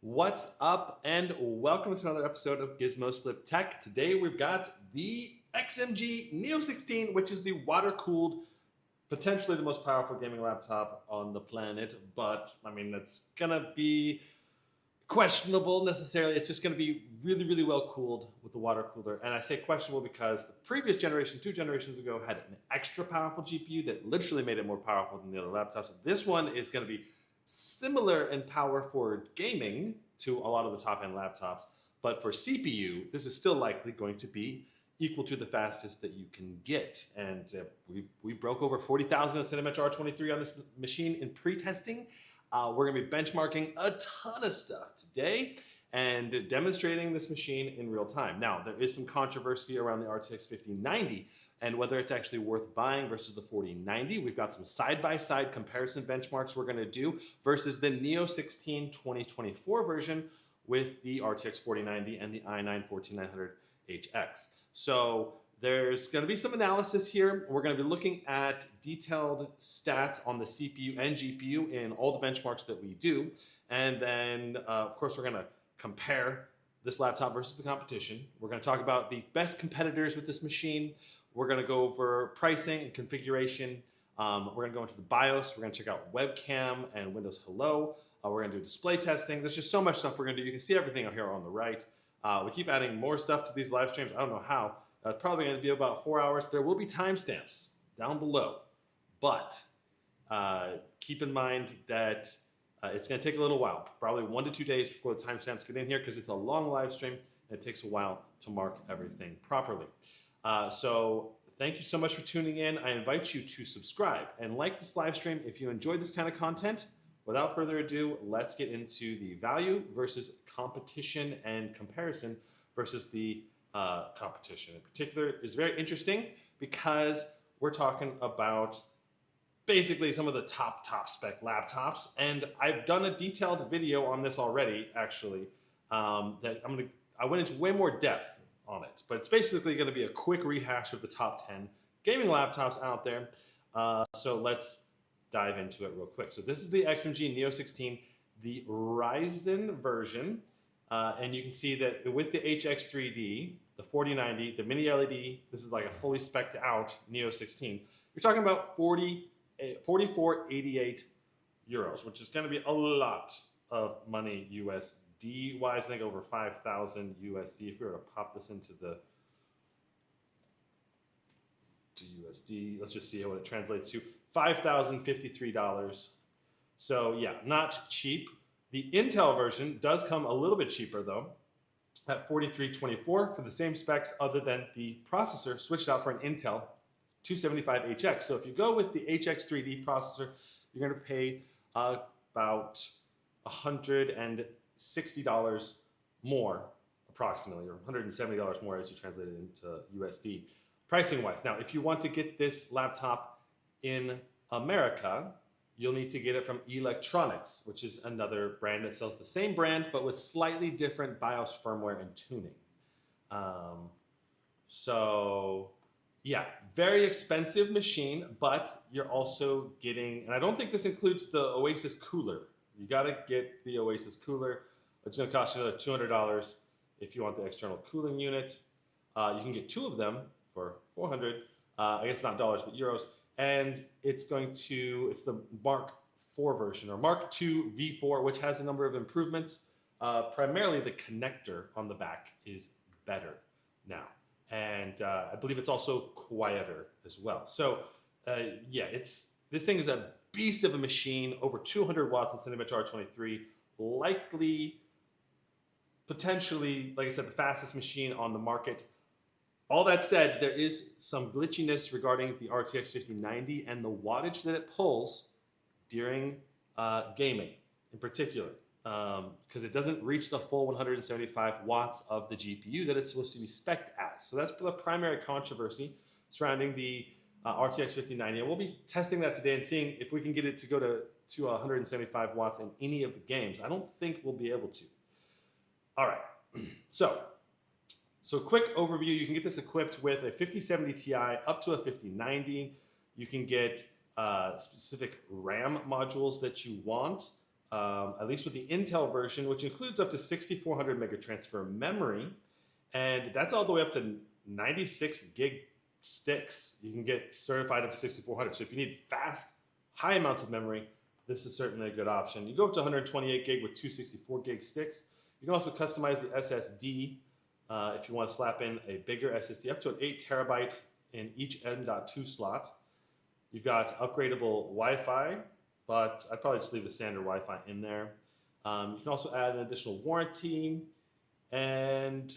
What's up, and welcome to another episode of Gizmo Slip Tech. Today we've got the XMG Neo 16, which is the water-cooled, potentially the most powerful gaming laptop on the planet. But I mean, that's gonna be questionable necessarily. It's just gonna be really, really well cooled with the water cooler. And I say questionable because the previous generation, 2 generations ago, had an extra powerful GPU that literally made it more powerful than the other laptops. This one is gonna be similar in power for gaming to a lot of the top-end laptops, but for CPU, this is still likely going to be equal to the fastest that you can get. And we broke over 40,000 of Cinebench R23 on this machine in pre-testing. We're going to be benchmarking a ton of stuff today and demonstrating this machine in real time. Now, there is some controversy around the RTX 5090 and whether it's actually worth buying versus the 4090. We've got some side-by-side comparison benchmarks we're going to do versus the Neo 16 2024 version with the RTX 4090 and the i9-14900HX. So there's going to be some analysis here. We're going to be looking at detailed stats on the CPU and GPU in all the benchmarks that we do. And then, of course, we're going to compare this laptop versus the competition. We're going to talk about the best competitors with this machine. We're going to go over pricing and configuration. We're going to go into the BIOS. We're going to check out Webcam and Windows Hello. We're going to do display testing. There's just so much stuff we're going to do. You can see everything out here on the right. We keep adding more stuff to these live streams. I don't know how. Probably going to be about 4 hours. There will be timestamps down below. But keep in mind that it's going to take a little while, probably 1 to 2 days before the timestamps get in here because it's a long live stream and it takes a while to mark everything properly. So thank you so much for tuning in. I invite you to subscribe and like this live stream if you enjoy this kind of content. Without further ado, let's get into the value versus competition and comparison versus the competition. In particular is very interesting because we're talking about basically some of the top spec laptops, and I've done a detailed video on this already actually that I went into way more depth on it, but it's basically going to be a quick rehash of the top 10 gaming laptops out there. So let's dive into it real quick. So this is the XMG Neo 16, the Ryzen version, and you can see that with the HX3D, the 4090, the mini LED, this is like a fully spec'd out Neo 16. You're talking about 4488 euros, which is going to be a lot of money USD wise. I think over 5,000 USD. If we were to pop this into the USD, let's just see what it translates to. $5,053. So yeah, not cheap. The Intel version does come a little bit cheaper though, at 4324 for the same specs, other than the processor switched out for an Intel 275HX. So if you go with the HX3D processor, you're going to pay about $160 more, approximately, or $170 more as you translate it into USD, pricing wise. Now, if you want to get this laptop in America, you'll need to get it from Electronics, which is another brand that sells the same brand, but with slightly different BIOS firmware and tuning. So yeah, very expensive machine, but you're also getting, and I don't think this includes the Oasis cooler. You got to get the Oasis cooler. It's going to cost you another $200 if you want the external cooling unit. You can get 2 of them for 400. I guess not dollars, but euros. And it's the Mark IV version, or Mark II V4, which has a number of improvements. Primarily the connector on the back is better now. And I believe it's also quieter as well. So yeah, this thing is a beast of a machine, over 200 watts in Cinebench R23, likely, potentially, like I said, the fastest machine on the market. All that said, there is some glitchiness regarding the RTX 5090 and the wattage that it pulls during gaming in particular, because it doesn't reach the full 175 watts of the GPU that it's supposed to be spec'd as. So that's the primary controversy surrounding the RTX 5090. And we'll be testing that today and seeing if we can get it to go to 175 watts in any of the games. I don't think we'll be able to. All right, so quick overview, you can get this equipped with a 5070 Ti up to a 5090. You can get specific RAM modules that you want. at least with the Intel version, which includes up to 6400 mega transfer memory. And that's all the way up to 96 gig sticks. You can get certified up to 6400. So if you need fast, high amounts of memory, this is certainly a good option. You go up to 128 gig with 264 gig sticks. You can also customize the SSD if you want to slap in a bigger SSD, up to an 8 terabyte in each M.2 slot. You've got upgradable Wi-Fi, but I'd probably just leave the standard Wi-Fi in there. You can also add an additional warranty, and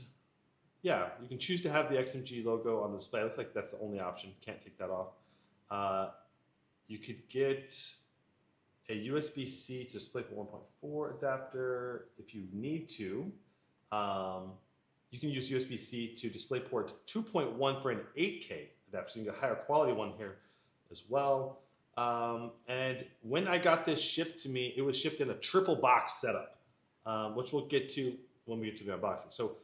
yeah, you can choose to have the XMG logo on the display. It looks like that's the only option. Can't take that off. You could get a USB-C to DisplayPort 1.4 adapter if you need to. You can use USB-C to DisplayPort 2.1 for an 8K adapter, so you can get a higher quality one here as well. And when I got this shipped to me, it was shipped in a triple box setup, which we'll get to when we get to the unboxing. So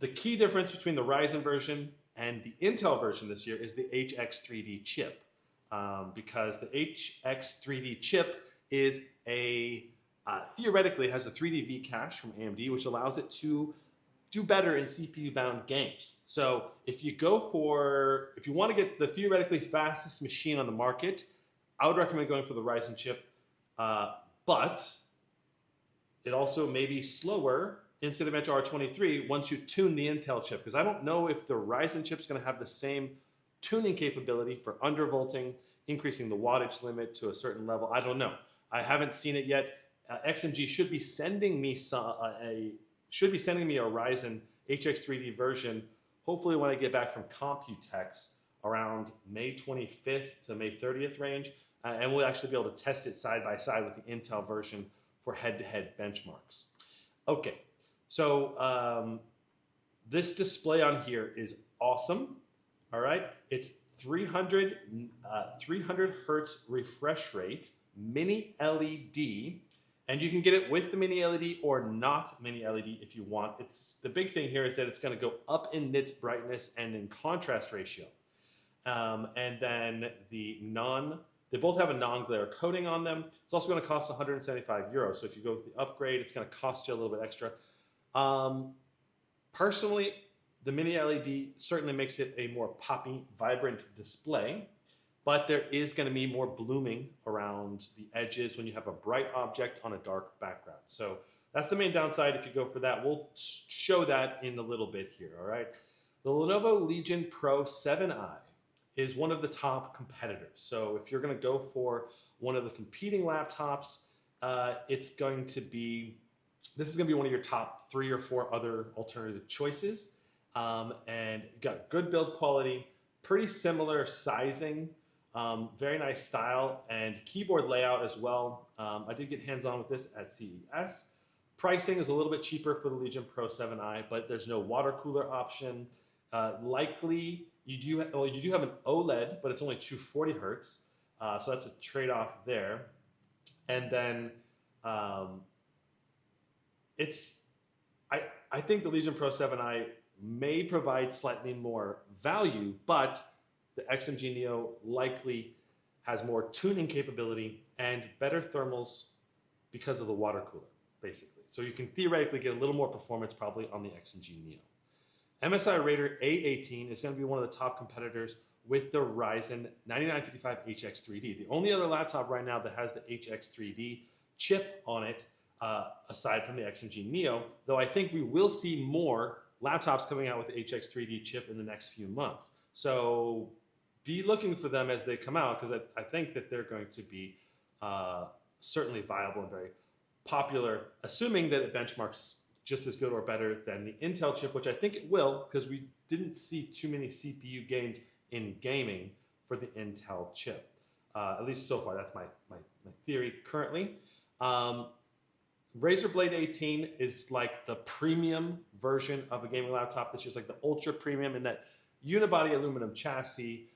the key difference between the Ryzen version and the Intel version this year is the HX3D chip, because the HX3D chip is theoretically has a 3D V cache from AMD, which allows it to do better in CPU-bound games. So if you want to get the theoretically fastest machine on the market, I would recommend going for the Ryzen chip, but it also may be slower in Cinebench R23 once you tune the Intel chip, because I don't know if the Ryzen chip is going to have the same tuning capability for undervolting, increasing the wattage limit to a certain level. I don't know. I haven't seen it yet. XMG should be sending me a Ryzen HX3D version, hopefully when I get back from Computex around May 25th to May 30th range, and we'll actually be able to test it side by side with the Intel version for head-to-head benchmarks. Okay, so this display on here is awesome. All right, it's 300 hertz refresh rate, mini LED. And you can get it with the mini LED or not mini LED if you want. The big thing here is that it's going to go up in nits brightness and in contrast ratio. And then they both have a non-glare coating on them. It's also going to cost 175 euros. So if you go with the upgrade, it's going to cost you a little bit extra. Personally, the mini LED certainly makes it a more poppy, vibrant display. But there is going to be more blooming around the edges when you have a bright object on a dark background. So that's the main downside if you go for that. We'll show that in a little bit here, all right? The Lenovo Legion Pro 7i is one of the top competitors. So if you're going to go for one of the competing laptops, this is going to be one of your top 3 or 4 other alternative choices. And you've got good build quality, pretty similar sizing, very nice style and keyboard layout as well. I did get hands-on with this at CES. Pricing is a little bit cheaper for the Legion Pro 7i, but there's no water cooler option. Likely, you do have an OLED, but it's only 240 hertz, so that's a trade-off there. And then I think the Legion Pro 7i may provide slightly more value, but the XMG Neo likely has more tuning capability and better thermals because of the water cooler, basically. So you can theoretically get a little more performance probably on the XMG Neo. MSI Raider A18 is going to be one of the top competitors with the Ryzen 9955 HX3D. The only other laptop right now that has the HX3D chip on it, aside from the XMG Neo, though I think we will see more laptops coming out with the HX3D chip in the next few months. So be looking for them as they come out, because I think that they're going to be certainly viable and very popular, assuming that it benchmarks just as good or better than the Intel chip, which I think it will, because we didn't see too many CPU gains in gaming for the Intel chip. At least so far, that's my theory currently. Razer Blade 18 is like the premium version of a gaming laptop. This year's like the ultra premium in that unibody aluminum chassis,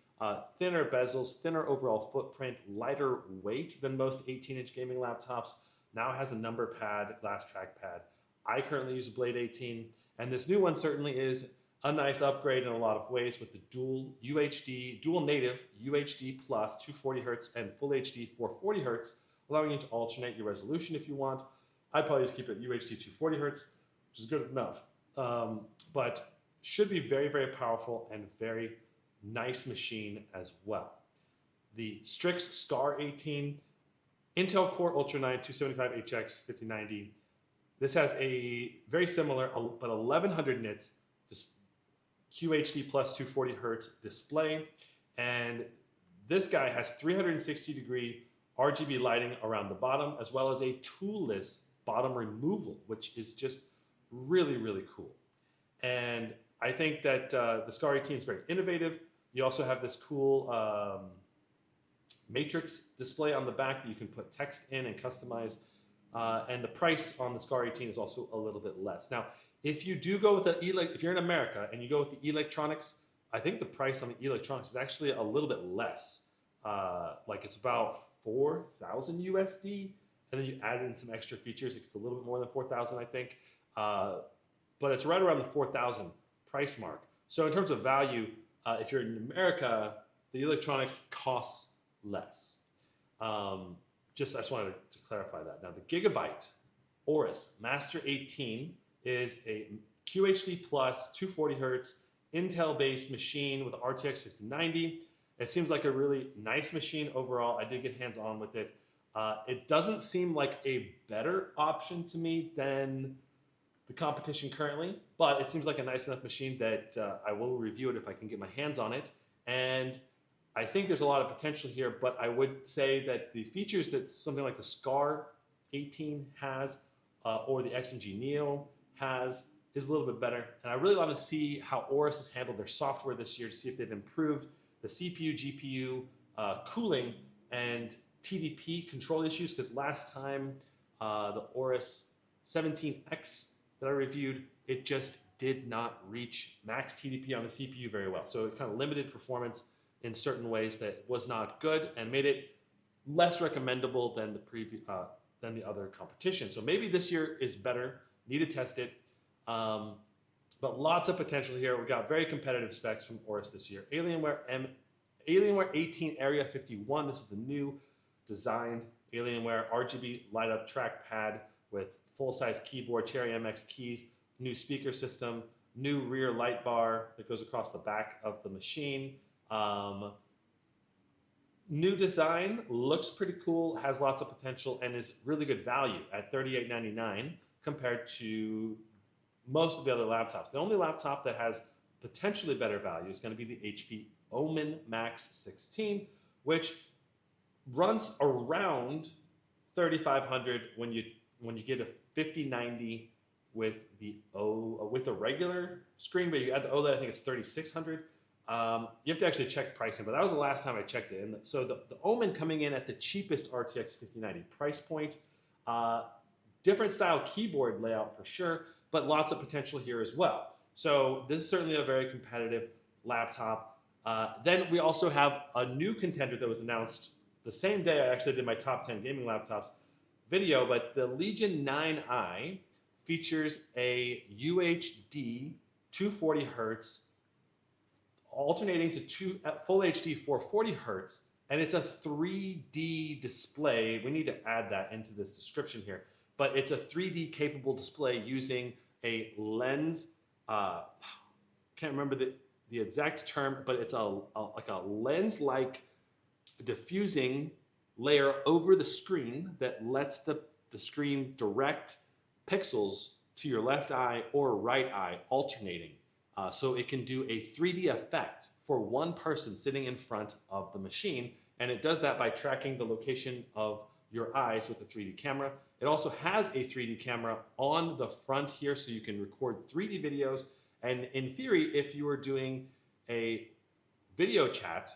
thinner bezels, thinner overall footprint, lighter weight than most 18-inch gaming laptops. Now has a number pad, glass trackpad. I currently use a Blade 18, and this new one certainly is a nice upgrade in a lot of ways with the dual native UHD plus 240 hertz and full HD 440 hertz, allowing you to alternate your resolution if you want. I'd probably just keep it UHD 240 hertz, which is good enough. But should be very, very powerful and very nice machine as well. The Strix Scar 18, Intel Core Ultra 9 275HX 5090. This has a very similar, but 1100 nits, just QHD plus 240 hertz display. And this guy has 360-degree RGB lighting around the bottom, as well as a toolless bottom removal, which is just really, really cool. And I think that the Scar 18 is very innovative. You also have this cool matrix display on the back that you can put text in and customize. And the price on the Scar 18 is also a little bit less. Now, if you do go with if you're in America and you go with the electronics, I think the price on the electronics is actually a little bit less. Like it's about 4,000 USD, and then you add in some extra features. It's a little bit more than 4,000, I think. But it's right around the 4,000 price mark. So in terms of value, if you're in America, the electronics costs less. I just wanted to clarify that. Now the Gigabyte Aorus Master 18 is a QHD plus 240 hertz Intel-based machine with RTX 5090. It seems like a really nice machine overall. I did get hands-on with it. It doesn't seem like a better option to me than the competition currently, but it seems like a nice enough machine that I will review it if I can get my hands on it. And I think there's a lot of potential here, but I would say that the features that something like the Scar 18 has or the XMG Neo has is a little bit better. And I really want to see how Aorus has handled their software this year to see if they've improved the CPU, GPU, cooling, and TDP control issues, because last time the Aorus 17X that I reviewed, it just did not reach max TDP on the CPU very well. So it kind of limited performance in certain ways that was not good and made it less recommendable than the other competition. So maybe this year is better. Need to test it. But lots of potential here. We got very competitive specs from Aorus this year. Alienware 18 Area 51. This is the new designed Alienware RGB light up trackpad with full-size keyboard, Cherry MX keys, new speaker system, new rear light bar that goes across the back of the machine. New design, looks pretty cool, has lots of potential, and is really good value at $38.99 compared to most of the other laptops. The only laptop that has potentially better value is going to be the HP Omen Max 16, which runs around 3,500 when you get a 5090 with the regular screen, but you add the OLED, I think it's 3,600. You have to actually check pricing, but that was the last time I checked it. And so the Omen coming in at the cheapest RTX 5090 price point. Different style keyboard layout for sure, but lots of potential here as well. So this is certainly a very competitive laptop. Then we also have a new contender that was announced the same day I actually did my top 10 gaming laptops video, but the Legion 9i features a UHD 240 hertz alternating to full HD 440 hertz, and it's a 3D display. We need to add that into this description here, but it's a 3D capable display using a lens. Can't remember the exact term, but it's like a lens-like diffusing layer over the screen that lets the screen direct pixels to your left eye or right eye alternating. So it can do a 3D effect for one person sitting in front of the machine, and it does that by tracking the location of your eyes with a 3D camera. It also has a 3D camera on the front here, so you can record 3D videos. And in theory, if you were doing a video chat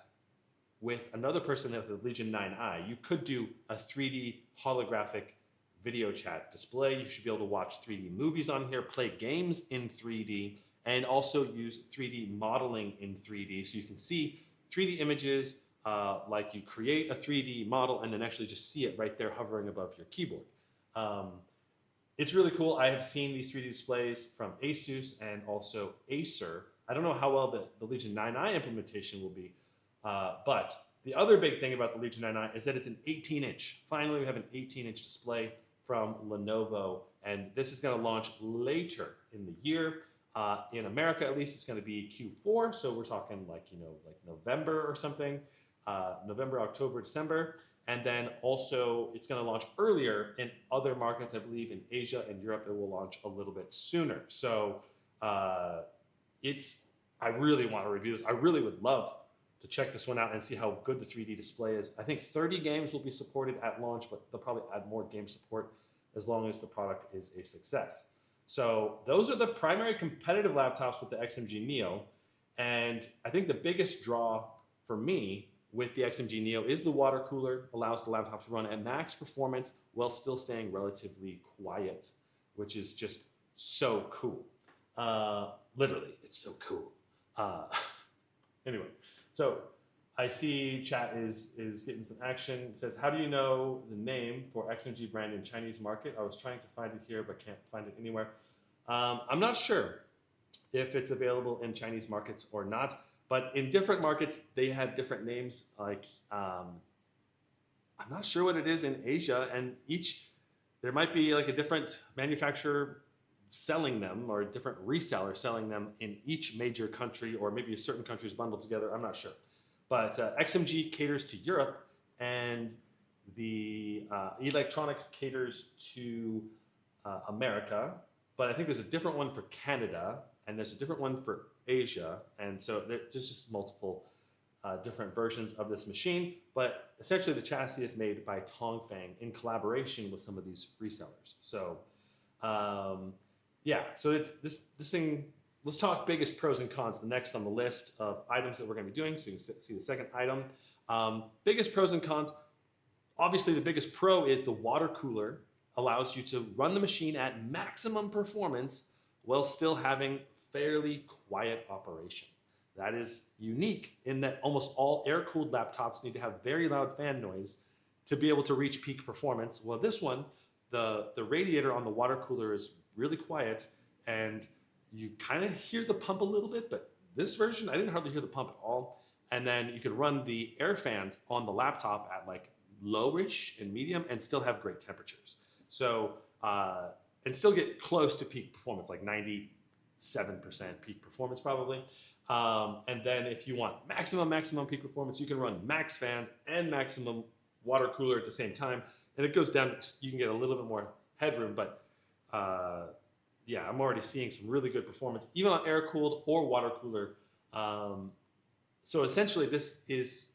with another person with the Legion 9i, you could do a 3D holographic video chat display. You should be able to watch 3D movies on here, play games in 3D, and also use 3D modeling in 3D. So you can see 3D images, like you create a 3D model and then actually just see it right there hovering above your keyboard. It's really cool. I have seen these 3D displays from Asus and also Acer. I don't know how well the Legion 9i implementation will be, but The other big thing about the Legion 99 is that it's an 18-inch. Finally, we have an 18-inch display from Lenovo, and this is going to launch later in the year. In America, at least, it's going to be Q4, so we're talking like November or something, November, October, December, and then also it's going to launch earlier in other markets. I believe in Asia and Europe, it will launch a little bit sooner. So I really want to review this. I really would love to check this one out and see how good the 3D display is. I think 30 games will be supported at launch, but they'll probably add more game support as long as the product is a success. So those are the primary competitive laptops with the XMG Neo. And I think the biggest draw for me with the XMG Neo is the water cooler. Allows the laptop to run at max performance while still staying relatively quiet, which is just so cool. Literally, it's so cool. Anyway, so I see chat is getting some action. It says, how do you know the name for XMG brand in Chinese market? I was trying to find it here, but can't find it anywhere. I'm not sure if it's available in Chinese markets or not, but in different markets, they have different names. Like, I'm not sure what it is in Asia, and there might be like a different manufacturer selling them or a different reseller selling them in each major country, or maybe a certain countries bundled together. I'm not sure. But XMG caters to Europe, and the electronics caters to America. But I think there's a different one for Canada, and there's a different one for Asia. And so there's just multiple different versions of this machine. But essentially the chassis is made by Tongfang in collaboration with some of these resellers. So yeah, so it's this thing. Let's talk biggest pros and cons, the next on the list of items that we're going to be doing. So you can see the second item. Biggest pros and cons. Obviously, the biggest pro is the water cooler allows you to run the machine at maximum performance while still having fairly quiet operation. That is unique in that almost all air-cooled laptops need to have very loud fan noise to be able to reach peak performance. Well, this one, the radiator on the water cooler is really quiet, and you kind of hear the pump a little bit, but this version, I didn't hardly hear the pump at all. And then you could run the air fans on the laptop at like lowish and medium and still have great temperatures. So, and still get close to peak performance, like 97% peak performance probably. And then if you want maximum peak performance, you can run max fans and maximum water cooler at the same time. And it goes down, you can get a little bit more headroom, but yeah, I'm already seeing some really good performance, even on air-cooled or water cooler. So essentially, this is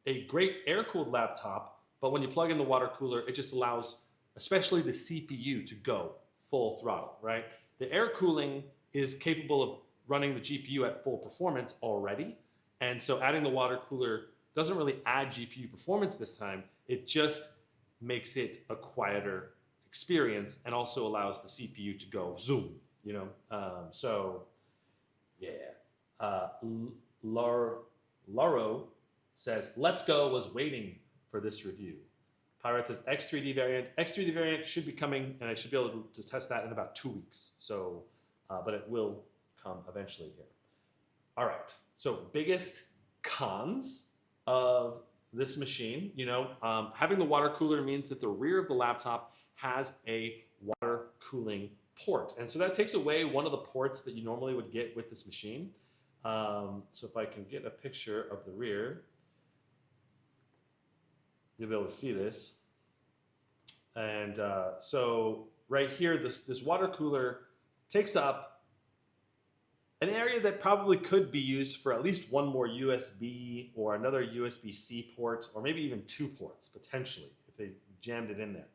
a great air-cooled laptop, but when you plug in the water cooler, it just allows, especially the CPU, to go full throttle, right? The air cooling is capable of running the GPU at full performance already, and so adding the water cooler doesn't really add GPU performance this time. It just makes it a quieter experience and also allows the CPU to go zoom, you know? So yeah. Laro says, let's go, was waiting for this review. Pirate says X3D variant. X3D variant should be coming, and I should be able to test that in about 2 weeks. So, but it will come eventually here. All right, so biggest cons of this machine, you know, having the water cooler means that the rear of the laptop has a water cooling port. And so that takes away one of the ports that you normally would get with this machine. So if I can get a picture of the rear, you'll be able to see this. And so right here, this water cooler takes up an area that probably could be used for at least one more USB or another USB-C port, or maybe even 2 ports potentially if they jammed it in there.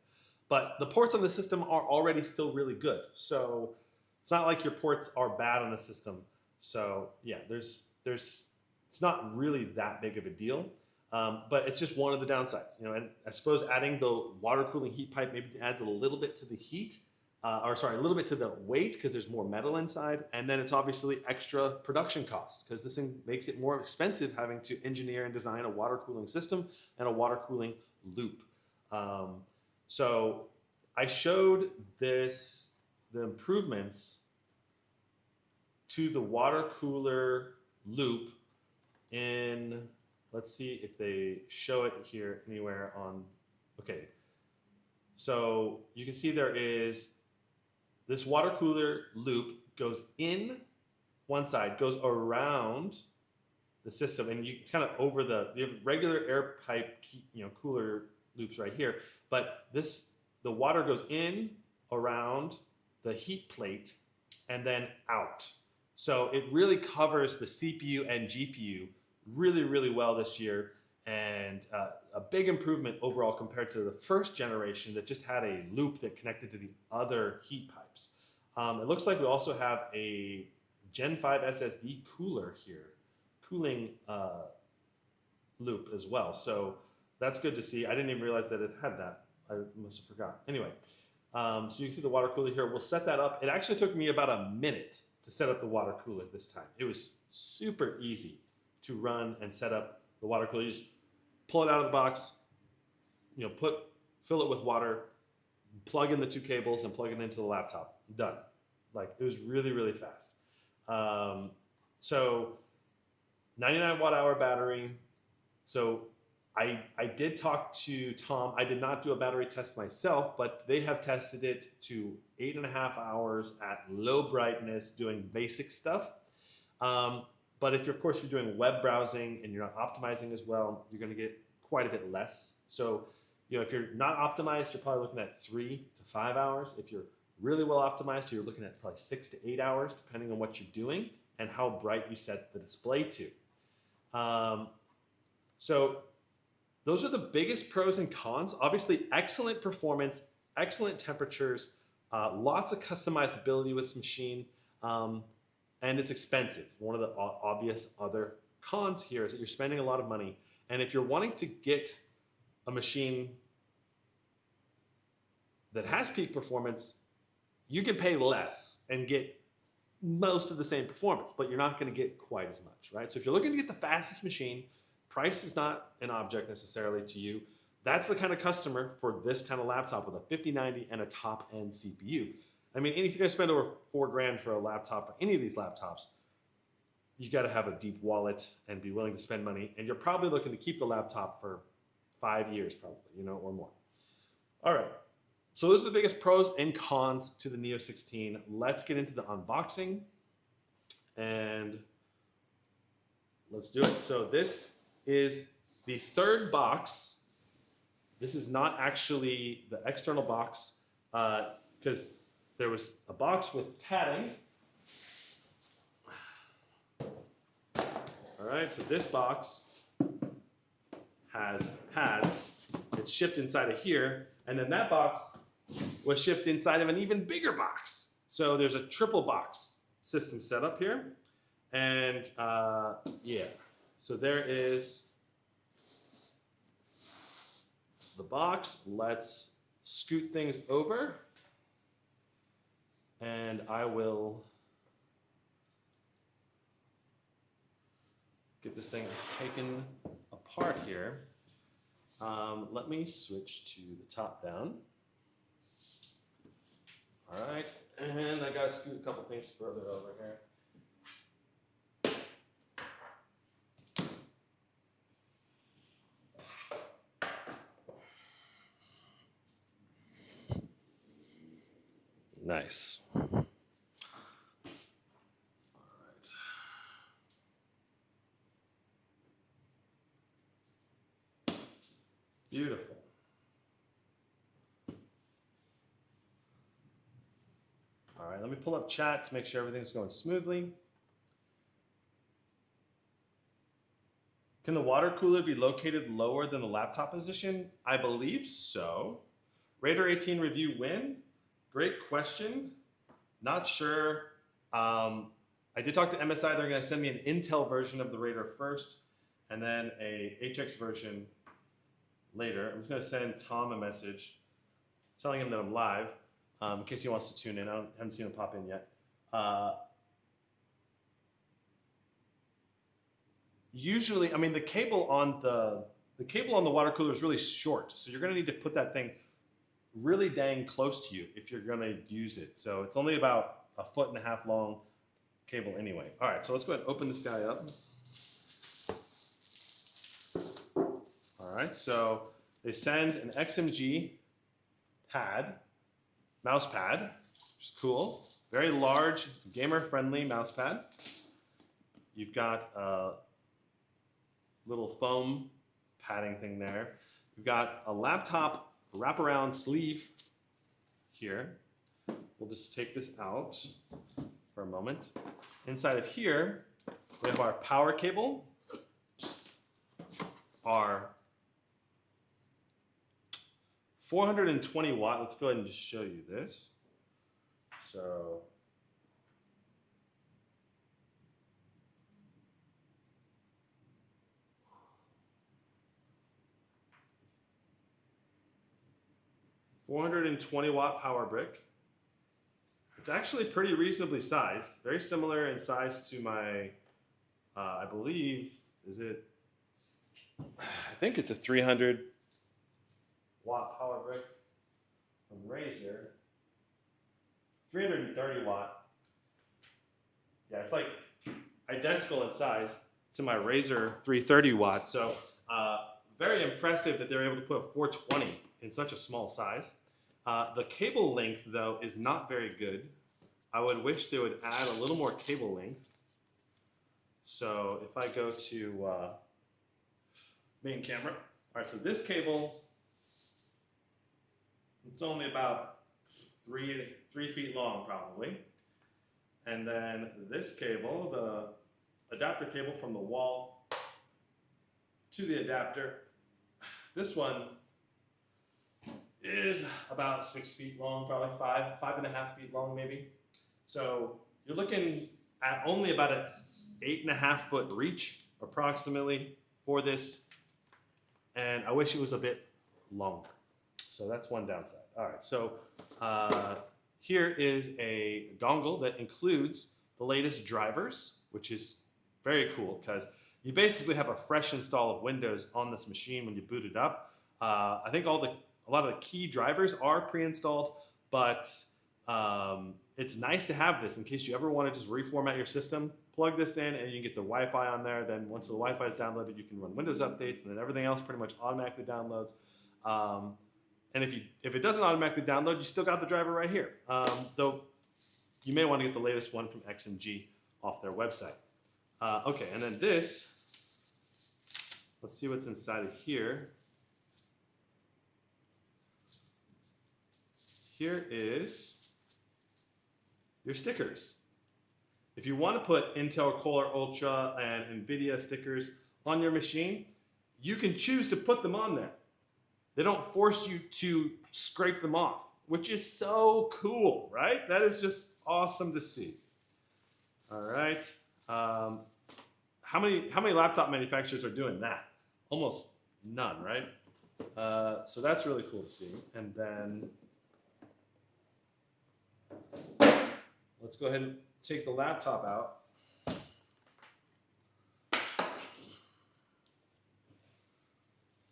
But the ports on the system are already still really good. So it's not like your ports are bad on the system. So yeah, it's not really that big of a deal. But it's just one of the downsides, you know, and I suppose adding the water cooling heat pipe maybe adds a little bit to the heat, a little bit to the weight because there's more metal inside. And then it's obviously extra production cost because this thing makes it more expensive having to engineer and design a water cooling system and a water cooling loop. So I showed the improvements to the water cooler loop in let's see if they show it here anywhere on, okay. So you can see there is this water cooler loop goes in one side, goes around the system, and it's kind of over you have regular air pipe, cooler loops right here, but the water goes in around the heat plate and then out. So it really covers the CPU and GPU really, really well this year, and a big improvement overall compared to the first generation that just had a loop that connected to the other heat pipes. It looks like we also have a Gen 5 SSD cooler here, cooling loop as well. So that's good to see. I didn't even realize that it had that. I must have forgot. Anyway, so you can see the water cooler here. We'll set that up. It actually took me about a minute to set up the water cooler this time. It was super easy to run and set up the water cooler. You just pull it out of the box, fill it with water, plug in the 2 cables and plug it into the laptop. Done. Like, it was really, really fast. So 99 watt hour battery. So I did talk to Tom. I did not do a battery test myself, but they have tested it to 8.5 hours at low brightness doing basic stuff. But of course, you're doing web browsing and you're not optimizing as well, you're going to get quite a bit less. So, if you're not optimized, you're probably looking at 3 to 5 hours. If you're really well optimized, you're looking at probably 6 to 8 hours, depending on what you're doing and how bright you set the display to. So those are the biggest pros and cons. Obviously, excellent performance, excellent temperatures, lots of customizability with this machine, and it's expensive. One of the obvious other cons here is that you're spending a lot of money. And if you're wanting to get a machine that has peak performance, you can pay less and get most of the same performance, but you're not going to get quite as much, right? So if you're looking to get the fastest machine, price is not an object necessarily to you. That's the kind of customer for this kind of laptop with a 5090 and a top-end CPU. I mean, if you're going to spend over $4,000 for a laptop, for any of these laptops, you got to have a deep wallet and be willing to spend money. And you're probably looking to keep the laptop for 5 years, probably, or more. All right. So those are the biggest pros and cons to the Neo 16. Let's get into the unboxing and let's do it. So this is the third box. This is not actually the external box because there was a box with padding. All right, so this box has pads. It's shipped inside of here, and then that box was shipped inside of an even bigger box. So there's a triple box system set up here. And yeah, so there is the box. Let's scoot things over. And I will get this thing taken apart here. Let me switch to the top down. All right, and I gotta scoot a couple things further over here. Nice. All right. Beautiful. All right, let me pull up chat to make sure everything's going smoothly. Can the water cooler be located lower than the laptop position? I believe so. Raider 18 review when? Great question. Not sure. I did talk to MSI. They're going to send me an Intel version of the Raider first, and then a HX version later. I'm just going to send Tom a message telling him that I'm live. In case he wants to tune in. I haven't seen him pop in yet. Usually, I mean, the cable on the water cooler is really short, so you're going to need to put that thing really dang close to you if you're going to use it. So it's only about 1.5 feet long cable anyway. All right, so let's go ahead and open this guy up. right, so they send an XMG pad, mouse pad, which is cool. Very large, gamer-friendly mouse pad. You've got a little foam padding thing there. You've got a laptop wraparound sleeve here. We'll just take this out for a moment. Inside of here, we have our power cable, our 420 watt. Let's go ahead and just show you this. So, $420-watt power brick. It's actually pretty reasonably sized, very similar in size to my, I believe, I think it's a 300-watt power brick from Razer. 330 watt. Yeah, it's like identical in size to my Razer 330 watt. So very impressive that they're able to put a 420 in such a small size. The cable length, though, is not very good. I would wish they would add a little more cable length. So if I go to main camera. All right, so this cable, it's only about 3 feet long, probably. And then this cable, the adapter cable from the wall to the adapter, this one is about 6 feet long, probably 5.5 feet long, maybe. So you're looking at only about an 8.5 foot reach, approximately, for this. And I wish it was a bit longer. So that's one downside. All right, so here is a dongle that includes the latest drivers, which is very cool because you basically have a fresh install of Windows on this machine when you boot it up. I think a lot of the key drivers are pre-installed, but it's nice to have this in case you ever want to just reformat your system. Plug this in and you can get the Wi-Fi on there. Then once the Wi-Fi is downloaded, you can run Windows updates, and then everything else pretty much automatically downloads. And if it doesn't automatically download, you still got the driver right here. Though you may want to get the latest one from XMG off their website. Okay, and then this, let's see what's inside of here. Here is your stickers. If you want to put Intel Core Ultra and NVIDIA stickers on your machine, you can choose to put them on there. They don't force you to scrape them off, which is so cool, right? That is just awesome to see. All right. How many laptop manufacturers are doing that? Almost none, right? So that's really cool to see. And then let's go ahead and take the laptop out.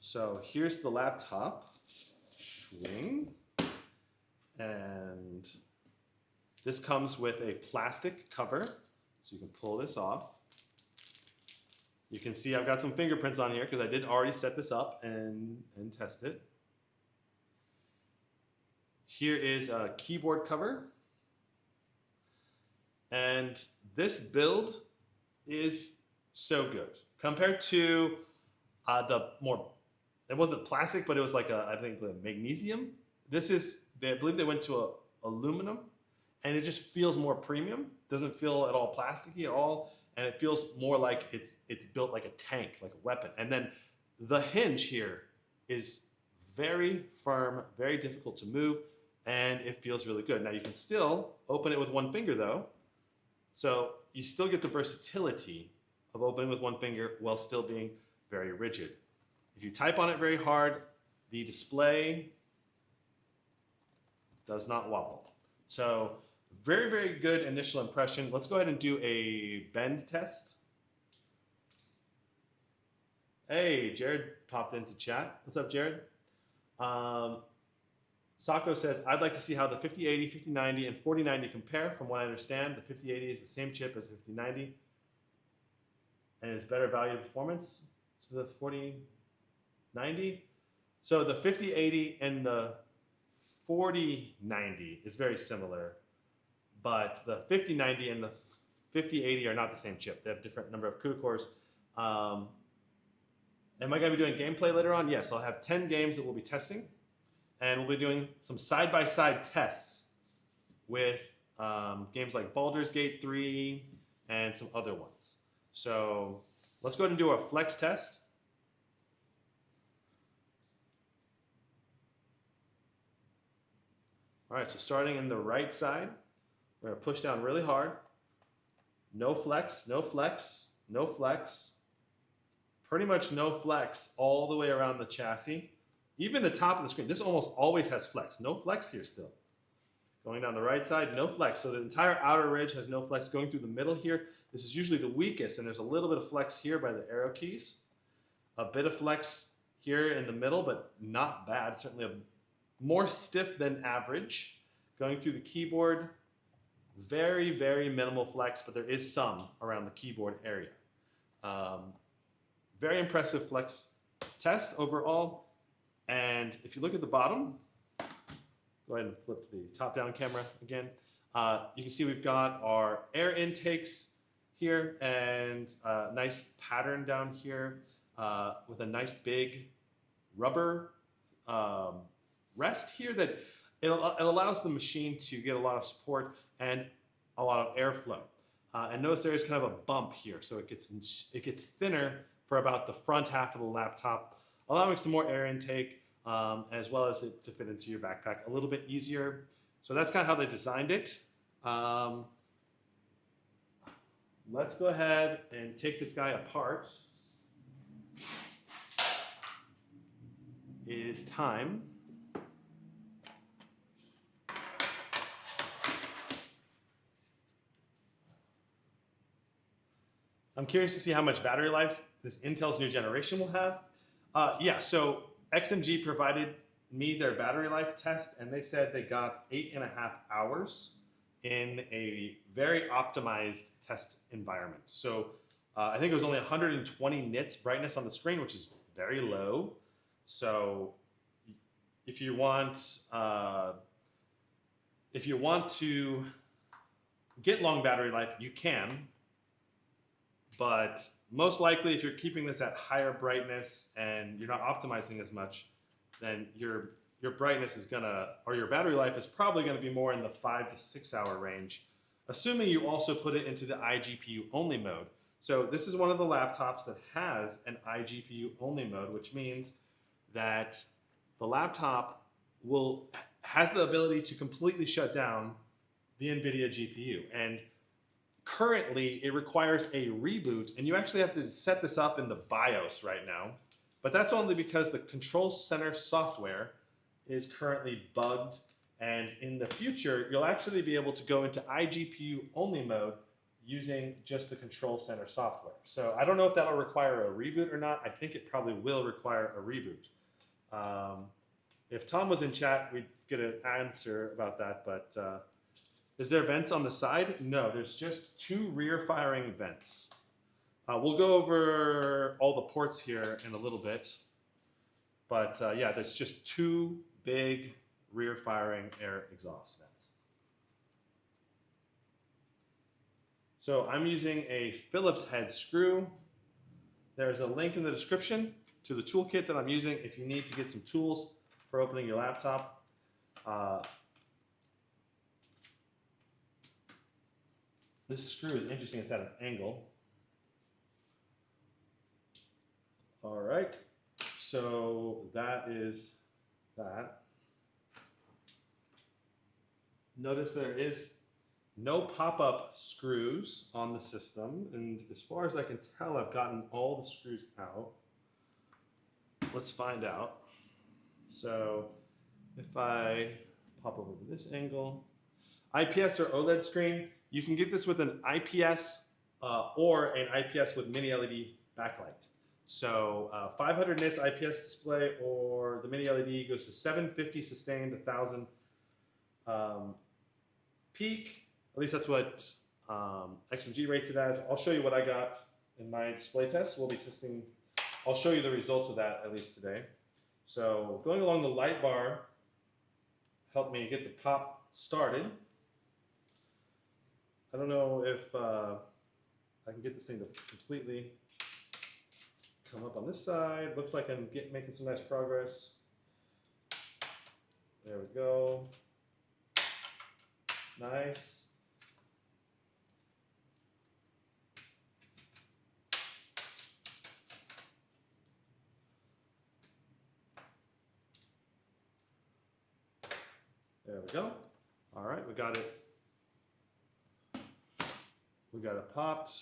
So here's the laptop. Swing. And this comes with a plastic cover, so you can pull this off. You can see I've got some fingerprints on here because I did already set this up and test it. Here is a keyboard cover. And this build is so good. Compared to the more, it wasn't plastic, but it was like I think the magnesium. This is, I believe they went to aluminum, and it just feels more premium. Doesn't feel at all plasticky at all, and it feels more like it's built like a tank, like a weapon. And then the hinge here is very firm, very difficult to move, and it feels really good. Now you can still open it with one finger though, so you still get the versatility of opening with one finger while still being very rigid. If you type on it very hard, the display does not wobble. So very, very good initial impression. Let's go ahead and do a bend test. Hey, Jared popped into chat. What's up, Jared? Sako says, I'd like to see how the 5080, 5090, and 4090 compare. From what I understand, the 5080 is the same chip as the 5090 and is better value performance to the 4090. 90. So the 5080 and the 4090 is very similar, but the 5090 and the 5080 are not the same chip. They have different number of CUDA cores. Am I going to be doing gameplay later on? Yes, I'll have 10 games that we'll be testing, and we'll be doing some side-by-side tests with games like Baldur's Gate 3 and some other ones. So let's go ahead and do a flex test. All right, so starting in the right side, we're going to push down really hard. No flex, no flex, no flex. Pretty much no flex all the way around the chassis. Even the top of the screen, this almost always has flex. No flex here still. Going down the right side, no flex. So the entire outer ridge has no flex. Going through the middle here, this is usually the weakest, and there's a little bit of flex here by the arrow keys. A bit of flex here in the middle, but not bad. Certainly a more stiff than average. Going through the keyboard, very, very minimal flex, but there is some around the keyboard area. Very impressive flex test overall. And if you look at the bottom, go ahead and flip to the top-down camera again. You can see we've got our air intakes here and a nice pattern down here with a nice big rubber rest here that it allows the machine to get a lot of support and a lot of airflow. And notice there is kind of a bump here, so it gets thinner for about the front half of the laptop, allowing some more air intake, as well as it to fit into your backpack a little bit easier. So that's kind of how they designed it. Let's go ahead and take this guy apart. It is time. I'm curious to see how much battery life this Intel's new generation will have. Yeah, so XMG provided me their battery life test, and they said they got 8.5 hours in a very optimized test environment. So I think it was only 120 nits brightness on the screen, which is very low. So if you want to get long battery life, you can. But most likely, if you're keeping this at higher brightness and you're not optimizing as much, then your brightness is gonna, or your battery life is probably gonna be more in the 5 to 6 hour range, assuming you also put it into the iGPU only mode. So this is one of the laptops that has an iGPU only mode, which means that the laptop has the ability to completely shut down the NVIDIA GPU. And currently, it requires a reboot, and you actually have to set this up in the BIOS right now. But that's only because the control center software is currently bugged, and in the future, you'll actually be able to go into iGPU only mode using just the control center software. So I don't know if that'll require a reboot or not. I think it probably will require a reboot. If Tom was in chat, we'd get an answer about that, but is there vents on the side? No, there's just 2 rear firing vents. We'll go over all the ports here in a little bit. But yeah, there's just 2 big rear firing air exhaust vents. So I'm using a Phillips head screw. There's a link in the description to the toolkit that I'm using if you need to get some tools for opening your laptop. This screw is interesting, it's at an angle. All right, so that is that. Notice there is no pop-up screws on the system, and as far as I can tell, I've gotten all the screws out. Let's find out. So if I pop over to this angle, IPS or OLED screen, you can get this with an IPS or an IPS with mini LED backlight. So 500 nits IPS display, or the mini LED goes to 750 sustained, 1000 peak. At least that's what XMG rates it as. I'll show you what I got in my display test. We'll be testing I'll show you the results of that at least today. So going along the light bar helped me get the pop started. I don't know if I can get this thing to completely come up on this side. Looks like I'm making some nice progress. There we go. Nice. There we go. All right, we got it. We got it popped.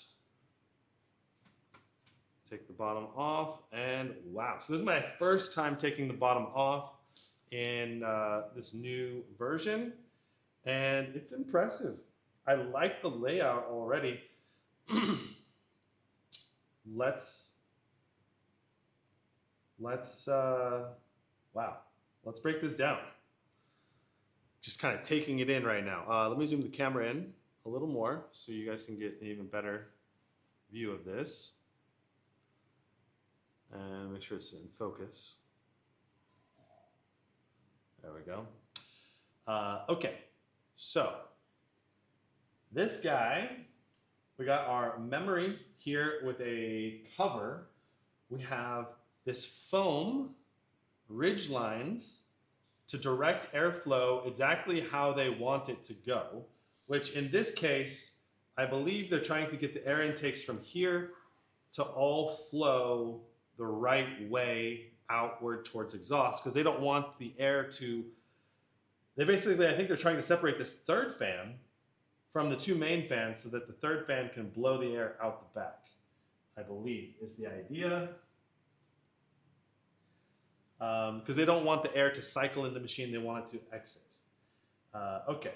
Take the bottom off, and wow. So this is my first time taking the bottom off in this new version, and it's impressive. I like the layout already. Let's wow. Let's break this down. Just kind of taking it in right now. Let me zoom the camera in a little more so you guys can get an even better view of this. And make sure it's in focus. There we go. Okay, so this guy, we got our memory here with a cover. We have this foam ridge lines to direct airflow exactly how they want it to go, which in this case, I believe they're trying to get the air intakes from here to all flow the right way outward towards exhaust, because they don't want the air to, I think they're trying to separate this third fan from the two main fans so that the third fan can blow the air out the back, I believe is the idea. Because they don't want the air to cycle in the machine, they want it to exit. Okay.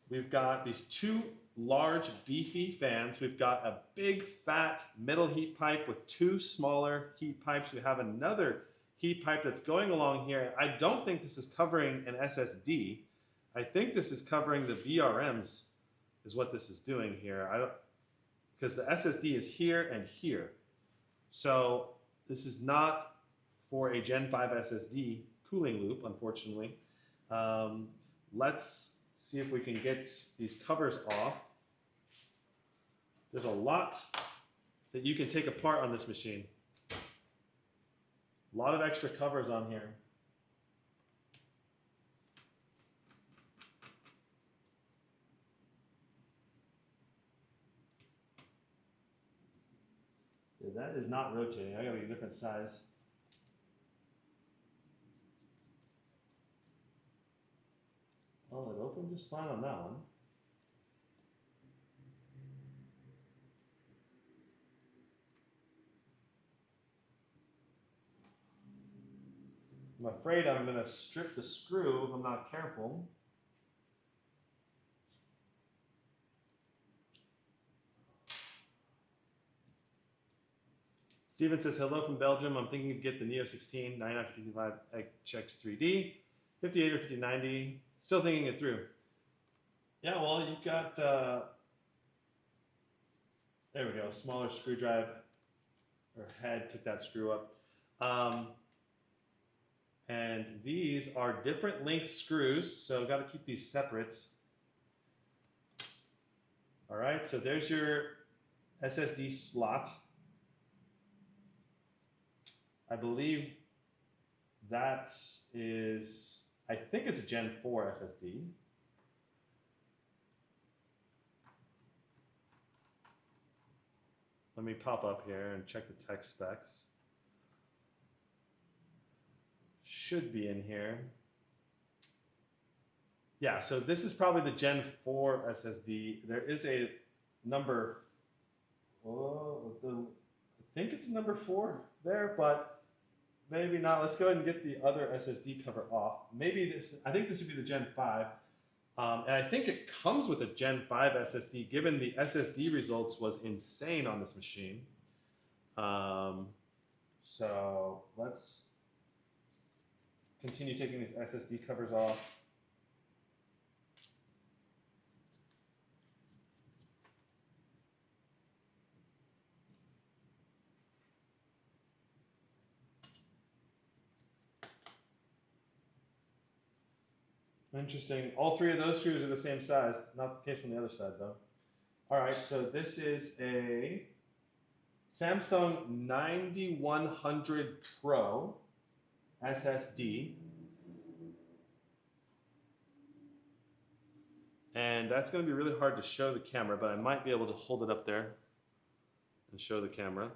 We've got these two large beefy fans. We've got a big fat middle heat pipe with two smaller heat pipes. We have another heat pipe that's going along here. I don't think this is covering an SSD. I think this is covering the VRMs is what this is doing here. Because the SSD is here and here. So this is not for a Gen 5 SSD cooling loop, unfortunately. Let's see if we can get these covers off. There's a lot that you can take apart on this machine. A lot of extra covers on here. Yeah, that is not rotating. I gotta get a different size. Oh, it opened just fine on that one. I'm afraid I'm going to strip the screw if I'm not careful. Steven says, hello from Belgium. I'm thinking to get the Neo 16, 9955 HX 3D, 58 or 5090. Still thinking it through. Yeah, well, you've got, there we go, smaller screwdriver or head, pick that screw up. And these are different length screws, so got to keep these separate. All right, so there's your SSD slot. I believe that is, I think it's a Gen 4 SSD. Let me pop up here and check the tech specs. Should be in here. Yeah, so this is probably the Gen 4 SSD. There is a number, I think it's number 4 there, but maybe not. Let's go ahead and get the other SSD cover off. Maybe this, I think this would be the Gen 5. And I think it comes with a Gen 5 SSD, given the SSD results was insane on this machine. So let's continue taking these SSD covers off. Interesting. All three of those screws are the same size. Not the case on the other side, though. All right, so this is a Samsung 9100 Pro SSD. And that's going to be really hard to show the camera, but I might be able to hold it up there and show the camera.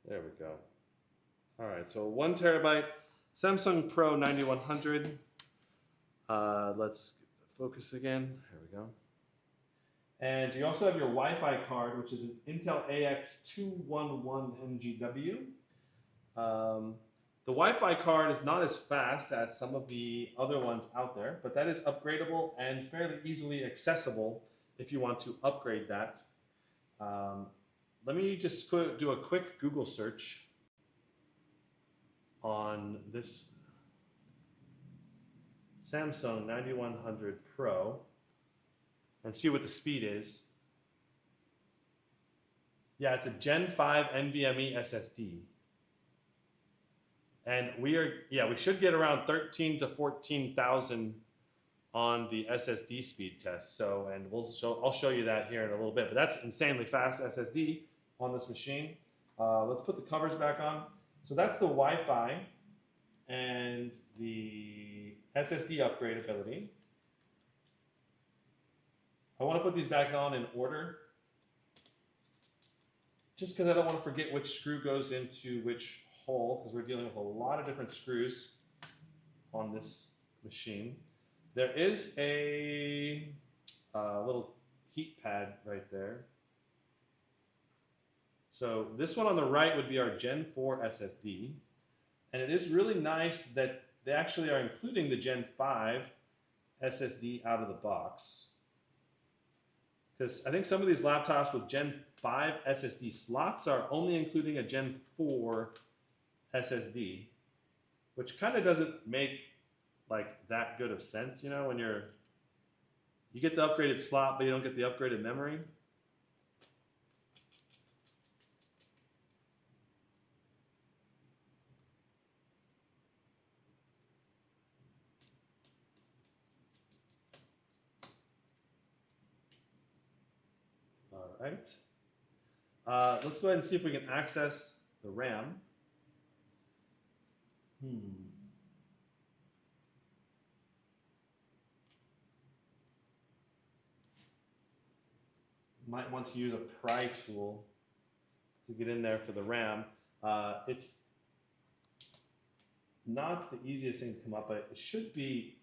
There we go. All right, so 1 terabyte Samsung Pro 9100. Let's get the focus again. There we go. And you also have your Wi-Fi card, which is an Intel AX211MGW. The Wi-Fi card is not as fast as some of the other ones out there, but that is upgradable and fairly easily accessible if you want to upgrade that. Let me just do a quick Google search on this Samsung 9100 Pro and see what the speed is. Yeah, it's a Gen 5 NVMe SSD. And we should get around 13 to 14,000 on the SSD speed test. So, and I'll show you that here in a little bit, but that's insanely fast SSD on this machine. Let's put the covers back on. So that's the Wi-Fi and the SSD upgradability. I want to put these back on in order, just because I don't want to forget which screw goes into which hole, because we're dealing with a lot of different screws on this machine. There is a little heat pad right there. So this one on the right would be our Gen 4 SSD. And it is really nice that they actually are including the Gen 5 SSD out of the box. Because I think some of these laptops with Gen 5 SSD slots are only including a Gen 4 SSD, which kind of doesn't make like that good of sense, you know, when you get the upgraded slot, but you don't get the upgraded memory. All right. Let's go ahead and see if we can access the RAM. Might want to use a pry tool to get in there for the RAM. It's not the easiest thing to come up, but it shouldn't be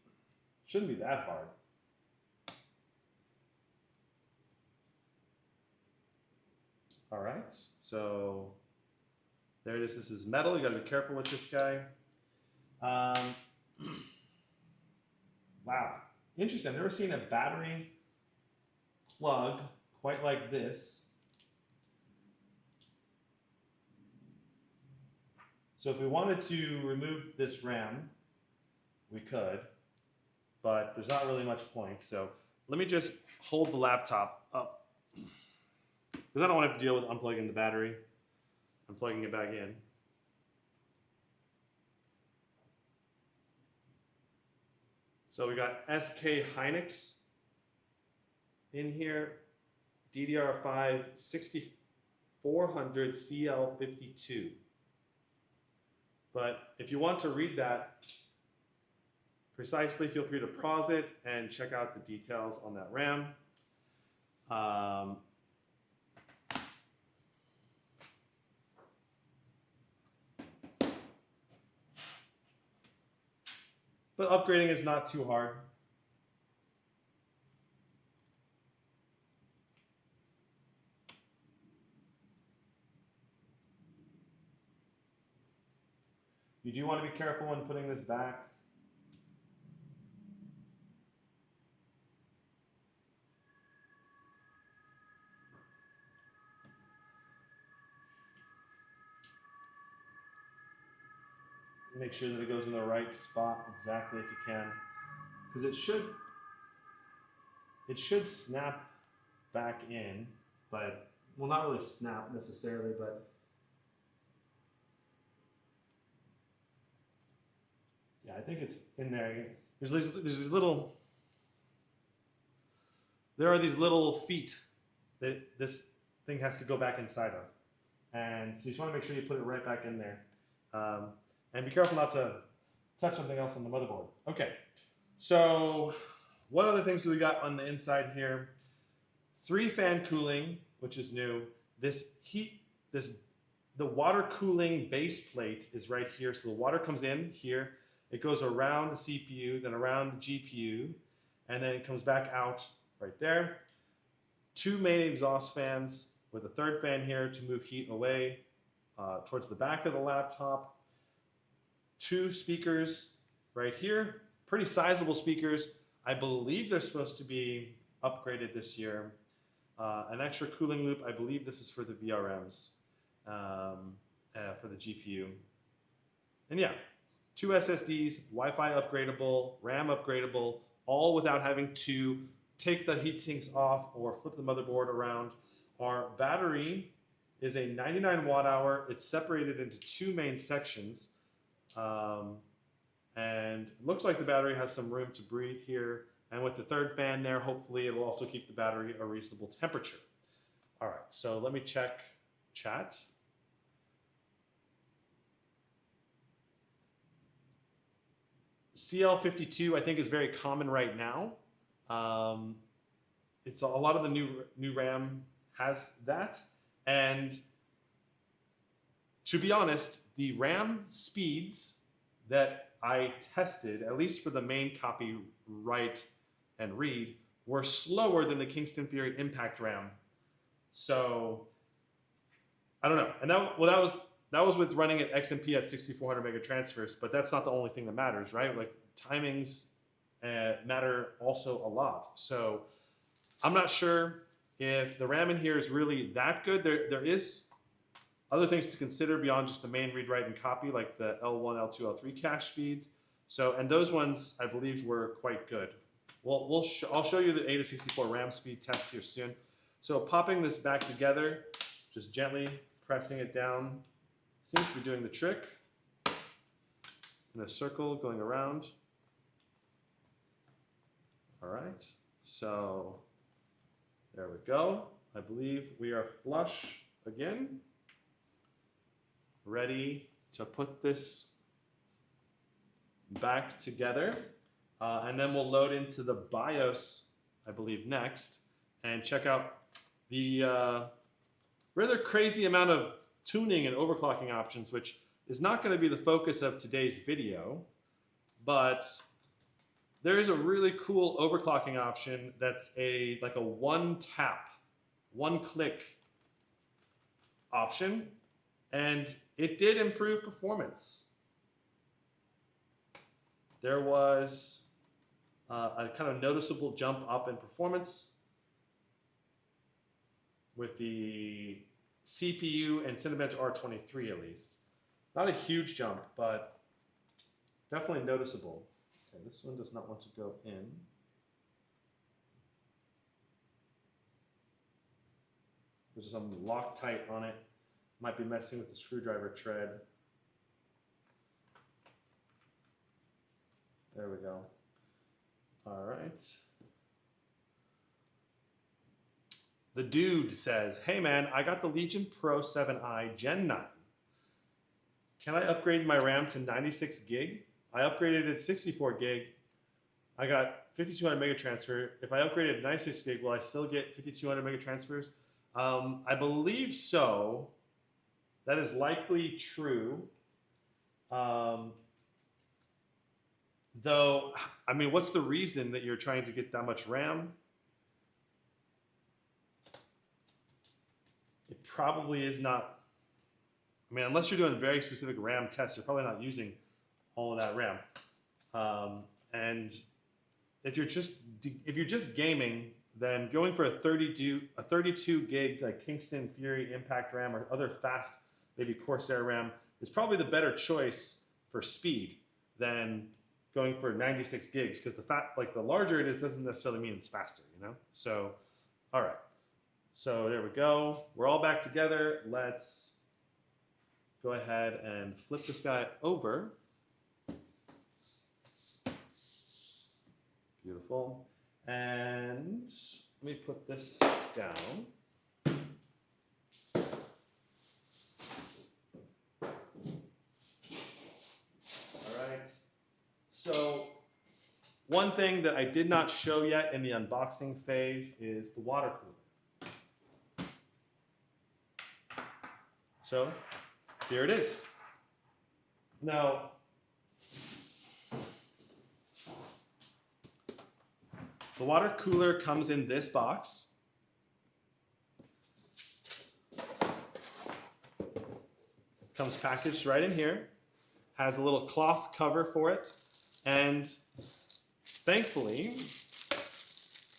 that hard. All right, so there it is. This is metal. You got to be careful with this guy. Wow, interesting. I've never seen a battery plug quite like this. So if we wanted to remove this RAM, we could, but there's not really much point. So let me just hold the laptop up, because I don't want to have to deal with unplugging the battery. I'm plugging it back in. So we got SK Hynix in here, DDR5 6400 CL52. But if you want to read that precisely, feel free to pause it and check out the details on that RAM. But upgrading is not too hard. You do want to be careful when putting this back. Make sure that it goes in the right spot exactly if you can, because it should snap back in, but well, not really snap necessarily, but yeah, I think it's in there. There are these little feet that this thing has to go back inside of, and so you just want to make sure you put it right back in there. And be careful not to touch something else on the motherboard. Okay, so what other things do we got on the inside here? 3-fan cooling, which is new. The water cooling base plate is right here. So the water comes in here. It goes around the CPU, then around the GPU, and then it comes back out right there. 2 main exhaust fans with a 3rd fan here to move heat away towards the back of the laptop. 2 speakers right here, pretty sizable speakers. I believe they're supposed to be upgraded this year. An extra cooling loop, I believe this is for the VRMs, for the GPU. And yeah, 2 SSDs, Wi-Fi upgradable, RAM upgradable, all without having to take the heat sinks off or flip the motherboard around. Our battery is a 99 watt hour. It's separated into 2 main sections. And it looks like the battery has some room to breathe here. And with the 3rd fan there, hopefully it will also keep the battery a reasonable temperature. All right, so let me check chat. CL52, I think, is very common right now. It's a lot of the new RAM has that. And to be honest, the RAM speeds that I tested, at least for the main copy write and read, were slower than the Kingston Fury Impact RAM. So I don't know. And that was with running at XMP at 6400 mega transfers, but that's not the only thing that matters, right? Like timings matter also a lot. So I'm not sure if the RAM in here is really that good. There is other things to consider beyond just the main read, write, and copy, like the L1, L2, L3 cache speeds. So, and those ones I believe were quite good. Well, I'll show you the AIDA64 RAM speed test here soon. So popping this back together, just gently pressing it down, seems to be doing the trick. In a circle going around. All right, so there we go. I believe we are flush again. Ready to put this back together. And then we'll load into the BIOS, I believe, next, and check out the rather crazy amount of tuning and overclocking options, which is not going to be the focus of today's video, but there is a really cool overclocking option that's like a one-tap, one-click option, and it did improve performance. There was a kind of noticeable jump up in performance with the CPU and Cinebench R23 at least. Not a huge jump, but definitely noticeable. Okay, this one does not want to go in. There's some Loctite on it. Might be messing with the screwdriver tread. There we go. All right. The dude says, hey man, I got the Legion Pro 7i Gen 9. Can I upgrade my RAM to 96 gig? I upgraded it 64 gig. I got 5200 mega transfer. If I upgraded to 96 gig, will I still get 5200 mega transfers? I believe so. That is likely true. Though, I mean, what's the reason that you're trying to get that much RAM? It probably is not. I mean, unless you're doing very specific RAM tests, you're probably not using all of that RAM. And if you're just gaming, then going for a 32 gig like Kingston Fury Impact RAM or other fast, maybe Corsair RAM is probably the better choice for speed than going for 96 gigs, because the larger it is doesn't necessarily mean it's faster, you know? So, all right. So there we go. We're all back together. Let's go ahead and flip this guy over. Beautiful. And let me put this down. So one thing that I did not show yet in the unboxing phase is the water cooler. So here it is. Now, the water cooler comes in this box. Comes packaged right in here. Has a little cloth cover for it. And thankfully,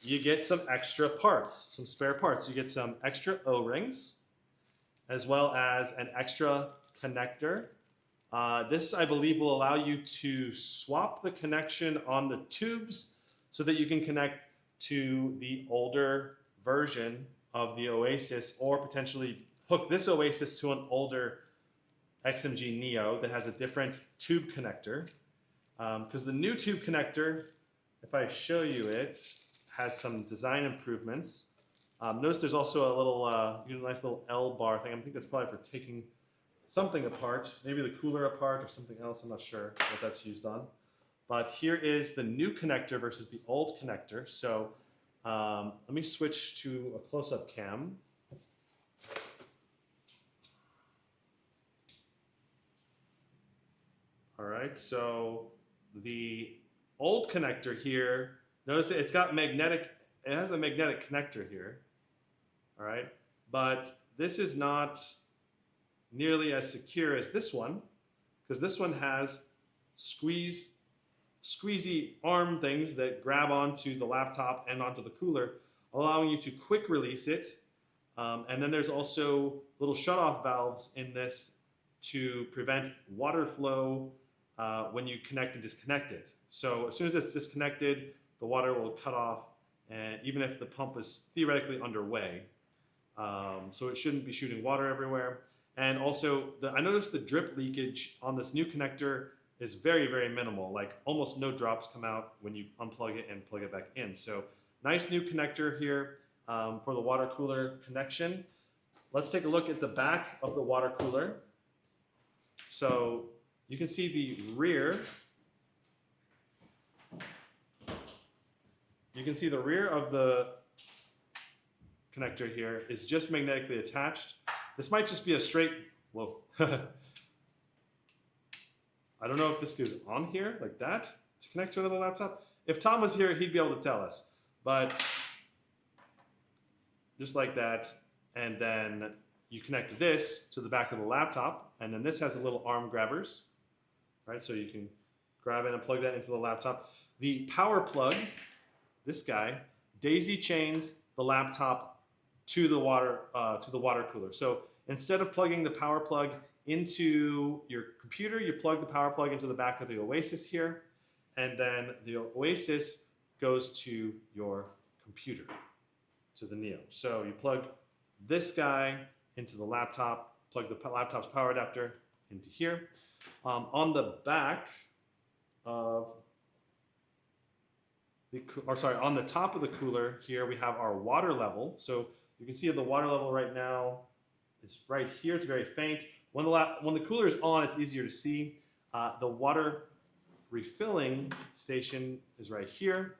you get some extra parts, some spare parts. You get some extra O-rings, as well as an extra connector. This, I believe, will allow you to swap the connection on the tubes so that you can connect to the older version of the Oasis, or potentially hook this Oasis to an older XMG Neo that has a different tube connector. Because the new tube connector, if I show you it, has some design improvements. Notice there's also a little, nice little L bar thing. I think that's probably for taking something apart, maybe the cooler apart or something else. I'm not sure what that's used on. But here is the new connector versus the old connector. So let me switch to a close-up cam. All right, so the old connector here, notice it's got magnetic, it has a magnetic connector here, all right? But this is not nearly as secure as this one, because this one has squeezy arm things that grab onto the laptop and onto the cooler, allowing you to quick release it. And then there's also little shutoff valves in this to prevent water flow when you connect and disconnect it. So as soon as it's disconnected, the water will cut off, and even if the pump is theoretically underway. So it shouldn't be shooting water everywhere. And also, I noticed the drip leakage on this new connector is very, very minimal. Like almost no drops come out when you unplug it and plug it back in. So nice new connector here for the water cooler connection. Let's take a look at the back of the water cooler. So you can see the rear. You can see the rear of the connector here is just magnetically attached. This might just be a straight, whoa. I don't know if this goes on here like that to connect to another laptop. If Tom was here, he'd be able to tell us. But just like that, and then you connect this to the back of the laptop, and then this has a little arm grabbers, right? So you can grab it and plug that into the laptop. The power plug, this guy, daisy chains the laptop to the water cooler. So instead of plugging the power plug into your computer, you plug the power plug into the back of the Oasis here, and then the Oasis goes to your computer, to the Neo. So you plug this guy into the laptop, plug the laptop's power adapter into here. On the back of on the top of the cooler here, we have our water level. So you can see the water level right now is right here. It's very faint. When the cooler is on, it's easier to see. The water refilling station is right here.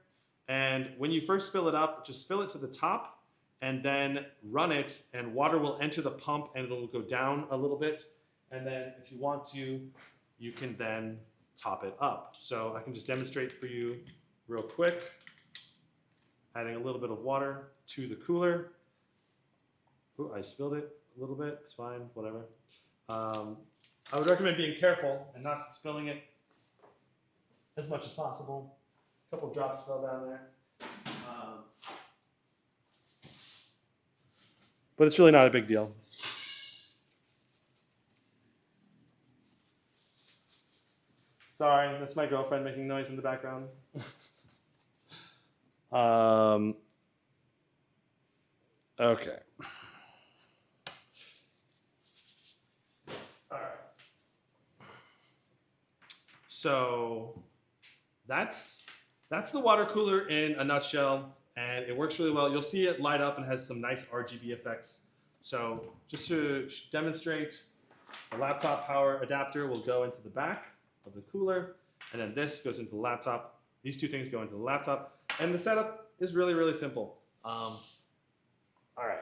And when you first fill it up, just fill it to the top and then run it, and water will enter the pump and it'll go down a little bit. And then if you want to, you can then top it up. So I can just demonstrate for you real quick, adding a little bit of water to the cooler. Ooh, I spilled it a little bit, it's fine, whatever. I would recommend being careful and not spilling it as much as possible. A couple drops fell down there. But it's really not a big deal. Sorry, that's my girlfriend making noise in the background. Okay. All right. So that's the water cooler in a nutshell, and it works really well. You'll see it light up and has some nice RGB effects. So just to demonstrate, the laptop power adapter will go into the back of the cooler, and then this goes into the laptop. These two things go into the laptop, and the setup is really, really simple. All right.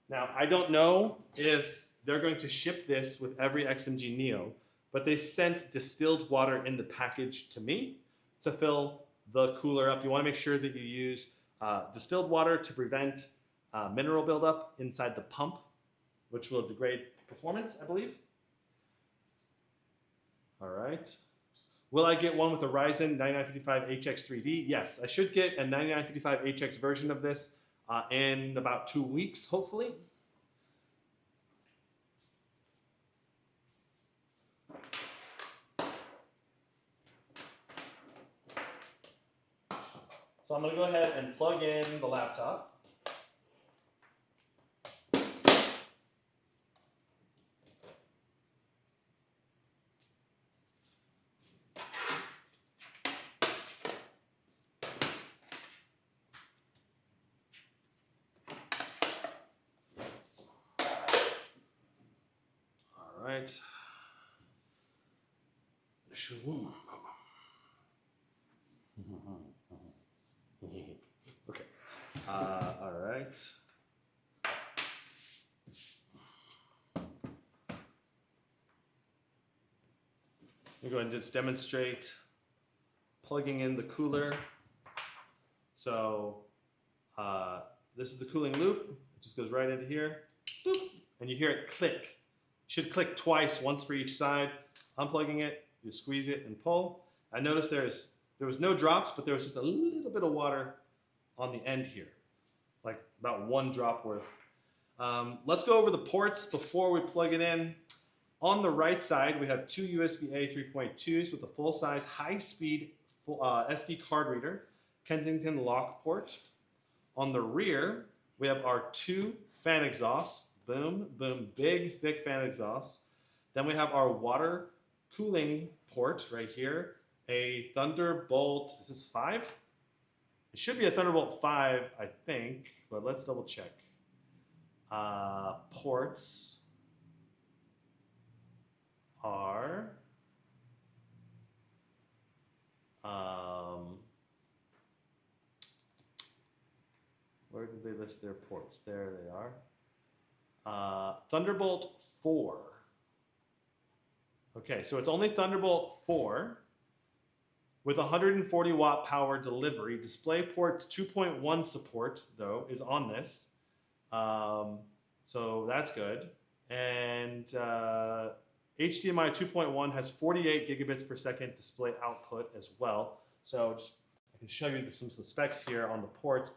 Now, I don't know if they're going to ship this with every XMG Neo, but they sent distilled water in the package to me to fill the cooler up. You want to make sure that you use distilled water to prevent mineral buildup inside the pump, which will degrade performance, I believe. All right. Will I get one with a Ryzen 9955HX3D? Yes, I should get a 9955HX version of this in about 2 weeks, hopefully. So I'm going to go ahead and plug in the laptop. All right. Okay. All right. I'm going to just demonstrate plugging in the cooler. So this is the cooling loop. It just goes right into here. Boop, and you hear it click. It should click twice, once for each side. Unplugging it, you squeeze it and pull. I noticed there was no drops, but there was just a little bit of water on the end here, like about 1 drop worth. Let's go over the ports before we plug it in. On the right side, we have 2 USB-A 3.2s with a full-size, high-speed SD card reader, Kensington lock port. On the rear, we have our 2 fan exhausts. Boom, boom, big, thick fan exhausts. Then we have our water cooling port right here. A Thunderbolt, is this 5? It should be a Thunderbolt 5, I think, but let's double check. Ports are, where did they list their ports? There they are. Thunderbolt 4. Okay, so it's only Thunderbolt 4 with 140 watt power delivery. DisplayPort 2.1 support, though, is on this. So that's good. And HDMI 2.1 has 48 gigabits per second display output as well. So just, I can show you some specs here on the ports.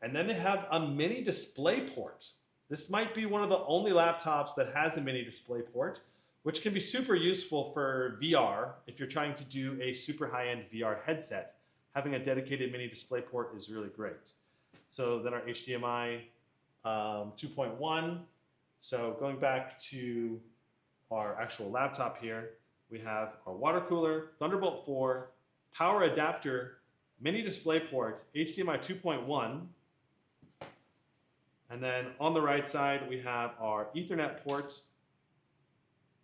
And then they have a mini display port. This might be one of the only laptops that has a mini display port, which can be super useful for VR. If you're trying to do a super high-end VR headset, having a dedicated mini display port is really great. So then our HDMI 2.1. So going back to our actual laptop here, we have our water cooler, Thunderbolt 4, power adapter, mini display port, HDMI 2.1. And then on the right side, we have our Ethernet port,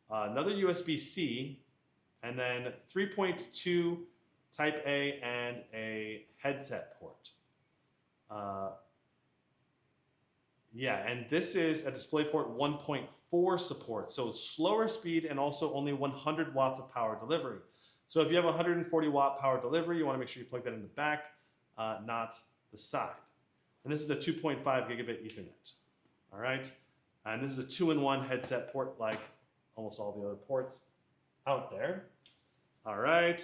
another USB-C, and then 3.2 Type A and a headset port. Yeah, and this is a DisplayPort 1.4 support, so slower speed and also only 100 watts of power delivery. So if you have 140 watt power delivery, you want to make sure you plug that in the back, not the side. And this is a 2.5 gigabit Ethernet. All right, and this is a 2-in-1 headset port, like almost all the other ports out there. All right,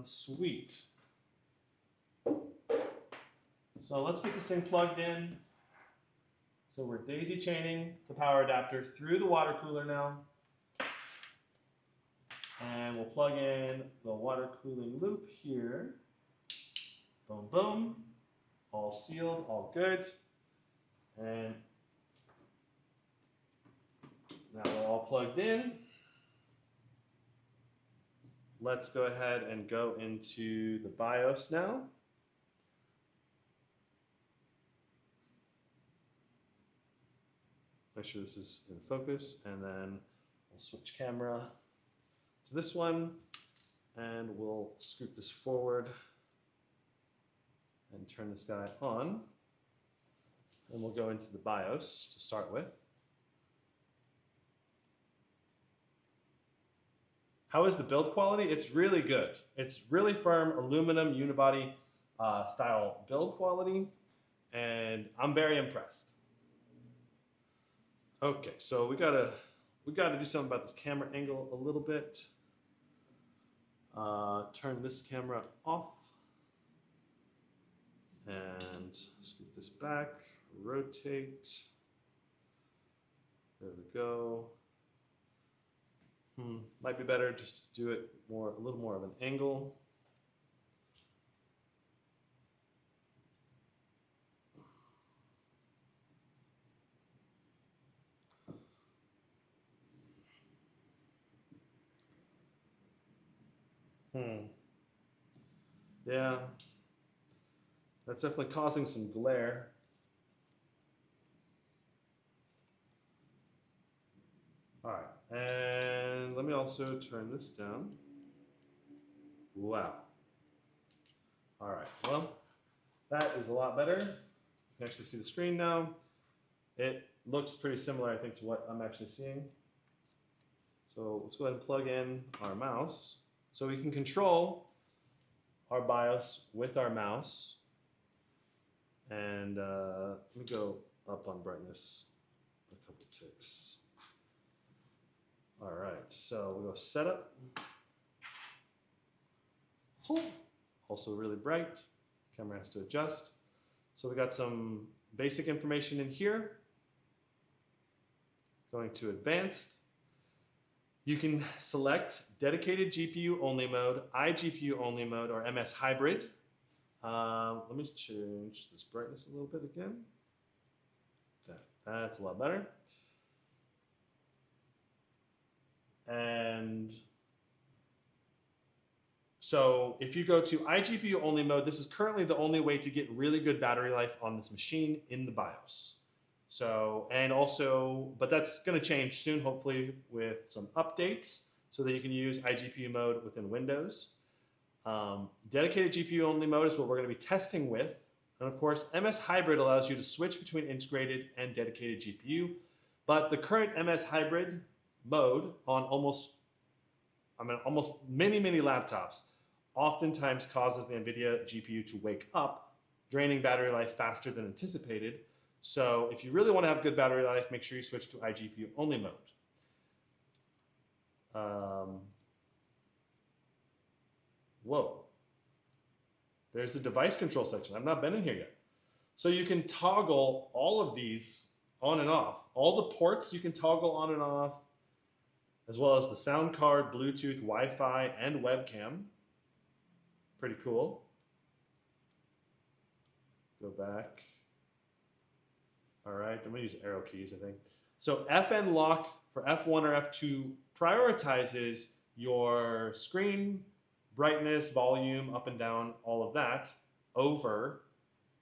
sweet. So let's get this thing plugged in. So we're daisy chaining the power adapter through the water cooler now. And we'll plug in the water cooling loop here. Boom, boom. All sealed, all good. And now we're all plugged in. Let's go ahead and go into the BIOS now. Make sure this is in focus, and then we'll switch camera to this one, and we'll scoot this forward and turn this guy on. And we'll go into the BIOS to start with. How is the build quality? It's really good. It's really firm aluminum unibody style build quality, and I'm very impressed. Okay, so we gotta do something about this camera angle a little bit. Turn this camera off and scoot this back, rotate. There we go. Might be better just to do it a little more of an angle. Yeah, that's definitely causing some glare. All right, and let me also turn this down. Wow. All right, well, that is a lot better. You can actually see the screen now. It looks pretty similar, I think, to what I'm actually seeing. So let's go ahead and plug in our mouse. So we can control our BIOS with our mouse. And let me go up on brightness a couple ticks. All right, so we'll go setup. Also really bright. Camera has to adjust. So we got some basic information in here. Going to advanced. You can select dedicated GPU only mode, iGPU only mode, or MS hybrid. Let me change this brightness a little bit again. That's a lot better. And so if you go to iGPU only mode, this is currently the only way to get really good battery life on this machine in the BIOS. So, and also, but that's going to change soon, hopefully with some updates so that you can use iGPU mode within Windows. Dedicated GPU only mode is what we're going to be testing with. And of course, MS Hybrid allows you to switch between integrated and dedicated GPU. But the current MS Hybrid mode on almost many laptops oftentimes causes the NVIDIA GPU to wake up, draining battery life faster than anticipated. So if you really want to have good battery life, make sure you switch to iGPU only mode. Whoa. There's the device control section. I've not been in here yet. So you can toggle all of these on and off. All the ports you can toggle on and off, as well as the sound card, Bluetooth, Wi-Fi, and webcam. Pretty cool. Go back. All right, I'm gonna use arrow keys, I think. So FN lock for F1 or F2 prioritizes your screen, brightness, volume, up and down, all of that, over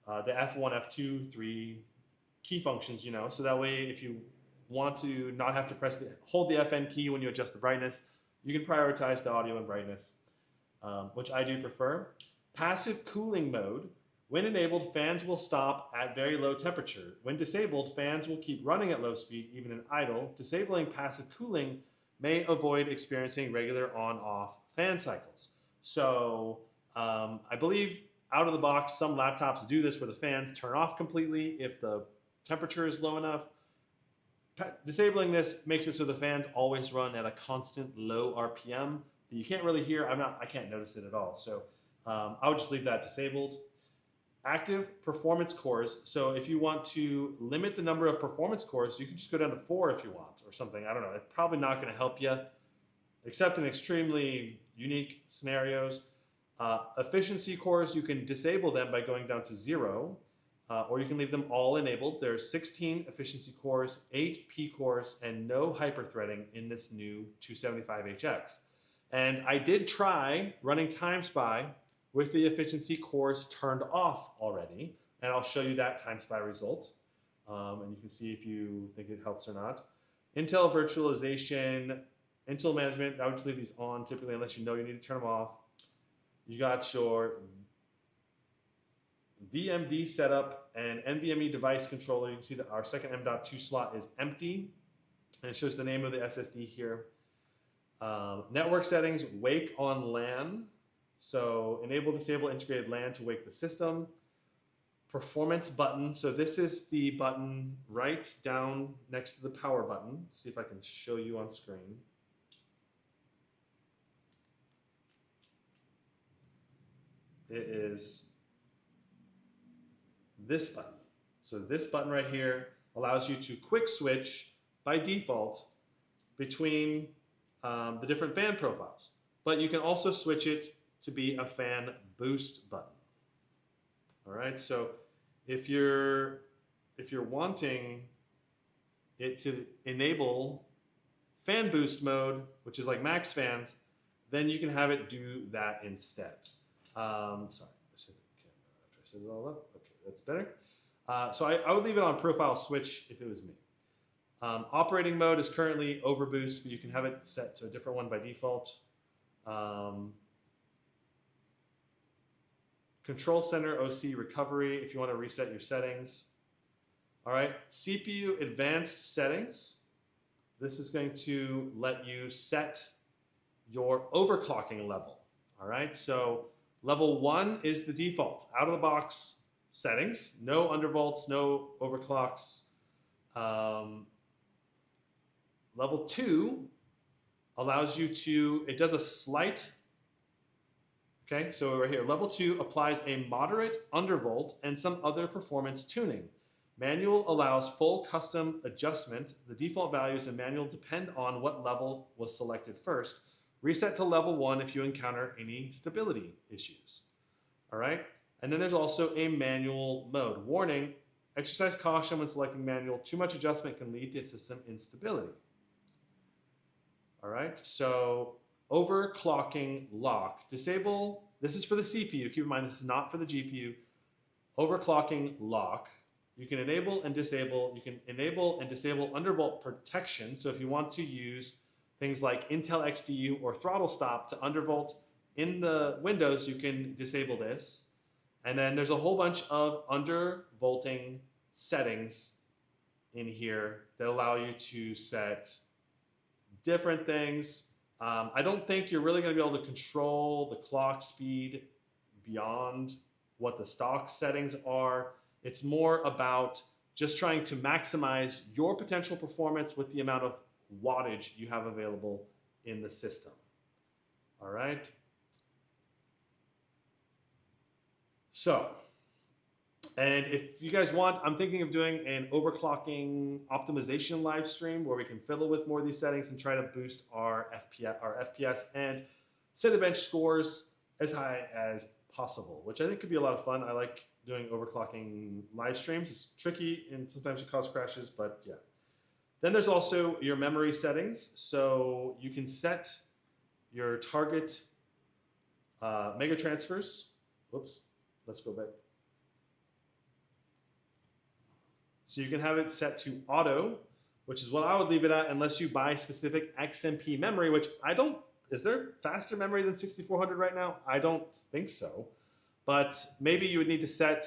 the F1, F2, 3 key functions, you know, so that way if you want to not have to hold the FN key when you adjust the brightness, you can prioritize the audio and brightness, which I do prefer. Passive cooling mode. When enabled, fans will stop at very low temperature. When disabled, fans will keep running at low speed, even in idle. Disabling passive cooling may avoid experiencing regular on-off fan cycles. So I believe out of the box, some laptops do this where the fans turn off completely if the temperature is low enough. Disabling this makes it so the fans always run at a constant low RPM that you can't really hear. I can't notice it at all. So I would just leave that disabled. active performance cores. So if you want to limit the number of performance cores, you can just go down to 4 if you want, or something. I don't know. It's probably not going to help you, except in extremely unique scenarios. Efficiency cores, you can disable them by going down to 0, or you can leave them all enabled. There's 16 efficiency cores, 8 P cores, and no hyperthreading in this new 275HX. And I did try running TimeSpy with the efficiency cores turned off already, and I'll show you that TimeSpy result, and you can see if you think it helps or not. Intel virtualization, Intel management, I would just leave these on typically unless you know you need to turn them off. You got your VMD setup and NVMe device controller. You can see that our second M.2 slot is empty, and it shows the name of the SSD here. Network settings, wake on LAN. So enable, disable integrated LAN to wake the system. Performance button. So this is the button right down next to the power button. See if I can show you on screen. It is this button. So this button right here allows you to quick switch by default between the different fan profiles. But you can also switch it to be a fan boost button. All right, so if you're wanting it to enable fan boost mode, which is like max fans, then you can have it do that instead. Sorry, I set the camera after I set it all up. Okay, that's better. So I would leave it on profile switch if it was me. Operating mode is currently Overboost, but you can have it set to a different one by default. Control Center OC recovery if you want to reset your settings. All right, CPU advanced settings. This is going to let you set your overclocking level. All right, so level 1 is the default, out of the box settings, no undervolts, no overclocks. Level 2 allows you to, it does a slight, okay, so right here, level 2 applies a moderate undervolt and some other performance tuning. Manual allows full custom adjustment. The default values in manual depend on what level was selected first. Reset to level 1 if you encounter any stability issues. All right, and then there's also a manual mode. Warning, exercise caution when selecting manual. Too much adjustment can lead to system instability. All right, so overclocking lock. Disable, this is for the CPU. Keep in mind, this is not for the GPU. Overclocking lock. You can enable and disable. You can enable and disable undervolt protection. So if you want to use things like Intel XDU or throttle stop to undervolt in the Windows, you can disable this. And then there's a whole bunch of undervolting settings in here that allow you to set different things. I don't think you're really going to be able to control the clock speed beyond what the stock settings are. It's more about just trying to maximize your potential performance with the amount of wattage you have available in the system. All right. So, and if you guys want, I'm thinking of doing an overclocking optimization live stream where we can fiddle with more of these settings and try to boost our FPS and Cinebench scores as high as possible, which I think could be a lot of fun. I like doing overclocking live streams. It's tricky and sometimes it causes crashes, but yeah. Then there's also your memory settings. So you can set your target mega transfers. Whoops, let's go back. So you can have it set to auto, which is what I would leave it at unless you buy specific XMP memory, which I don't, is there faster memory than 6400 right now? I don't think so. But maybe you would need to set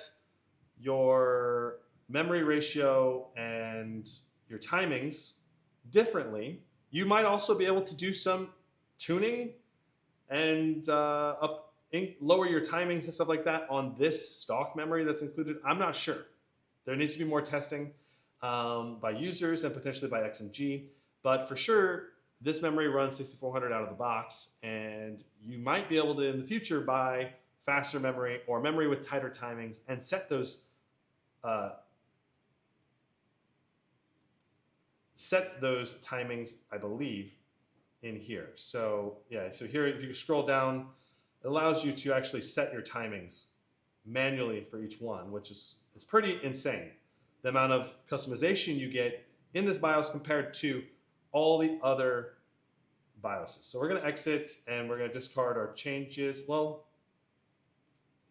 your memory ratio and your timings differently. You might also be able to do some tuning and lower your timings and stuff like that on this stock memory that's included. I'm not sure. There needs to be more testing by users and potentially by XMG. But for sure, this memory runs 6400 out of the box, and you might be able to, in the future, buy faster memory, or memory with tighter timings, and set those timings, I believe, in here. So yeah, so here if you scroll down, it allows you to actually set your timings manually for each one, which is it's pretty insane. The amount of customization you get in this BIOS compared to all the other BIOSes. So we're going to exit and we're going to discard our changes. Well,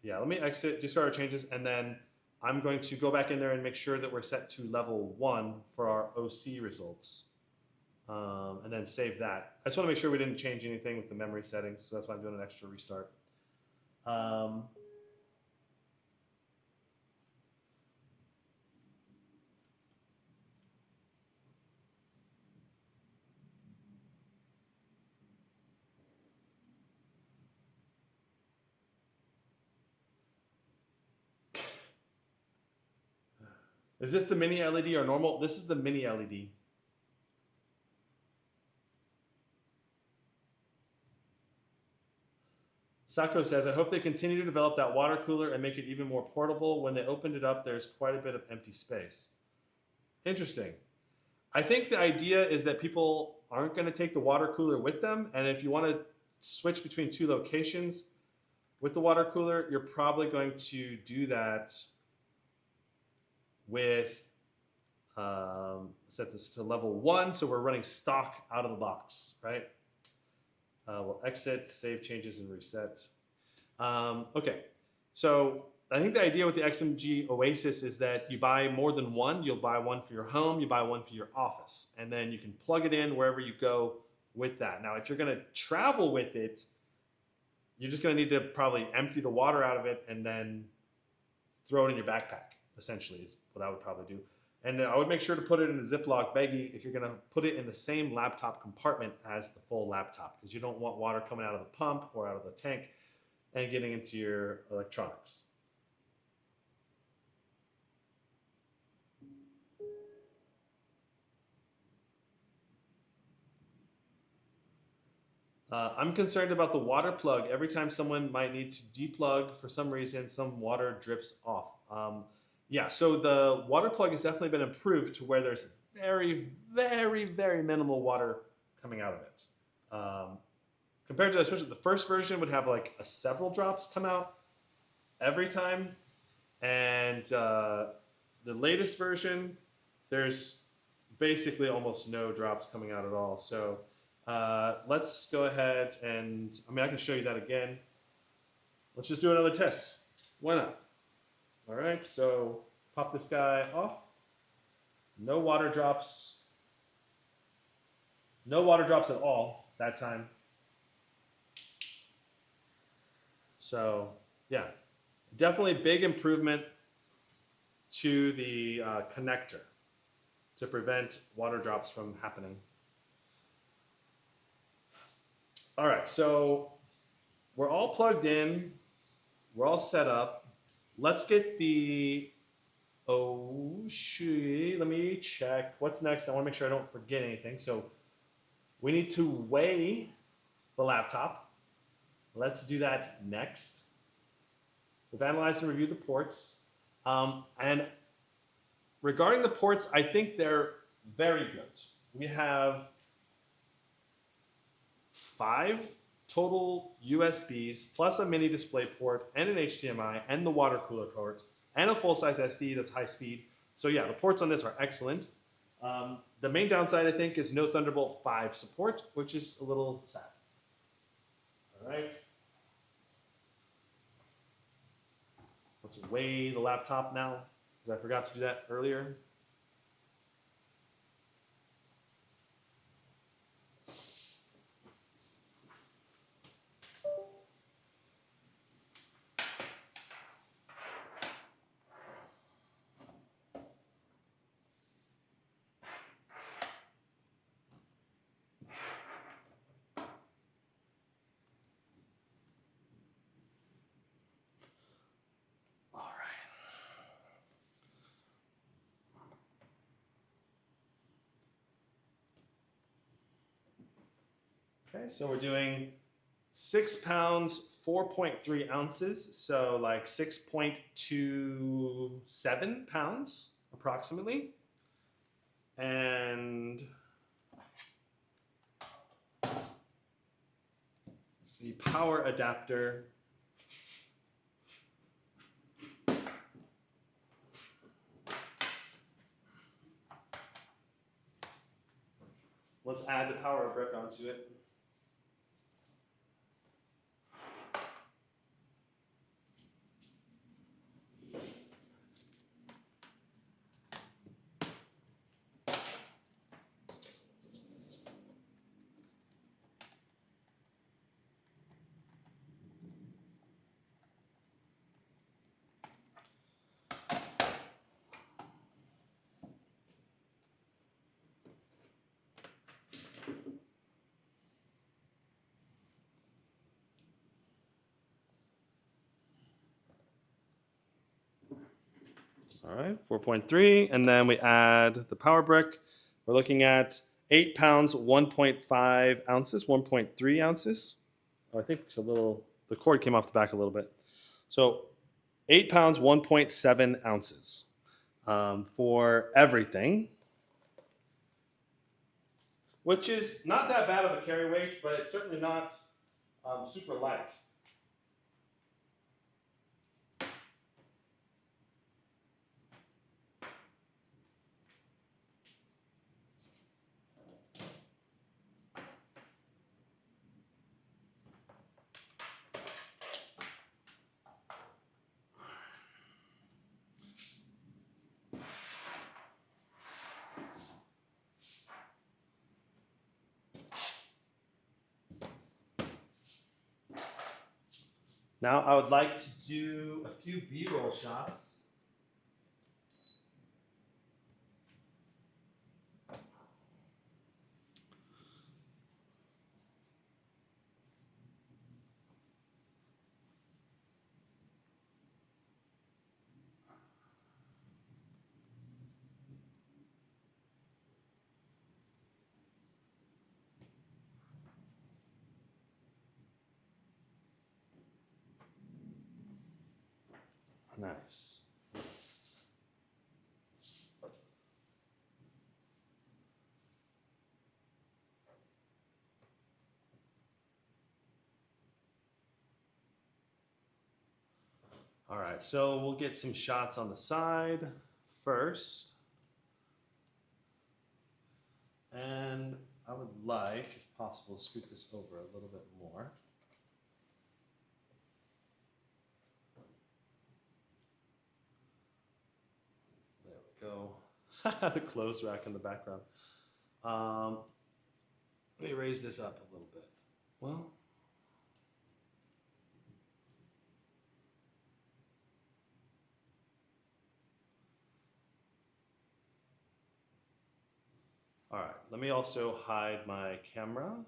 yeah, let me exit, discard our changes, and then I'm going to go back in there and make sure that we're set to level 1 for our OC results. And then save that. I just want to make sure we didn't change anything with the memory settings, so that's why I'm doing an extra restart. Is this the mini LED or normal? This is the mini LED. Sako says, I hope they continue to develop that water cooler and make it even more portable. When they opened it up, there's quite a bit of empty space. Interesting. I think the idea is that people aren't going to take the water cooler with them. And if you want to switch between 2 locations with the water cooler, you're probably going to do that with, set this to level 1. So we're running stock out of the box, right? We'll exit, save changes, and reset. Okay, so I think the idea with the XMG Oasis is that you buy more than one. You'll buy one for your home, you buy one for your office, and then you can plug it in wherever you go with that. Now, if you're going to travel with it, you're just going to need to probably empty the water out of it and then throw it in your backpack, essentially, is what I would probably do. And I would make sure to put it in a Ziploc baggie if you're going to put it in the same laptop compartment as the full laptop, because you don't want water coming out of the pump or out of the tank and getting into your electronics. I'm concerned about the water plug. Every time someone might need to deplug, for some reason, some water drips off. Yeah, so the water plug has definitely been improved to where there's very, very, very minimal water coming out of it. Compared to, especially the first version would have like several drops come out every time. And the latest version, there's basically almost no drops coming out at all. So let's go ahead and, I mean, I can show you that again. Let's just do another test. Why not? All right, so pop this guy off. No water drops. No water drops at all that time. So yeah, definitely big improvement to the connector to prevent water drops from happening. All right, so we're all plugged in. We're all set up. Let's get the, let me check. What's next? I want to make sure I don't forget anything. So we need to weigh the laptop. Let's do that next. We've analyzed and reviewed the ports. And regarding the ports, I think they're very good. We have 5 total USBs, plus a mini display port, and an HDMI, and the water cooler port, and a full-size SD that's high speed. So yeah, the ports on this are excellent. The main downside, I think, is no Thunderbolt 5 support, which is a little sad. All right. Let's weigh the laptop now, because I forgot to do that earlier. Okay, so we're doing 6 pounds, 4.3 ounces. So like 6.27 pounds approximately. And the power adapter let's add the power brick onto it. All right, 4.3, and then we add the power brick. We're looking at 8 pounds, 1.5 ounces, 1.3 ounces. Oh, I think it's a little, the cord came off the back a little bit. So 8 pounds, 1.7 ounces for everything, which is not that bad of a carry weight, but it's certainly not super light. Now I would like to do a few B-roll shots. Nice. All right, so we'll get some shots on the side first. And I would like, if possible, to scoot this over a little bit more. There we go. The clothes rack in the background. Let me raise this up a little bit. Well, all right, let me also hide my camera.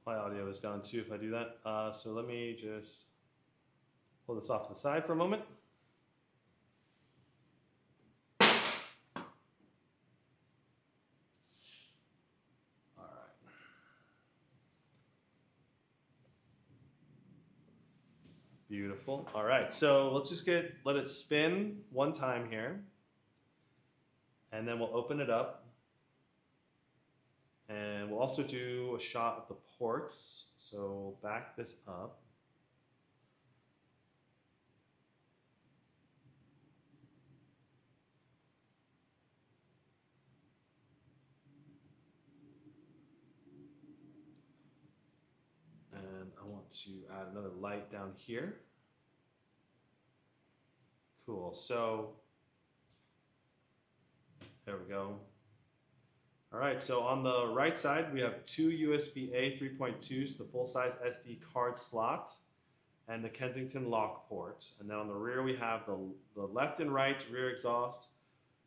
My audio is gone too if I do that. So let me just pull this off to the side for a moment. All right. Beautiful. All right, so let's just let it spin one time here. And then we'll open it up. And we'll also do a shot of the ports. So back this up. And I want to add another light down here. Cool, so there we go. All right, so on the right side, we have two USB-A 3.2s, the full-size SD card slot, and the Kensington lock port. And then on the rear, we have the left and right rear exhaust,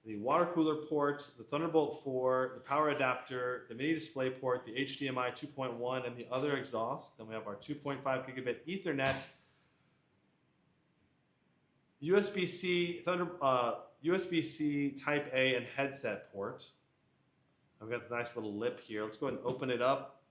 the water cooler port, the Thunderbolt 4, the power adapter, the mini display port, the HDMI 2.1, and the other exhaust. Then we have our 2.5 gigabit Ethernet, USB-C USB-C Type A and headset port. I've got the nice little lip here. Let's go ahead and open it up.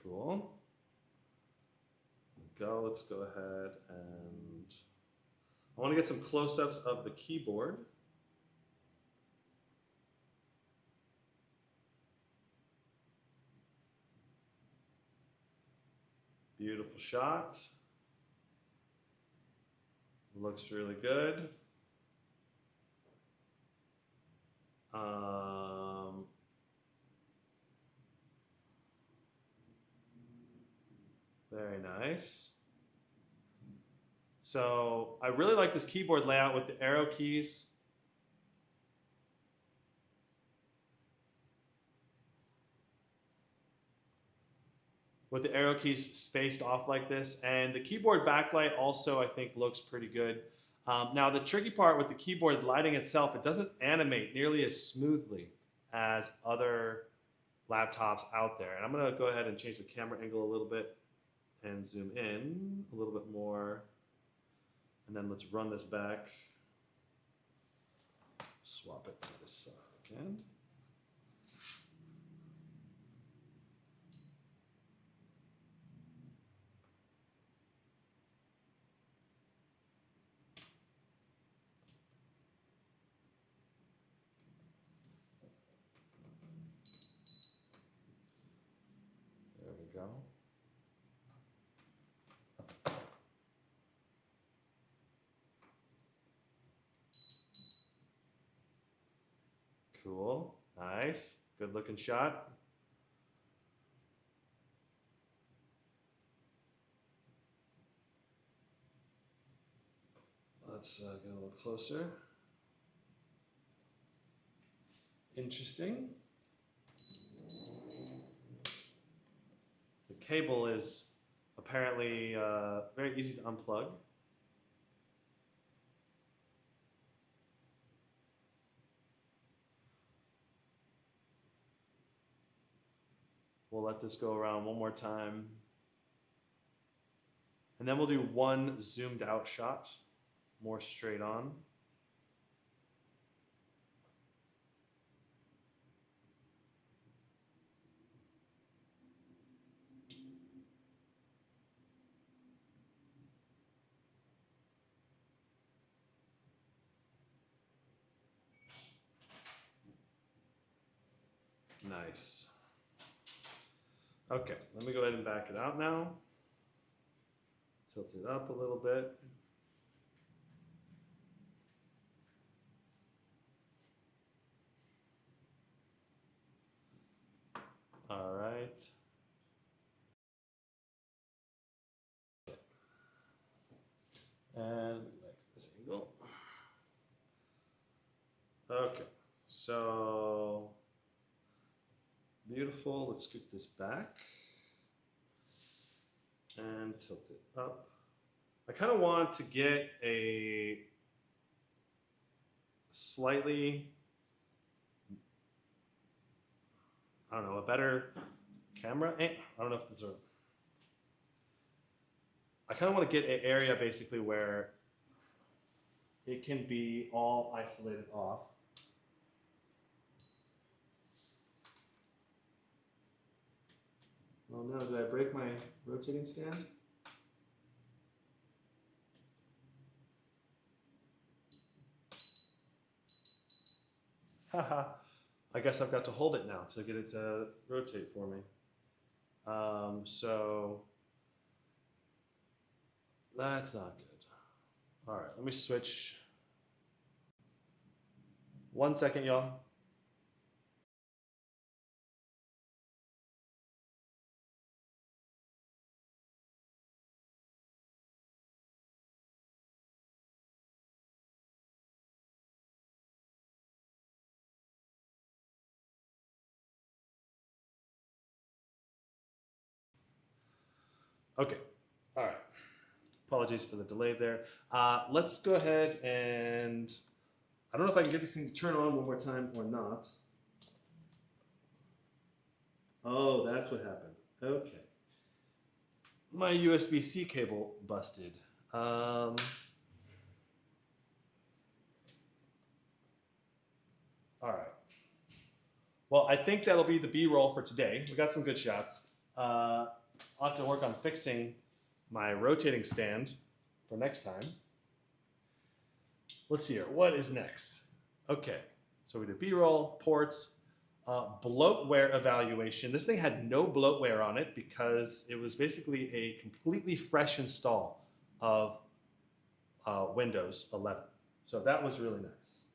Cool. Go. Let's go ahead and I want to get some close-ups of the keyboard. Beautiful shot. Looks really good. Very nice. So I really like this keyboard layout with the arrow keys. With the arrow keys spaced off like this. And the keyboard backlight also, I think, looks pretty good. Now, the tricky part with the keyboard lighting itself, it doesn't animate nearly as smoothly as other laptops out there. And I'm going to go ahead and change the camera angle a little bit and zoom in a little bit more. And then let's run this back. Swap it to this side again. There we go. Cool, nice, good looking shot. Let's get a little closer. Interesting. The cable is apparently very easy to unplug. We'll let this go around one more time. And then we'll do one zoomed out shot, more straight on. Nice. Okay, let me go ahead and back it out now. Tilt it up a little bit. All right. And back to this angle. Okay, so beautiful. Let's scoot this back and tilt it up. I kind of want to get a slightly, I don't know, a better camera. I don't know if this is. I kind of want to get an area basically where it can be all isolated off. Oh no, did I break my rotating stand? Haha, I guess I've got to hold it now to get it to rotate for me. So that's not good. All right, let me switch. 1 second, y'all. Okay, all right. Apologies for the delay there. Let's go ahead and, I don't know if I can get this thing to turn on one more time or not. Oh, that's what happened. Okay. My USB-C cable busted. All right. Well, I think that'll be the B-roll for today. We got some good shots. I'll have to work on fixing my rotating stand for next time. Let's see here. What is next? Okay. So we did B-roll, ports, bloatware evaluation. This thing had no bloatware on it because it was basically a completely fresh install of Windows 11. So that was really nice.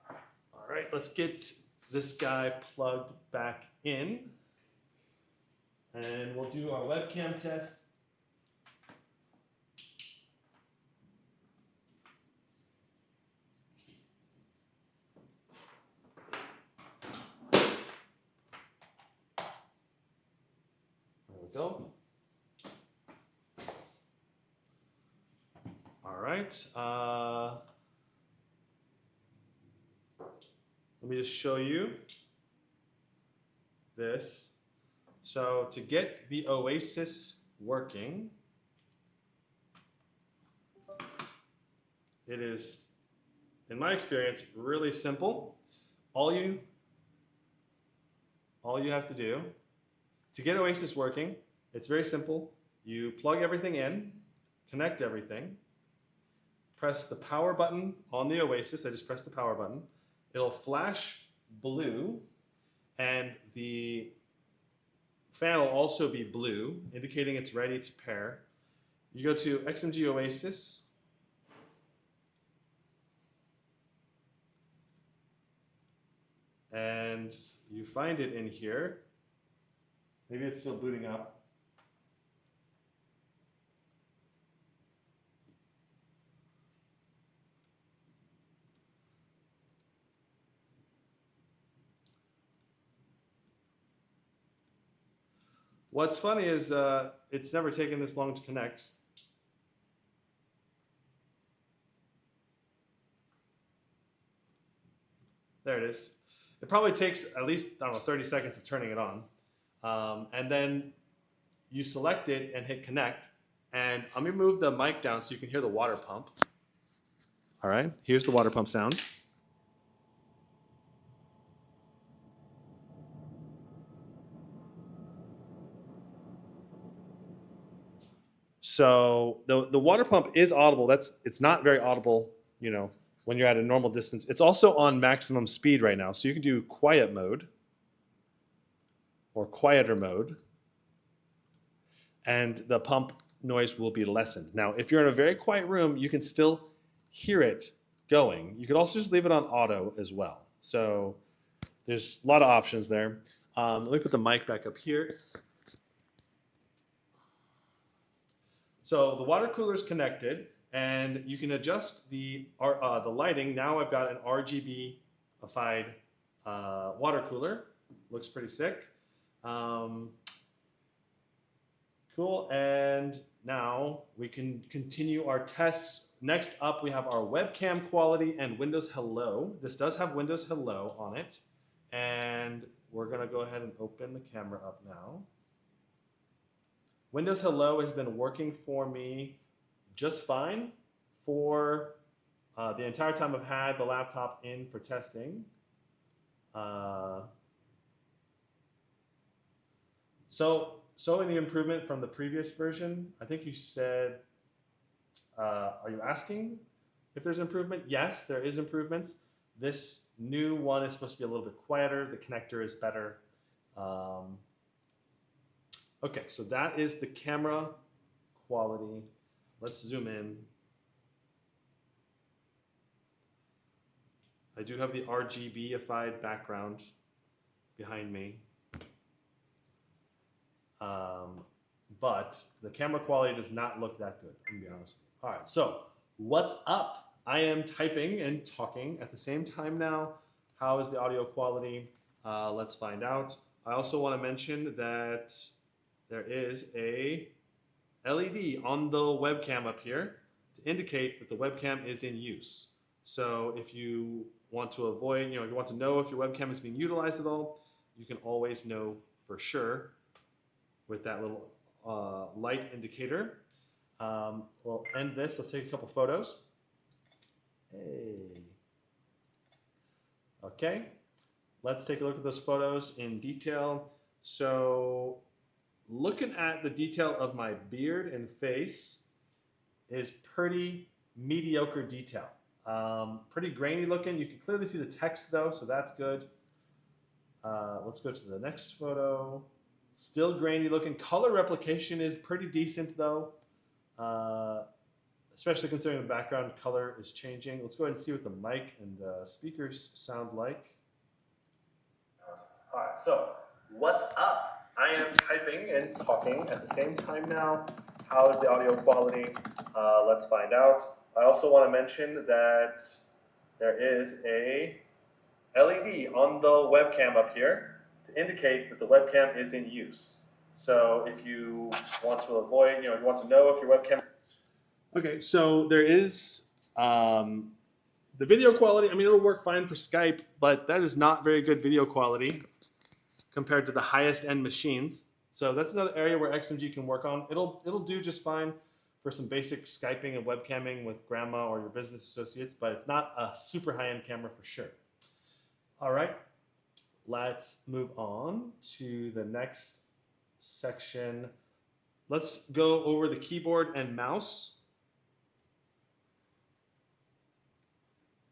All right, let's get this guy plugged back in. And we'll do our webcam test. There we go. All right. Let me just show you this. So to get the Oasis working, it is, in my experience, really simple. All you have to do to get Oasis working, it's very simple. You plug everything in, connect everything, press the power button on the Oasis. I just pressed the power button. It'll flash blue, and the fan will also be blue, indicating it's ready to pair. You go to XMG Oasis, and you find it in here. Maybe it's still booting up. What's funny is it's never taken this long to connect. There it is. It probably takes at least, I don't know, 30 seconds of turning it on. And then you select it and hit connect. And I'm gonna move the mic down so you can hear the water pump. All right, here's the water pump sound. So the water pump is audible. It's not very audible, you know, when you're at a normal distance. It's also on maximum speed right now. So you can do quiet mode or quieter mode, and the pump noise will be lessened. Now, if you're in a very quiet room, you can still hear it going. You could also just leave it on auto as well. So there's a lot of options there. Let me put the mic back up here. So the water cooler is connected, and you can adjust the lighting. Now I've got an RGB-ified water cooler. Looks pretty sick. Cool, and now we can continue our tests. Next up, we have our webcam quality and Windows Hello. This does have Windows Hello on it, and we're gonna go ahead and open the camera up now. Windows Hello has been working for me just fine for the entire time I've had the laptop in for testing. So any improvement from the previous version? I think you said, are you asking if there's improvement? Yes, there is improvements. This new one is supposed to be a little bit quieter. The connector is better. Okay, so that is the camera quality. Let's zoom in. I do have the RGB-ified background behind me. But the camera quality does not look that good, I'm gonna be honest with you. All right, so what's up? I am typing and talking at the same time now. How is the audio quality? Let's find out. I also want to mention that there is a LED on the webcam up here to indicate that the webcam is in use. So if you want to avoid, if you want to know if your webcam is being utilized at all, you can always know for sure with that little light indicator. We'll end this. Let's take a couple photos. Hey. Okay. Let's take a look at those photos in detail. So looking at the detail of my beard and face is pretty mediocre detail. Pretty grainy looking. You can clearly see the text though, so that's good. Let's go to the next photo. Still grainy looking. Color replication is pretty decent though, especially considering the background color is changing. Let's go ahead and see what the mic and speakers sound like. All right, so what's up? I am typing and talking at the same time now. How is the audio quality? Let's find out. I also want to mention that there is a LED on the webcam up here to indicate that the webcam is in use. So if you want to avoid, you want to know if your webcam... Okay, so there is the video quality. I mean, it'll work fine for Skype, but that is not very good video quality compared to the highest end machines. So that's another area where XMG can work on. It'll do just fine for some basic Skyping and webcamming with grandma or your business associates, but it's not a super high-end camera for sure. All right, let's move on to the next section. Let's go over the keyboard and mouse.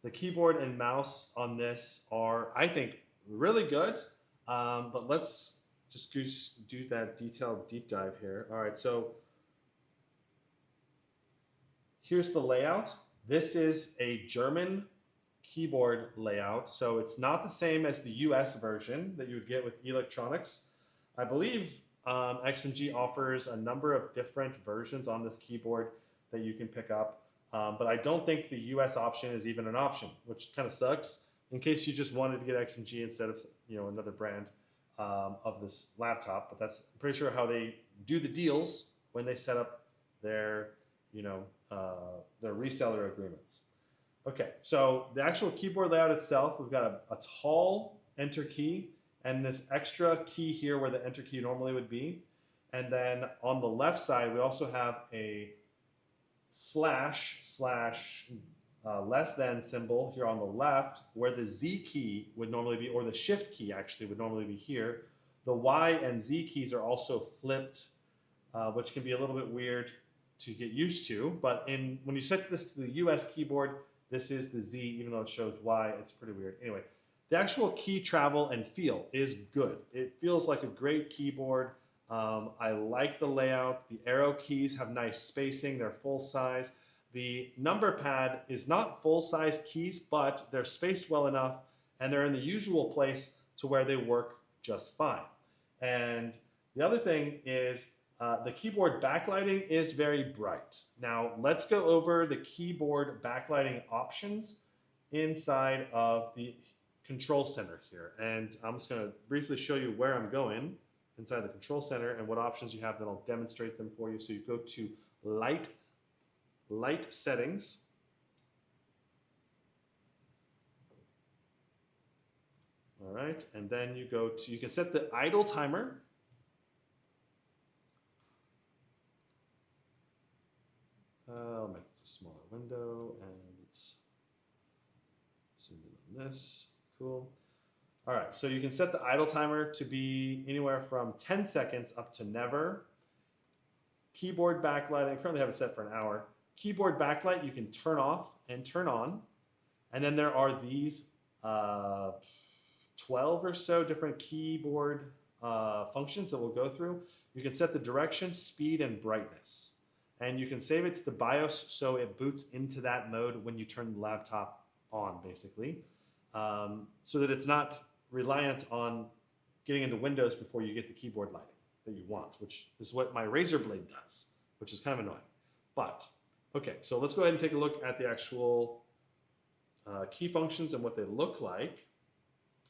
The keyboard and mouse on this are, I think, really good. But let's just do that detailed deep dive here. All right, so here's the layout. This is a German keyboard layout, so it's not the same as the US version that you would get with electronics. I believe XMG offers a number of different versions on this keyboard that you can pick up, but I don't think the US option is even an option, which kind of sucks. In case you just wanted to get XMG instead of another brand of this laptop, but that's I'm pretty sure how they do the deals when they set up their their reseller agreements. Okay, so the actual keyboard layout itself, we've got a tall enter key and this extra key here where the enter key normally would be, and then on the left side we also have a slash less than symbol here on the left where the Z key would normally be, or the shift key actually would normally be here. The Y and Z keys are also flipped, which can be a little bit weird to get used to, but when you set this to the US keyboard, this is the Z, even though it shows Y, it's pretty weird. Anyway, the actual key travel and feel is good. It feels like a great keyboard. I like the layout. The arrow keys have nice spacing, they're full size. The number pad is not full-size keys, but they're spaced well enough and they're in the usual place to where they work just fine. And the other thing is the keyboard backlighting is very bright. Now let's go over the keyboard backlighting options inside of the control center here. And I'm just gonna briefly show you where I'm going inside the control center and what options you have, then I'll demonstrate them for you. So you go to light settings. All right, and then you can set the idle timer. I'll make this a smaller window and let's zoom in on this. Cool. All right, so you can set the idle timer to be anywhere from 10 seconds up to never. Keyboard backlight, I currently have it set for an hour. Keyboard backlight you can turn off and turn on. And then there are these 12 or so different keyboard functions that we'll go through. You can set the direction, speed, and brightness. And you can save it to the BIOS so it boots into that mode when you turn the laptop on, basically. So that it's not reliant on getting into Windows before you get the keyboard lighting that you want, which is what my Razer Blade does, which is kind of annoying. But, okay, so let's go ahead and take a look at the actual key functions and what they look like,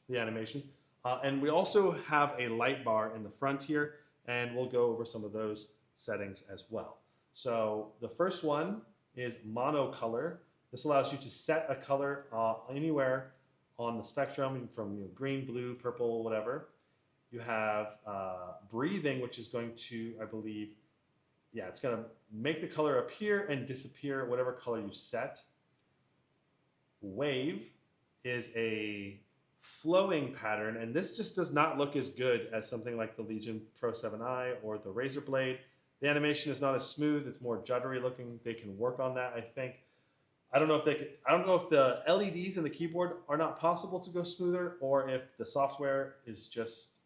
the animations. And we also have a light bar in the front here, and we'll go over some of those settings as well. So the first one is monocolor. This allows you to set a color anywhere on the spectrum from green, blue, purple, whatever. You have breathing, which is going to, I believe, yeah, it's going to make the color appear and disappear whatever color you set. Wave is a flowing pattern, and this just does not look as good as something like the Legion Pro 7i or the Razer Blade. The animation is not as smooth; it's more juddery looking. They can work on that, I think. I don't know if they could, I don't know if the LEDs in the keyboard are not possible to go smoother, or if the software is just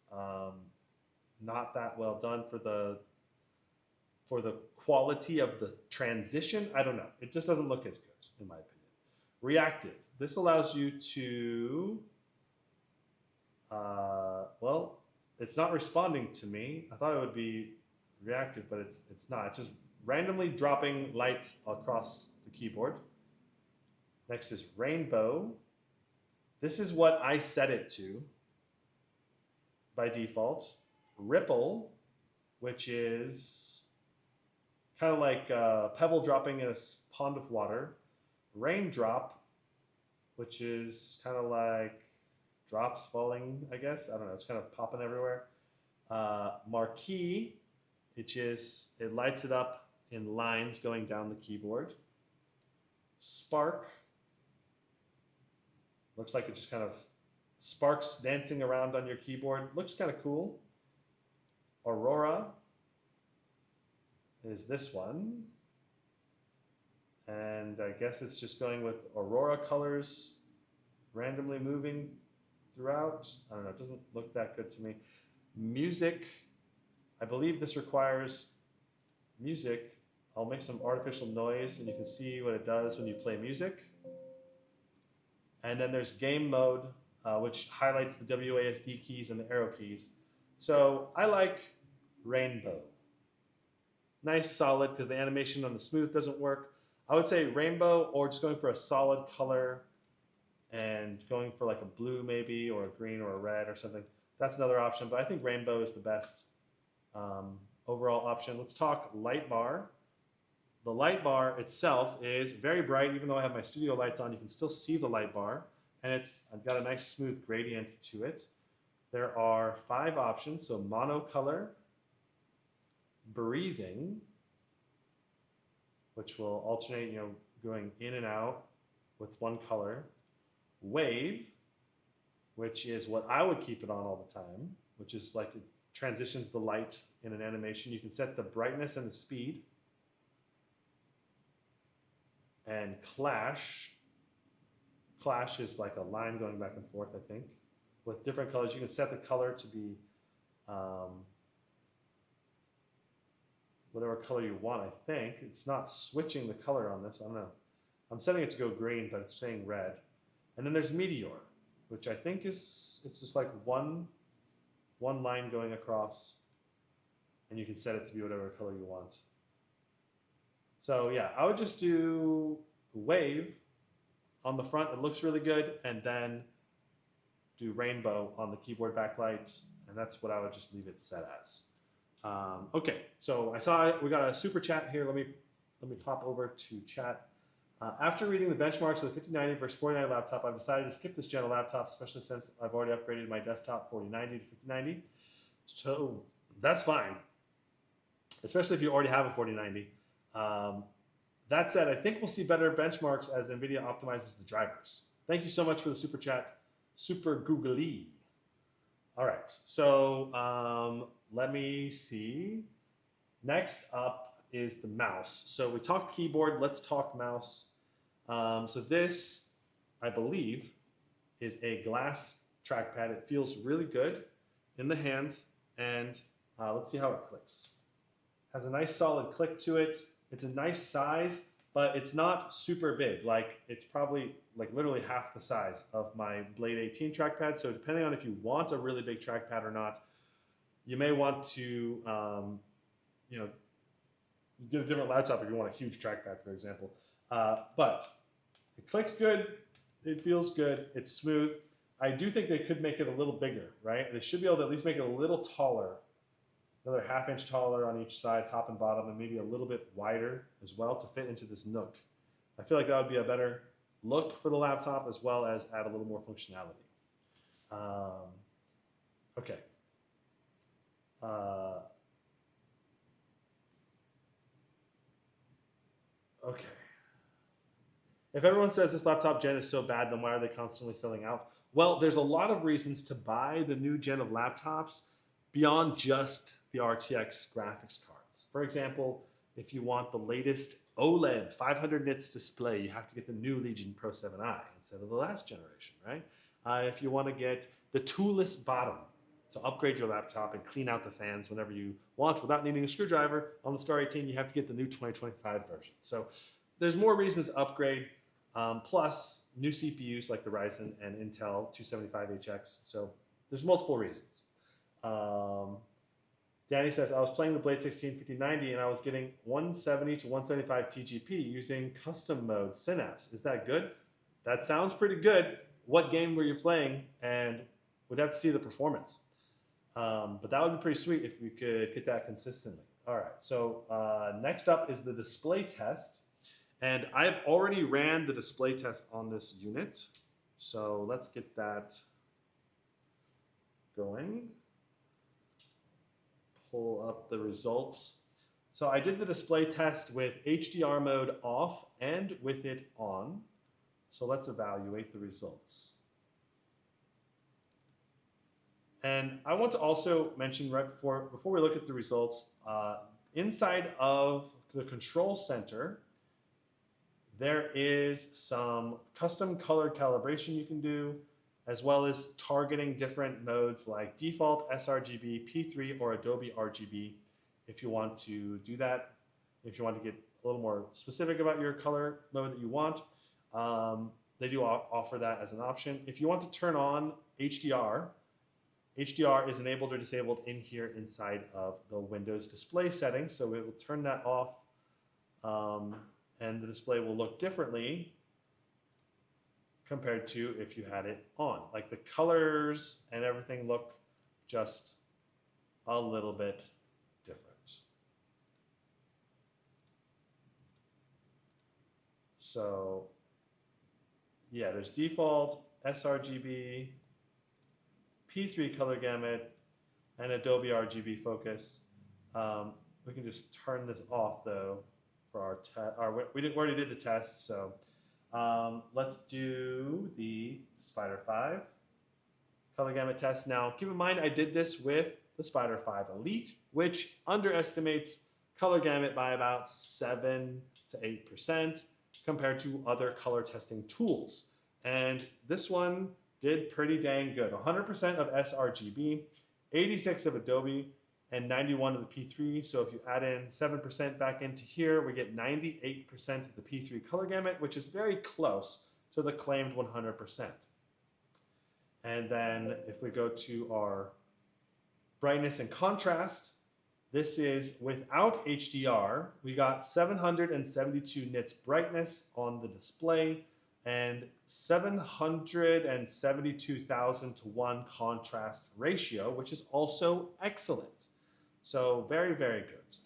not that well done for the quality of the transition. I don't know. It just doesn't look as good, in my opinion. Reactive. This allows you to, well, it's not responding to me. I thought it would be reactive, but it's not. It's just randomly dropping lights across the keyboard. Next is rainbow. This is what I set it to by default. Ripple, which is kind of like a pebble dropping in a pond of water. Raindrop, which is kind of like drops falling, I guess. I don't know. It's kind of popping everywhere. Marquee, which is, it lights it up in lines going down the keyboard. Spark. Looks like it just kind of sparks dancing around on your keyboard. Looks kind of cool. Aurora is this one. And I guess it's just going with Aurora colors randomly moving throughout. I don't know, it doesn't look that good to me. Music, I believe this requires music. I'll make some artificial noise and you can see what it does when you play music. And then there's game mode, which highlights the WASD keys and the arrow keys. So I like rainbow. Nice, solid, because the animation on the smooth doesn't work. I would say rainbow, or just going for a solid color and going for like a blue maybe, or a green or a red or something. That's another option, but I think rainbow is the best overall option. Let's talk light bar. The light bar itself is very bright. Even though I have my studio lights on, you can still see the light bar. And I've got a nice smooth gradient to it. There are 5 options. So monocolor, breathing, which will alternate, going in and out with one color. Wave, which is what I would keep it on all the time, which is like it transitions the light in an animation. You can set the brightness and the speed. And clash. Clash is like a line going back and forth, I think, with different colors. You can set the color to be whatever color you want, I think. It's not switching the color on this. I don't know. I'm setting it to go green, but it's saying red. And then there's Meteor, which I think it's just like one line going across, and you can set it to be whatever color you want. So yeah, I would just do wave on the front. It looks really good. And then do rainbow on the keyboard backlight. And that's what I would just leave it set as. Okay, so I saw we got a super chat here. Let me pop over to chat. After reading the benchmarks of the 5090 versus 4090 laptop, I've decided to skip this gen of laptop, especially since I've already upgraded my desktop 4090 to 5090. So that's fine, especially if you already have a 4090. That said, I think we'll see better benchmarks as NVIDIA optimizes the drivers. Thank you so much for the super chat, Super Googly. All right, so let me see. Next up is the mouse. So we talked keyboard, let's talk mouse. So this, I believe, is a glass trackpad. It feels really good in the hands, and let's see how it clicks. Has a nice solid click to it. It's a nice size, but it's not super big. Like, it's probably like literally half the size of my Blade 18 trackpad. So depending on if you want a really big trackpad or not, you may want to, get a different laptop if you want a huge trackpad, for example. But it clicks good. It feels good. It's smooth. I do think they could make it a little bigger, right? They should be able to at least make it a little taller. Another ½ inch taller on each side, top and bottom, and maybe a little bit wider as well to fit into this nook. I feel like that would be a better look for the laptop, as well as add a little more functionality. Okay, Okay. If everyone says this laptop gen is so bad, then why are they constantly selling out? Well, there's a lot of reasons to buy the new gen of laptops beyond just the RTX graphics cards. For example, if you want the latest OLED 500 nits display, you have to get the new Legion Pro 7i instead of the last generation, right? If you want to get the toolless bottom to upgrade your laptop and clean out the fans whenever you want without needing a screwdriver, on the Star 18, you have to get the new 2025 version. So there's more reasons to upgrade. Plus new CPUs like the Ryzen and Intel 275HX. So there's multiple reasons. Danny says, I was playing the Blade 16 5090 and I was getting 170 to 175 TGP using custom mode Synapse. Is that good? That sounds pretty good. What game were you playing? And we'd have to see the performance. But that would be pretty sweet if we could get that consistently. All right, so next up is the display test. And I've already ran the display test on this unit. So let's get that going. Pull up the results. So I did the display test with HDR mode off and with it on. So let's evaluate the results. And I want to also mention right before we look at the results, inside of the control center, there is some custom color calibration you can do, as well as targeting different modes like default sRGB, P3, or Adobe RGB if you want to do that. If you want to get a little more specific about your color mode that you want, they do offer that as an option. If you want to turn on HDR, HDR is enabled or disabled in here inside of the Windows display settings, so it will turn that off. And the display will look differently compared to if you had it on. Like the colors and everything look just a little bit different. So yeah, there's default, sRGB, P3 color gamut, and Adobe RGB focus. We can just turn this off though. For our test, we already did the test, so let's do the Spider 5 color gamut test. Now, keep in mind, I did this with the Spider 5 Elite, which underestimates color gamut by about 7 to 8% compared to other color testing tools. And this one did pretty dang good. 100% of sRGB, 86 of Adobe, and 91 of the P3. So if you add in 7% back into here, we get 98% of the P3 color gamut, which is very close to the claimed 100%. And then if we go to our brightness and contrast, this is without HDR. We got 772 nits brightness on the display and 772,000 to 1 contrast ratio, which is also excellent. So very, very good.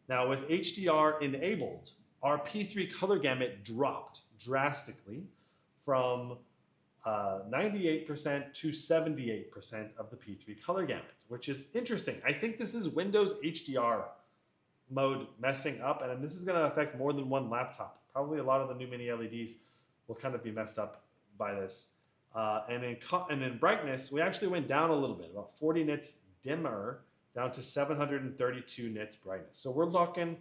Now with HDR enabled, our P3 color gamut dropped drastically from 98% to 78% of the P3 color gamut, which is interesting. I think this is Windows HDR mode messing up, and this is going to affect more than one laptop. Probably a lot of the new mini LEDs will kind of be messed up by this. And in brightness, we actually went down a little bit, about 40 nits dimmer, down to 732 nits brightness. So we're looking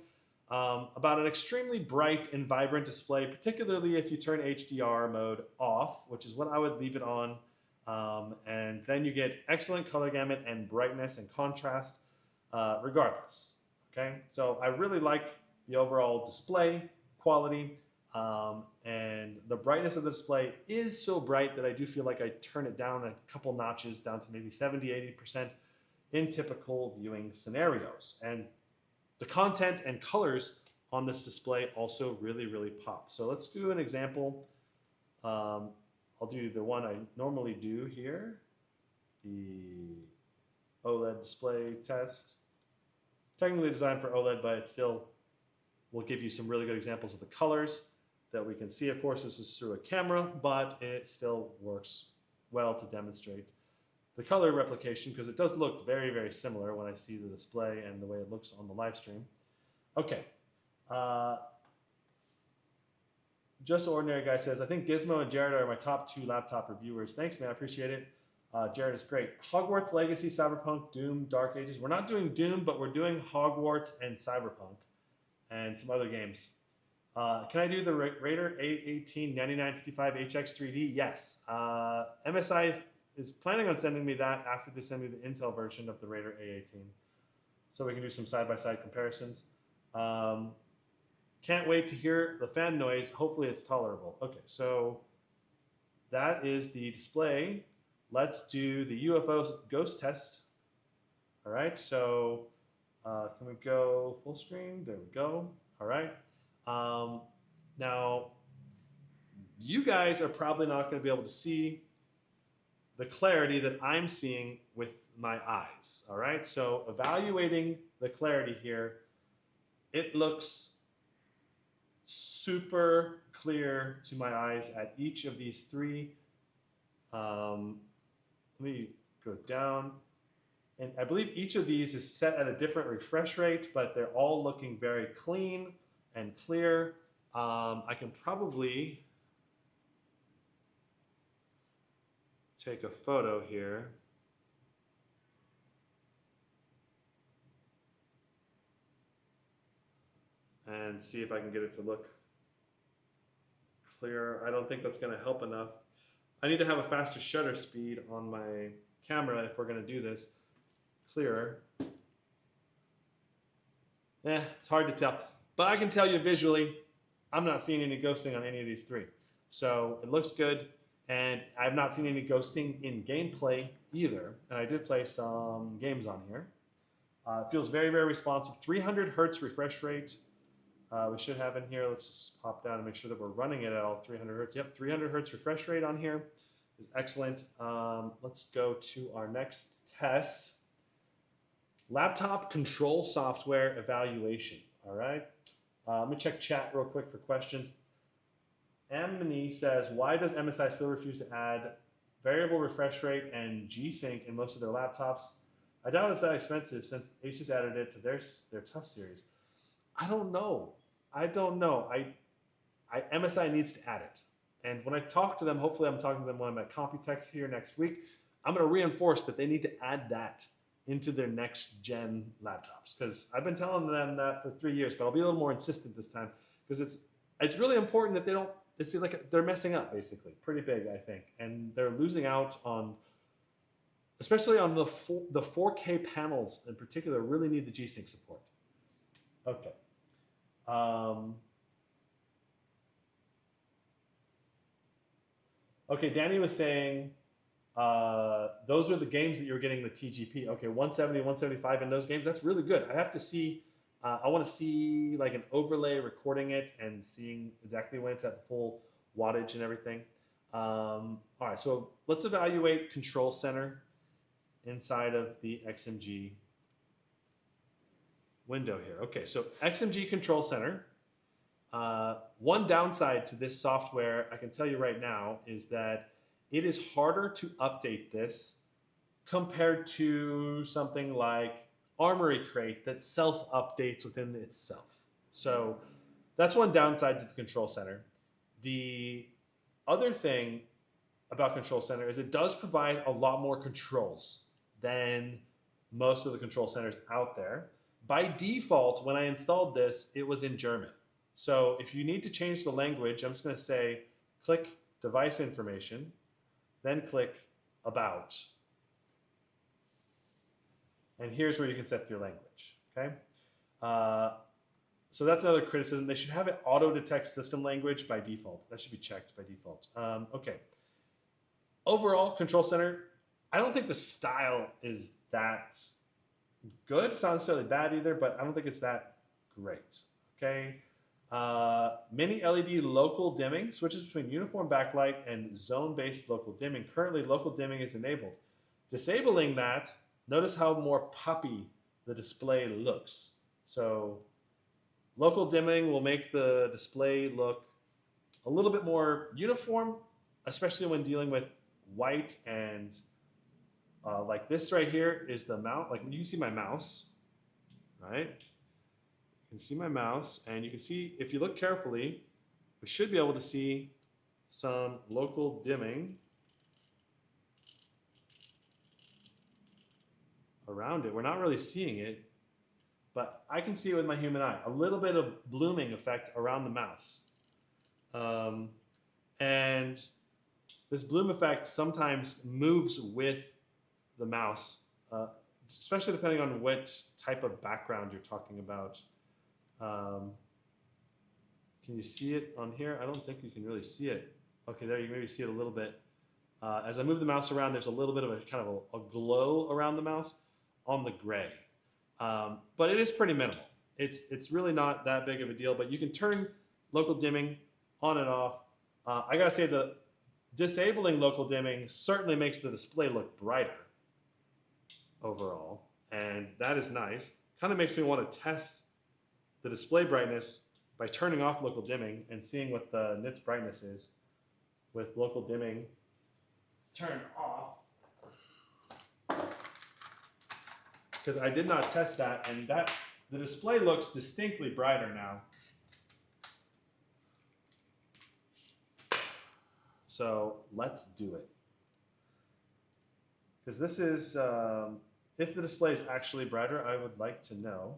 about an extremely bright and vibrant display, particularly if you turn HDR mode off, which is what I would leave it on. And then you get excellent color gamut and brightness and contrast regardless. Okay, so I really like the overall display quality, and the brightness of the display is so bright that I do feel like I turn it down a couple notches, down to maybe 70–80% in typical viewing scenarios. And the content and colors on this display also really, really pop. So let's do an example. I'll do the one I normally do here, the OLED display test. Technically designed for OLED, but it still will give you some really good examples of the colors that we can see. Of course, this is through a camera, but it still works well to demonstrate the color replication because it does look very, very similar when I see the display and the way it looks on the live stream. Okay. Just Ordinary Guy says, I think Gizmo and Jared are my top 2 laptop reviewers. Thanks, man. I appreciate it. Jared is great. Hogwarts Legacy, Cyberpunk, Doom, Dark Ages. We're not doing Doom, but we're doing Hogwarts and Cyberpunk and some other games. Can I do the Raider A18 9955 HX 3D? Yes. MSI is planning on sending me that after they send me the Intel version of the Raider A18. So we can do some side-by-side comparisons. Can't wait to hear the fan noise. Hopefully it's tolerable. Okay, so that is the display. Let's do the UFO ghost test. All right, so can we go full screen? There we go. All right. Now, you guys are probably not going to be able to see the clarity that I'm seeing with my eyes. All right, so evaluating the clarity here, it looks super clear to my eyes at each of these 3. Let me go down. And I believe each of these is set at a different refresh rate, but they're all looking very clean and clear. I can probably take a photo here. And see if I can get it to look clear. I don't think that's going to help enough. I need to have a faster shutter speed on my camera if we're going to do this. Clearer. It's hard to tell. But I can tell you visually, I'm not seeing any ghosting on any of these 3. So it looks good. And I've not seen any ghosting in gameplay either. And I did play some games on here. It feels very, very responsive. 300 hertz refresh rate. We should have in here, let's just pop down and make sure that we're running it at all 300 hertz. Yep, 300 hertz refresh rate on here is excellent. Let's go to our next test. Laptop control software evaluation, all right? Let me check chat real quick for questions. Amini says, why does MSI still refuse to add variable refresh rate and G-Sync in most of their laptops? I doubt it's that expensive since Asus added it to their TUF series. I don't know. MSI needs to add it. And when I talk to them, hopefully I'm talking to them when I'm at Computex here next week, I'm going to reinforce that they need to add that into their next gen laptops. Because I've been telling them that for 3 years, but I'll be a little more insistent this time because it's really important that they don't, it's like they're messing up basically, pretty big, I think. And they're losing out on, especially on the 4K panels in particular, really need the G-Sync support. Okay. Okay, Danny was saying those are the games that you're getting the TGP. Okay, 170, 175 in those games. That's really good. I have to see, I want to see like an overlay recording it and seeing exactly when it's at the full wattage and everything. All right, so let's evaluate Control Center inside of the XMG window here. Okay, so XMG Control Center. One downside to this software, I can tell you right now, is that it is harder to update this compared to something like Armory Crate that self-updates within itself. So that's one downside to the Control Center. The other thing about Control Center is it does provide a lot more controls than most of the control centers out there. By default, when I installed this, it was in German. So if you need to change the language, I'm just going to say, click Device Information, then click About. And here's where you can set your language, okay? So that's another criticism. They should have it auto-detect system language by default. That should be checked by default. Okay. Overall, Control Center, I don't think the style is that good. It's not necessarily bad either, but I don't think it's that great, okay? Mini LED local dimming switches between uniform backlight and zone-based local dimming. Currently, local dimming is enabled. Disabling that, notice how more poppy the display looks. So local dimming will make the display look a little bit more uniform, especially when dealing with white and Like this right here is the mouse. Like you can see my mouse, right? You can see my mouse, and you can see, if you look carefully, we should be able to see some local dimming around it. We're not really seeing it, but I can see it with my human eye. A little bit of blooming effect around the mouse. And this bloom effect sometimes moves with the mouse, especially depending on what type of background you're talking about. Can you see it on here? I don't think you can really see it. Okay, there you maybe see it a little bit. As I move the mouse around, there's a little bit of a kind of a glow around the mouse on the gray. But it is pretty minimal. It's really not that big of a deal, but you can turn local dimming on and off. I gotta say, the disabling local dimming certainly makes the display look brighter overall, and that is nice. Kind of makes me want to test the display brightness by turning off local dimming and seeing what the nits brightness is with local dimming turned off. Because I did not test that, and that the display looks distinctly brighter now. So let's do it. Because this is, if the display is actually brighter, I would like to know.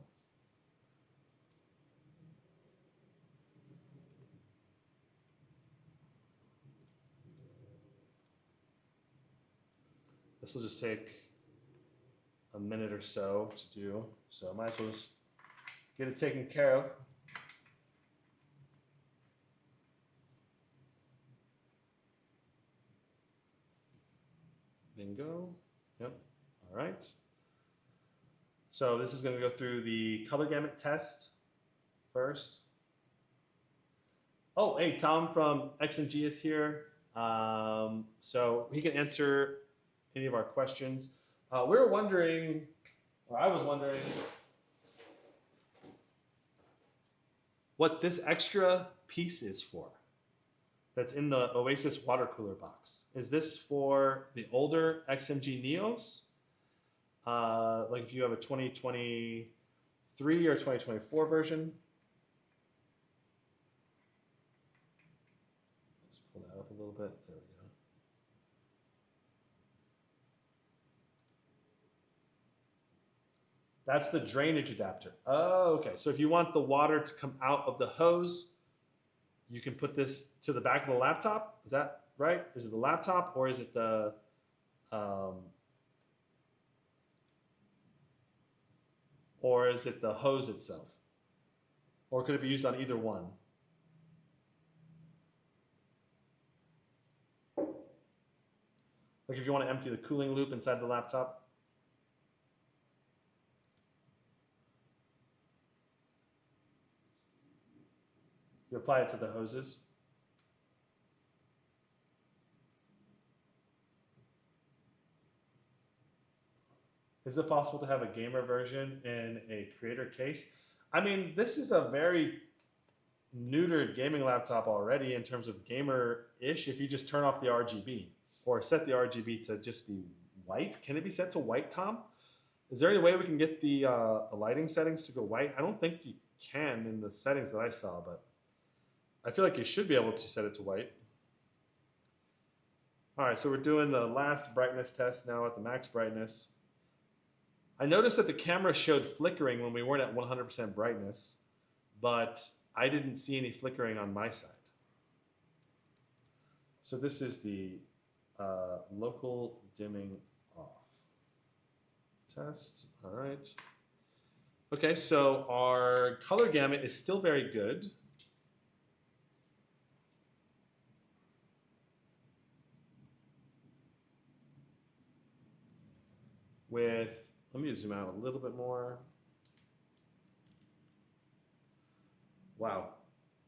This will just take a minute or so to do, so I might as well just get it taken care of. Bingo. Yep. All right. So this is going to go through the color gamut test first. Oh, hey, Tom from XMG is here. So he can answer any of our questions. We were wondering, or I was wondering, what this extra piece is for that's in the Oasis water cooler box. Is this for the older XMG Neos? Like if you have a 2023 or 2024 version? Let's pull that up a little bit. There we go. That's the drainage adapter. Oh, okay. So if you want the water to come out of the hose, you can put this to the back of the laptop. Is that right? Is it the laptop, or is it the hose itself? Or could it be used on either one? Like if you want to empty the cooling loop inside the laptop? You apply it to the hoses. Is it possible to have a gamer version in a creator case? I mean, this is a very neutered gaming laptop already in terms of gamer-ish if you just turn off the RGB or set the RGB to just be white. Can it be set to white, Tom? Is there any way we can get the lighting settings to go white? I don't think you can in the settings that I saw, but I feel like you should be able to set it to white. All right, so we're doing the last brightness test now at the max brightness. I noticed that the camera showed flickering when we weren't at 100% brightness, but I didn't see any flickering on my side. So this is the local dimming off test. All right. Okay, so our color gamut is still very good. With, let me zoom out a little bit more. Wow.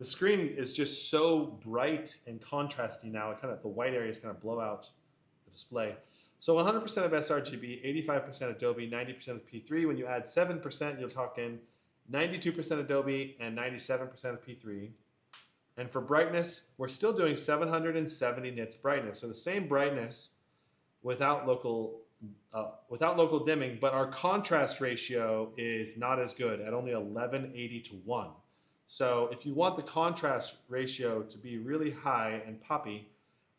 The screen is just so bright and contrasty now. It kind of, the white areas kind of blow out the display. So 100% of sRGB, 85% Adobe, 90% of P3. When you add 7%, you're talking 92% Adobe and 97% of P3. And for brightness, we're still doing 770 nits brightness. So the same brightness without local without local dimming, but our contrast ratio is not as good at only 1180 to 1. So if you want the contrast ratio to be really high and poppy,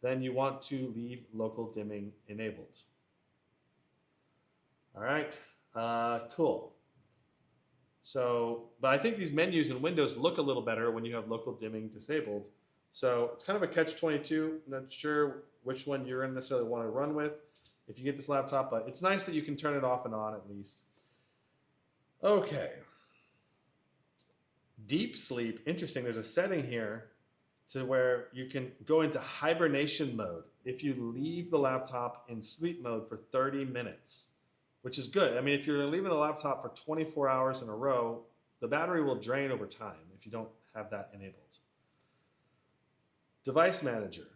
then you want to leave local dimming enabled. All right, cool. So, but I think these menus in Windows look a little better when you have local dimming disabled. So it's kind of a catch-22. I'm not sure which one you're going to necessarily want to run with if you get this laptop, but it's nice that you can turn it off and on at least. Okay. Deep sleep, interesting. There's a setting here to where you can go into hibernation mode if you leave the laptop in sleep mode for 30 minutes, which is good. I mean, if you're leaving the laptop for 24 hours in a row, the battery will drain over time if you don't have that enabled. Device manager,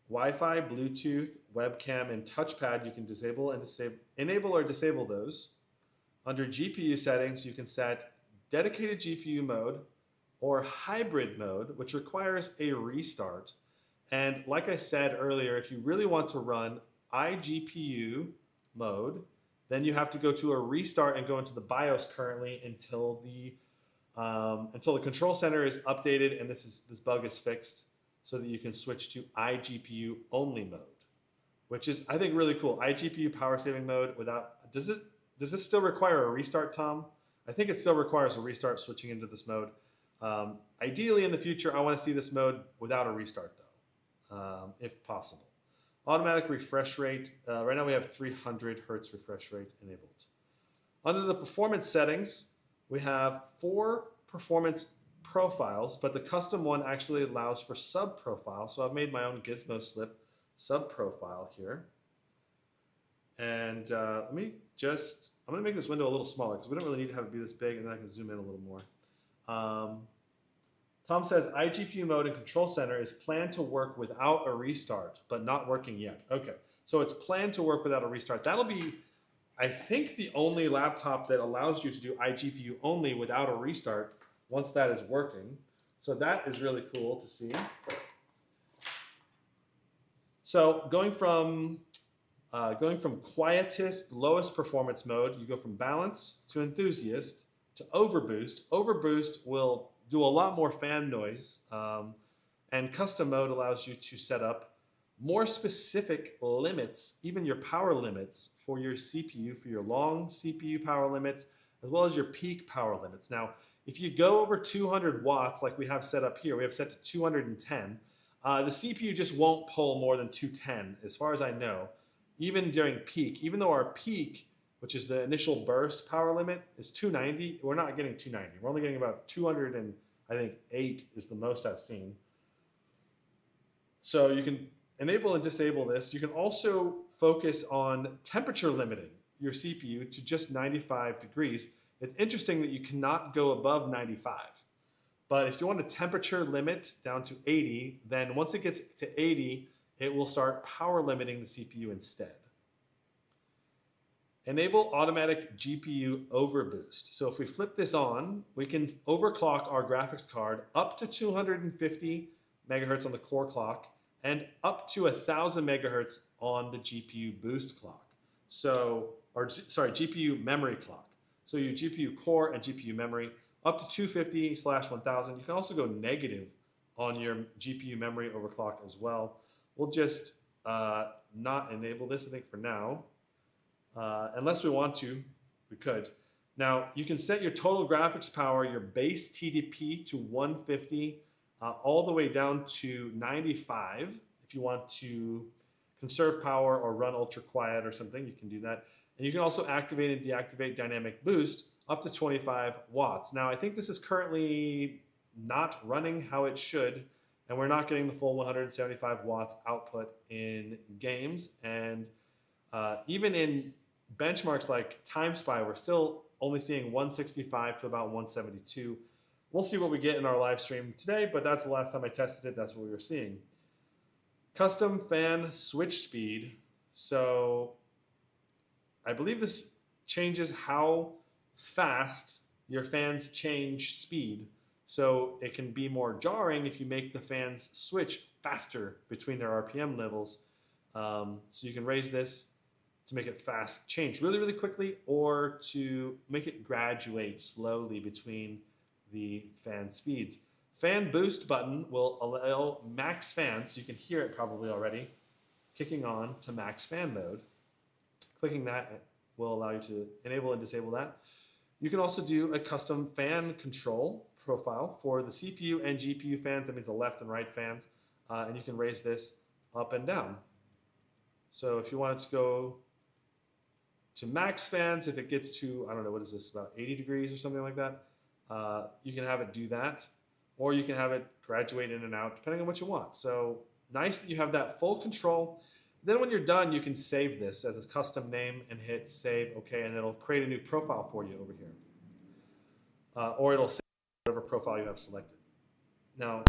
Wi-Fi, Bluetooth, webcam, and touchpad. You can disable and enable or disable those. Under GPU settings, you can set dedicated GPU mode or hybrid mode, which requires a restart. And like I said earlier, if you really want to run iGPU mode, then you have to go to a restart and go into the BIOS currently until the control center is updated and this bug is fixed, so that you can switch to iGPU only mode, which is, I think, really cool. iGPU power saving mode without, does this still require a restart, Tom? I think it still requires a restart switching into this mode. Ideally in the future, I want to see this mode without a restart though, if possible. Automatic refresh rate, right now we have 300 Hertz refresh rate enabled. Under the performance settings, we have 4 performance profiles, but the custom one actually allows for sub profile. So I've made my own gizmo slip sub profile here. And I'm going to make this window a little smaller because we don't really need to have it be this big, and then I can zoom in a little more. Tom says iGPU mode and control center is planned to work without a restart, but not working yet. Okay, so it's planned to work without a restart. That'll be, I think, the only laptop that allows you to do iGPU only without a restart once that is working. So that is really cool to see. So going from quietest, lowest performance mode, you go from balance to enthusiast to overboost. Overboost will do a lot more fan noise, and custom mode allows you to set up more specific limits, even your power limits for your CPU, for your long CPU power limits, as well as your peak power limits. Now, if you go over 200 watts, like we have set up here, we have set to 210, the CPU just won't pull more than 210, as far as I know, even during peak. Even though our peak, which is the initial burst power limit, is 290, we're not getting 290. We're only getting about 200, and I think 8 is the most I've seen. So you can enable and disable this. You can also focus on temperature limiting your CPU to just 95 degrees. It's interesting that you cannot go above 95. But if you want a temperature limit down to 80, then once it gets to 80, it will start power limiting the CPU instead. Enable automatic GPU overboost. So if we flip this on, we can overclock our graphics card up to 250 megahertz on the core clock and up to 1000 megahertz on the GPU boost clock. So, GPU memory clock. So your GPU core and GPU memory up to 250/1000. You can also go negative on your GPU memory overclock as well. We'll just not enable this, I think, for now. Unless we want to, we could. Now, you can set your total graphics power, your base TDP to 150, all the way down to 95. If you want to conserve power or run ultra quiet or something, you can do that. And you can also activate and deactivate dynamic boost up to 25 watts. Now, I think this is currently not running how it should, and we're not getting the full 175 watts output in games. And even in benchmarks like TimeSpy, we're still only seeing 165 to about 172. We'll see what we get in our live stream today, but that's the last time I tested it. That's what we were seeing. Custom fan switch speed. So I believe this changes how fast your fans change speed. So it can be more jarring if you make the fans switch faster between their RPM levels. So you can raise this to make it fast change really, really quickly, or to make it graduate slowly between the fan speeds. Fan boost button will allow max fans, so you can hear it probably already, kicking on to max fan mode. Clicking that will allow you to enable and disable that. You can also do a custom fan control profile for the CPU and GPU fans. That means the left and right fans. And you can raise this up and down. So if you wanted to go to max fans, if it gets to, I don't know, what is this, about 80 degrees or something like that, you can have it do that. Or you can have it graduate in and out, depending on what you want. So nice that you have that full control. Then when you're done, you can save this as a custom name and hit save, okay, and it'll create a new profile for you over here. Or it'll save whatever profile you have selected. Now,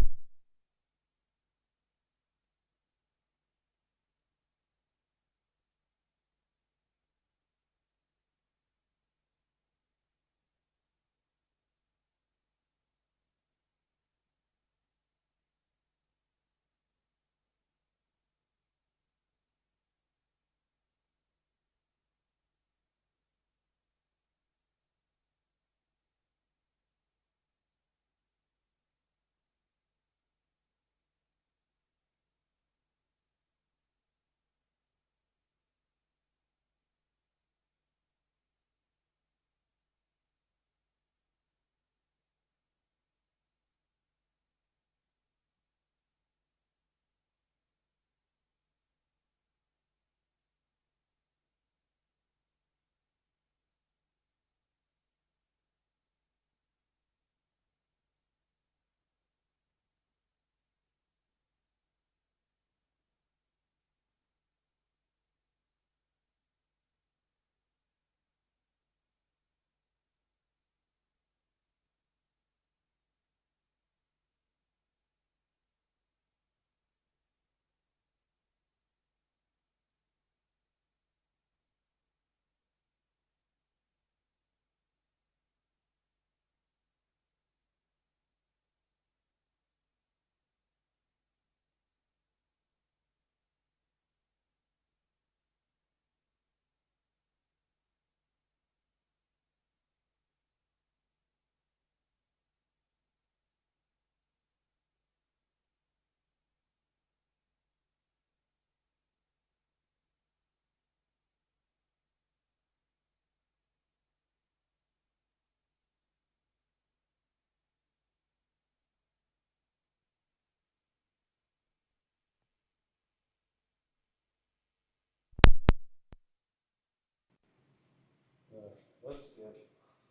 let's get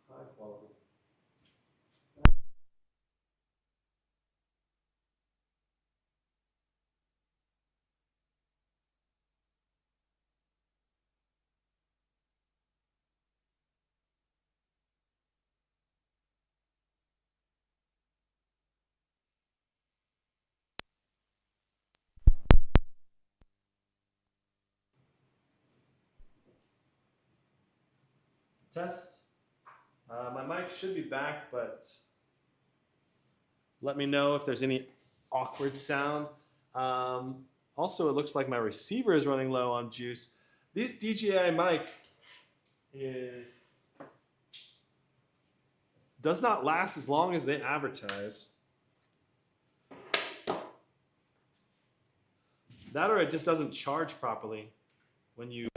high quality. Test. My mic should be back, but let me know if there's any awkward sound. Also, it looks like my receiver is running low on juice. This DJI mic does not last as long as they advertise. That or it just doesn't charge properly when you...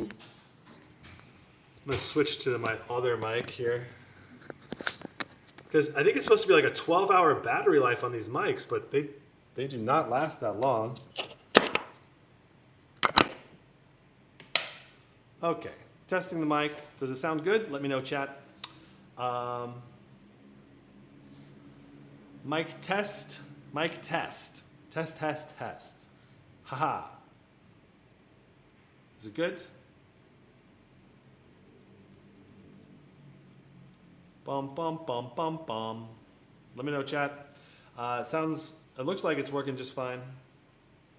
I'm going to switch to my other mic here. Because I think it's supposed to be like a 12-hour battery life on these mics, but they do not last that long. Okay, testing the mic. Does it sound good? Let me know, chat. Mic test. Mic test. Test, test, test. Haha. Is it good? Bum, bum, bum, bum, bum. Let me know, chat. It looks like it's working just fine.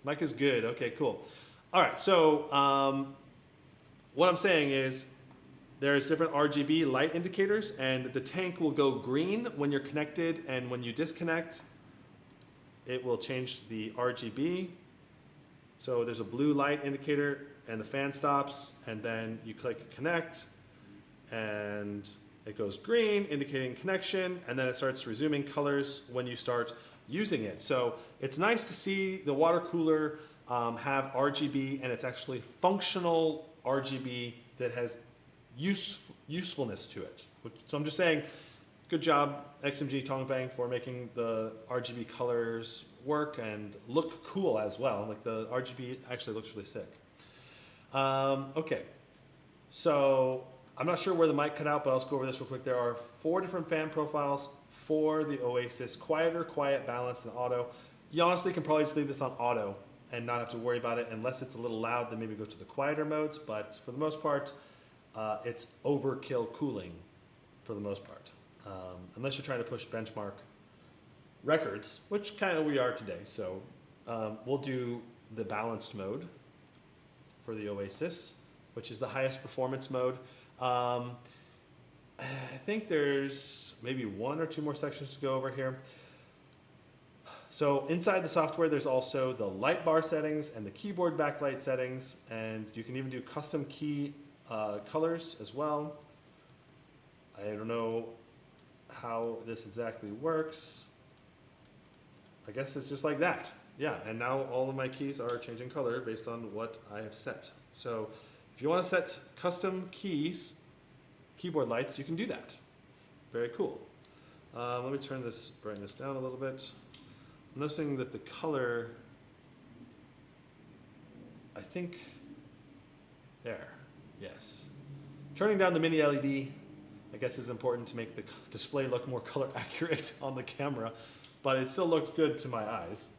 Mic is good. Okay, cool. All right, so what I'm saying is there's different RGB light indicators, and the tank will go green when you're connected, and when you disconnect, it will change the RGB. So there's a blue light indicator and the fan stops, and then you click connect and it goes green indicating connection, and then it starts resuming colors when you start using it. So it's nice to see the water cooler have RGB, and it's actually functional RGB that has usefulness to it. So I'm just saying, good job XMG Tongbang for making the RGB colors work and look cool as well. Like the RGB actually looks really sick. Okay, so I'm not sure where the mic cut out, but I'll just go over this real quick. There are 4 different fan profiles for the Oasis: quieter, quiet, balanced, and auto. You honestly can probably just leave this on auto and not have to worry about it, unless it's a little loud, then maybe go to the quieter modes. But for the most part, it's overkill cooling for the most part. Unless you're trying to push benchmark records, which kind of we are today. So we'll do the balanced mode for the Oasis, which is the highest performance mode. I think there's maybe 1 or 2 more sections to go over here. So inside the software, there's also the light bar settings and the keyboard backlight settings, and you can even do custom key colors as well. I don't know how this exactly works. I guess it's just like that. Yeah, and now all of my keys are changing color based on what I have set. So if you want to set custom keys, keyboard lights, you can do that. Very cool. Let me turn this brightness down a little bit. I'm noticing that the color, I think, there, yes. Turning down the mini LED, I guess, is important to make the display look more color accurate on the camera, but it still looked good to my eyes.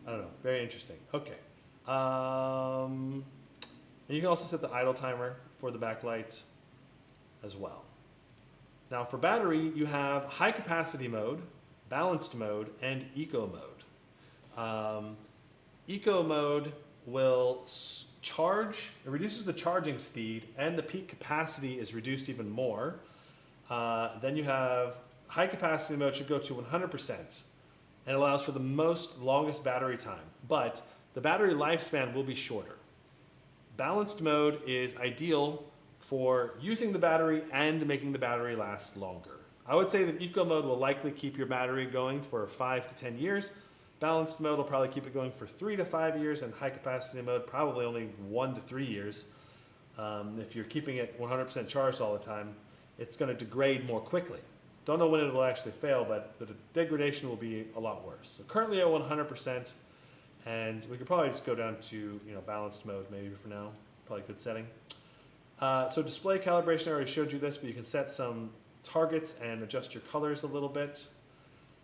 I don't know, very interesting. Okay. And you can also set the idle timer for the backlight as well. Now for battery, you have high capacity mode, balanced mode, and eco mode. Eco mode will charge, it reduces the charging speed, and the peak capacity is reduced even more. Then you have high capacity mode should go to 100% and allows for the longest battery time, but the battery lifespan will be shorter. Balanced mode is ideal for using the battery and making the battery last longer. I would say that eco mode will likely keep your battery going for 5 to 10 years. Balanced mode will probably keep it going for 3 to 5 years, and high capacity mode probably only 1 to 3 years. If you're keeping it 100% charged all the time, it's going to degrade more quickly. Don't know when it will actually fail, but the degradation will be a lot worse. So currently at 100%, and we could probably just go down to balanced mode maybe for now. Probably a good setting. So display calibration, I already showed you this, but you can set some targets and adjust your colors a little bit.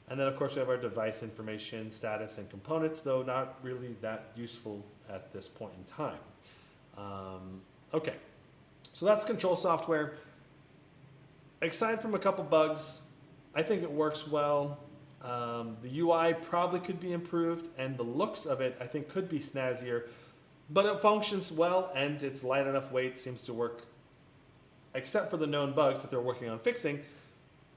And then of course we have our device information, status, and components, though not really that useful at this point in time. Okay, so that's control software. Aside from a couple bugs, I think it works well. The UI probably could be improved, and the looks of it I think could be snazzier, but it functions well, and its light enough weight seems to work, except for the known bugs that they're working on fixing,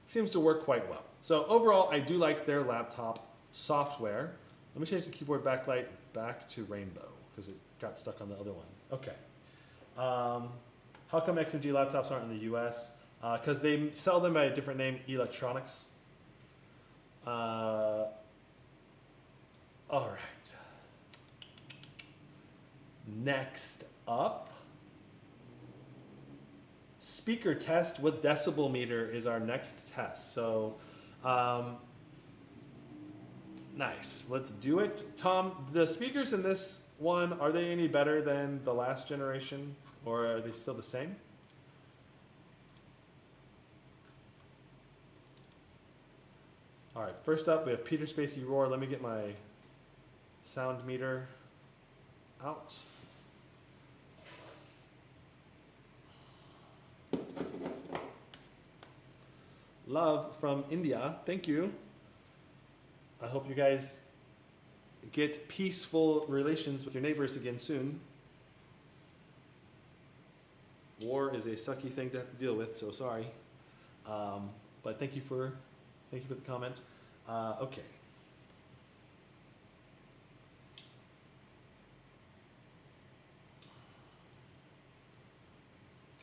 seems to work quite well. So overall, I do like their laptop software. Let me change the keyboard backlight back to rainbow because it got stuck on the other one. Okay. How come XMG laptops aren't in the US? Because they sell them by a different name, electronics. All right. Next up, speaker test with decibel meter is our next test. So nice, let's do it. Tom, the speakers in this one, are they any better than the last generation, or are they still the same? All right, first up we have Peter Spacey Roar. Let me get my sound meter out. Love from India, thank you. I hope you guys get peaceful relations with your neighbors again soon. War is a sucky thing to have to deal with, so sorry. But thank you for the comment. Okay.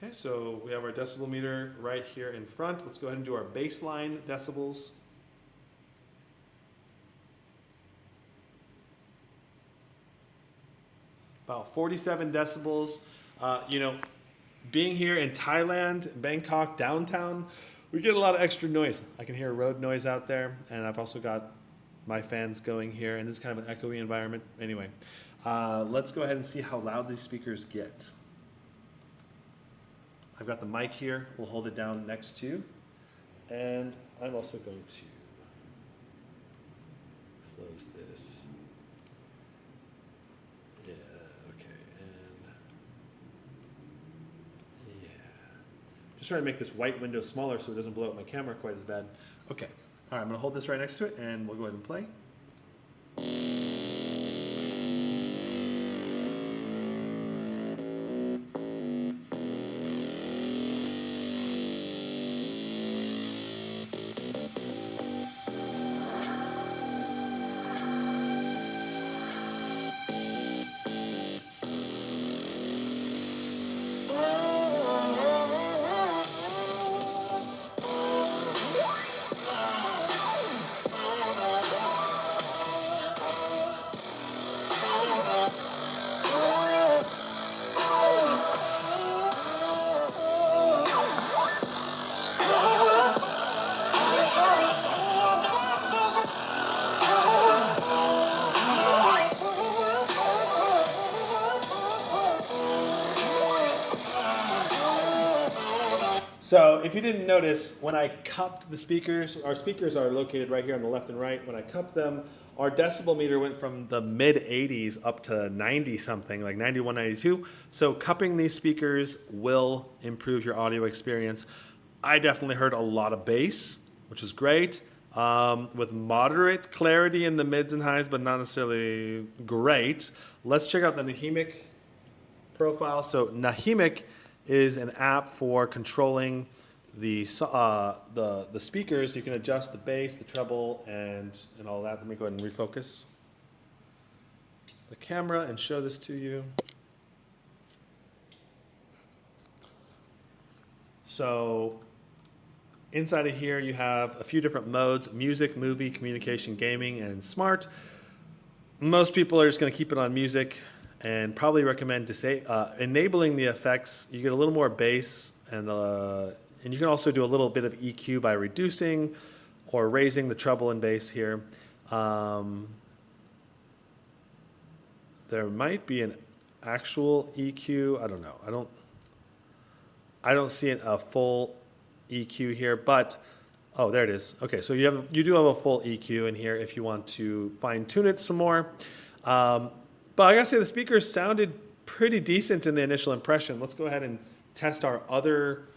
Okay, so we have our decibel meter right here in front. Let's go ahead and do our baseline decibels. About 47 decibels. You know, being here in Thailand, Bangkok, downtown, we get a lot of extra noise. I can hear road noise out there, and I've also got my fans going here, and this is kind of an echoey environment. Anyway, let's go ahead and see how loud these speakers get. I've got the mic here. We'll hold it down next to you. And I'm also going to close this. Yeah, okay, and yeah. Just trying to make this white window smaller so it doesn't blow up my camera quite as bad. Okay, all right, I'm gonna hold this right next to it and we'll go ahead and play. So if you didn't notice, when I cupped the speakers, our speakers are located right here on the left and right. When I cupped them, our decibel meter went from the mid 80s up to 90 something, like 91, 92. So cupping these speakers will improve your audio experience. I definitely heard a lot of bass, which is great, with moderate clarity in the mids and highs, but not necessarily great. Let's check out the Nahimic profile. So Nahimic is an app for controlling the speakers. You can adjust the bass, the treble, and all that. Let me go ahead and refocus the camera and show this to you. So inside of here, you have a few different modes: music, movie, communication, gaming, and smart. Most people are just going to keep it on music, and probably recommend enabling the effects. You get a little more bass, and you can also do a little bit of EQ by reducing or raising the treble and bass here. There might be an actual EQ. I don't know. I don't see a full EQ here, but oh, there it is. Okay, so you do have a full EQ in here if you want to fine tune it some more. But I gotta say, the speakers sounded pretty decent in the initial impression. Let's go ahead and test our other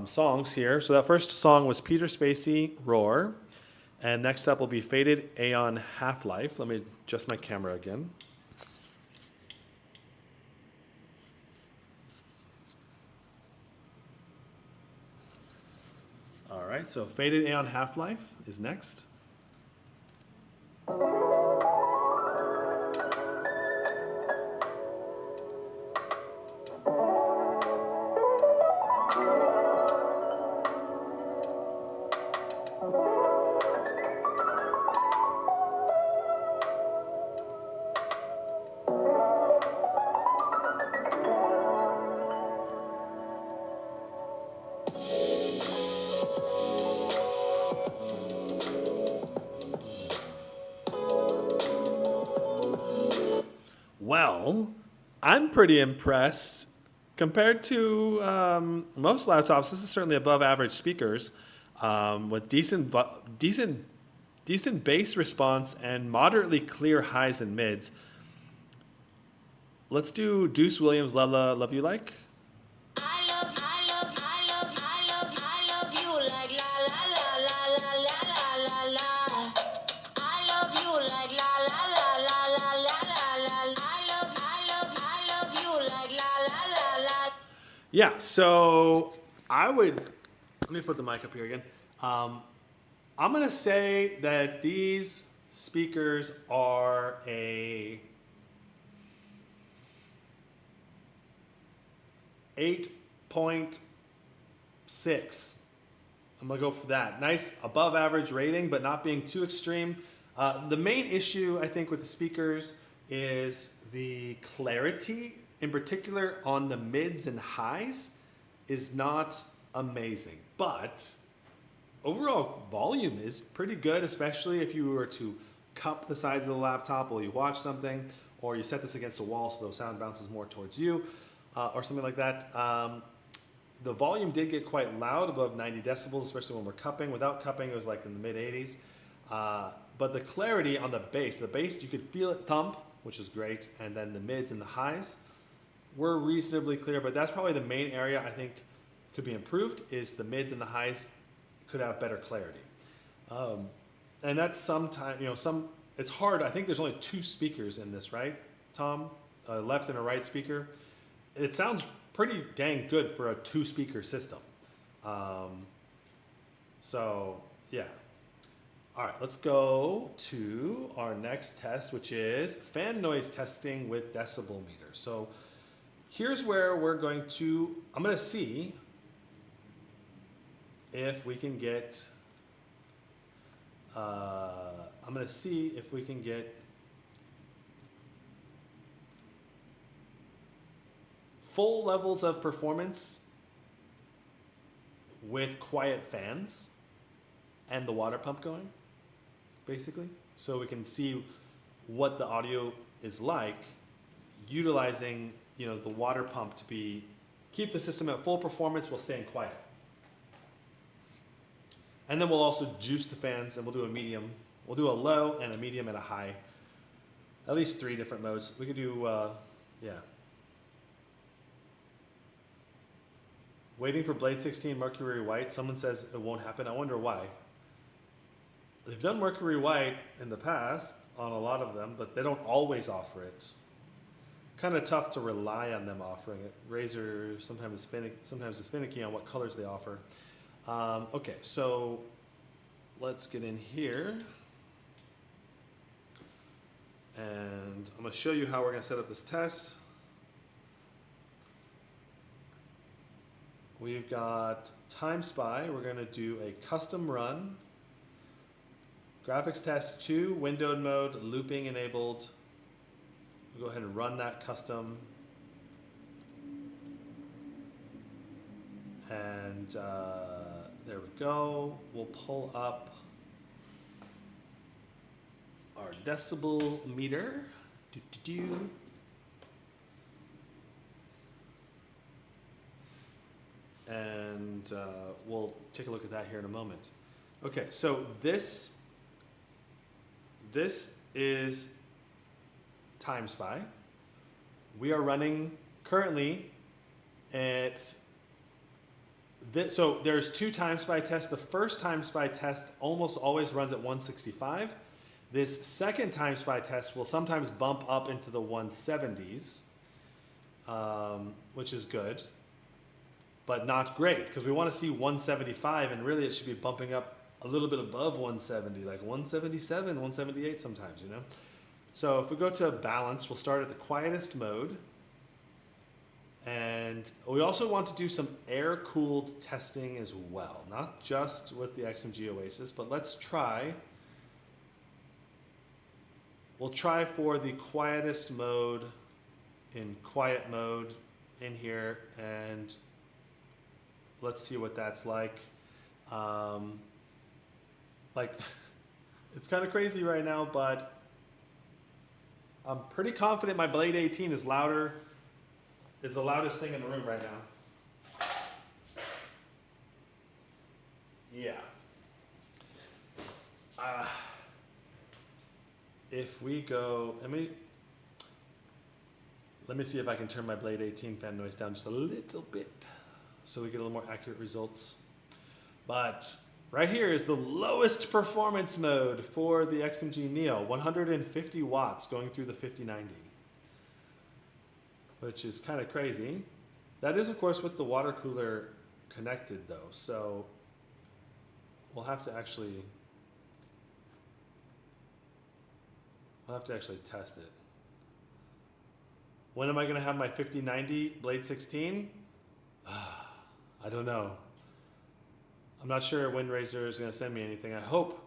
songs here. So that first song was Peter Spacey, Roar. And next up will be Faded Aeon Half-Life. Let me adjust my camera again. All right, so Faded Aeon Half-Life is next. Well, I'm pretty impressed. Compared to most laptops, this is certainly above average speakers with decent bass response and moderately clear highs and mids. Let's do Deuce Williams, Lella, Love You Like. Yeah, so let me put the mic up here again. I'm going to say that these speakers are a 8.5 7.6. I'm gonna go for that. Nice above average rating, but not being too extreme. The main issue I think with the speakers is the clarity, in particular on the mids and highs, is not amazing. But overall volume is pretty good, especially if you were to cup the sides of the laptop while you watch something, or you set this against a wall so the sound bounces more towards you, or something like that. The volume did get quite loud, above 90 decibels, especially when we're cupping. Without cupping, it was like in the mid 80s. But the clarity on the bass, you could feel it thump, which is great. And then the mids and the highs were reasonably clear, but that's probably the main area I think could be improved, is the mids and the highs could have better clarity. And that's sometimes, it's hard. I think there's only 2 speakers in this, right, Tom? A left and a right speaker. It sounds pretty dang good for a 2-speaker system. So yeah. All right, let's go to our next test, which is fan noise testing with decibel meter. So here's where I'm going to see if we can get, full levels of performance with quiet fans and the water pump going, basically. So we can see what the audio is like utilizing, the water pump to keep the system at full performance while staying quiet. And then we'll also juice the fans, and we'll do a medium. We'll do a low and a medium and a high. At least 3 different modes. We could do, yeah. Waiting for Blade 16 Mercury White. Someone says it won't happen. I wonder why. They've done Mercury White in the past on a lot of them, but they don't always offer it. Kind of tough to rely on them offering it. Razer sometimes is finicky on what colors they offer. Okay, so let's get in here. And I'm going to show you how we're going to set up this test. We've got Time Spy. We're going to do a custom run. Graphics test 2, windowed mode, looping enabled. We'll go ahead and run that custom. And there we go. We'll pull up our decibel meter. And we'll take a look at that here in a moment. Okay, so this is Time Spy. We are running currently at this. So there's 2 Time Spy tests. The first Time Spy test almost always runs at 165. This second Time Spy test will sometimes bump up into the 170s, which is good, but not great, because we want to see 175, and really it should be bumping up a little bit above 170, like 177, 178 sometimes, So if we go to balance, we'll start at the quietest mode. And we also want to do some air-cooled testing as well, not just with the XMG Oasis, but let's try. We'll try for the quietest mode in quiet mode in here, and let's see what that's like. It's kind of crazy right now, but I'm pretty confident my Blade 18 is the loudest thing in the room right now. Yeah. If we go, let me see if I can turn my Blade 18 fan noise down just a little bit so we get a little more accurate results. But right here is the lowest performance mode for the XMG Neo, 150 watts going through the 5090, which is kind of crazy. That is, of course, with the water cooler connected, though, so we'll have to actually test it. When am I going to have my 5090 Blade 16? I don't know. I'm not sure when Razer is going to send me anything. I hope.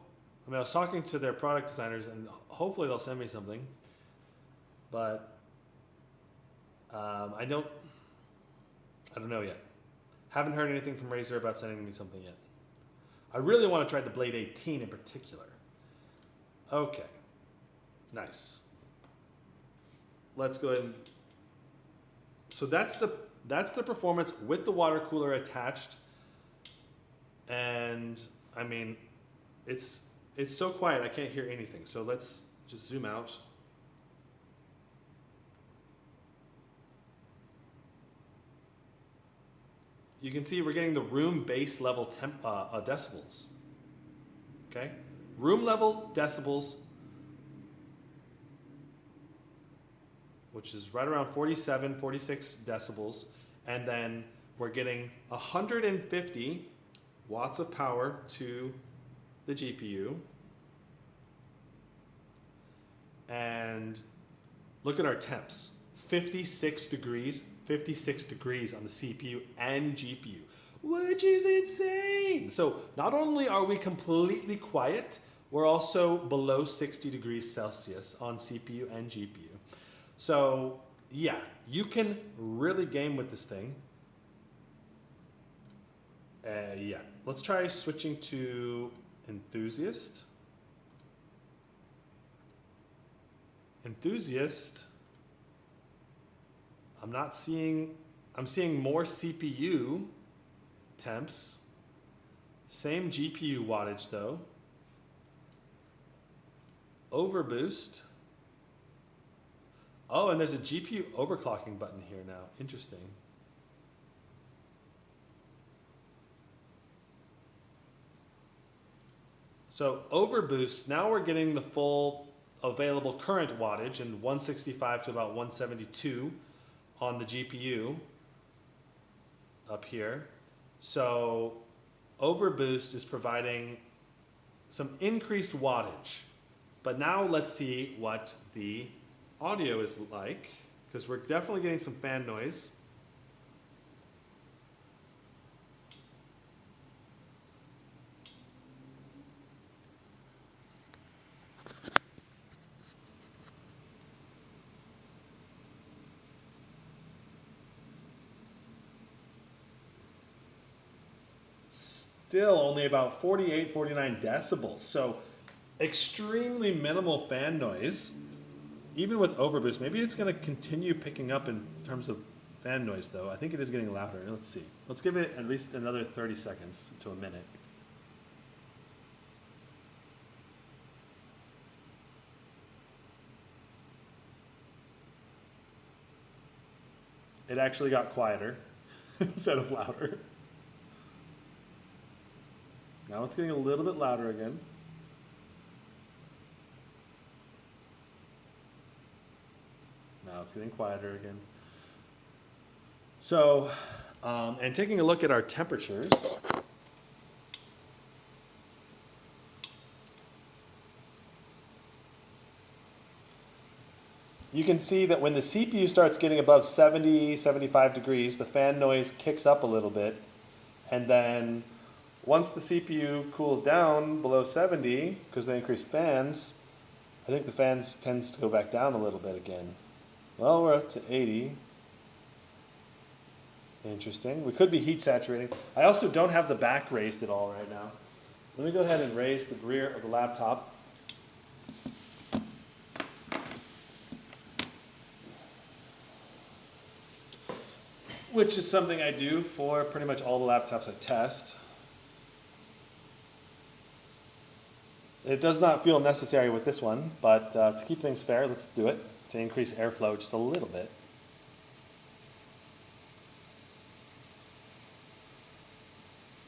I mean, I was talking to their product designers, and hopefully they'll send me something. But I don't know yet. Haven't heard anything from Razer about sending me something yet. I really want to try the Blade 18 in particular. Okay. Nice. Let's go ahead and... So that's the performance with the water cooler attached. And I mean, it's so quiet I can't hear anything. So let's just zoom out. You can see we're getting the room base level decibels. Okay, room level decibels, which is right around 47, 46 decibels, and then we're getting 150 watts of power to the GPU. And look at our temps, 56 degrees on the CPU and GPU, which is insane. So not only are we completely quiet, we're also below 60 degrees Celsius on CPU and GPU. So yeah, you can really game with this thing. Yeah, let's try switching to Enthusiast. Enthusiast, I'm seeing more CPU temps. Same GPU wattage though. Overboost. Oh, and there's a GPU overclocking button here now. Interesting. So overboost, now we're getting the full available current wattage and 165 to about 172 on the GPU up here. So overboost is providing some increased wattage. But now let's see what the audio is like, because we're definitely getting some fan noise. Still only about 48, 49 decibels. So extremely minimal fan noise, even with overboost. Maybe it's going to continue picking up in terms of fan noise though. I think it is getting louder. Let's see. Let's give it at least another 30 seconds to a minute. It actually got quieter instead of louder. Now it's getting a little bit louder again. Now it's getting quieter again. So, and taking a look at our temperatures. You can see that when the CPU starts getting above 70, 75 degrees, the fan noise kicks up a little bit. And then once the CPU cools down below 70, because they increase fans, I think the fans tends to go back down a little bit again. Well, we're up to 80. Interesting. We could be heat saturating. I also don't have the back raised at all right now. Let me go ahead and raise the rear of the laptop. Which is something I do for pretty much all the laptops I test. It does not feel necessary with this one, but to keep things fair, let's do it to increase airflow just a little bit.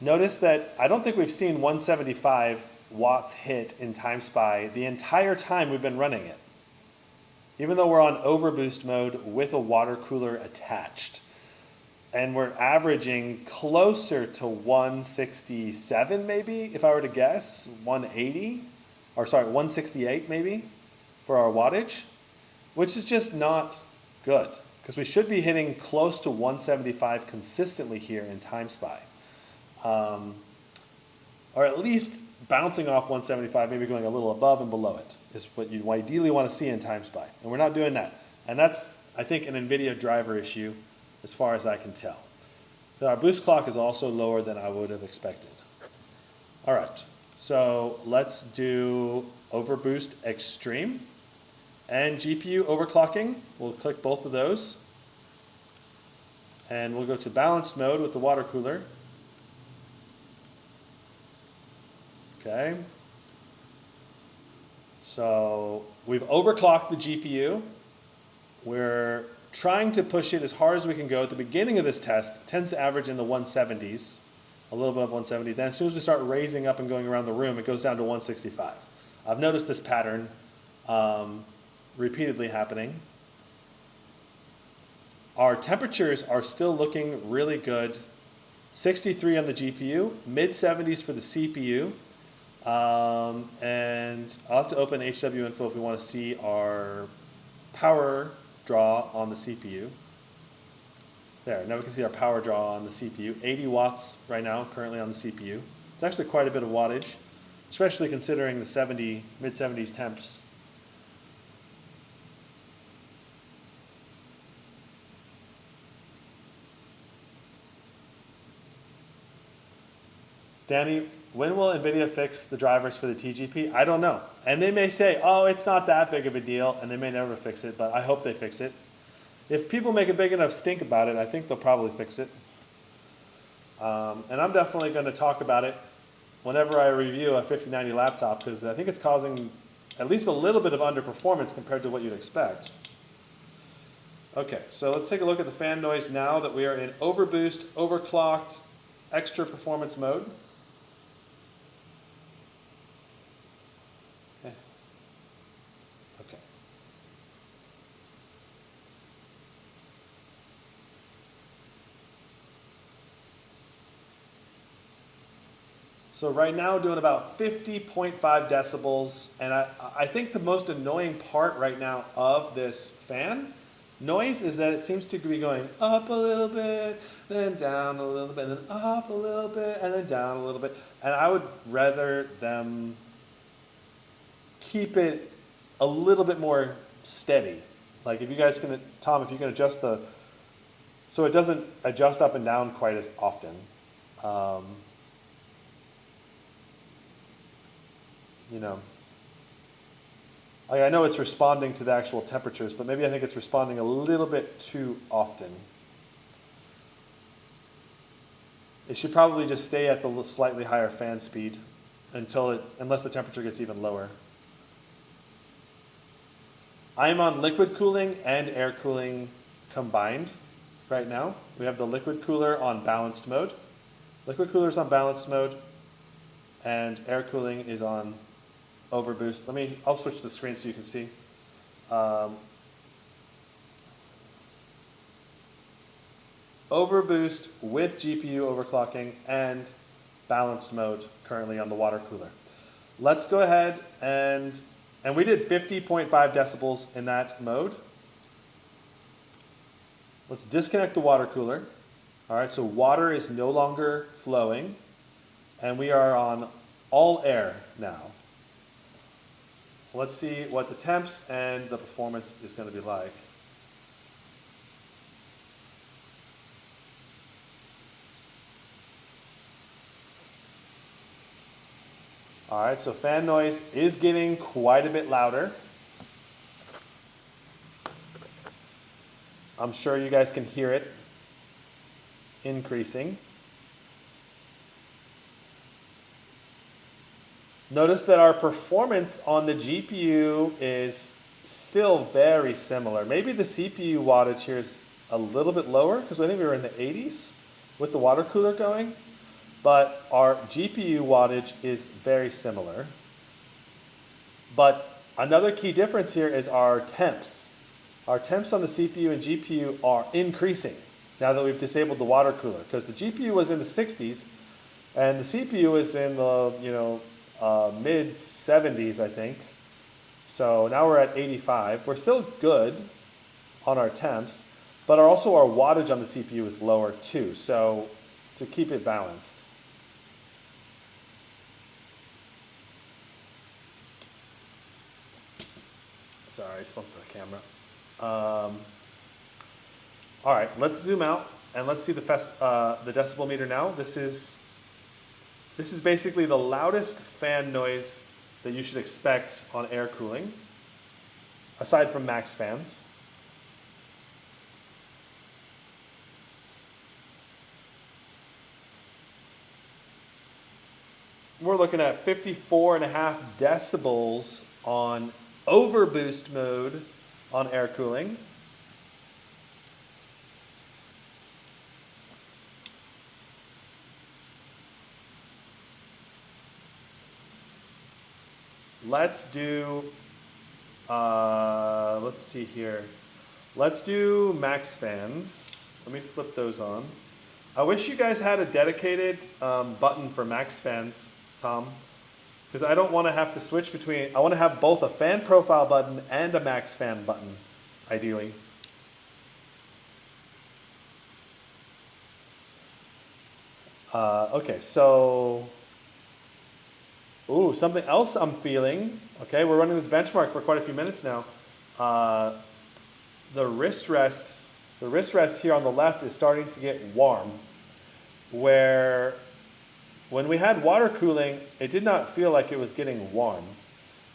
Notice that I don't think we've seen 175 watts hit in TimeSpy the entire time we've been running it, even though we're on overboost mode with a water cooler attached. And we're averaging closer to 167 maybe, if I were to guess, 180, or sorry, 168 maybe for our wattage, which is just not good. because we should be hitting close to 175 consistently here in TimeSpy. Or at least bouncing off 175, maybe going a little above and below it, is what you ideally want to see in TimeSpy. And we're not doing that. And that's, I think, an NVIDIA driver issue as far as I can tell. So our boost clock is also lower than I would have expected. All right, so let's do Overboost Extreme and GPU overclocking. We'll click both of those. And we'll go to balanced mode with the water cooler. Okay. So we've overclocked the GPU. We're trying to push it as hard as we can go. At the beginning of this test, it tends to average in the 170s, a little bit of 170. Then as soon as we start raising up and going around the room, it goes down to 165. I've noticed this pattern repeatedly happening. Our temperatures are still looking really good. 63 on the GPU, mid 70s for the CPU. And I'll have to open HW info if we want to see our power draw on the CPU. There, now we can see our power draw on the CPU. 80 watts right now, currently on the CPU. It's actually quite a bit of wattage, especially considering the mid 70s temps. Danny, when will NVIDIA fix the drivers for the TGP? I don't know. And they may say, oh, it's not that big of a deal, and they may never fix it, but I hope they fix it. If people make a big enough stink about it, I think they'll probably fix it. And I'm definitely going to talk about it whenever I review a 5090 laptop, because I think it's causing at least a little bit of underperformance compared to what you'd expect. Okay, so let's take a look at the fan noise now that we are in overboost, overclocked, extra performance mode. Okay. So right now doing about 50.5 decibels, and I think the most annoying part right now of this fan noise is that it seems to be going up a little bit, then down a little bit, and then up a little bit, and then down a little bit. And I would rather them keep it a little bit more steady. Like if you guys can, Tom, if you can adjust so it doesn't adjust up and down quite as often. You know, I know it's responding to the actual temperatures, but maybe I think it's responding a little bit too often. It should probably just stay at the slightly higher fan speed unless the temperature gets even lower. I am on liquid cooling and air cooling combined right now. We have the liquid cooler on balanced mode. Liquid cooler is on balanced mode, and air cooling is on overboost. I'll switch the screen so you can see. Overboost with GPU overclocking and balanced mode currently on the water cooler. Let's go ahead and we did 50.5 decibels in that mode. Let's disconnect the water cooler. All right, so water is no longer flowing, and we are on all air now. Let's see what the temps and the performance is going to be like. All right, so fan noise is getting quite a bit louder. I'm sure you guys can hear it increasing. Notice that our performance on the GPU is still very similar. Maybe the CPU wattage here is a little bit lower because I think we were in the 80s with the water cooler going, but our GPU wattage is very similar. But another key difference here is our temps. Our temps on the CPU and GPU are increasing now that we've disabled the water cooler, because the GPU was in the 60s and the CPU is in the mid 70s, I think. So now we're at 85. We're still good on our temps, but also our wattage on the CPU is lower too, so to keep it balanced. Sorry, I spoke to the camera. All right, let's zoom out and let's see the decibel meter now. This is basically the loudest fan noise that you should expect on air cooling, aside from max fans. We're looking at 54.5 decibels on overboost mode on air cooling. Let's do, let's see here. Let's do max fans. Let me flip those on. I wish you guys had a dedicated button for max fans, Tom, because I don't want to have to switch between, I want to have both a fan profile button and a max fan button, ideally. Okay, so, ooh, something else I'm feeling. Okay, we're running this benchmark for quite a few minutes now. The wrist rest here on the left is starting to get warm, where when we had water cooling, it did not feel like it was getting warm.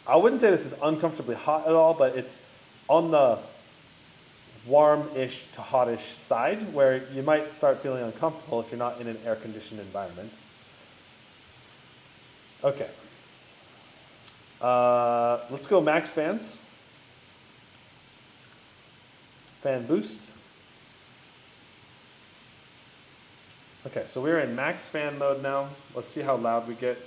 I wouldn't say this is uncomfortably hot at all, but it's on the warm-ish to hot-ish side, where you might start feeling uncomfortable if you're not in an air-conditioned environment. Okay. Let's go max fans. Fan boost. Okay, so we're in max fan mode now. Let's see how loud we get.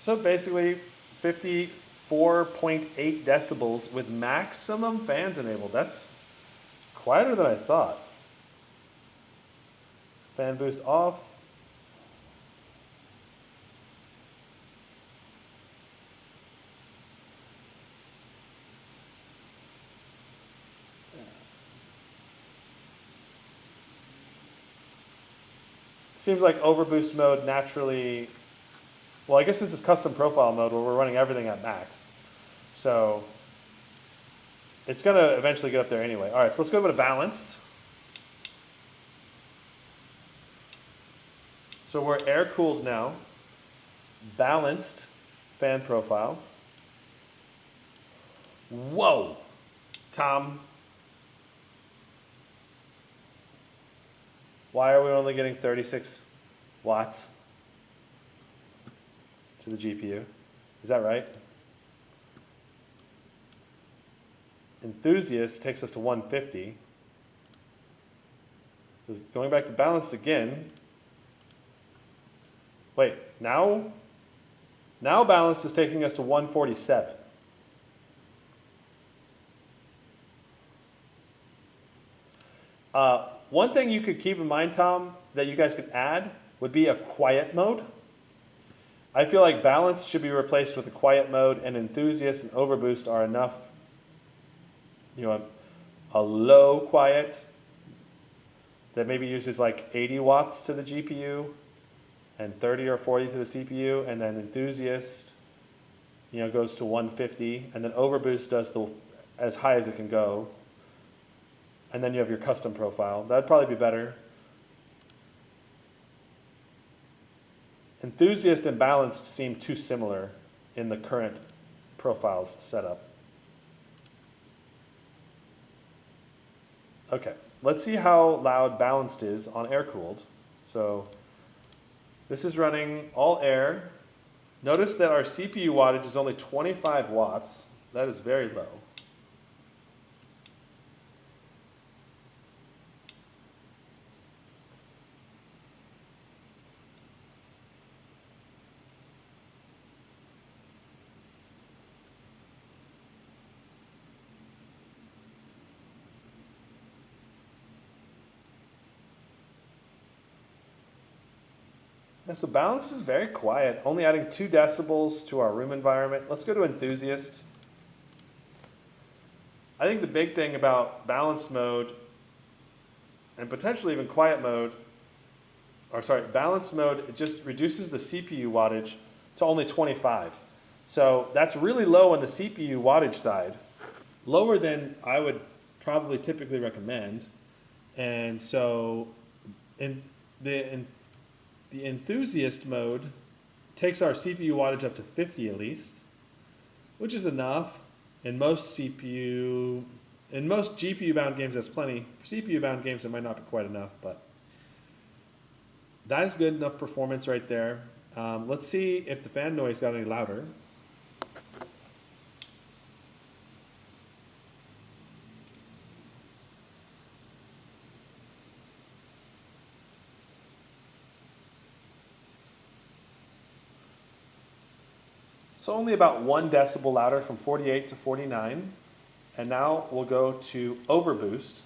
So basically 54.8 decibels with maximum fans enabled. That's quieter than I thought. Fan boost off. Seems like overboost mode naturally, well, I guess this is custom profile mode where we're running everything at max. So it's going to eventually get up there anyway. All right, so let's go over to balanced. So we're air-cooled now. Balanced fan profile. Whoa, Tom. Why are we only getting 36 watts to the GPU? Is that right? Enthusiast takes us to 150. Going back to balanced again. Wait, now balanced is taking us to 147. One thing you could keep in mind, Tom, that you guys could add would be a quiet mode. I feel like balanced should be replaced with a quiet mode, and enthusiast and overboost are enough, you know, a low quiet that maybe uses like 80 watts to the GPU and 30 or 40 to the CPU, and then enthusiast, you know, goes to 150, and then overboost does the as high as it can go. And then you have your custom profile. That'd probably be better. Enthusiast and balanced seem too similar in the current profiles setup. Okay, let's see how loud balanced is on air-cooled. So this is running all air. Notice that our CPU wattage is only 25 watts. That is very low. Yeah, so balance is very quiet, only adding 2 decibels to our room environment. Let's go to Enthusiast. I think the big thing about balanced mode and potentially even quiet mode, or sorry, balanced mode, it just reduces the CPU wattage to only 25. So that's really low on the CPU wattage side, lower than I would probably typically recommend. And so in the Enthusiast mode takes our CPU wattage up to 50 at least, which is enough. In most GPU bound games, that's plenty. For CPU bound games, it might not be quite enough, but that is good enough performance right there. Let's see if the fan noise got any louder. So only about 1 decibel louder from 48 to 49. And now we'll go to Overboost.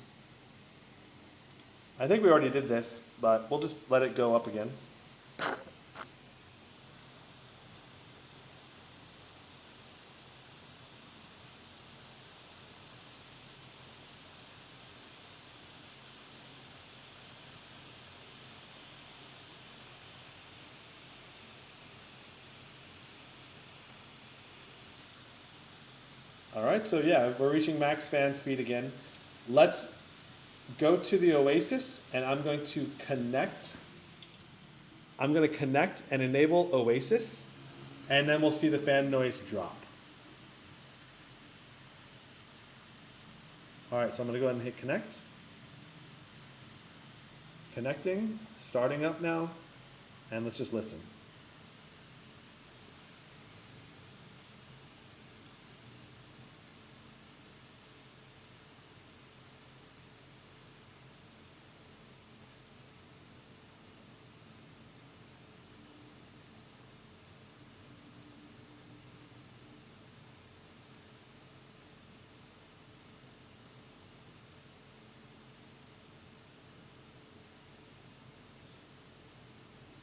I think we already did this, but we'll just let it go up again. All right, so yeah, we're reaching max fan speed again. Let's go to the Oasis, and I'm going to connect. I'm going to connect and enable Oasis, and then we'll see the fan noise drop. All right, so I'm going to go ahead and hit connect. Connecting, starting up now, and let's just listen.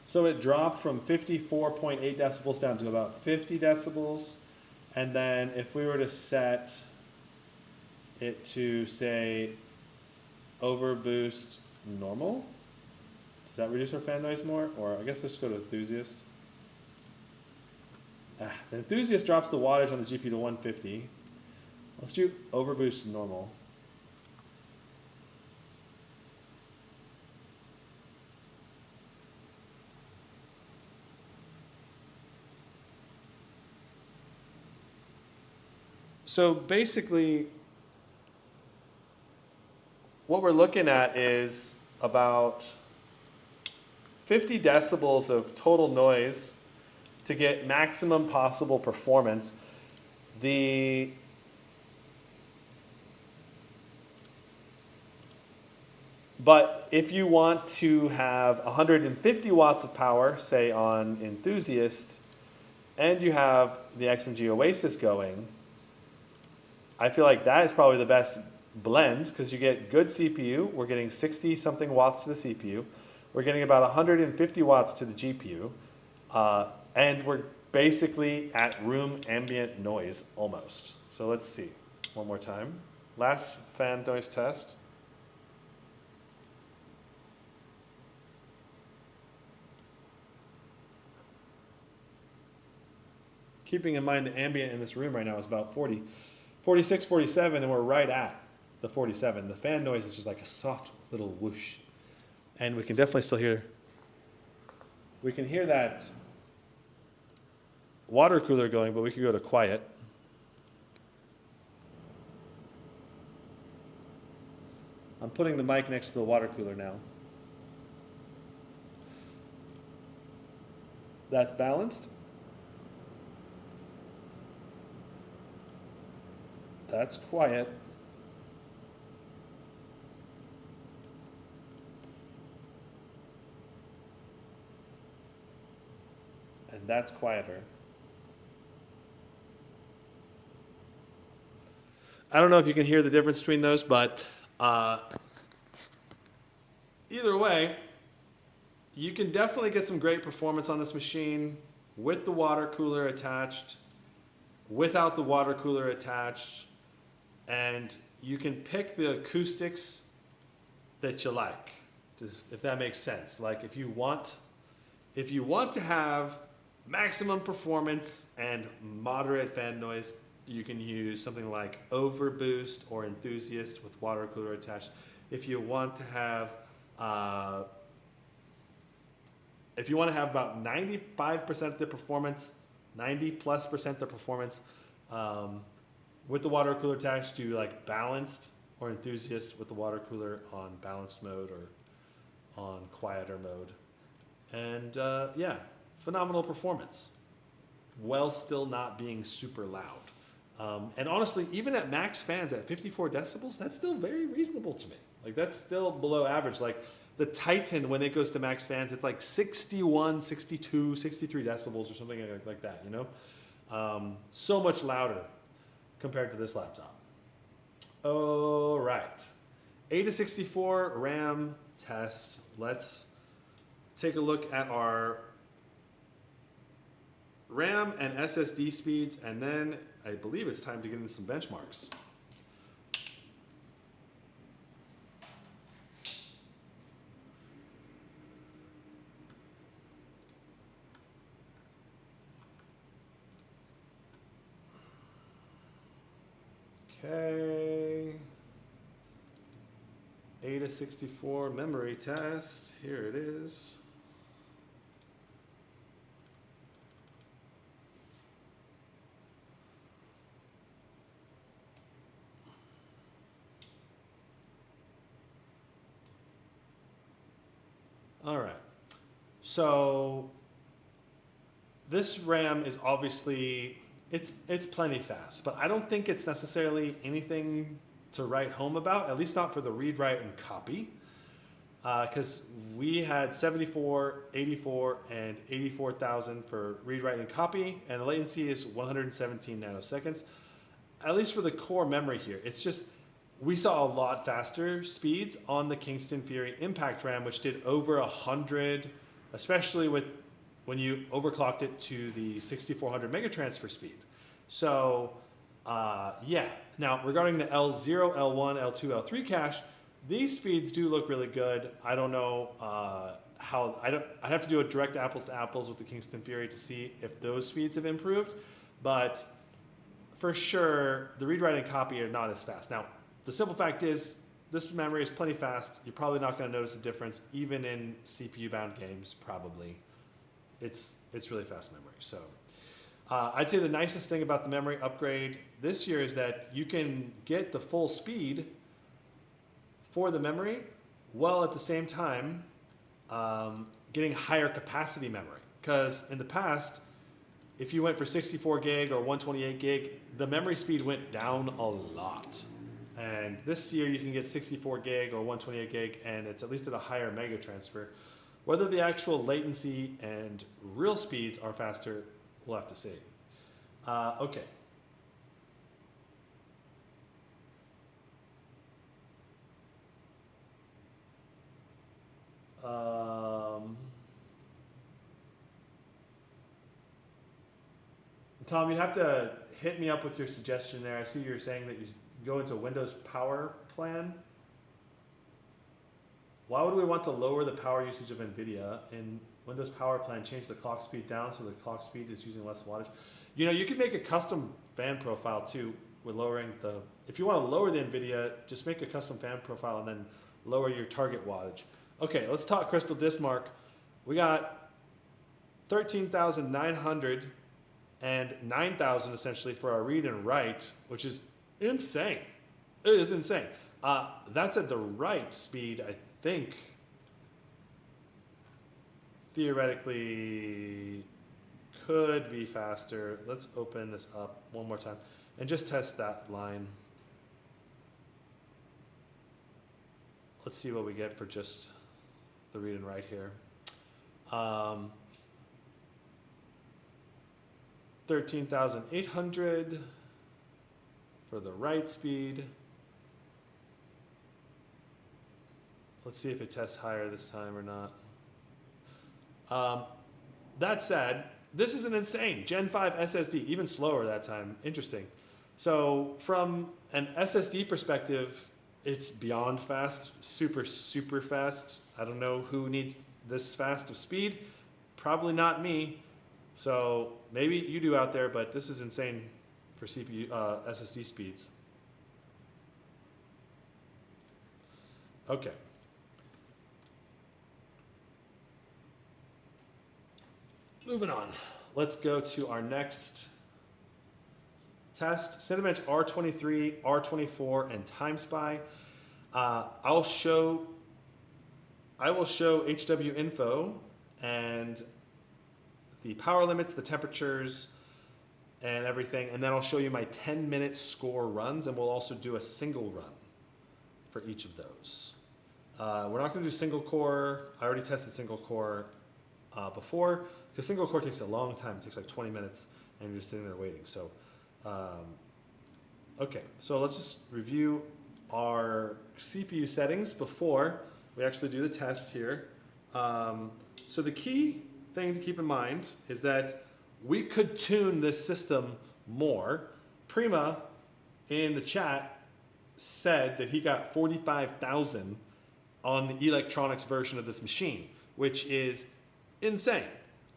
So it dropped from 54.8 decibels down to about 50 decibels. And then if we were to set it to, say, Overboost normal, does that reduce our fan noise more? Or I guess let's go to Enthusiast. The Enthusiast drops the wattage on the GPU to 150. Let's do Overboost normal. So basically, what we're looking at is about 50 decibels of total noise to get maximum possible performance. But if you want to have 150 watts of power, say on Enthusiast, and you have the XMG Oasis going, I feel like that is probably the best blend because you get good CPU. We're getting 60 something watts to the CPU. We're getting about 150 watts to the GPU. And we're basically at room ambient noise almost. So let's see one more time. Last fan noise test. Keeping in mind the ambient in this room right now is about 40. 46, 47, and we're right at the 47. The fan noise is just like a soft little whoosh. And we can definitely still hear, we can hear that water cooler going, but we could go to quiet. I'm putting the mic next to the water cooler now. That's balanced. That's quiet. And that's quieter. I don't know if you can hear the difference between those, but either way, you can definitely get some great performance on this machine with the water cooler attached, without the water cooler attached, and you can pick the acoustics that you like, if that makes sense. Like if you want to have maximum performance and moderate fan noise, you can use something like Overboost or Enthusiast with water cooler attached. If you want to have about 95% of the performance, 90+% of the performance, with the water cooler attached, do like balanced or Enthusiast with the water cooler on balanced mode or on quieter mode. And yeah, phenomenal performance, while still not being super loud. And honestly, even at max fans at 54 decibels, that's still very reasonable to me. Like that's still below average. Like the Titan, when it goes to max fans, it's like 61, 62, 63 decibels or something like that, you know? So much louder compared to this laptop. All right. 8 to 64 RAM test. Let's take a look at our RAM and SSD speeds, and then I believe it's time to get into some benchmarks. Okay. 8 to 64 memory test. Here it is. All right. So this RAM is obviously it's plenty fast, but I don't think it's necessarily anything to write home about, at least not for the read, write, and copy. Because we had 74, 84, and 84,000 for read, write, and copy, and the latency is 117 nanoseconds. At least for the core memory here, it's just we saw a lot faster speeds on the Kingston Fury Impact RAM, which did over 100, especially when you overclocked it to the 6400 megatransfer speed. So yeah. Now regarding the L0, L1, L2, L3 cache, these speeds do look really good. I don't know how. I'd have to do a direct apples to apples with the Kingston Fury to see if those speeds have improved, but for sure the read, write, and copy are not as fast. Now the simple fact is this memory is plenty fast. You're probably not going to notice a difference even in CPU bound games. Probably it's really fast memory. So I'd say the nicest thing about the memory upgrade this year is that you can get the full speed for the memory, while at the same time getting higher capacity memory. Because in the past, if you went for 64 gig or 128 gig, the memory speed went down a lot. And this year you can get 64 gig or 128 gig, and it's at least at a higher mega transfer. Whether the actual latency and real speeds are faster, we'll have to see. Okay. Tom, you'd have to hit me up with your suggestion there. I see you're saying that you go into Windows Power Plan. Why would we want to lower the power usage of NVIDIA? In Windows Power Plan, change the clock speed down so the clock speed is using less wattage. You know, you can make a custom fan profile too with lowering the... If you want to lower the NVIDIA, just make a custom fan profile and then lower your target wattage. Okay, let's talk CrystalDiskMark. We got 13,900 and 9,000 essentially for our read and write, which is insane. It is insane. That's at the write speed, I think. Theoretically could be faster. Let's open this up one more time and just test that line. Let's see what we get for just the read and write here. 13,800 for the write speed. Let's see if it tests higher this time or not. That said, this is an insane Gen 5 SSD, even slower that time. Interesting. So from an SSD perspective, it's beyond fast, super, super fast. I don't know who needs this fast of speed. Probably not me. So maybe you do out there, but this is insane for CPU SSD speeds. Okay. Moving on. Let's go to our next test. Cinebench R23, R24, and TimeSpy. I will show HW info and the power limits, the temperatures, and everything, and then I'll show you my 10-minute score runs, and we'll also do a single run for each of those. We're not going to do single core. I already tested single core before, because single core takes a long time. It takes like 20 minutes, and you're just sitting there waiting. So, okay, so let's just review our CPU settings before we actually do the test here. So the key thing to keep in mind is that we could tune this system more. Prima in the chat said that he got 45,000 on the electronics version of this machine, which is insane.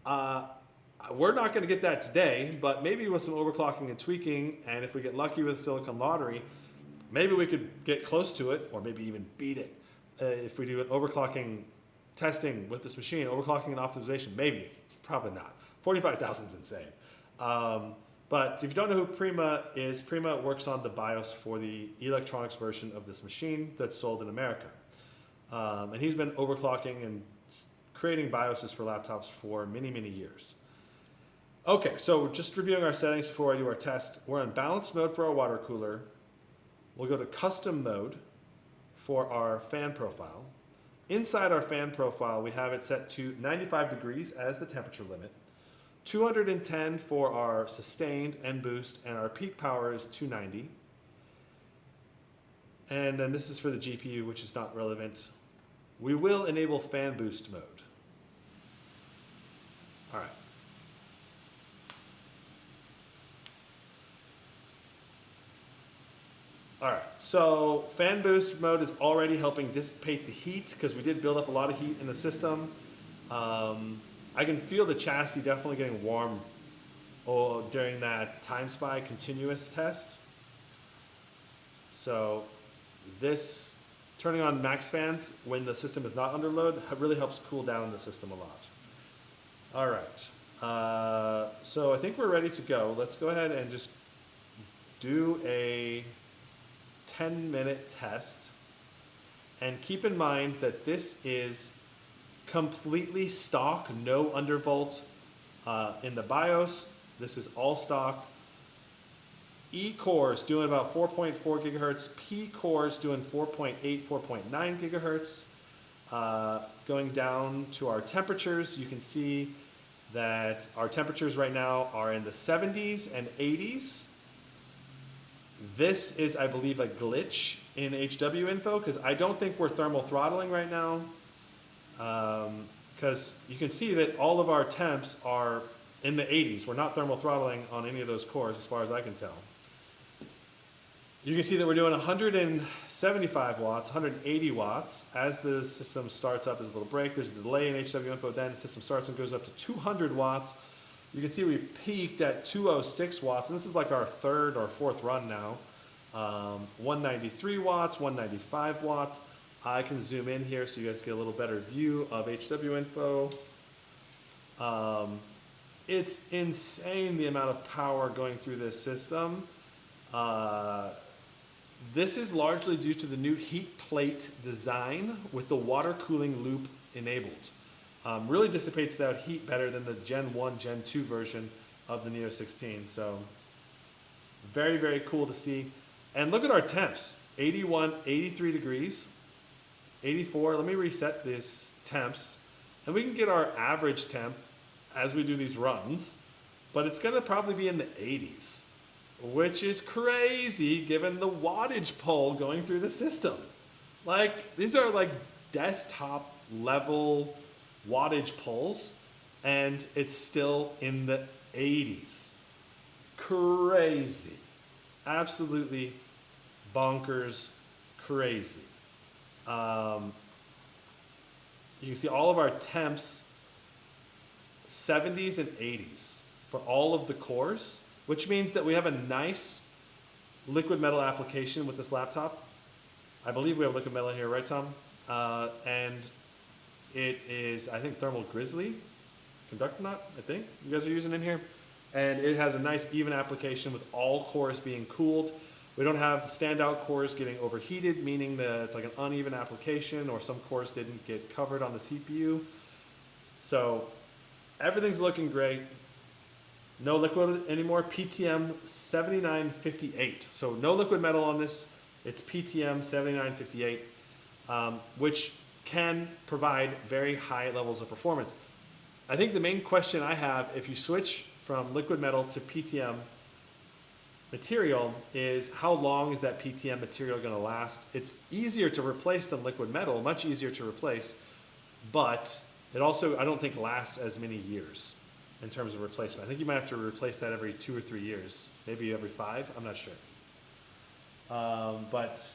We're not going to get that today, but maybe with some overclocking and tweaking, and if we get lucky with Silicon Lottery, maybe we could get close to it, or maybe even beat it. If we do an overclocking testing with this machine, overclocking and optimization, maybe, probably not. 45,000 is insane. But if you don't know who Prima is, Prima works on the BIOS for the electronics version of this machine that's sold in America. And he's been overclocking and creating BIOSes for laptops for many, many years. Okay, so just reviewing our settings before I do our test. We're in balanced mode for our water cooler. We'll go to custom mode for our fan profile. Inside our fan profile, we have it set to 95 degrees as the temperature limit, 210 for our sustained and boost, and our peak power is 290. And then this is for the GPU, which is not relevant. We will enable fan boost mode. All right. All right, so fan boost mode is already helping dissipate the heat because we did build up a lot of heat in the system. I can feel the chassis definitely getting warm during that TimeSpy continuous test. So this turning on max fans when the system is not under load really helps cool down the system a lot. All right, so I think we're ready to go. Let's go ahead and just do a 10-minute test, and keep in mind that this is completely stock, no undervolt in the BIOS. This is all stock. E cores doing about 4.4 gigahertz, P cores doing 4.8, 4.9 gigahertz. Going down to our temperatures, you can see that our temperatures right now are in the 70s and 80s. This is, I believe, a glitch in HW info because I don't think we're thermal throttling right now. Because you can see that all of our temps are in the 80s. We're not thermal throttling on any of those cores as far as I can tell. You can see that we're doing 175 watts, 180 watts. As the system starts up, there's a little break. There's a delay in HW info. Then the system starts and goes up to 200 watts. You can see we peaked at 206 watts, and this is like our third or fourth run now. 193 watts, 195 watts. I can zoom in here so you guys get a little better view of HW info. It's insane the amount of power going through this system. This is largely due to the new heat plate design with the water cooling loop enabled. Really dissipates that heat better than the Gen 1, Gen 2 version of the Neo 16. So very, very cool to see. And look at our temps, 81, 83 degrees, 84. Let me reset these temps. And we can get our average temp as we do these runs, but it's gonna probably be in the 80s, which is crazy given the wattage pull going through the system. Like, these are like desktop level wattage pulls, and it's still in the 80s. Crazy. Absolutely bonkers crazy. You can see all of our temps, 70s and 80s for all of the cores, which means that we have a nice liquid metal application with this laptop. I believe we have liquid metal here, right, Tom? And it is, I think, thermal grizzly, conductor nut, I think you guys are using in here. And it has a nice even application with all cores being cooled. We don't have standout cores getting overheated, meaning that it's like an uneven application or some cores didn't get covered on the CPU. So everything's looking great. No liquid anymore, PTM 7958. So no liquid metal on this, it's PTM 7958, which can provide very high levels of performance. I think the main question I have, if you switch from liquid metal to PTM material, is how long is that PTM material going to last? It's easier to replace than liquid metal, much easier to replace, but it also, I don't think, lasts as many years in terms of replacement. I think you might have to replace that every 2 or 3 years, maybe every 5, I'm not sure. But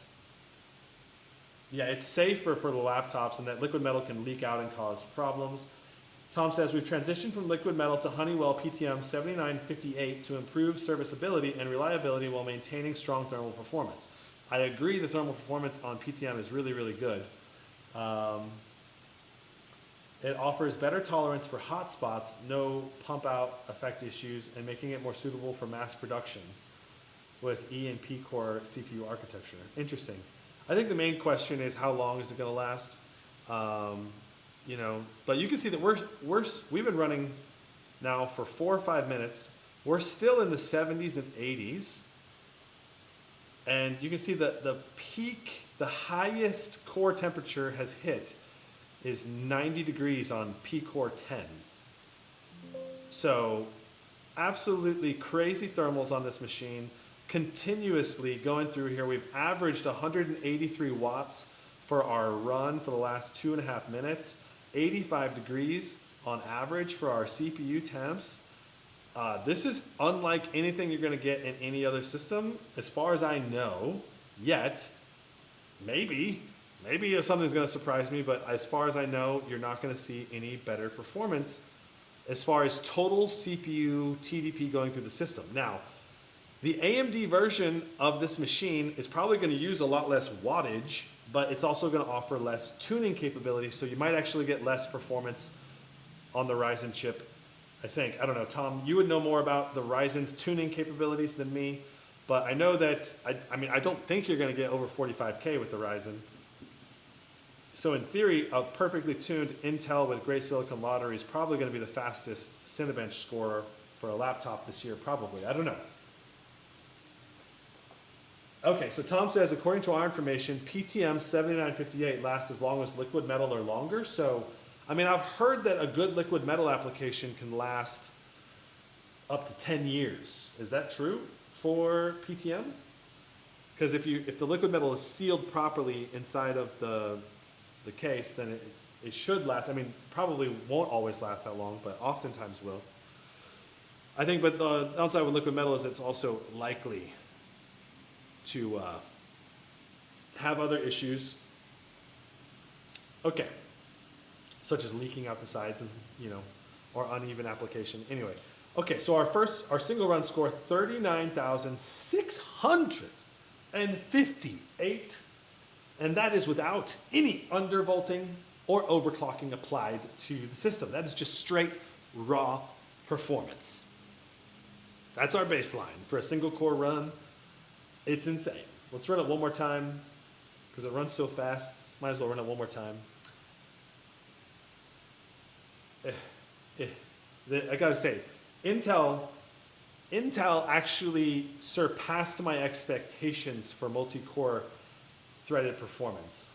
yeah, it's safer for the laptops, and that liquid metal can leak out and cause problems. Tom says, we've transitioned from liquid metal to Honeywell PTM 7958 to improve serviceability and reliability while maintaining strong thermal performance. I agree the thermal performance on PTM is really, really good. It offers better tolerance for hot spots, no pump out effect issues, and making it more suitable for mass production with E and P core CPU architecture. Interesting. I think the main question is how long is it going to last? You know, but you can see that we've been running now for 4 or 5 minutes. We're still in the 70s and 80s. And you can see that the peak, the highest core temperature has hit is 90 degrees on P Core 10. So absolutely crazy thermals on this machine, continuously going through here. We've averaged 183 watts for our run for the last 2.5 minutes, 85 degrees on average for our CPU temps. This is unlike anything you're going to get in any other system, as far as I know, yet. Maybe something's going to surprise me, but as far as I know, you're not going to see any better performance as far as total CPU TDP going through the system. Now, the AMD version of this machine is probably going to use a lot less wattage, but it's also going to offer less tuning capability, so you might actually get less performance on the Ryzen chip, I think. I don't know, Tom, you would know more about the Ryzen's tuning capabilities than me, but I know that, I don't think you're going to get over 45K with the Ryzen. So in theory, a perfectly tuned Intel with Great Silicon Lottery is probably going to be the fastest Cinebench scorer for a laptop this year, probably. I don't know. Okay, so Tom says, according to our information, PTM 7958 lasts as long as liquid metal or longer. So, I've heard that a good liquid metal application can last up to 10 years. Is that true for PTM? Because if the liquid metal is sealed properly inside of the case, then it should last. Probably won't always last that long, but oftentimes will. I think, but the downside with liquid metal is it's also likely to have other issues. Okay, such as leaking out the sides, or uneven application. Anyway, okay, so our single run score 39,658. And that is without any undervolting or overclocking applied to the system. That is just straight raw performance. That's our baseline for a single core run. It's insane. Let's run it one more time because it runs so fast. Might as well run it one more time. I gotta say, Intel actually surpassed my expectations for multi-core threaded performance.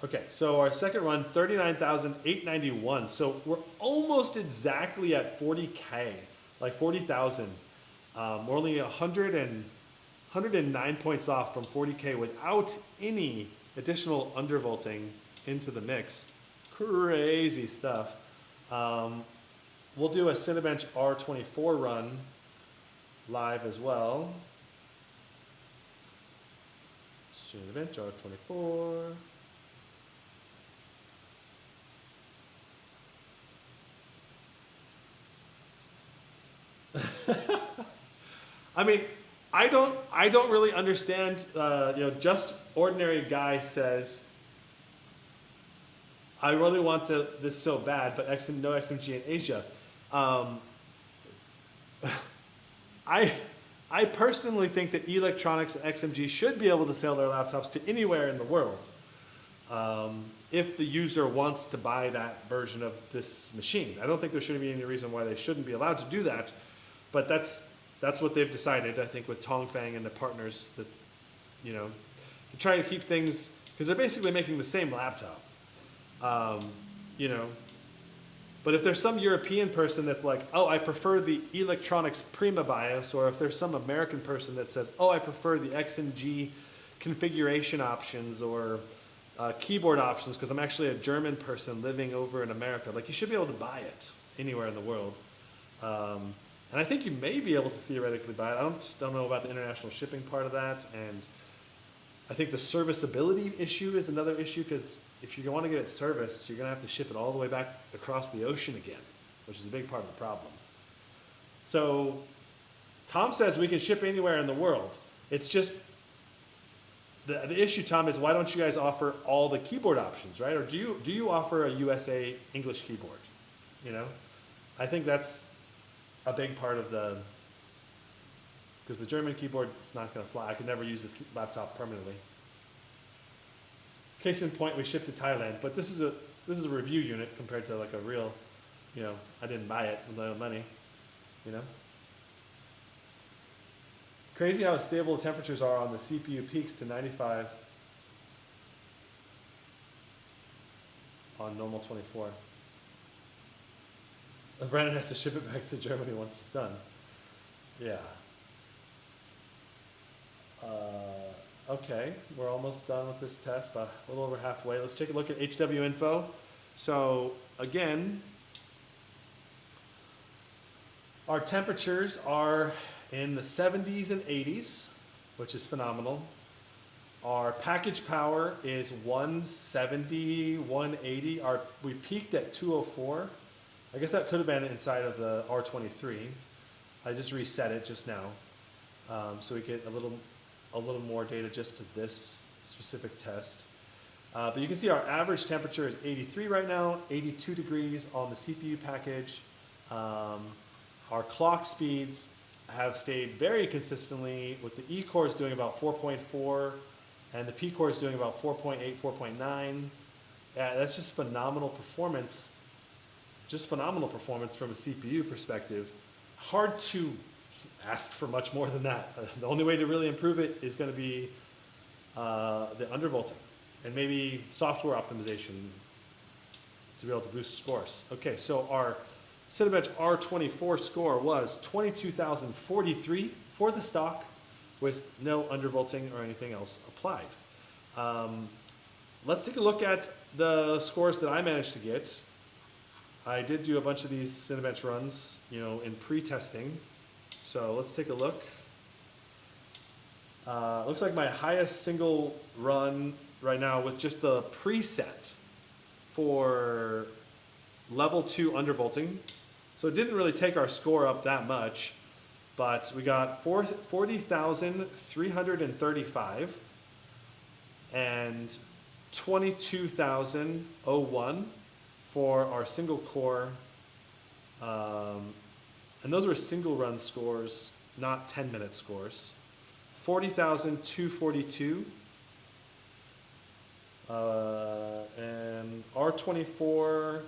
Okay, so our second run, 39,891. So we're almost exactly at 40K, like 40,000. We're only 100 and 109 points off from 40K without any additional undervolting into the mix. Crazy stuff. We'll do a Cinebench R24 run live as well. Cinebench R24. I mean, I don't really understand. Just ordinary guy says, I really want this so bad, but no XMG in Asia. I personally think that Electronics and XMG should be able to sell their laptops to anywhere in the world, if the user wants to buy that version of this machine. I don't think there should be any reason why they shouldn't be allowed to do that, but that's what they've decided. I think with Tongfang and the partners that, to try to keep things, because they're basically making the same laptop. But if there's some European person that's like, oh, I prefer the Electronics Prima BIOS, or if there's some American person that says, oh, I prefer the XMG configuration options or keyboard options because I'm actually a German person living over in America, like, you should be able to buy it anywhere in the world. And I think you may be able to theoretically buy it. I just don't know about the international shipping part of that. And I think the serviceability issue is another issue, because if you want to get it serviced, you're going to have to ship it all the way back across the ocean again, which is a big part of the problem. So Tom says we can ship anywhere in the world. It's just, the issue, Tom, is why don't you guys offer all the keyboard options, right? Or do you offer a USA English keyboard? I think that's a big part of because the German keyboard, it's not going to fly. I could never use this laptop permanently. Case in point, we shipped to Thailand, but this is a review unit compared to like a real, I didn't buy it with my own money, Crazy how stable the temperatures are on the CPU peaks to 95 on normal 24. Brandon has to ship it back to Germany once it's done. Yeah. Okay, we're almost done with this test, but a little over halfway. Let's take a look at HW info. So again, our temperatures are in the 70s and 80s, which is phenomenal. Our package power is 170, 180. We peaked at 204. I guess that could have been inside of the R23. I just reset it just now, so we get a little more data just to this specific test. But you can see our average temperature is 83 right now, 82 degrees on the CPU package. Our clock speeds have stayed very consistently, with the E core is doing about 4.4 and the P core is doing about 4.8, 4.9. Yeah, that's just phenomenal performance. Just phenomenal performance from a CPU perspective. Hard to ask for much more than that. The only way to really improve it is going to be the undervolting and maybe software optimization to be able to boost scores. Okay, so our Cinebench R24 score was 22,043 for the stock with no undervolting or anything else applied. Let's take a look at the scores that I managed to get. I did do a bunch of these Cinebench runs, in pre-testing. So let's take a look. Looks like my highest single run right now with just the preset for level 2 undervolting. So it didn't really take our score up that much, but we got 40,335 and 22,001 for our single core. And those were single run scores, not 10-minute scores. 40,242. And R24,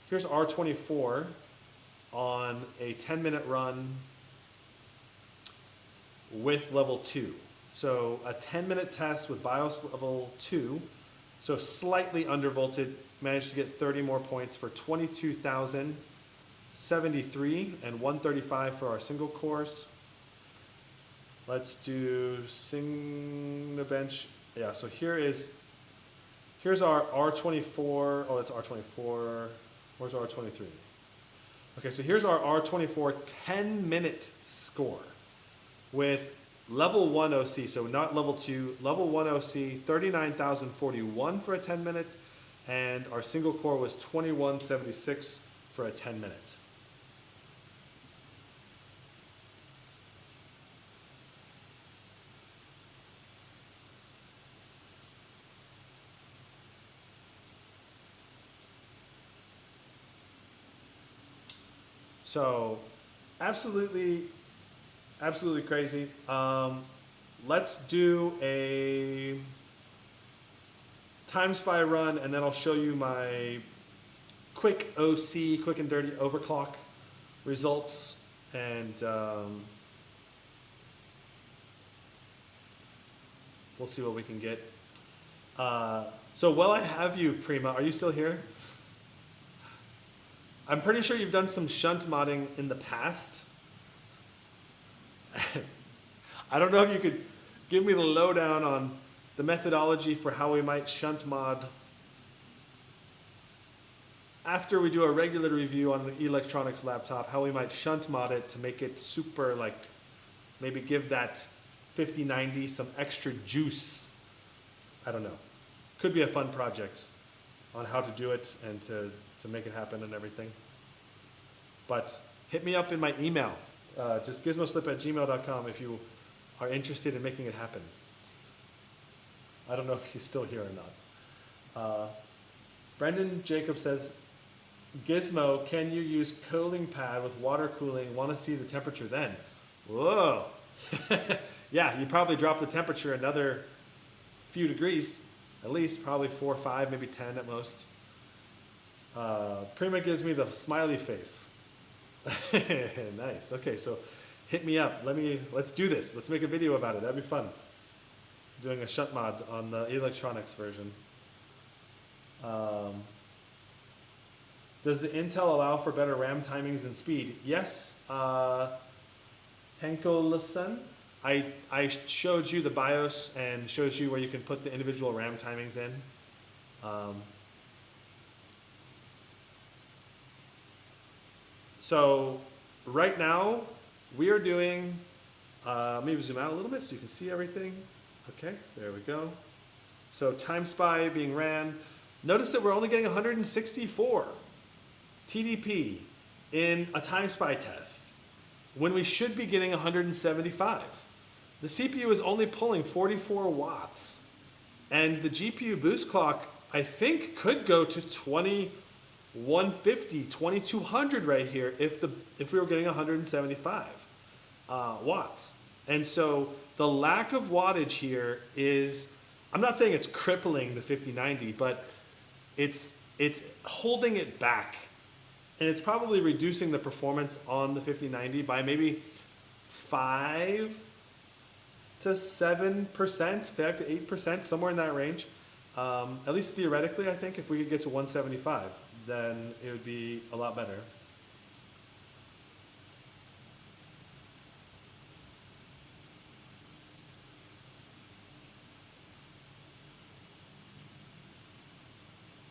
here's R24 on a 10-minute run with level 2. So a 10-minute test with BIOS level 2, so slightly undervolted, managed to get 30 more points for 22,073 and 135 for our single cores. Let's do Cinebench. Yeah, so here's our R24. Oh, that's R24. Where's R23? Okay, so here's our R24 10-minute score with level 1 OC, so not level 2, level 1 OC, 39,041 for a 10-minute, and our single core was 2176 for a 10-minute. So, absolutely crazy. Let's do a time spy run, and then I'll show you my quick OC, quick and dirty overclock results, and we'll see what we can get. So while I have you, Prima, are you still here? I'm pretty sure you've done some shunt modding in the past. I don't know if you could give me the lowdown on the methodology for how we might shunt mod after we do a regular review on an electronics laptop, how we might shunt mod it to make it super, like, maybe give that 5090 some extra juice. I don't know. Could be a fun project on how to do it and to make it happen and everything. But hit me up in my email. Just gizmoslip@gmail.com if you are interested in making it happen. I don't know if he's still here or not. Brendan Jacob says, Gizmo, can you use cooling pad with water cooling? Want to see the temperature then? Whoa. Yeah, you probably drop the temperature another few degrees, at least probably 4 or 5, maybe 10 at most. Prima gives me the smiley face. Nice. Okay, so hit me up. Let's do this. Let's make a video about it. That'd be fun. Doing a shunt mod on the electronics version. Does the Intel allow for better RAM timings and speed? Yes. Henkelson, I showed you the BIOS and shows you where you can put the individual RAM timings in. So right now we are doing, maybe zoom out a little bit so you can see everything. Okay, there we go. So Time Spy being ran. Notice that we're only getting 164 TDP in a Time Spy test when we should be getting 175. The CPU is only pulling 44 watts, and the GPU boost clock, I think, could go to 2150, 2200 right here if we were getting 175 watts. And so the lack of wattage here is, I'm not saying it's crippling the 5090, but it's holding it back. And it's probably reducing the performance on the 5090 by maybe 5 to 7%, 5 to 8%, somewhere in that range. At least theoretically, I think if we could get to 175, then it would be a lot better.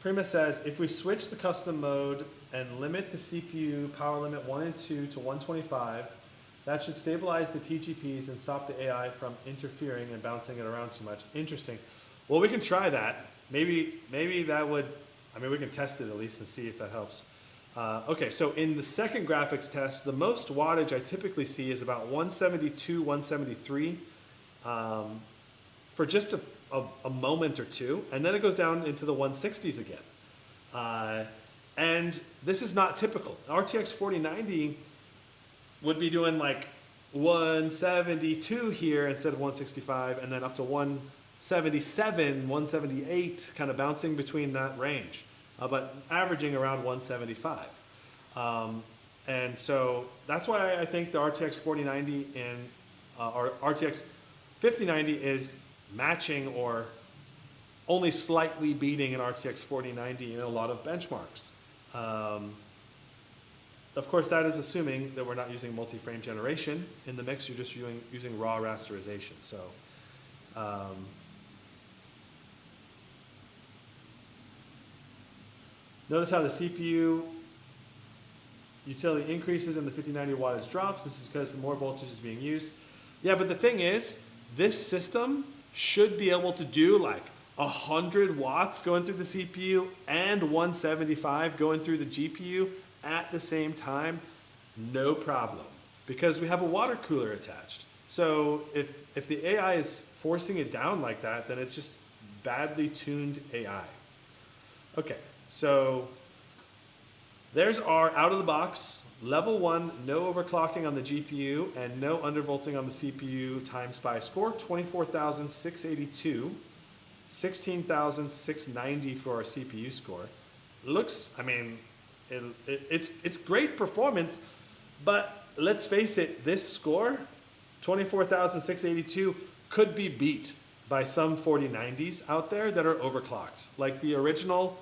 Prima says, if we switch the custom mode and limit the CPU power limit 1 and 2 to 125, that should stabilize the TGPs and stop the AI from interfering and bouncing it around too much. Interesting. Well, we can try that. Maybe that would, I mean, we can test it at least and see if that helps. Okay, so in the second graphics test, the most wattage I typically see is about 172, 173 for just a moment or two, and then it goes down into the 160s again. And this is not typical. RTX 4090 would be doing like 172 here instead of 165, and then up to 177, 178, kind of bouncing between that range, but averaging around 175. And so that's why I think the RTX 4090 and or RTX 5090 is matching or only slightly beating an RTX 4090 in a lot of benchmarks. of course, that is assuming that we're not using multi-frame generation in the mix. You're just using raw rasterization. So notice how the CPU utility increases and the 5090 wattage drops. This is because the more voltage is being used. Yeah, but the thing is, this system should be able to do like 100 watts going through the CPU and 175 going through the GPU at the same time, no problem, because we have a water cooler attached. So if the AI is forcing it down like that, then it's just badly tuned AI. Okay, so there's our out of the box, level 1, no overclocking on the GPU and no undervolting on the CPU times by score, 24,682, 16,690 for our CPU score. Looks, I mean, it's great performance, but let's face it, this score, 24,682, could be beat by some 4090s out there that are overclocked. Like the original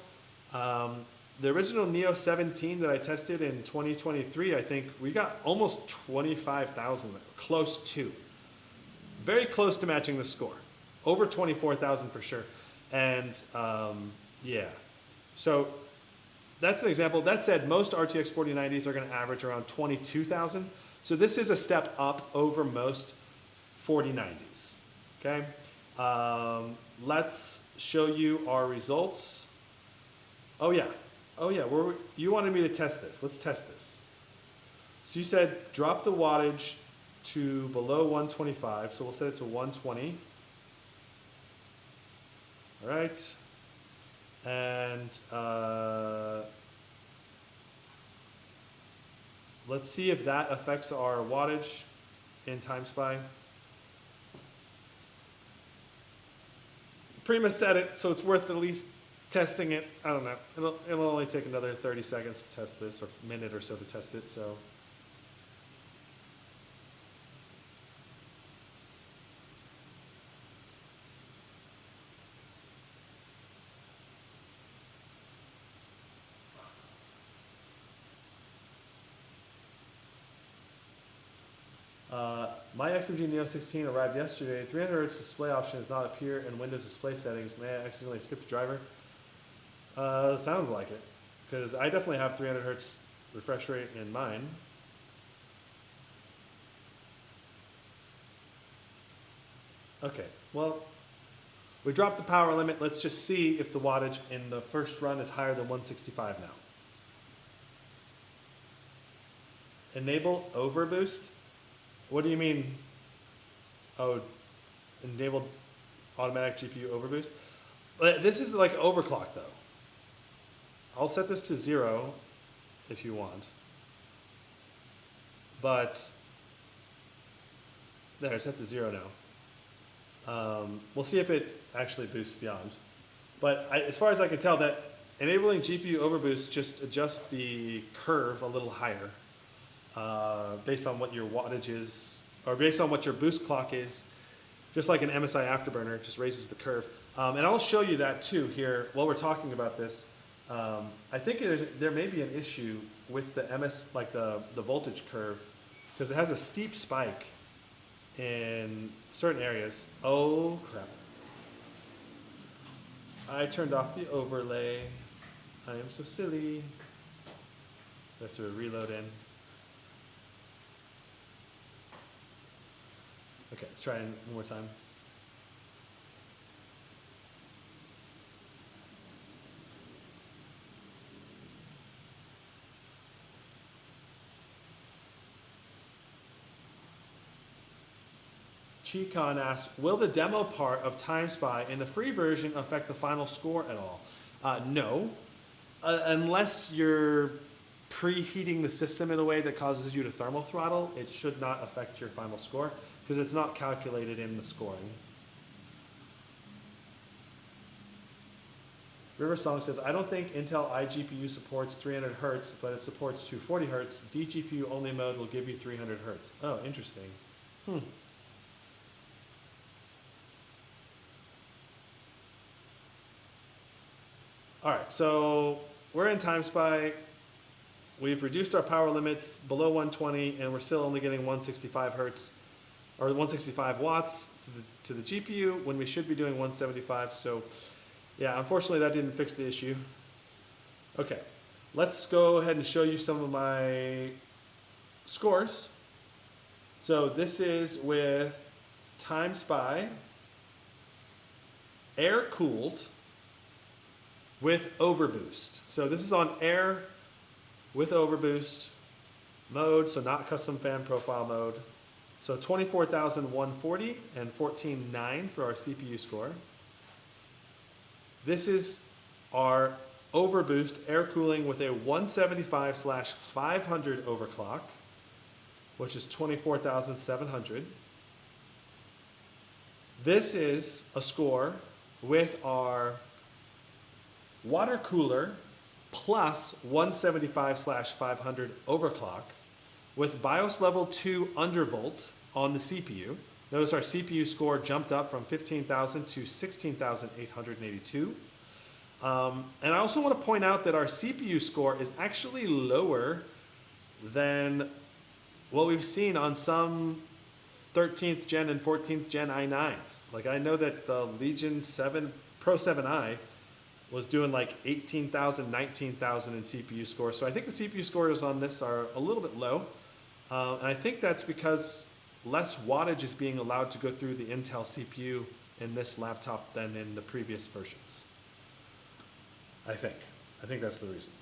Neo 17 that I tested in 2023, I think we got almost 25,000, close to. Very close to matching the score. Over 24,000 for sure. And yeah, so that's an example. That said, most RTX 4090s are going to average around 22,000. So this is a step up over most 4090s. Okay, let's show you our results. Oh yeah, you wanted me to test this. Let's test this. So you said drop the wattage to below 125. So we'll set it to 120. All right. And let's see if that affects our wattage in TimeSpy. Prima said it, so it's worth at least testing it. I don't know. It'll only take another 30 seconds to test this, or a minute or so to test it. So. My XMG Neo 16 arrived yesterday. 300 Hz display option does not appear in Windows display settings. May I accidentally skip the driver? Sounds like it, because I definitely have 300 Hz refresh rate in mine. Okay, well, we dropped the power limit. Let's just see if the wattage in the first run is higher than 165 now. Enable Overboost. What do you mean? Oh, enabled automatic GPU overboost. But this is like overclock though. I'll set this to 0 if you want. But there, set to 0 now. We'll see if it actually boosts beyond. But as far as I can tell, that enabling GPU overboost just adjusts the curve a little higher. Based on what your wattage is, or based on what your boost clock is, just like an MSI Afterburner, it just raises the curve. And I'll show you that too here while we're talking about this. I think there may be an issue with the the voltage curve, because it has a steep spike in certain areas. Oh crap. I turned off the overlay. I am so silly. I have to reload in. Okay, let's try it one more time. Chikon asks, will the demo part of TimeSpy in the free version affect the final score at all? No, unless you're preheating the system in a way that causes you to thermal throttle, it should not affect your final score, because it's not calculated in the scoring. River Song says, I don't think Intel iGPU supports 300 Hz, but it supports 240 Hz. DGPU only mode will give you 300 Hz. Oh, interesting. All right, so we're in TimeSpy. we've reduced our power limits below 120, and we're still only getting 165 hertz or 165 watts to the GPU when we should be doing 175. So yeah, unfortunately that didn't fix the issue. Okay, let's go ahead and show you some of my scores. So this is with Time Spy, air cooled with Overboost. So this is on air with Overboost mode, so not custom fan profile mode. So 24,140 and 14.9 for our CPU score. This is our Overboost air cooling with a 175/500 overclock, which is 24,700. This is a score with our water cooler plus 175/500 overclock with BIOS level 2 undervolt on the CPU. Notice our CPU score jumped up from 15,000 to 16,882. And I also want to point out that our CPU score is actually lower than what we've seen on some 13th gen and 14th gen i9s. Like I know that the Legion 7 Pro 7i was doing like 18,000, 19,000 in CPU score. So I think the CPU scores on this are a little bit low. And I think that's because less wattage is being allowed to go through the Intel CPU in this laptop than in the previous versions. I think that's the reason.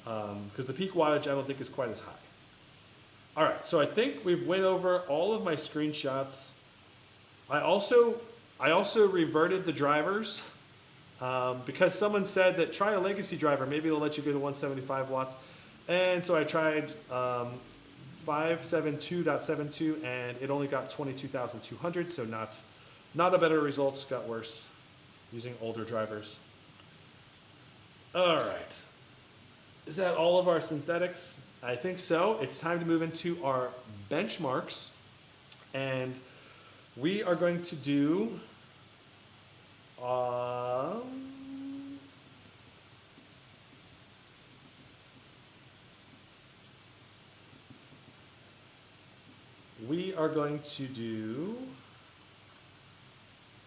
Because the peak wattage I don't think is quite as high. All right, so I think we've went over all of my screenshots. I also reverted the drivers because someone said that try a legacy driver, maybe it'll let you go to 175 watts. And so I tried 572.72 and it only got 22,200, so not a better result, got worse using older drivers. All right, is that all of our synthetics? I think so. It's time to move into our benchmarks, and we are going to do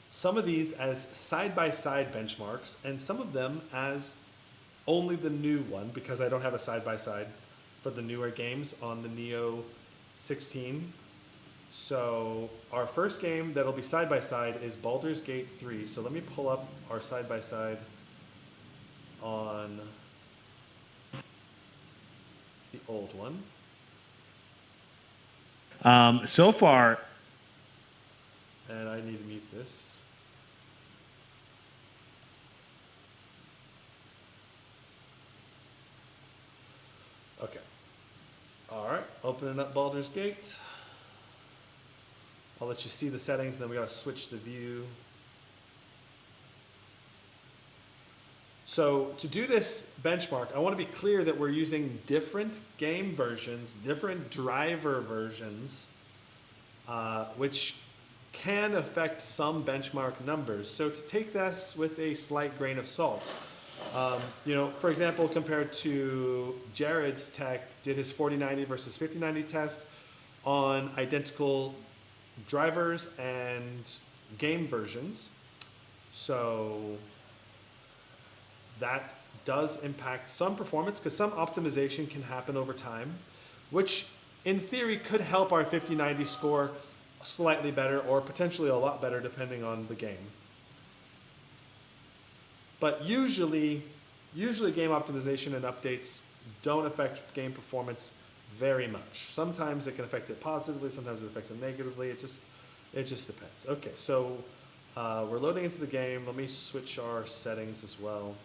some of these as side-by-side benchmarks and some of them as only the new one, because I don't have a side-by-side for the newer games on the Neo 16. So our first game that'll be side-by-side is Baldur's Gate 3. So let me pull up our side-by-side on the old one. So far, and I need to mute this. Okay. All right, opening up Baldur's Gate. I'll let you see the settings, and then we gotta switch the view. So to do this benchmark, I want to be clear that we're using different game versions, different driver versions, which can affect some benchmark numbers. So to take this with a slight grain of salt. For example, compared to Jared's tech, did his 4090 versus 5090 test on identical drivers and game versions. So that does impact some performance because some optimization can happen over time, which in theory could help our 5090 score slightly better or potentially a lot better depending on the game. But usually game optimization and updates don't affect game performance very much. Sometimes it can affect it positively, sometimes it affects it negatively. It just depends. Okay, so we're loading into the game. Let me switch our settings as well.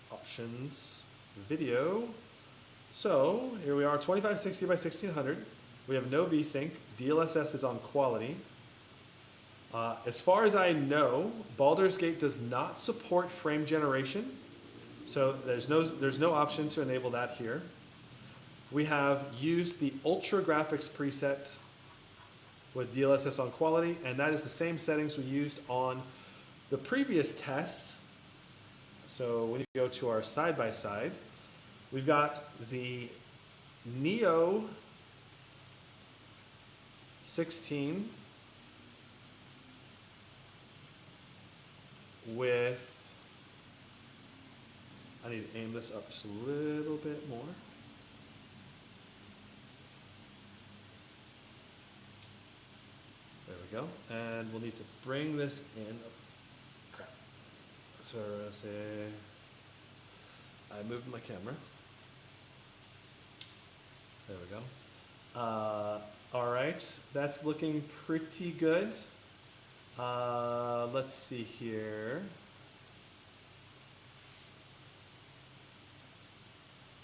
Options, video. So here we are, 2560 by 1600. We have no VSync. DLSS is on quality. As far as I know, Baldur's Gate does not support frame generation, so there's no option to enable that here. We have used the Ultra Graphics preset with DLSS on quality, and that is the same settings we used on the previous tests. So when you go to our side-by-side, we've got the Neo 16 with, I need to aim this up just a little bit more. There we go. And we'll need to bring this in. Crap. So say I moved my camera. There we go. All right, that's looking pretty good. Let's see here.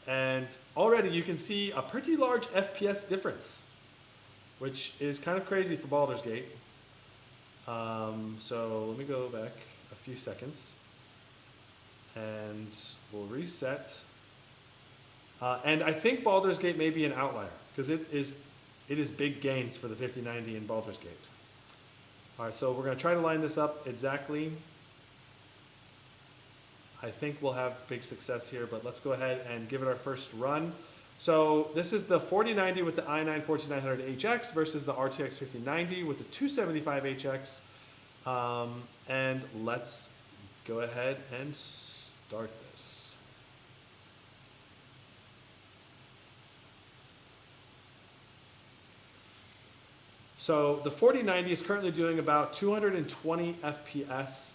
And already you can see a pretty large FPS difference, which is kind of crazy for Baldur's Gate. So let me go back a few seconds and we'll reset. And I think Baldur's Gate may be an outlier because it is big gains for the 5090 in Baldur's Gate. All right, so we're going to try to line this up exactly. I think we'll have big success here, but let's go ahead and give it our first run. So this is the 4090 with the i9-14900HX versus the RTX 5090 with the 275HX. And let's go ahead and start this. So the 4090 is currently doing about 220 FPS,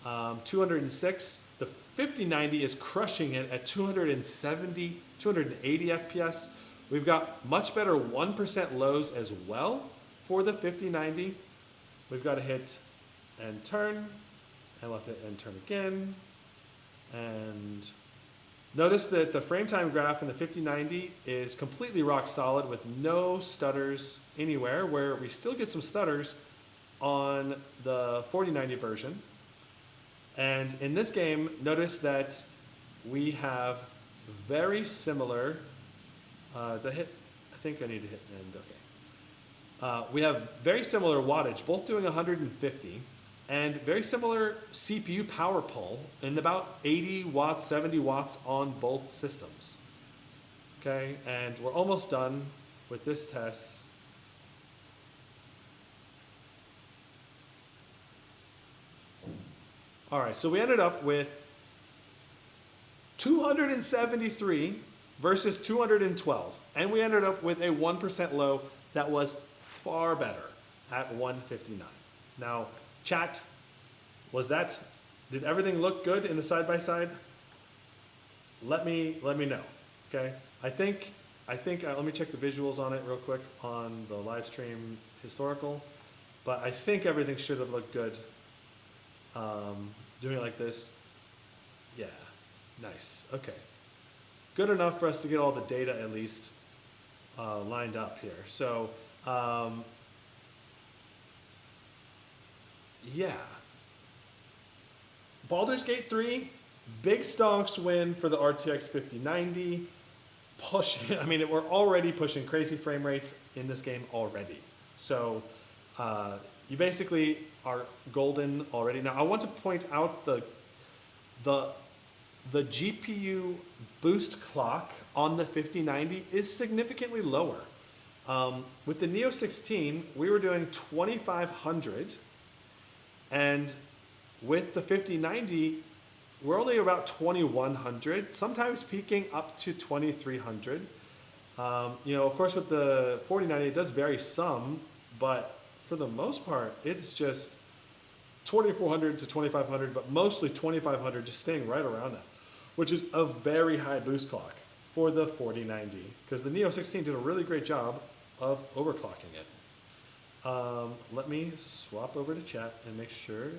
206. The 5090 is crushing it at 270, 280 FPS. We've got much better 1% lows as well for the 5090. We've got to hit and turn, and let's hit and turn again. And notice that the frame time graph in the 5090 is completely rock solid with no stutters anywhere, where we still get some stutters on the 4090 version. And in this game, notice that we have very similar, did I hit? I think I need to hit end, okay. We have very similar wattage, both doing 150, and very similar CPU power pull in about 80 watts, 70 watts on both systems. Okay, and we're almost done with this test. All right, so we ended up with 273 versus 212, and we ended up with a 1% low that was far better at 159. Now, chat, did everything look good in the side-by-side? Let me know, okay? I think let me check the visuals on it real quick on the live stream historical, but I think everything should have looked good. Doing it like this, yeah, nice, okay. Good enough for us to get all the data at least lined up here. So, yeah. Baldur's Gate 3, big stonks win for the RTX 5090. Pushing, I mean, we're already pushing crazy frame rates in this game already. So, you basically are golden already. Now, I want to point out the GPU boost clock on the 5090 is significantly lower. With the Neo 16, we were doing 2500, and with the 5090, we're only about 2100, sometimes peaking up to 2300. You know, of course, with the 4090, it does vary some, but for the most part, it's just 2400 to 2500, but mostly 2500, just staying right around that, which is a very high boost clock for the 4090, because the Neo 16 did a really great job of overclocking it. Let me swap over to chat and make sure.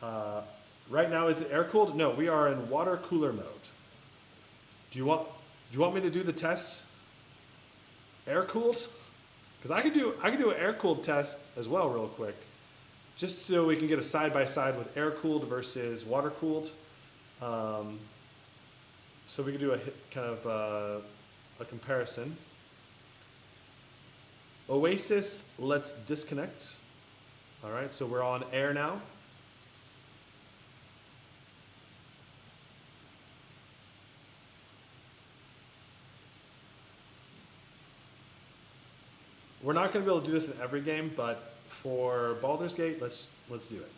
Right now, is it air cooled? No, we are in water cooler mode. Do you want me to do the test air cooled? Because I could do an air cooled test as well, real quick, just so we can get a side by side with air cooled versus water cooled. So we can do a comparison. Oasis, let's disconnect. All right, so we're on air now. We're not going to be able to do this in every game, but for Baldur's Gate, let's do it.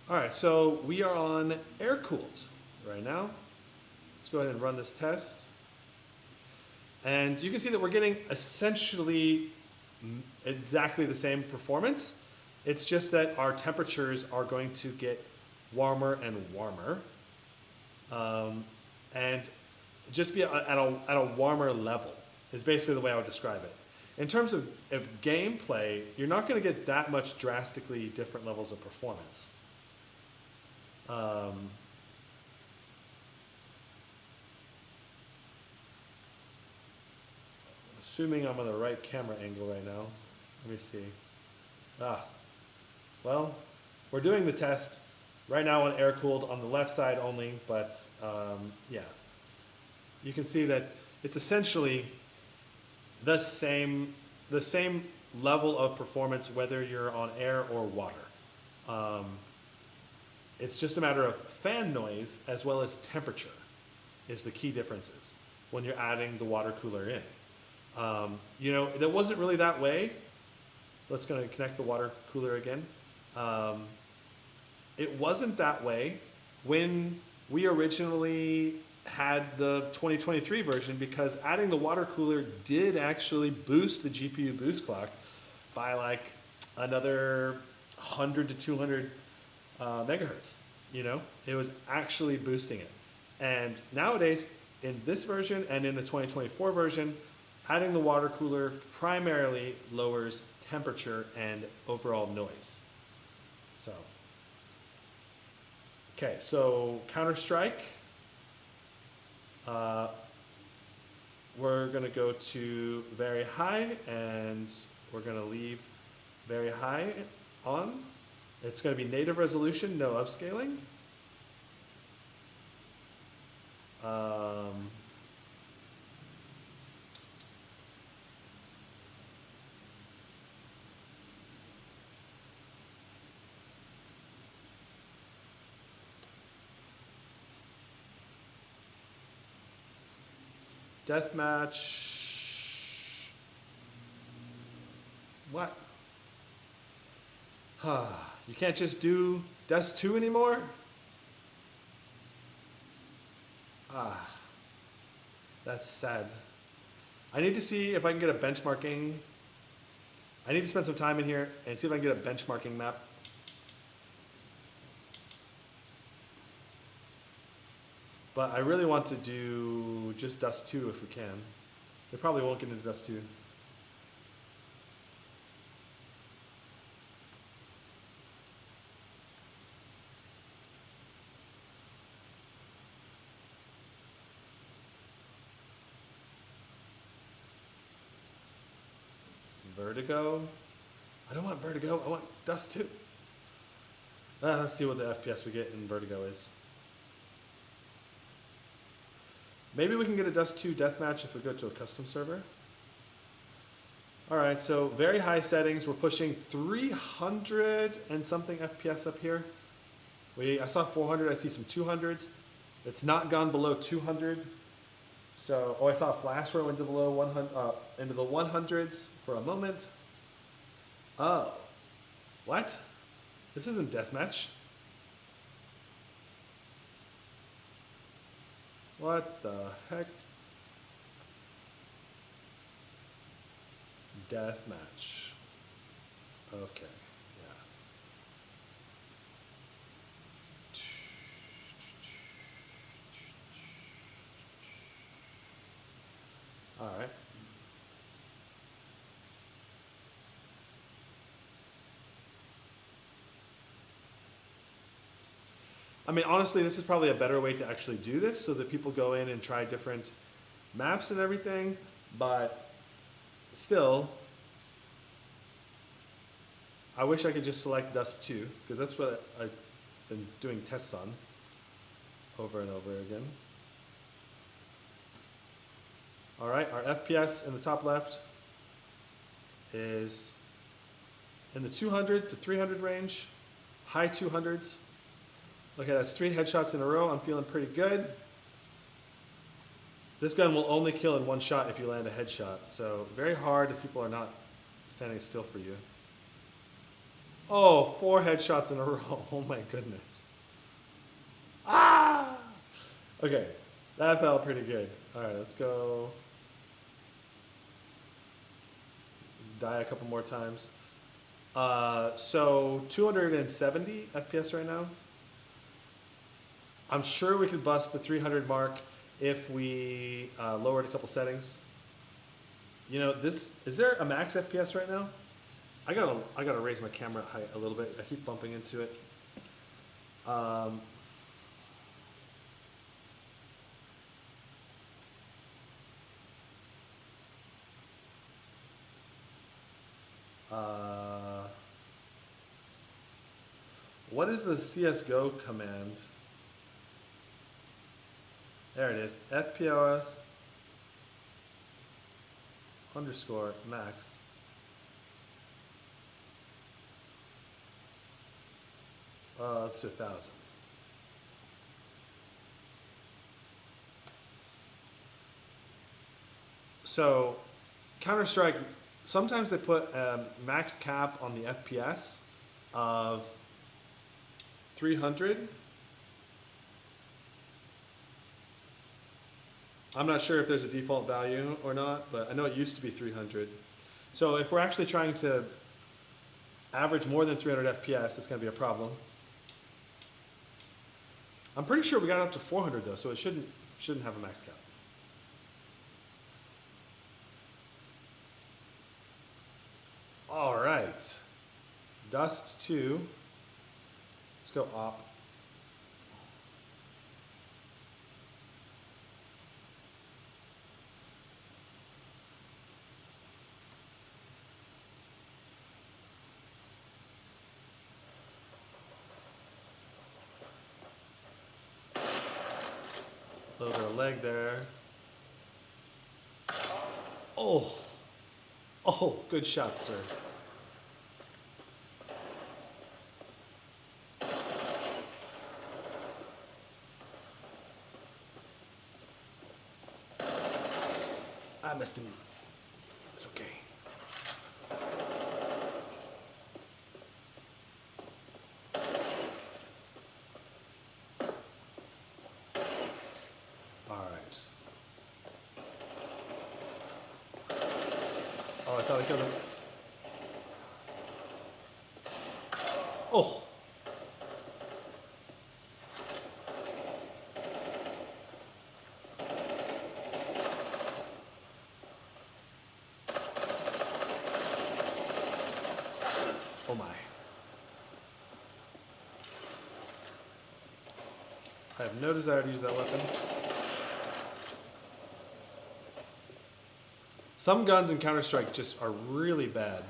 All right, so we are on air-cooled right now. Let's go ahead and run this test. And you can see that we're getting essentially exactly the same performance. It's just that our temperatures are going to get warmer and warmer. And just be at a warmer level is basically the way I would describe it. In terms of gameplay, you're not going to get that much drastically different levels of performance. Assuming I'm on the right camera angle right now. Let me see. Well, we're doing the test right now on air-cooled on the left side only, but yeah. You can see that it's essentially the same level of performance whether you're on air or water. It's just a matter of fan noise as well as temperature is the key differences when you're adding the water cooler in. You know, it wasn't really that way. Let's go and connect the water cooler again. It wasn't that way when we originally had the 2023 version because adding the water cooler did actually boost the GPU boost clock by like another 100 to 200 megahertz. You know, it was actually boosting it. And nowadays, in this version and in the 2024 version, adding the water cooler primarily lowers temperature and overall noise. So, okay, so Counter-Strike. We're gonna go to very high and we're gonna leave very high on. It's going to be native resolution, no upscaling. Deathmatch. What? You can't just do Dust 2 anymore? That's sad. I need to see if I can get a benchmarking. I need to spend some time in here and see if I can get a benchmarking map. But I really want to do just Dust 2 if we can. They probably won't get into Dust 2. Vertigo. I don't want Vertigo, I want Dust 2. Let's see what the FPS we get in Vertigo is. Maybe we can get a Dust 2 deathmatch if we go to a custom server. All right, so very high settings. We're pushing 300 and something FPS up here. I saw 400, I see some 200s. It's not gone below 200. So, I saw a flash where it went to below 100, into the 100s for a moment. Oh, what? This isn't deathmatch. What the heck? Deathmatch. Okay, yeah. All right. I mean, honestly, this is probably a better way to actually do this so that people go in and try different maps and everything, but still, I wish I could just select Dust 2, because that's what I've been doing tests on over and over again. All right, our FPS in the top left is in the 200 to 300 range, high 200s. Okay, that's 3 headshots in a row. I'm feeling pretty good. This gun will only kill in one shot if you land a headshot, so very hard if people are not standing still for you. Oh, 4 headshots in a row. Oh my goodness. Ah! Okay, that felt pretty good. All right, let's go. Die a couple more times. So 270 FPS right now. I'm sure we could bust the 300 mark if we lowered a couple settings. You know, is there a max FPS right now? I gotta raise my camera height a little bit. I keep bumping into it. What is the CSGO command? There it is. FPS underscore max. Let's do 1,000. So Counter-Strike, sometimes they put a max cap on the FPS of 300. I'm not sure if there's a default value or not, but I know it used to be 300. So if we're actually trying to average more than 300 FPS, it's going to be a problem. I'm pretty sure we got up to 400 though, so it shouldn't have a max cap. All right, Dust 2. Let's go op. A little bit of leg there. Oh, oh, good shot, sir. I missed him. It's okay. All right. Oh, I thought I killed him. Oh. Oh my. I have no desire to use that weapon. Some guns in Counter-Strike just are really bad.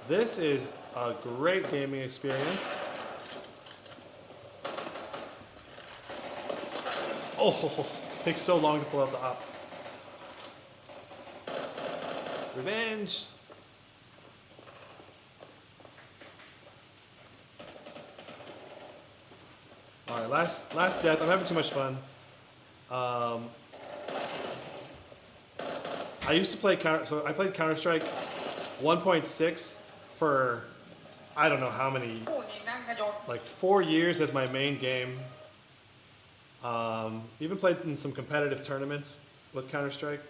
This is a great gaming experience. Oh, it takes so long to pull out the op. Revenge. All right, last death. I'm having too much fun. I used to play I played Counter-Strike 1.6 for I don't know how many, like 4 years as my main game. Even played in some competitive tournaments with Counter-Strike.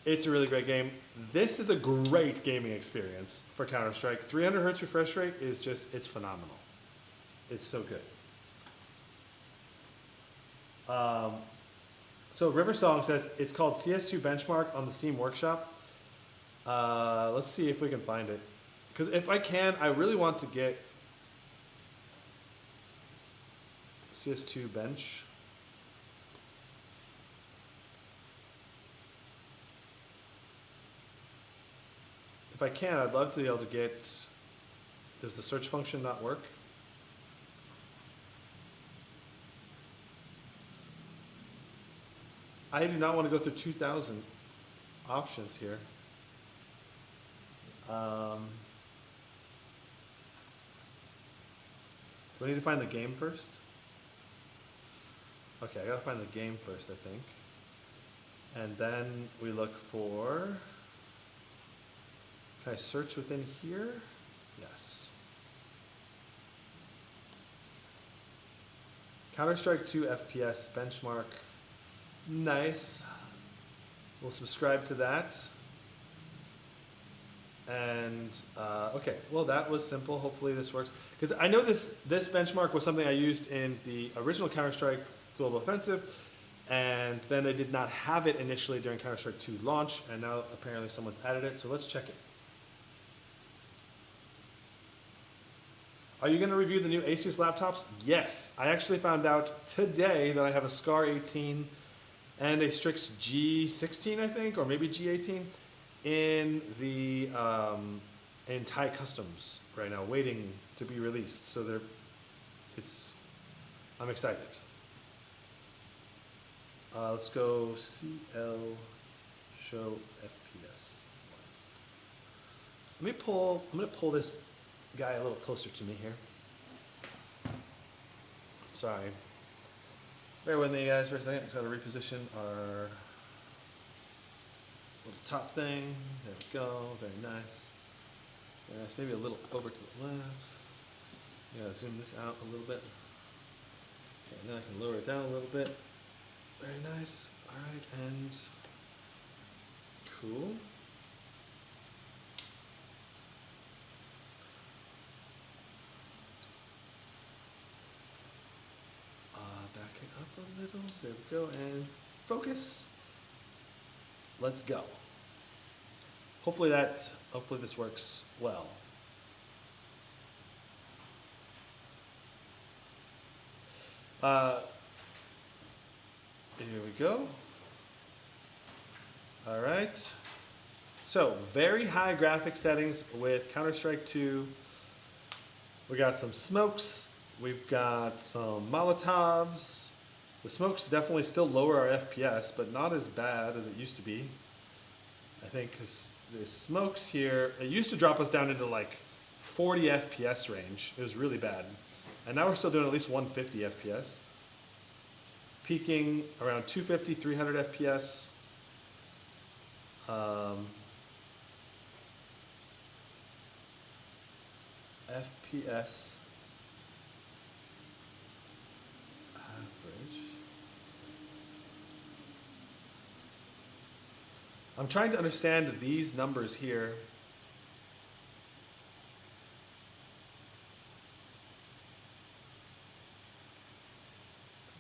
It's a really great game. This is a great gaming experience for Counter-Strike. 300 hertz refresh rate is just, it's phenomenal. It's so good. So Riversong says it's called CS2 Benchmark on the Steam Workshop. Let's see if we can find it. Because if I can, I really want to get CS2 bench. If I can, I'd love to be able to get, does the search function not work? I do not want to go through 2,000 options here. Do I need to find the game first? Okay, I gotta find the game first, I think. And then we look for, can I search within here? Yes. Counter-Strike 2 FPS benchmark. Nice. We'll subscribe to that. And okay, well that was simple. Hopefully this works. Because I know this benchmark was something I used in the original Counter-Strike Global Offensive, and then they did not have it initially during Counter-Strike 2 launch, and now apparently someone's added it, so let's check it. Are you going to review the new Asus laptops? Yes. I actually found out today that I have a Scar 18 and a Strix G16, I think, or maybe G18, in the in Thai Customs right now, waiting to be released. So I'm excited. Let's go CL show FPS. I'm gonna pull this guy a little closer to me here. Sorry. Bear with me, guys, for a second. Just gotta reposition our little top thing. There we go. Very nice. Very nice. Maybe a little over to the left. Yeah, zoom this out a little bit. Okay, and then I can lower it down a little bit. Very nice. All right, and cool. Back it up a little. There we go. And focus. Let's go. Hopefully this works well. Here we go. All right. So very high graphic settings with Counter-Strike 2. We got some smokes. We've got some Molotovs. The smokes definitely still lower our FPS, but not as bad as it used to be. I think because the smokes here, it used to drop us down into like 40 FPS range. It was really bad. And now we're still doing at least 150 FPS. Peaking around 250, 300 FPS. FPS average. I'm trying to understand these numbers here.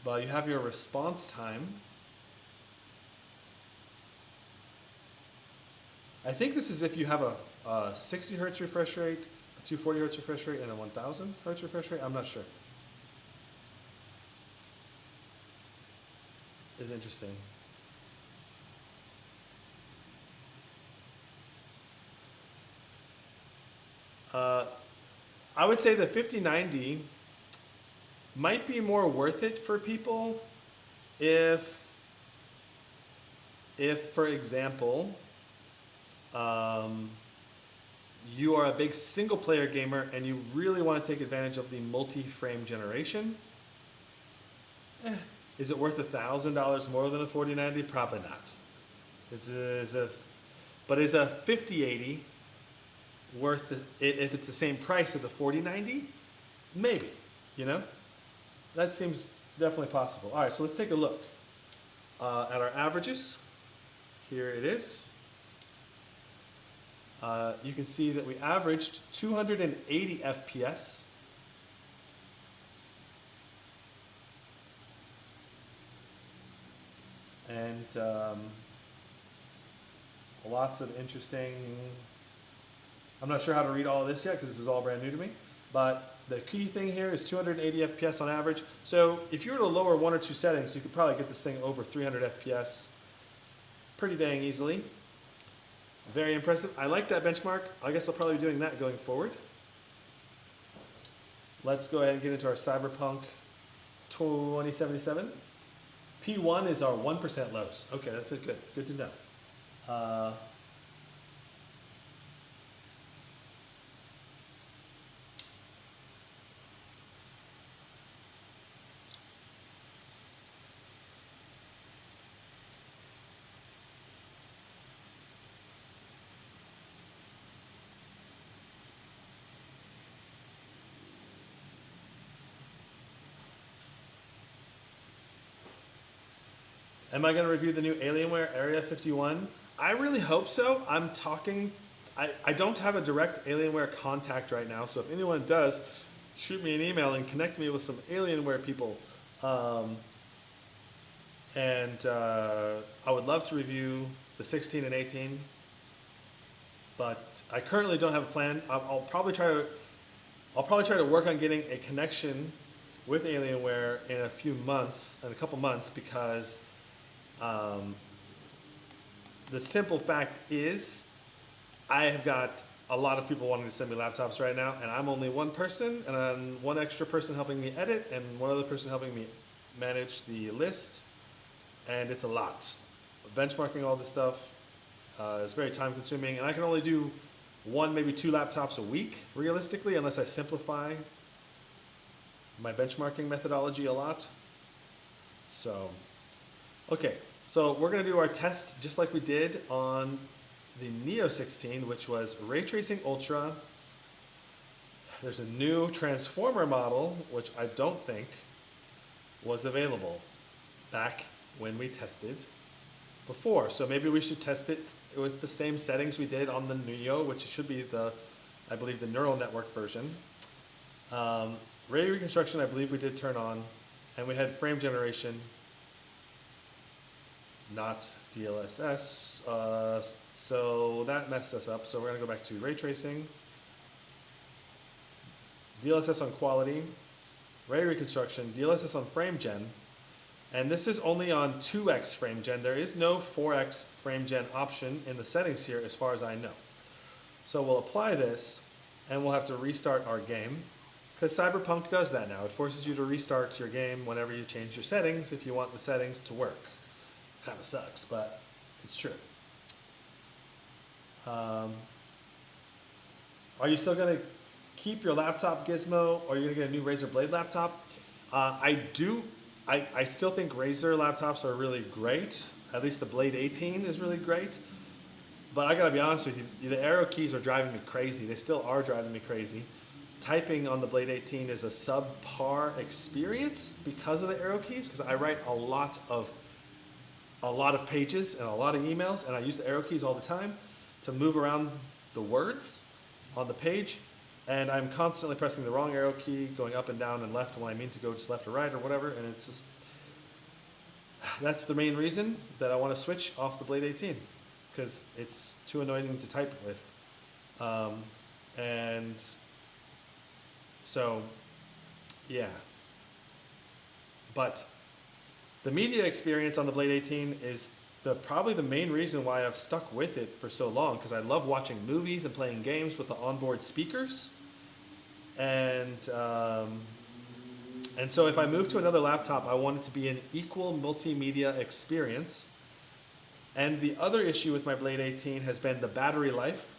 But you have your response time. I think this is if you have a 60 hertz refresh rate, a 240 hertz refresh rate, and a 1000 hertz refresh rate. I'm not sure. It's interesting. I would say the 5090 might be more worth it for people if for example, you are a big single player gamer and you really want to take advantage of the multi-frame generation. Is it worth $1,000 more than a 4090? Probably not. But is a 5080 worth it if it's the same price as a 4090? Maybe, you know? That seems definitely possible. All right, so let's take a look at our averages. Here it is. You can see that we averaged 280 FPS. And lots of interesting, I'm not sure how to read all of this yet because this is all brand new to me. But the key thing here is 280 FPS on average. So if you were to lower 1 or 2 settings, you could probably get this thing over 300 FPS pretty dang easily. Very impressive. I like that benchmark. I guess I'll probably be doing that going forward. Let's go ahead and get into our Cyberpunk 2077. P1 is our 1% lows. Okay, that's it. Good. Good to know. Am I going to review the new Alienware Area 51? I really hope so. I'm talking, I don't have a direct Alienware contact right now, so if anyone does, shoot me an email and connect me with some Alienware people. I would love to review the 16 and 18, but I currently don't have a plan. I'll probably try to work on getting a connection with Alienware in a couple months, because the simple fact is I have got a lot of people wanting to send me laptops right now, and I'm only one person, and I'm one extra person helping me edit, and one other person helping me manage the list, and it's a lot. Benchmarking all this stuff is very time consuming, and I can only do 1, maybe 2 laptops a week, realistically, unless I simplify my benchmarking methodology a lot. So, okay. So we're going to do our test just like we did on the Neo 16, which was Ray Tracing Ultra. There's a new Transformer model, which I don't think was available back when we tested before. So maybe we should test it with the same settings we did on the Neo, which should be I believe the neural network version. Ray reconstruction, I believe we did turn on, and we had frame generation, not DLSS, so that messed us up. So we're going to go back to ray tracing, DLSS on quality, ray reconstruction, DLSS on frame gen, and this is only on 2x frame gen. There is no 4x frame gen option in the settings here as far as I know. So we'll apply this, and we'll have to restart our game, because Cyberpunk does that now. It forces you to restart your game whenever you change your settings if you want the settings to work. Kind of sucks, but it's true. Are you still going to keep your laptop gizmo, or are you going to get a new Razer Blade laptop? I still think Razer laptops are really great. At least the Blade 18 is really great. But I got to be honest with you, the arrow keys are driving me crazy. They still are driving me crazy. Typing on the Blade 18 is a subpar experience because of the arrow keys, because I write a lot of pages and a lot of emails, and I use the arrow keys all the time to move around the words on the page, and I'm constantly pressing the wrong arrow key, going up and down and left when I mean to go just left or right or whatever, and it's just, that's the main reason that I want to switch off the Blade 18, because it's too annoying to type with. And so, yeah. But the media experience on the Blade 18 is probably the main reason why I've stuck with it for so long, because I love watching movies and playing games with the onboard speakers. And so if I move to another laptop, I want it to be an equal multimedia experience. And the other issue with my Blade 18 has been the battery life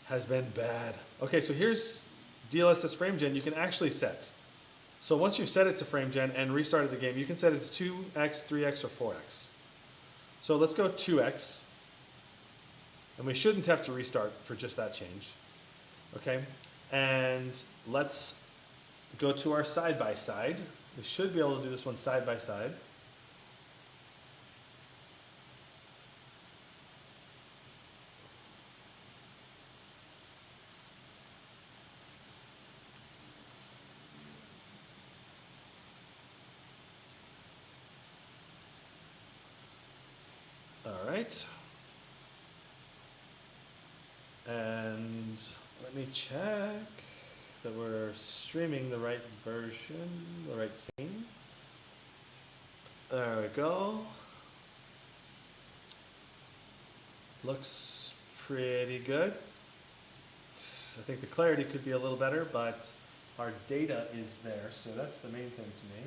has been bad. Okay, so here's DLSS frame gen you can actually set. So once you've set it to frame gen and restarted the game, you can set it to 2x, 3x, or 4x. So let's go 2x. And we shouldn't have to restart for just that change. Okay, and let's go to our side-by-side. We should be able to do this one side-by-side. Right. And let me check that we're streaming the right version, the right scene. There we go. Looks pretty good. I think the clarity could be a little better, but our data is there, so that's the main thing to me.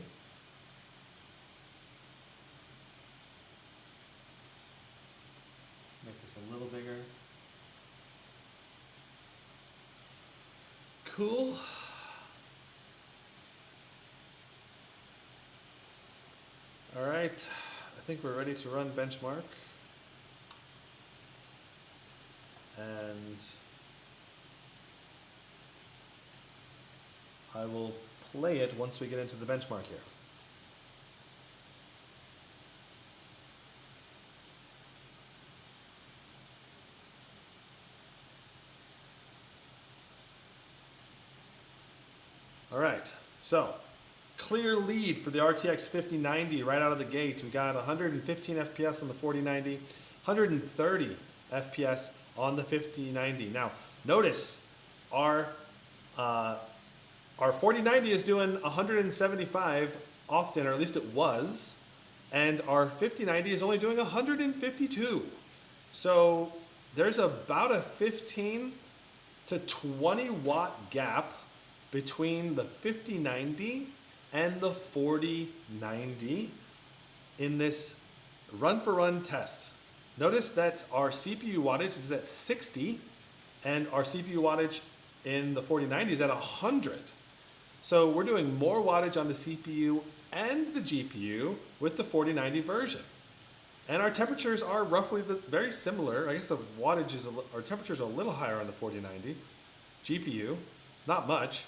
Make this a little bigger. Cool. All right, I think we're ready to run benchmark. And I will play it once we get into the benchmark here. All right, so clear lead for the RTX 5090 right out of the gate. We got 115 FPS on the 4090, 130 FPS on the 5090. Now, notice our 4090 is doing 175 often, or at least it was, and our 5090 is only doing 152. So there's about a 15 to 20 watt gap between the 5090 and the 4090 in this run-for-run test. Notice that our CPU wattage is at 60 and our CPU wattage in the 4090 is at 100. So we're doing more wattage on the CPU and the GPU with the 4090 version. And our temperatures are roughly very similar. I guess the wattage is, our temperatures are a little higher on the 4090 GPU, not much,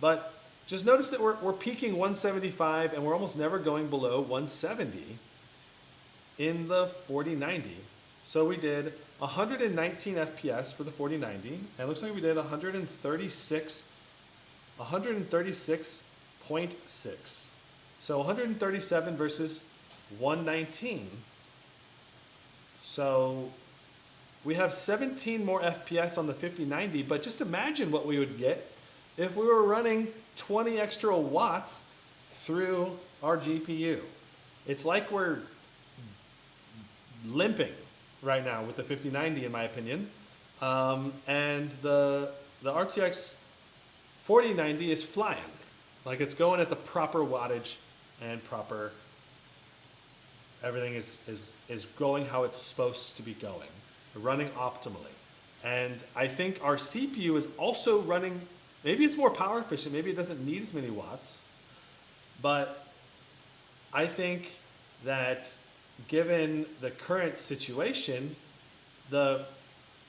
but just notice that we're peaking 175 and we're almost never going below 170 in the 4090. So we did 119 FPS for the 4090, and it looks like we did 136.6. So 137 versus 119. So we have 17 more FPS on the 5090, but just imagine what we would get if we were running 20 extra watts through our GPU. It's like we're limping right now with the 5090, in my opinion. And the RTX 4090 is flying. Like, it's going at the proper wattage and proper, everything is going how it's supposed to be going, running optimally. And I think our CPU is also running, maybe it's more power efficient, maybe it doesn't need as many watts, but I think that given the current situation, the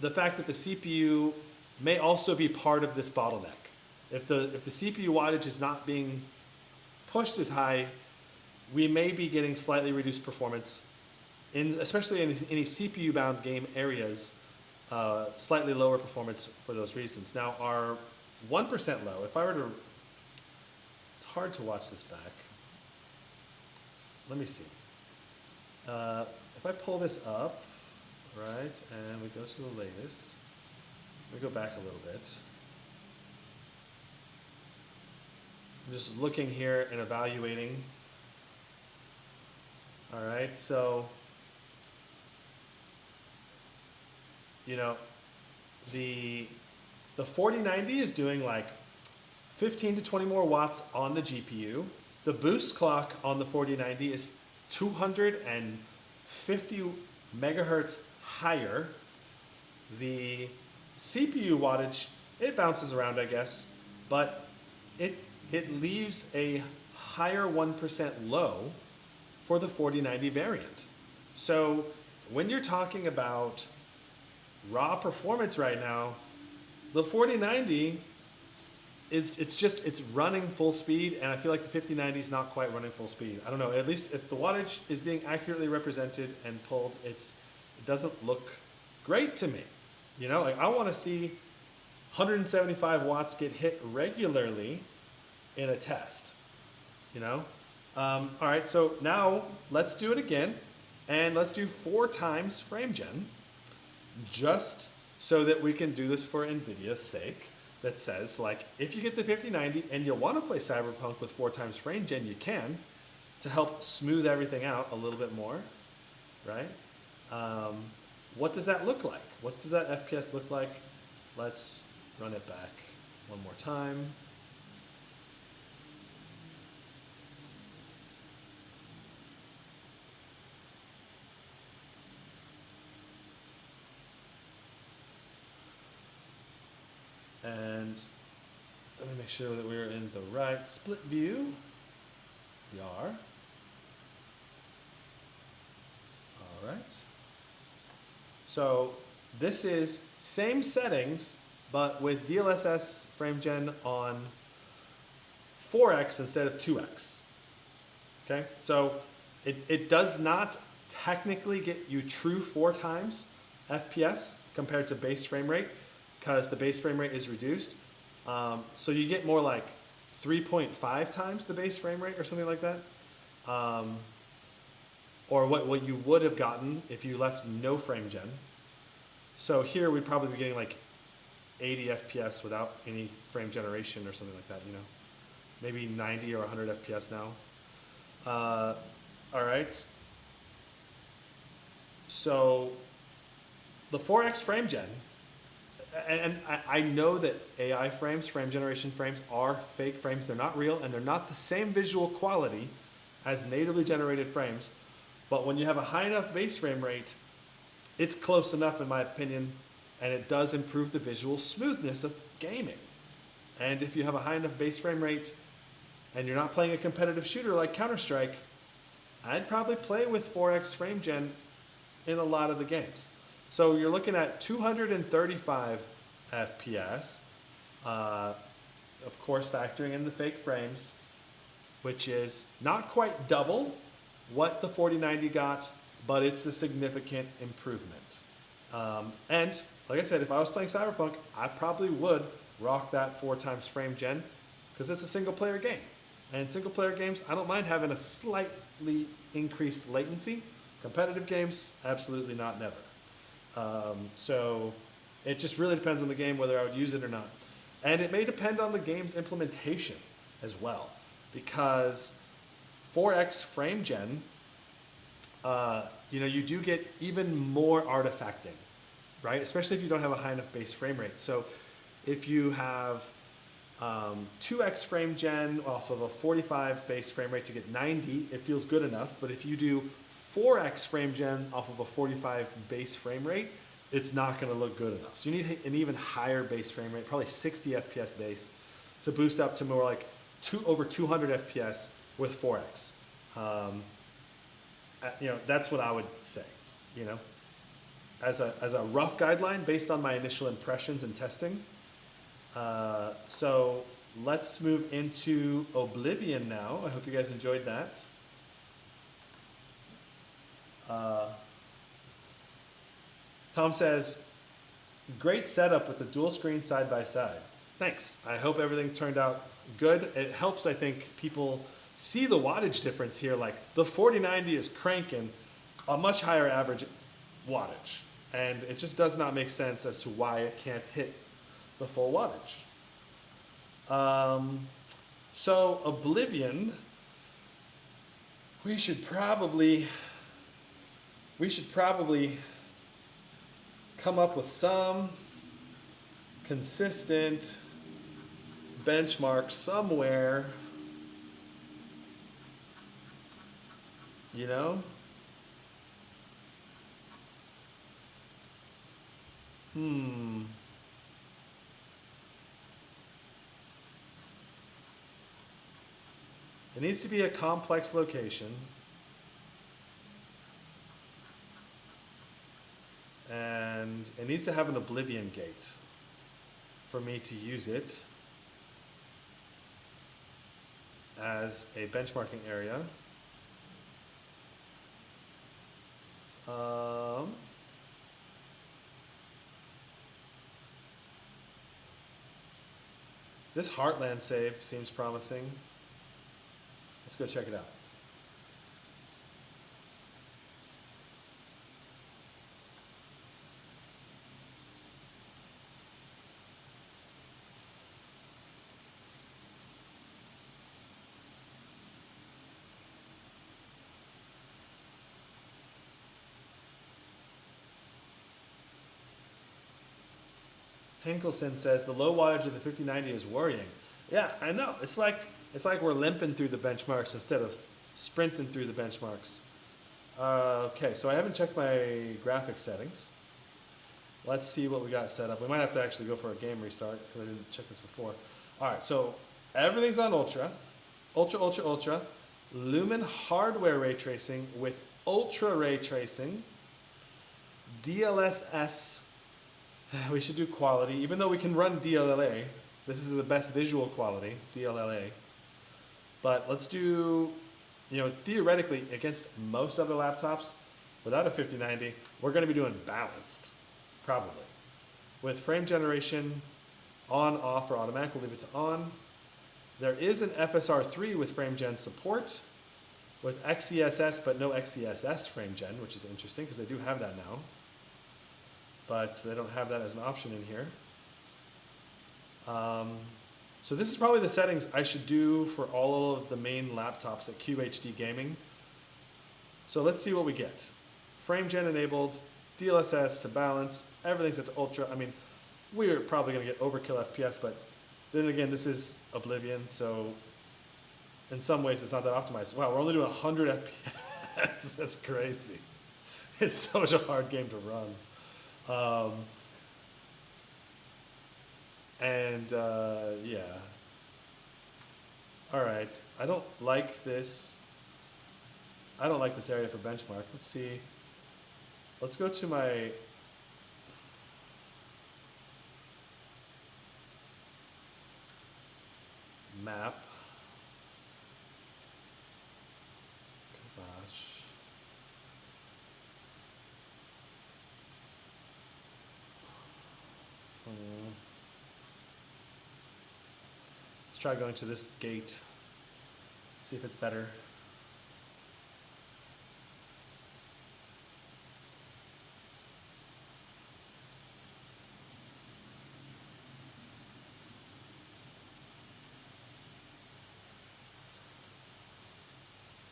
fact that the CPU may also be part of this bottleneck. If the CPU wattage is not being pushed as high, we may be getting slightly reduced performance, especially in any CPU-bound game areas, slightly lower performance for those reasons. Now, our 1% low, if I were to, it's hard to watch this back. Let me see. If I pull this up, right, and we go to the latest, we go back a little bit. I'm just looking here and evaluating. All right, so, you know, the 4090 is doing like 15 to 20 more watts on the GPU. The boost clock on the 4090 is 250 megahertz higher. The CPU wattage, it bounces around, I guess, but it leaves a higher 1% low for the 4090 variant. So when you're talking about raw performance right now, the 4090 it's running full speed, and I feel like the 5090 is not quite running full speed. I don't know, at least if the wattage is being accurately represented and pulled, it doesn't look great to me. You know, like I want to see 175 watts get hit regularly in a test, you know? All right, so now let's do it again, and let's do 4 times frame gen, just so that we can do this for NVIDIA's sake. that says, like, if you get the 5090 and you want to play Cyberpunk with 4x frame gen, you can, to help smooth everything out a little bit more, right? What does that look like? What does that FPS look like? Let's run it back one more time. And let me make sure that we're in the right split view. We are. All right. So this is same settings, but with DLSS frame gen on 4x instead of 2x. Okay, so it does not technically get you true 4x FPS compared to base frame rate, because the base frame rate is reduced. So you get more like 3.5 times the base frame rate or something like that. Or what you would have gotten if you left no frame gen. So here we'd probably be getting like 80 FPS without any frame generation or something like that, you know. Maybe 90 or 100 FPS now. All right. So the 4x frame gen, and I know that AI frames, frame generation frames, are fake frames. They're not real, and they're not the same visual quality as natively generated frames. But when you have a high enough base frame rate, it's close enough, in my opinion, and it does improve the visual smoothness of gaming. And if you have a high enough base frame rate, and you're not playing a competitive shooter like Counter-Strike, I'd probably play with 4x frame gen in a lot of the games. So you're looking at 235 FPS, of course factoring in the fake frames, which is not quite double what the 4090 got, but it's a significant improvement. And like I said, if I was playing Cyberpunk, I probably would rock that 4x frame gen, because it's a single player game. And single player games, I don't mind having a slightly increased latency. Competitive games, absolutely not, never. So it just really depends on the game whether I would use it or not. And it may depend on the game's implementation as well, because 4x frame gen, you do get even more artifacting, right? Especially if you don't have a high enough base frame rate. So if you have 2x frame gen off of a 45 base frame rate to get 90, it feels good enough. But if you do 4x frame gen off of a 45 base frame rate, it's not going to look good enough. So you need an even higher base frame rate, probably 60 FPS base, to boost up to more like over 200 FPS with 4x. That's what I would say, as a rough guideline based on my initial impressions and testing. So let's move into Oblivion now. I hope you guys enjoyed that. Tom says, great setup with the dual screen side by side. Thanks. I hope everything turned out good. It helps, I think, people see the wattage difference here. Like the 4090 is cranking a much higher average wattage, and it just does not make sense as to why it can't hit the full wattage. So Oblivion, we should probably come up with some consistent benchmark somewhere, It needs to be a complex location. And it needs to have an Oblivion gate for me to use it as a benchmarking area. This Heartland save seems promising. Let's go check it out. Henkelson says the low wattage of the 5090 is worrying. Yeah, I know. It's like we're limping through the benchmarks instead of sprinting through the benchmarks. Okay, so I haven't checked my graphics settings. Let's see what we got set up. We might have to actually go for a game restart because I didn't check this before. All right, so everything's on ultra. Ultra. Lumen hardware ray tracing with ultra ray tracing. DLSS. We should do quality, even though we can run DLLA. This is the best visual quality, DLLA. But let's do, theoretically, against most other laptops, without a 5090, we're going to be doing balanced, probably. With frame generation on, off, or automatic, we'll leave it to on. There is an FSR3 with frame gen support, with XESS, but no XESS frame gen, which is interesting because they do have that now. But they don't have that as an option in here. So this is probably the settings I should do for all of the main laptops at QHD Gaming. So let's see what we get. Frame gen enabled, DLSS to balanced, everything's set to ultra. I mean, we're probably going to get overkill FPS, but then again, this is Oblivion, so in some ways it's not that optimized. Wow, we're only doing 100 FPS. That's crazy. It's such a hard game to run. Yeah. All right. I don't like this. I don't like this area for benchmark. Let's see. Let's go to my map. Gosh. Let's try going to this gate. See if it's better.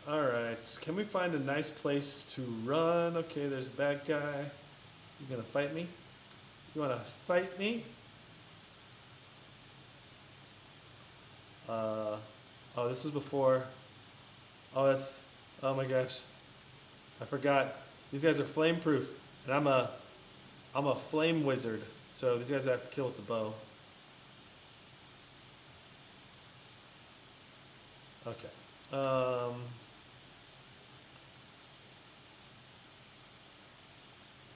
All right, can we find a nice place to run? Okay, there's a bad guy. You gonna fight me? You wanna fight me? Oh, this was before. Oh, oh my gosh. I forgot. These guys are flame proof, and I'm a flame wizard. So these guys I have to kill with the bow. Okay.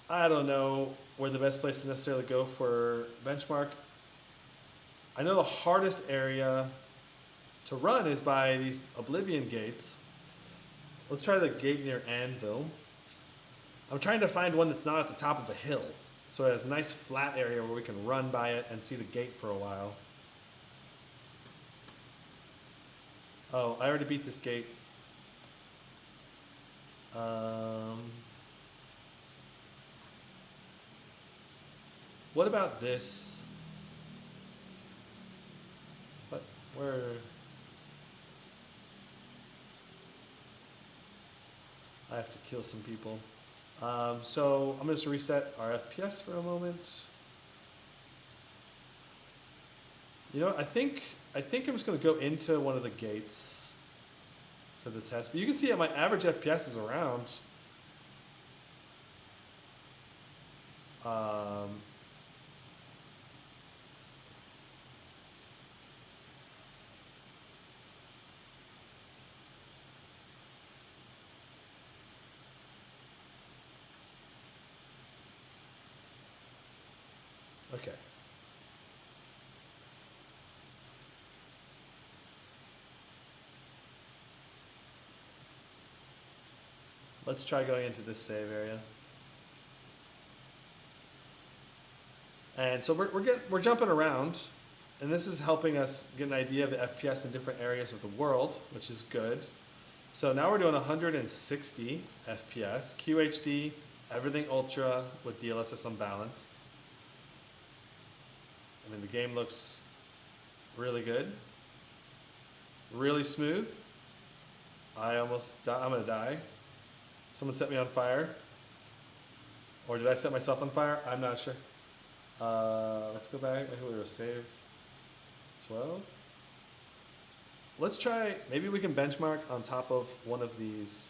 I don't know where the best place to necessarily go for benchmark. I know the hardest area to run is by these Oblivion gates. Let's try the gate near Anvil. I'm trying to find one that's not at the top of a hill. So it has a nice flat area where we can run by it and see the gate for a while. Oh, I already beat this gate. What about this? What? Where? I have to kill some people. So I'm just reset our FPS for a moment. You know, I think I'm just going to go into one of the gates for the test. But you can see my average FPS is around. Okay. Let's try going into this save area. And so we're jumping around, and this is helping us get an idea of the FPS in different areas of the world, which is good. So now we're doing 160 FPS, QHD, everything ultra with DLSS unbalanced. I mean, the game looks really good, really smooth. I'm gonna die. Someone set me on fire. Or did I set myself on fire? I'm not sure. Let's go back. Maybe we were save 12. Let's try, maybe we can benchmark on top of one of these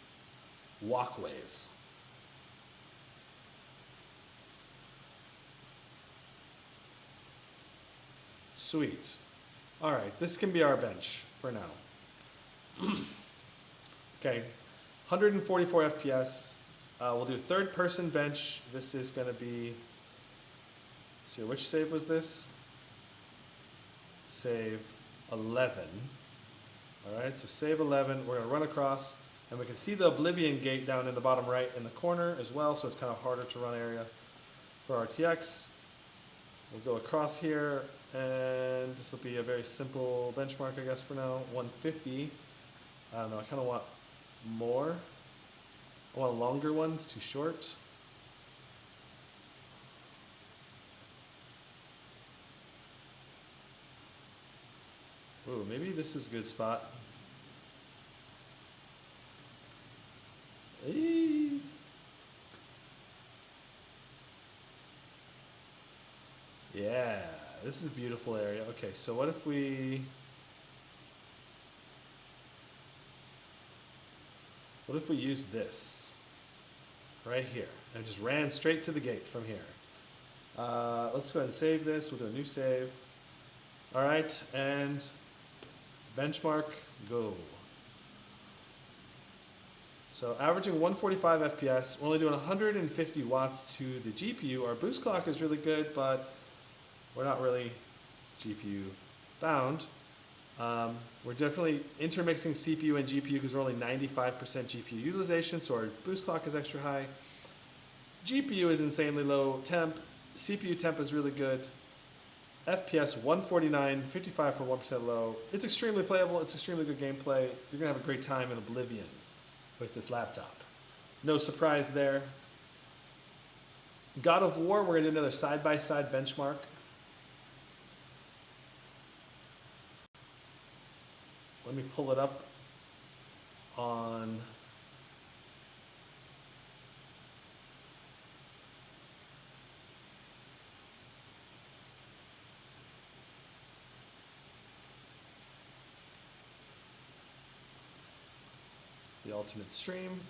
walkways. Sweet. All right, this can be our bench for now. Okay, 144 FPS. We'll do third person bench. This is going to be, let's see, which save was this? Save 11. All right, so save 11. We're going to run across, and we can see the Oblivion gate down in the bottom right in the corner as well, so it's kind of harder to run area for RTX. We'll go across here, and this will be a very simple benchmark, I guess, for now. 150. I don't know, I kind of want more. I want a longer one, it's too short. Ooh, maybe this is a good spot. Eee. Yeah, this is a beautiful area. Okay, so what if we... What if we use this right here and just ran straight to the gate from here? Let's go ahead and save this. We'll do a new save. All right, and benchmark, go. So averaging 145 FPS, we're only doing 150 watts to the GPU. Our boost clock is really good, but we're not really GPU bound. We're definitely intermixing CPU and GPU because we're only 95% GPU utilization, so our boost clock is extra high. GPU is insanely low temp. CPU temp is really good. FPS 149, 55 for 1% low. It's extremely playable. It's extremely good gameplay. You're going to have a great time in Oblivion with this laptop. No surprise there. God of War, we're going to do another side-by-side benchmark. Let me pull it up on the ultimate stream.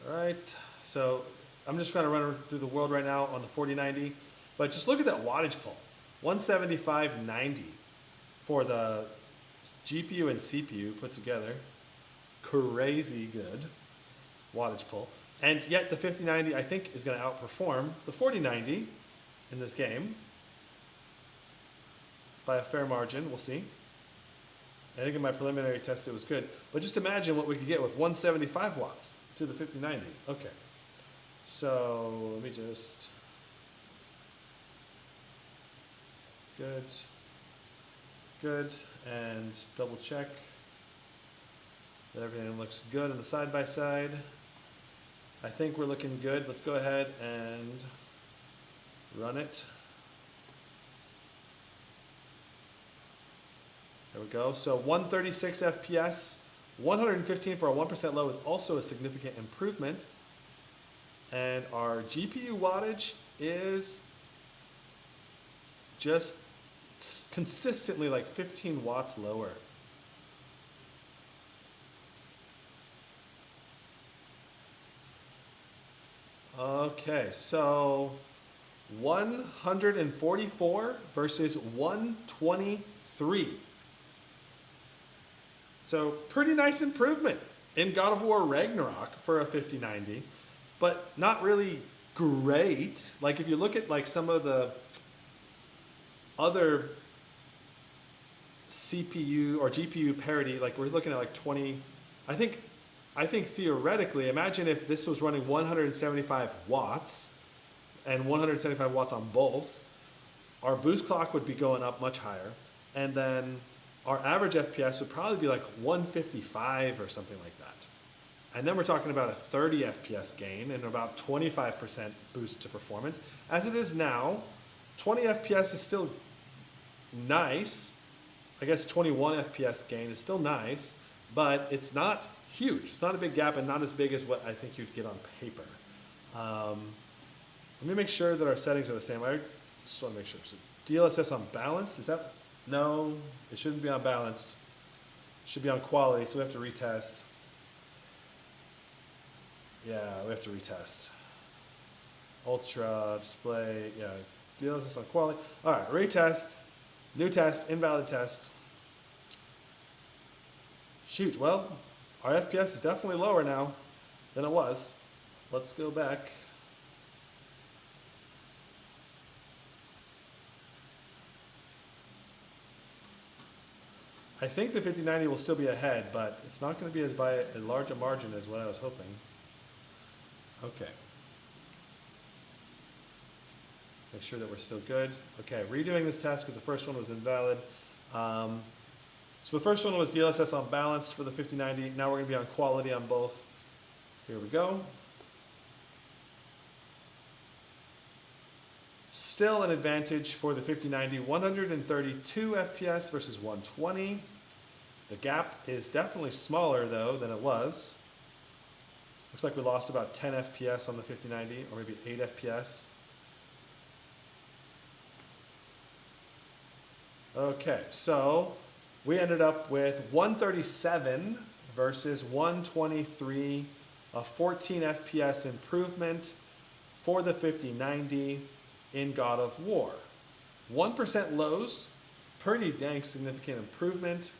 All right, so I'm just trying to run through the world right now on the 4090, but just look at that wattage pull, 175.90 for the GPU and CPU put together. Crazy good wattage pull, and yet the 5090 I think is going to outperform the 4090 in this game by a fair margin. We'll see. I think in my preliminary test it was good, but just imagine what we could get with 175 watts to the 5090. Okay, so let me just, good, and double check that everything looks good on the side-by-side. I think we're looking good. Let's go ahead and run it. There we go. So 136 FPS, 115 for a 1% low is also a significant improvement. And our GPU wattage is just consistently like 15 watts lower. Okay, so 144 versus 123. So pretty nice improvement in God of War Ragnarok for a 5090, but not really great. Like if you look at like some of the other CPU or GPU parity, like we're looking at like 20, I think theoretically, imagine if this was running 175 watts and 175 watts on both, our boost clock would be going up much higher. And then our average FPS would probably be like 155 or something like that. And then we're talking about a 30 FPS gain and about 25% boost to performance. As it is now, 20 FPS is still nice. I guess 21 FPS gain is still nice, but it's not huge. It's not a big gap and not as big as what I think you'd get on paper. Let me make sure that our settings are the same. I just want to make sure. So DLSS on balanced, is that? No, it shouldn't be on balanced. It should be on quality, so we have to retest. Yeah, we have to retest. Ultra, display, yeah, DLSS on quality. All right, retest, new test, invalid test. Shoot, well, our FPS is definitely lower now than it was. Let's go back. I think the 5090 will still be ahead, but it's not going to be as by a large a margin as what I was hoping. Okay. Make sure that we're still good. Okay, redoing this test because the first one was invalid. So the first one was DLSS on balanced for the 5090. Now we're going to be on quality on both. Here we go. Still an advantage for the 5090, 132 FPS versus 120. The gap is definitely smaller though than it was. Looks like we lost about 10 FPS on the 5090, or maybe 8 FPS. Okay, so we ended up with 137 versus 123, a 14 FPS improvement for the 5090 in God of War. 1% lows, pretty dang significant improvement.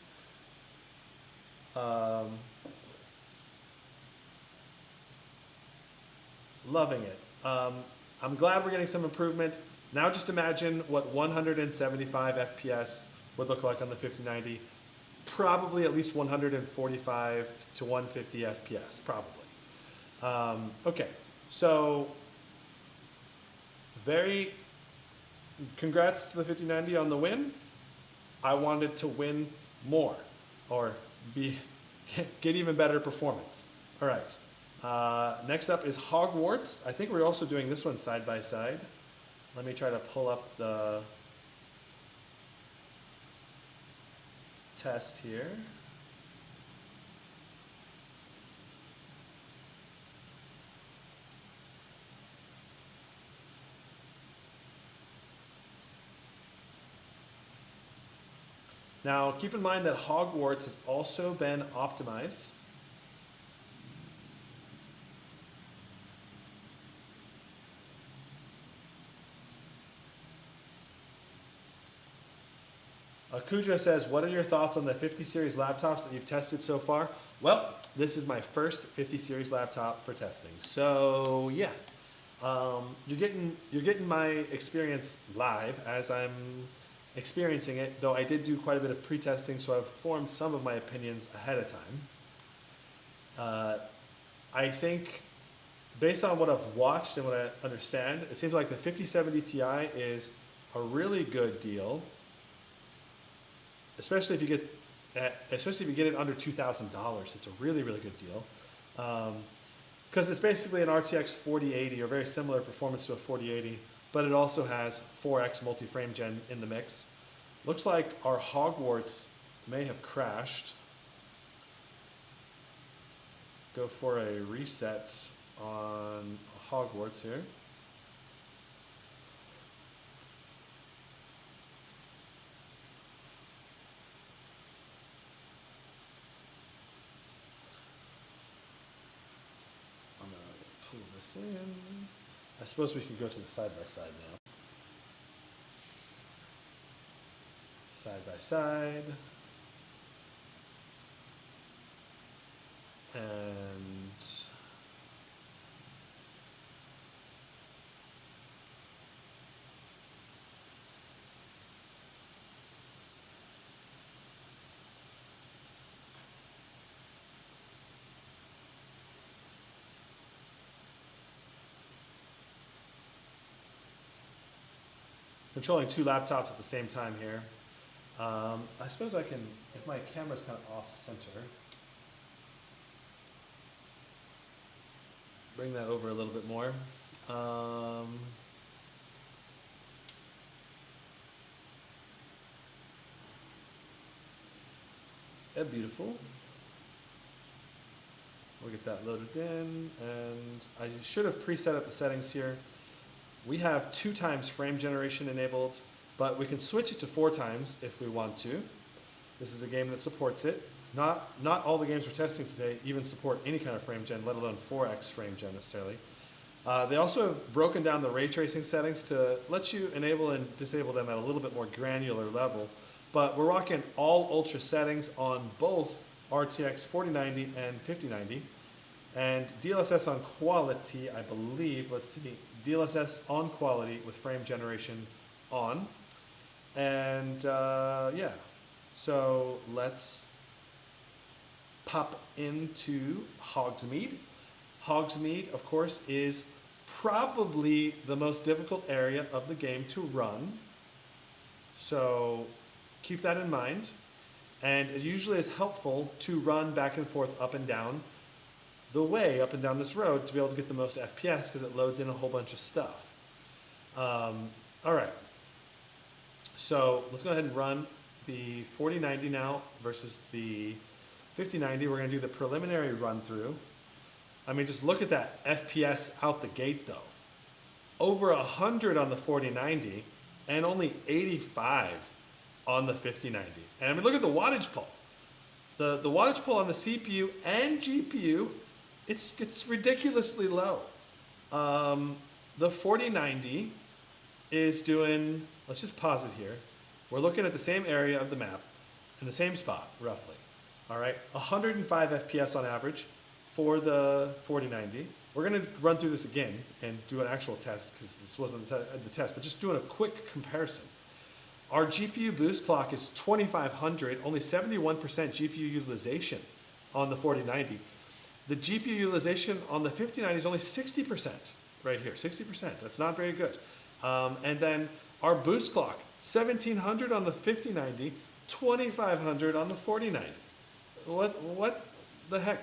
Loving it. I'm glad we're getting some improvement. Now just imagine what 175 FPS would look like on the 5090. Probably at least 145 to 150 FPS, probably. Okay, so congrats to the 5090 on the win. I wanted to win more, or get even better performance. All right, next up is Hogwarts. I think we're also doing this one side by side. Let me try to pull up the test here. Now, keep in mind that Hogwarts has also been optimized. Kuja says, what are your thoughts on the 50 series laptops that you've tested so far? Well, this is my first 50 series laptop for testing. So yeah, you're getting my experience live as I'm experiencing it, though I did do quite a bit of pre-testing, so I've formed some of my opinions ahead of time. I think based on what I've watched and what I understand, it seems like the 5070 Ti is a really good deal. Especially if you get it under $2,000, it's a really, really good deal. Because it's basically an RTX 4080 or very similar performance to a 4080, but it also has 4X multi-frame gen in the mix. Looks like our Hogwarts may have crashed. Go for a reset on Hogwarts here. In. I suppose we could go to the side by side now. Side by side. And controlling two laptops at the same time here. I suppose I can, if my camera's kind of off center, bring that over a little bit more. Beautiful. We'll get that loaded in, and I should have preset up the settings here. We have 2 times frame generation enabled, but we can switch it to 4 times if we want to. This is a game that supports it. Not all the games we're testing today even support any kind of frame gen, let alone 4x frame gen necessarily. They also have broken down the ray tracing settings to let you enable and disable them at a little bit more granular level. But we're rocking all ultra settings on both RTX 4090 and 5090. And DLSS on quality, I believe, let's see, DLSS on quality with frame generation on. And yeah, so let's pop into Hogsmeade. Hogsmeade, of course, is probably the most difficult area of the game to run. So keep that in mind. And it usually is helpful to run back and forth, up and down the way, up and down this road, to be able to get the most FPS because it loads in a whole bunch of stuff. All right. So let's go ahead and run the 4090 now versus the 5090. We're going to do the preliminary run through. I mean, just look at that FPS out the gate though. Over 100 on the 4090 and only 85 on the 5090. And I mean, look at the wattage pull. The wattage pull on the CPU and GPU, it's ridiculously low. The 4090 is doing, let's just pause it here. We're looking at the same area of the map in the same spot, roughly. All right, 105 FPS on average for the 4090. We're going to run through this again and do an actual test because this wasn't the test, but just doing a quick comparison. Our GPU boost clock is 2500, only 71% GPU utilization on the 4090. The GPU utilization on the 5090 is only 60% right here, 60%. That's not very good. And then our boost clock, 1700 on the 5090, 2500 on the 4090. What the heck?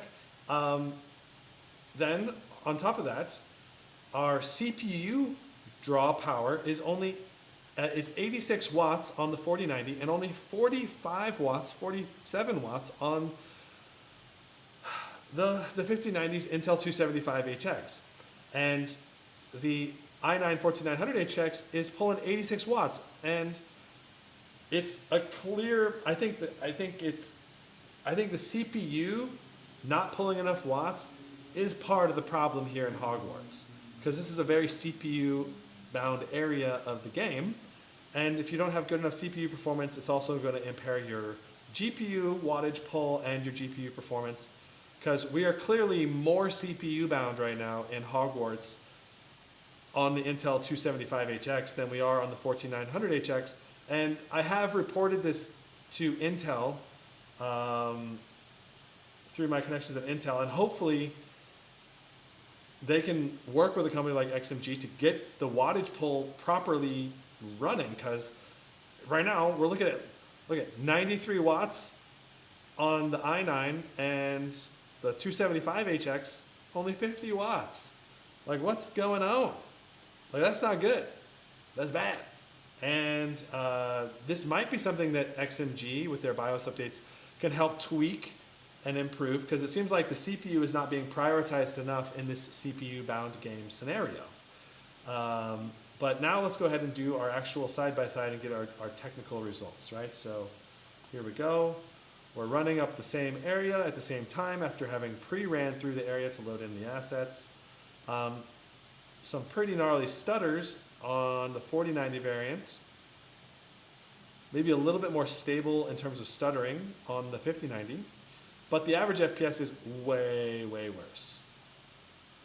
Then on top of that, our CPU draw power is only is 86 watts on the 4090 and only 45 watts, 47 watts on the 5090's Intel 275HX. And the i9-14900HX is pulling 86 watts. And it's a clear, I think the CPU not pulling enough watts is part of the problem here in Hogwarts. Because this is a very CPU bound area of the game. And if you don't have good enough CPU performance, it's also going to impair your GPU wattage pull and your GPU performance. Because we are clearly more CPU bound right now in Hogwarts on the Intel 275HX than we are on the 14900HX. And I have reported this to Intel through my connections at Intel, and hopefully they can work with a company like XMG to get the wattage pull properly running, because right now we're looking at 93 watts on the i9 and the 275HX only 50 watts. Like, what's going on? Like, that's not good. That's bad. And this might be something that XMG with their BIOS updates can help tweak and improve, because it seems like the CPU is not being prioritized enough in this CPU bound game scenario. But now let's go ahead and do our actual side-by-side and get our technical results, right? So here we go. We're running up the same area at the same time after having pre-ran through the area to load in the assets. Some pretty gnarly stutters on the 4090 variant. Maybe a little bit more stable in terms of stuttering on the 5090. But the average FPS is way, way worse.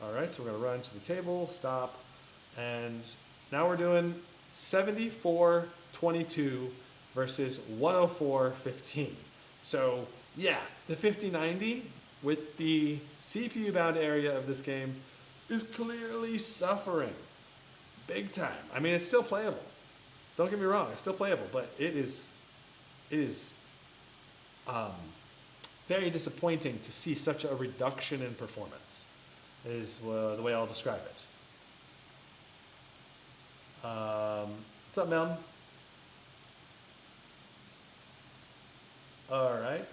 All right, so we're going to run to the table, stop, and now we're doing 74.22 versus 104.15. So yeah, the 5090 with the CPU bound area of this game is clearly suffering big time. I mean, it's still playable. Don't get me wrong, it's still playable, but it is very disappointing to see such a reduction in performance, is the way I'll describe it. What's up, Mel? All right.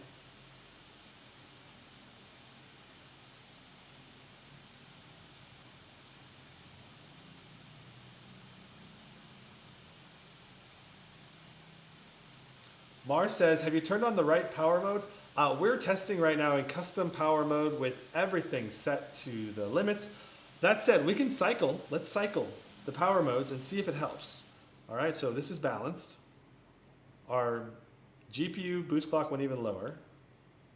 Mars says, have you turned on the right power mode? We're testing right now in custom power mode with everything set to the limits. That said, we can cycle. Let's cycle the power modes and see if it helps. All right, so this is balanced. Our GPU boost clock went even lower.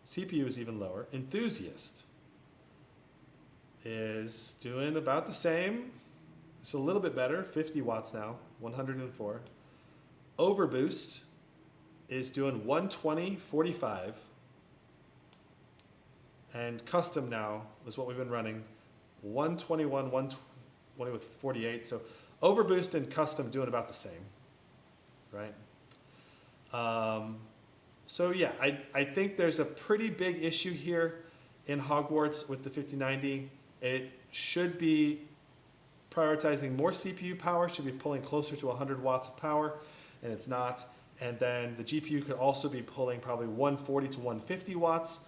CPU is even lower. Enthusiast is doing about the same. It's a little bit better, 50 watts now, 104. Overboost is doing 120, 45. And custom now is what we've been running, 121, 120 with 48. So Overboost and custom doing about the same, right? So yeah, I think there's a pretty big issue here in Hogwarts with the 5090. It should be prioritizing more CPU power, should be pulling closer to 100 watts of power, and it's not. And then the GPU could also be pulling probably 140 to 150 watts.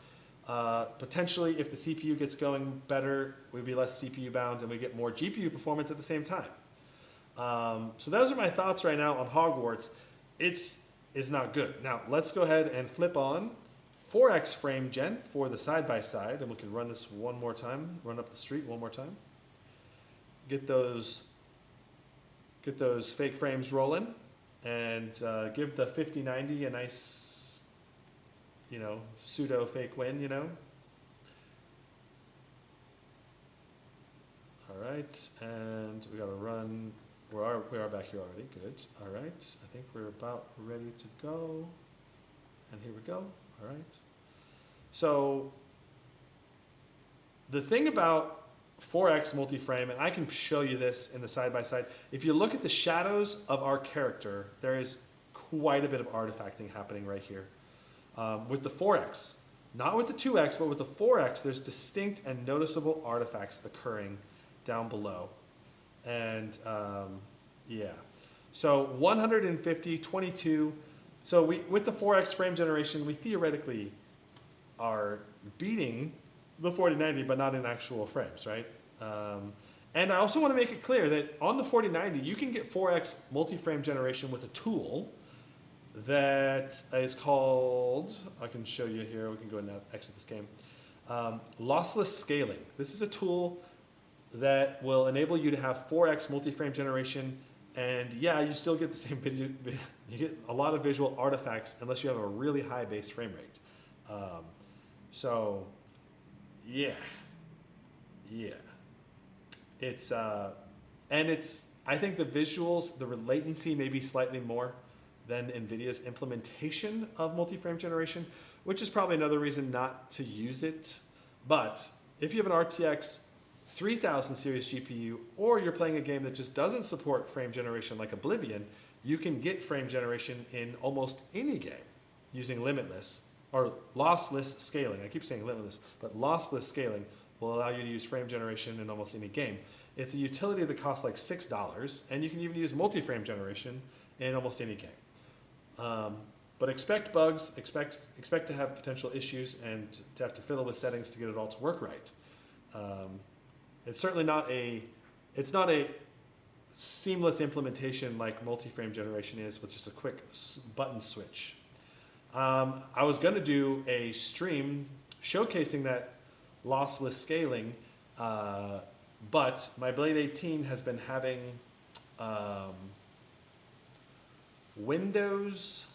Potentially, if the CPU gets going better, we'd be less CPU bound and we get more GPU performance at the same time. So those are my thoughts right now on Hogwarts. It's not good. Now, let's go ahead and flip on 4X frame gen for the side-by-side, and we can run this one more time, run up the street one more time. Get those fake frames rolling, and give the 5090 a nice, pseudo fake win, All right, and we gotta run. We are back here already. Good. All right. I think we're about ready to go. And here we go. All right. So the thing about 4X multi-frame, and I can show you this in the side-by-side, if you look at the shadows of our character, there is quite a bit of artifacting happening right here. With the 4X, not with the 2X, but with the 4X, there's distinct and noticeable artifacts occurring down below. And yeah, so 150, 22. So with the 4X frame generation, we theoretically are beating the 4090, but not in actual frames, right? And I also want to make it clear that on the 4090, you can get 4X multi-frame generation with a tool that is called, I can show you here, we can go ahead and exit this game, lossless scaling. This is a tool that will enable you to have 4X multi-frame generation, and yeah, you still get the same video, you get a lot of visual artifacts unless you have a really high base frame rate. So yeah, it's I think the visuals, the latency may be slightly more than NVIDIA's implementation of multi-frame generation, which is probably another reason not to use it. But if you have an RTX 3000 series GPU, or you're playing a game that just doesn't support frame generation like Oblivion, you can get frame generation in almost any game using limitless or lossless scaling. I keep saying limitless, but lossless scaling will allow you to use frame generation in almost any game. It's a utility that costs like $6, and you can even use multi-frame generation in almost any game. But expect bugs, expect to have potential issues, and to have to fiddle with settings to get it all to work right. It's certainly not a seamless implementation like multi-frame generation is with just a quick button switch. I was going to do a stream showcasing that lossless scaling, but my Blade 18 has been having Windows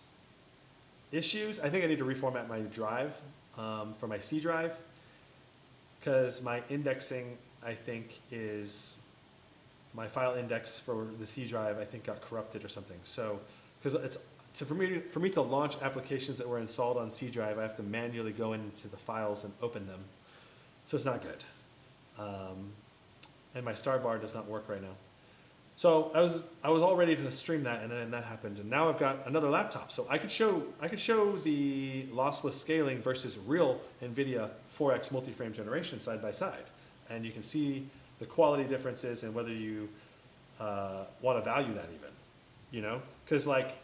issues. I think I need to reformat my drive for my C drive, because my indexing, I think, is my file index for the C drive, I think, got corrupted or something. So, because for me to launch applications that were installed on C drive, I have to manually go into the files and open them. So it's not good. And my star bar does not work right now. So I was all ready to stream that, and then that happened, and now I've got another laptop. So I could show the lossless scaling versus real NVIDIA 4X multi-frame generation side by side, and you can see the quality differences and whether you want to value that even, because like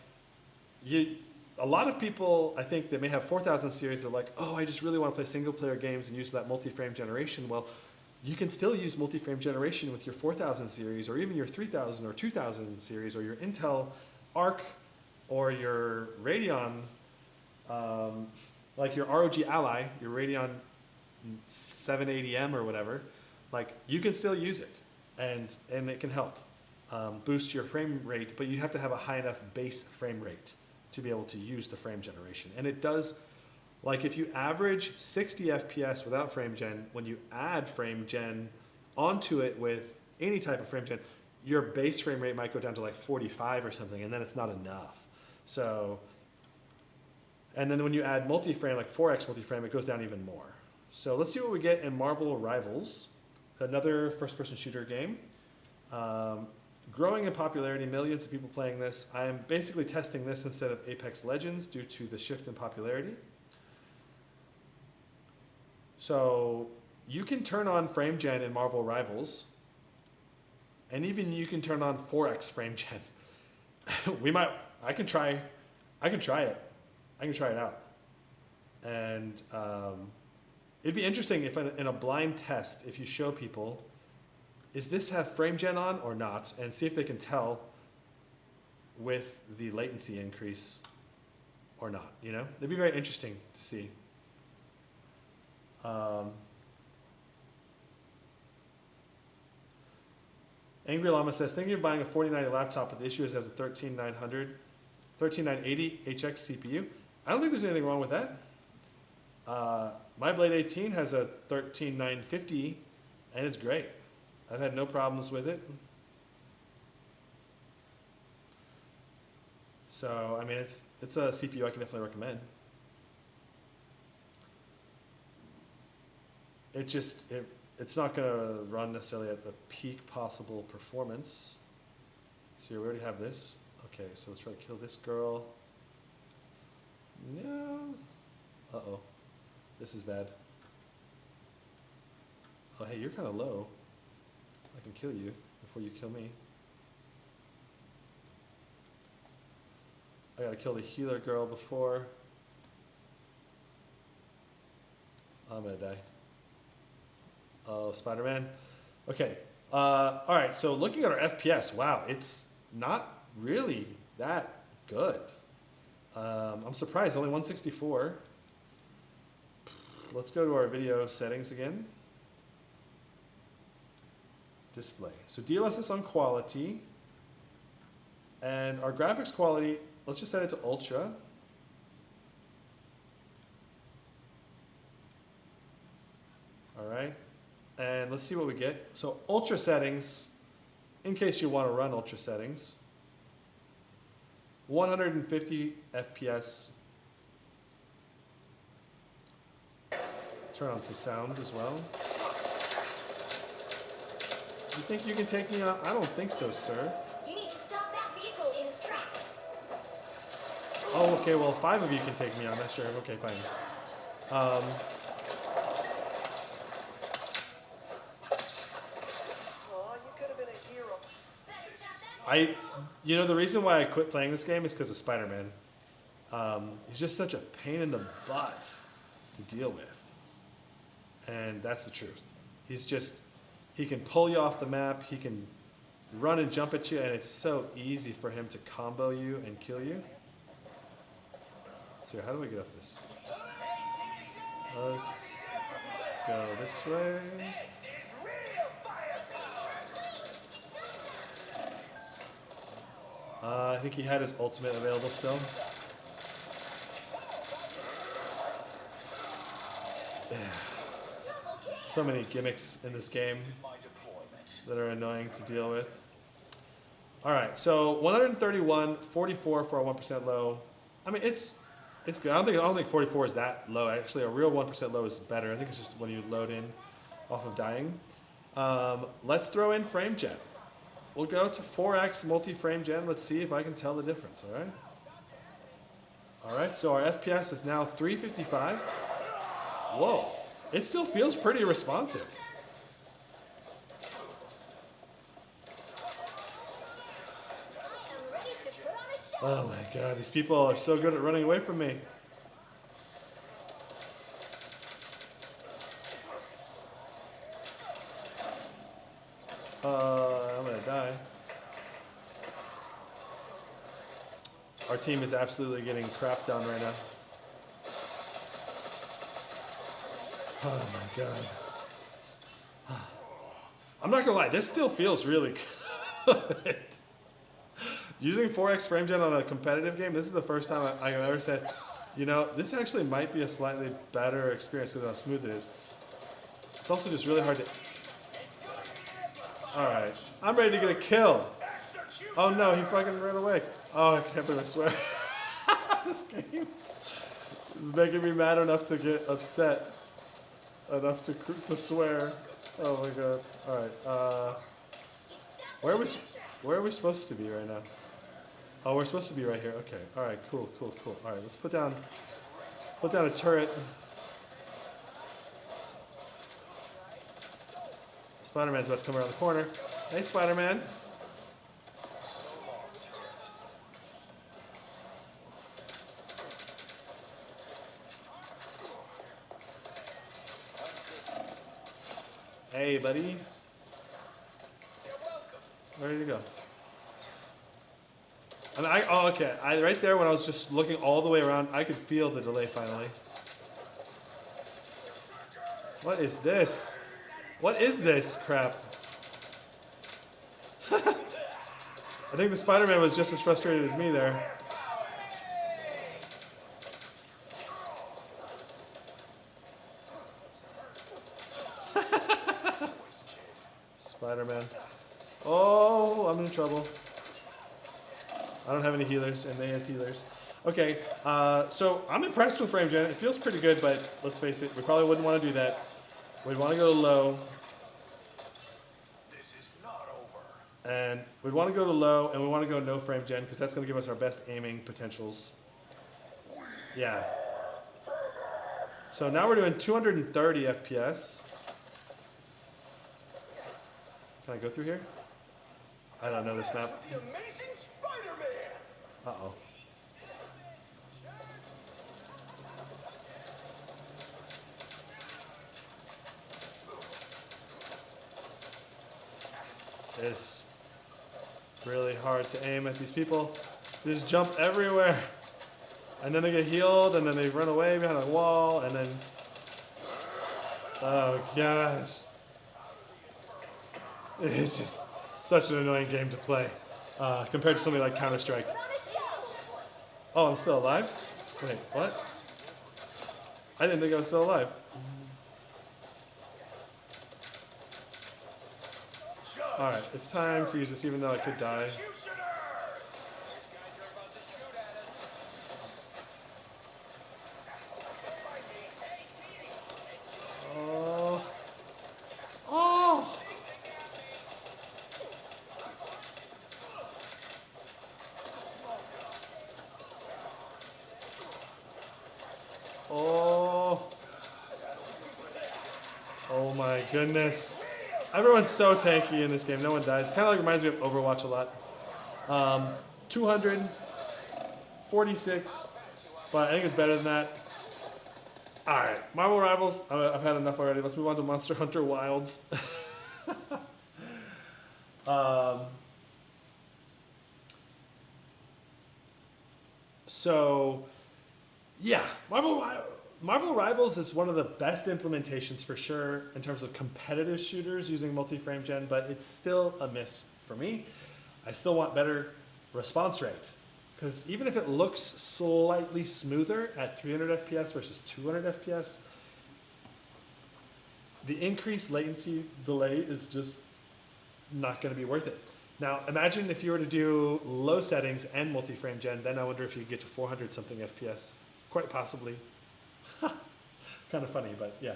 a lot of people, I think, that may have 4000 series, they're like, oh, I just really want to play single player games and use that multi-frame generation. Well, you can still use multi-frame generation with your 4000 series, or even your 3000 or 2000 series, or your Intel Arc or your Radeon like your ROG Ally, your Radeon 780M or whatever, like you can still use it, and it can help boost your frame rate, but you have to have a high enough base frame rate to be able to use the frame generation. And it does, like if you average 60 FPS without frame gen, when you add frame gen onto it with any type of frame gen, your base frame rate might go down to like 45 or something, and then it's not enough. So, and then when you add multi-frame, like 4X multi-frame, it goes down even more. So let's see what we get in Marvel Rivals, another first-person shooter game. Growing in popularity, millions of people playing this. I am basically testing this instead of Apex Legends due to the shift in popularity. So you can turn on frame gen in Marvel Rivals, and even you can turn on 4X frame gen. I can try it. I can try it out. And it'd be interesting if in a blind test, if you show people, is this have frame gen on or not, and see if they can tell with the latency increase or not, you know? It'd be very interesting to see. Angry Llama says, thinking of buying a 4090 laptop, but the issue is it has a 13980 HX CPU. I don't think there's anything wrong with that. My Blade 18 has a 13950 and it's great. I've had no problems with it. So, I mean, it's a CPU I can definitely recommend. It's not going to run necessarily at the peak possible performance. So we already have this. Okay, so let's try to kill this girl. No. Uh-oh. This is bad. Oh, hey, you're kind of low. I can kill you before you kill me. I gotta kill the healer girl before. I'm gonna die. Oh, Spider-Man. Okay. All right, so looking at our FPS, wow, it's not really that good. I'm surprised, only 164. Let's go to our video settings again. Display. So DLSS on quality. And our graphics quality, let's just set it to ultra. All right. And let's see what we get. So ultra settings, in case you want to run ultra settings. 150 FPS. Turn on some sound as well. You think you can take me out? I don't think so, sir. You need to stop that vehicle in its tracks. Oh, okay, well, 5 of you can take me on. That's sure. Okay, fine. Oh, you could have been a hero. You know, the reason why I quit playing this game is because of Spider-Man. He's just such a pain in the butt to deal with. And that's the truth. He can pull you off the map, he can run and jump at you, and it's so easy for him to combo you and kill you. So how do we get up this? Let's go this way. I think he had his ultimate available still. So many gimmicks in this game that are annoying to deal with. All right, so 131, 44 for a 1% low. I mean, it's good. I don't think 44 is that low. Actually, a real 1% low is better. I think it's just when you load in off of dying. Let's throw in frame gen. We'll go to 4x multi-frame gen. Let's see if I can tell the difference, all right? All right, so our FPS is now 355. Whoa, it still feels pretty responsive. Oh my God, these people are so good at running away from me. I'm gonna die. Our team is absolutely getting crapped on right now. Oh my god. I'm not gonna lie, this still feels really good. Using 4x frame gen on a competitive game, this is the first time I've ever said, you know, this actually might be a slightly better experience because of how smooth it is. It's also just really hard to... Alright, I'm ready to get a kill. Oh no, he fucking ran away. Oh, I can't believe I swear. This game is making me mad enough to get upset. Enough to swear. Oh my god. Alright, where are we supposed to be right now? Oh, we're supposed to be right here. Okay. Alright, cool. Alright, let's put down a turret. Spider-Man's about to come around the corner. Hey, Spider-Man. Hey, buddy. Where did he go? And okay. Right there when I was just looking all the way around, I could feel the delay finally. What is this? What is this crap? I think the Spider-Man was just as frustrated as me there. Spider-Man. Oh, I'm in trouble. I don't have any healers, and they has healers. Okay, so I'm impressed with frame gen. It feels pretty good, but let's face it, we probably wouldn't want to do that. We'd want to go to low. This is not over. And we'd want to go to low, and we want to go no frame gen, because that's going to give us our best aiming potentials. Yeah. So now we're doing 230 FPS. Can I go through here? I don't know this map. The Amazing Spider-Man. Uh-oh. It's really hard to aim at these people. They just jump everywhere. And then they get healed, and then they run away behind a wall, and then... Oh, gosh. It's just such an annoying game to play compared to something like Counter-Strike. Oh, I'm still alive? Wait, what? I didn't think I was still alive. Alright, it's time to use this even though I could die. Oh. Oh! Oh. Oh my goodness. Everyone's so tanky in this game. No one dies. It kind of like reminds me of Overwatch a lot. 246, but I think it's better than that. All right, Marvel Rivals. I've had enough already. Let's move on to Monster Hunter Wilds. So, yeah, Marvel Rivals is one of the best implementations for sure in terms of competitive shooters using multi-frame gen, but it's still a miss for me. I still want better response rate, because even if it looks slightly smoother at 300 FPS versus 200 FPS, the increased latency delay is just not going to be worth it. Now, imagine if you were to do low settings and multi-frame gen, then I wonder if you could get to 400 something FPS. Quite possibly. Kind of funny, but yeah.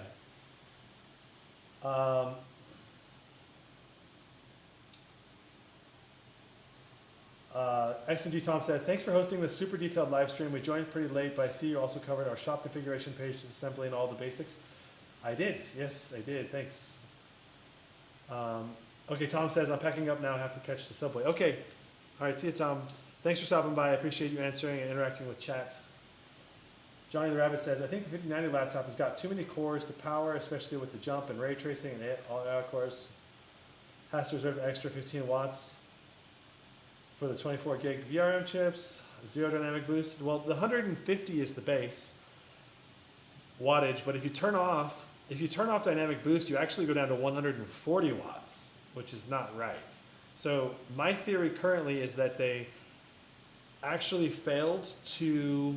XMG Tom says, thanks for hosting this super detailed live stream. We joined pretty late, but I see you also covered our shop configuration page, disassembly, and all the basics. I did. Yes, I did. Thanks. Okay, Tom says, I'm packing up now. I have to catch the subway. Okay. All right, see you, Tom. Thanks for stopping by. I appreciate you answering and interacting with chat. Johnny the Rabbit says, I think the 5090 laptop has got too many cores to power, especially with the jump and ray tracing and all AI cores. Has to reserve the extra 15 watts for the 24 gig VRM chips. Zero dynamic boost. Well, the 150 is the base wattage, but if you turn off if you turn off dynamic boost, you actually go down to 140 watts, which is not right. So my theory currently is that they actually failed to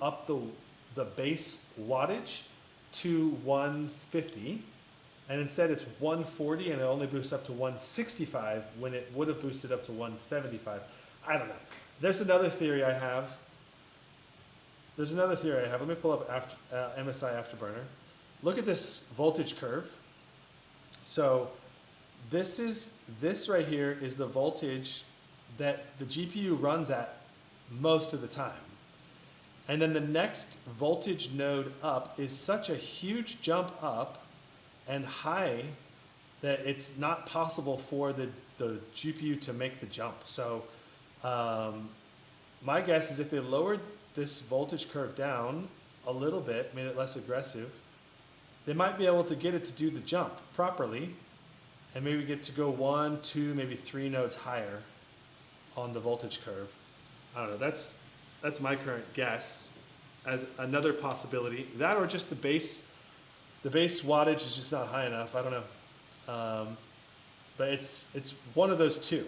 up the base wattage to 150, and instead it's 140 and it only boosts up to 165 when it would have boosted up to 175. I don't know. There's another theory I have. Let me pull up MSI Afterburner. Look at this voltage curve. So this right here is the voltage that the GPU runs at most of the time. And then the next voltage node up is such a huge jump up and high that it's not possible for the GPU to make the jump. So my guess is if they lowered this voltage curve down a little bit, made it less aggressive, they might be able to get it to do the jump properly and maybe get to go 1, 2, maybe 3 nodes higher on the voltage curve. I don't know, that's my current guess as another possibility. That or just the base wattage is just not high enough, I don't know. But it's one of those two.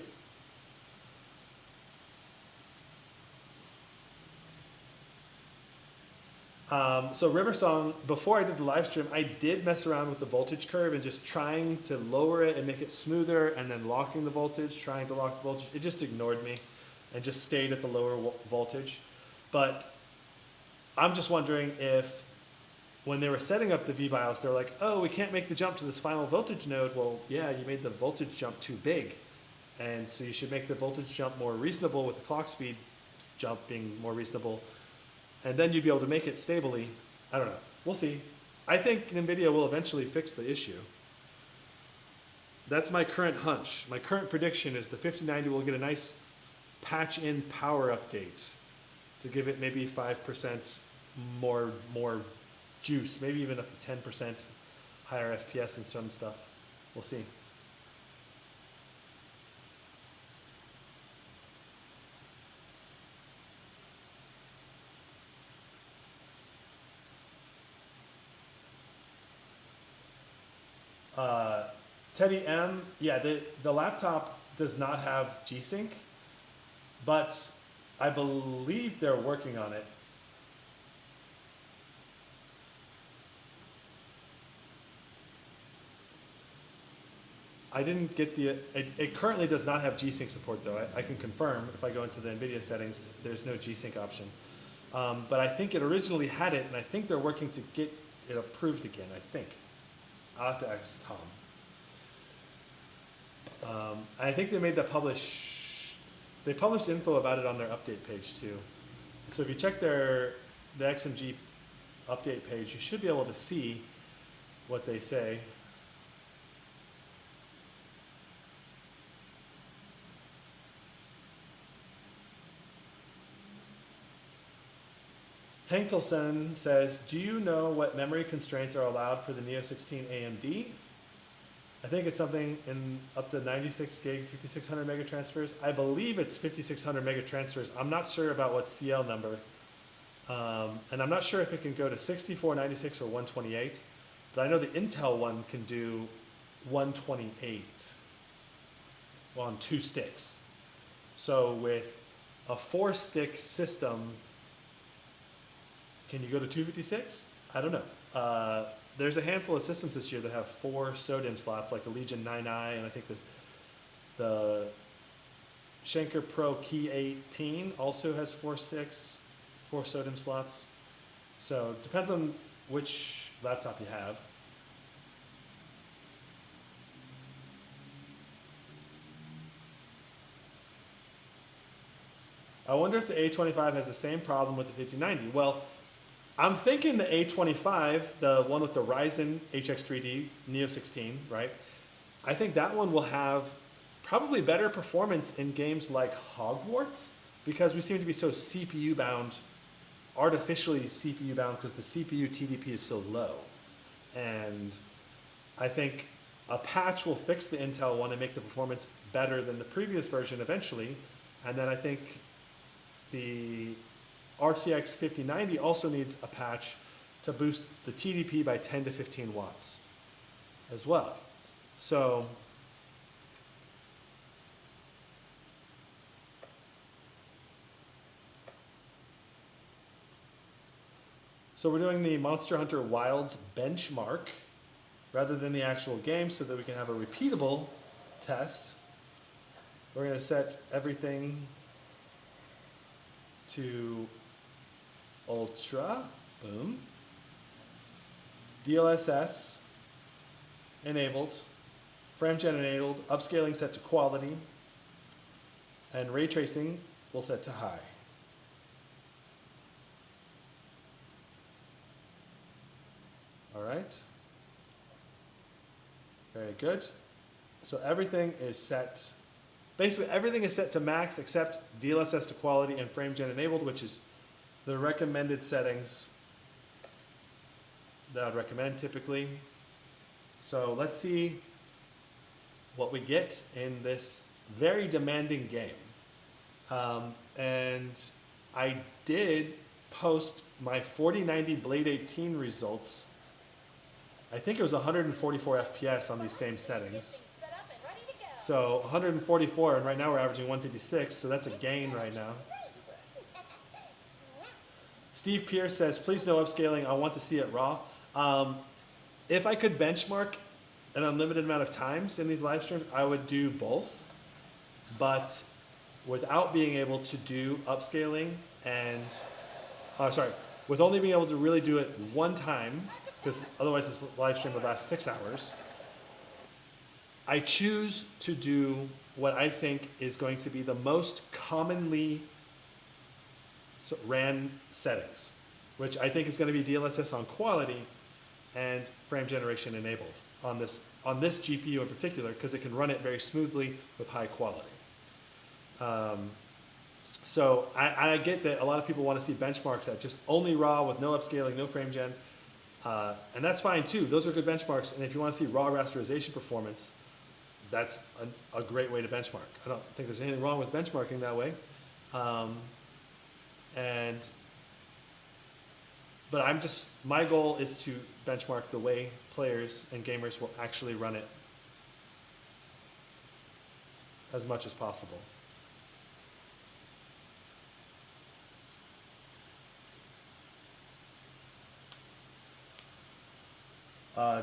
So Riversong, before I did the live stream, I did mess around with the voltage curve and just trying to lower it and make it smoother and then locking the voltage, trying to lock the voltage. It just ignored me and just stayed at the lower voltage. But I'm just wondering if when they were setting up the VBIOS, they're like, oh, we can't make the jump to this final voltage node. Well, yeah, you made the voltage jump too big. And so you should make the voltage jump more reasonable with the clock speed jump being more reasonable. And then you'd be able to make it stably. I don't know. We'll see. I think NVIDIA will eventually fix the issue. That's my current hunch. My current prediction is the 5090 will get a nice patch-in power update to give it maybe 5% more juice, maybe even up to 10% higher FPS and some stuff. We'll see. Teddy M, yeah, the laptop does not have G-Sync, but I believe they're working on it. I didn't get it currently does not have G-Sync support though. I can confirm if I go into the NVIDIA settings, there's no G-Sync option. But I think it originally had it, and I think they're working to get it approved again, I think. I'll have to ask Tom. I think they made that they published info about it on their update page too. So if you check the XMG update page, you should be able to see what they say. Henkelson says, do you know what memory constraints are allowed for the Neo 16 AMD? I think it's something in up to 96 gig, 5600 mega transfers. I believe it's 5600 mega transfers. I'm not sure about what CL number. And I'm not sure if it can go to 64, 96, or 128. But I know the Intel one can do 128 on 2 sticks. So with a 4-stick system, can you go to 256? I don't know. There's a handful of systems this year that have 4 SODIMM slots, like the Legion 9i, and I think the Schenker Pro Key 18 also has 4 sticks, 4 SODIMM slots. So it depends on which laptop you have. I wonder if the A25 has the same problem with the 5090. Well, I'm thinking the A25, the one with the Ryzen HX3D Neo 16, right? I think that one will have probably better performance in games like Hogwarts, because we seem to be so CPU bound, artificially CPU bound, because the CPU TDP is so low. And I think a patch will fix the Intel one and make the performance better than the previous version eventually. And then I think the RTX 5090 also needs a patch to boost the TDP by 10 to 15 watts as well. So we're doing the Monster Hunter Wilds benchmark rather than the actual game so that we can have a repeatable test. We're going to set everything to Ultra. Boom. DLSS enabled. FrameGen enabled. Upscaling set to quality. And ray tracing we'll set to high. All right. Very good. So everything is set. Basically, everything is set to max except DLSS to quality and FrameGen enabled, which is the recommended settings that I'd recommend typically. So let's see what we get in this very demanding game. And I did post my 4090 Blade 18 results. I think it was 144 FPS on these same settings. So 144, and right now we're averaging 156, so that's a gain right now. Steve Pierce says, please no upscaling, I want to see it raw. If I could benchmark an unlimited amount of times in these live streams, I would do both. But without being able to do upscaling and, with only being able to really do it one time, because otherwise this live stream would last 6 hours, I choose to do what I think is going to be the most commonly ran settings, which I think is going to be DLSS on quality and frame generation enabled on this GPU in particular, because it can run it very smoothly with high quality. So I get that a lot of people want to see benchmarks at just only raw with no upscaling, no frame gen, and that's fine too. Those are good benchmarks, and if you want to see raw rasterization performance, that's a great way to benchmark. I don't think there's anything wrong with benchmarking that way. But my goal is to benchmark the way players and gamers will actually run it as much as possible.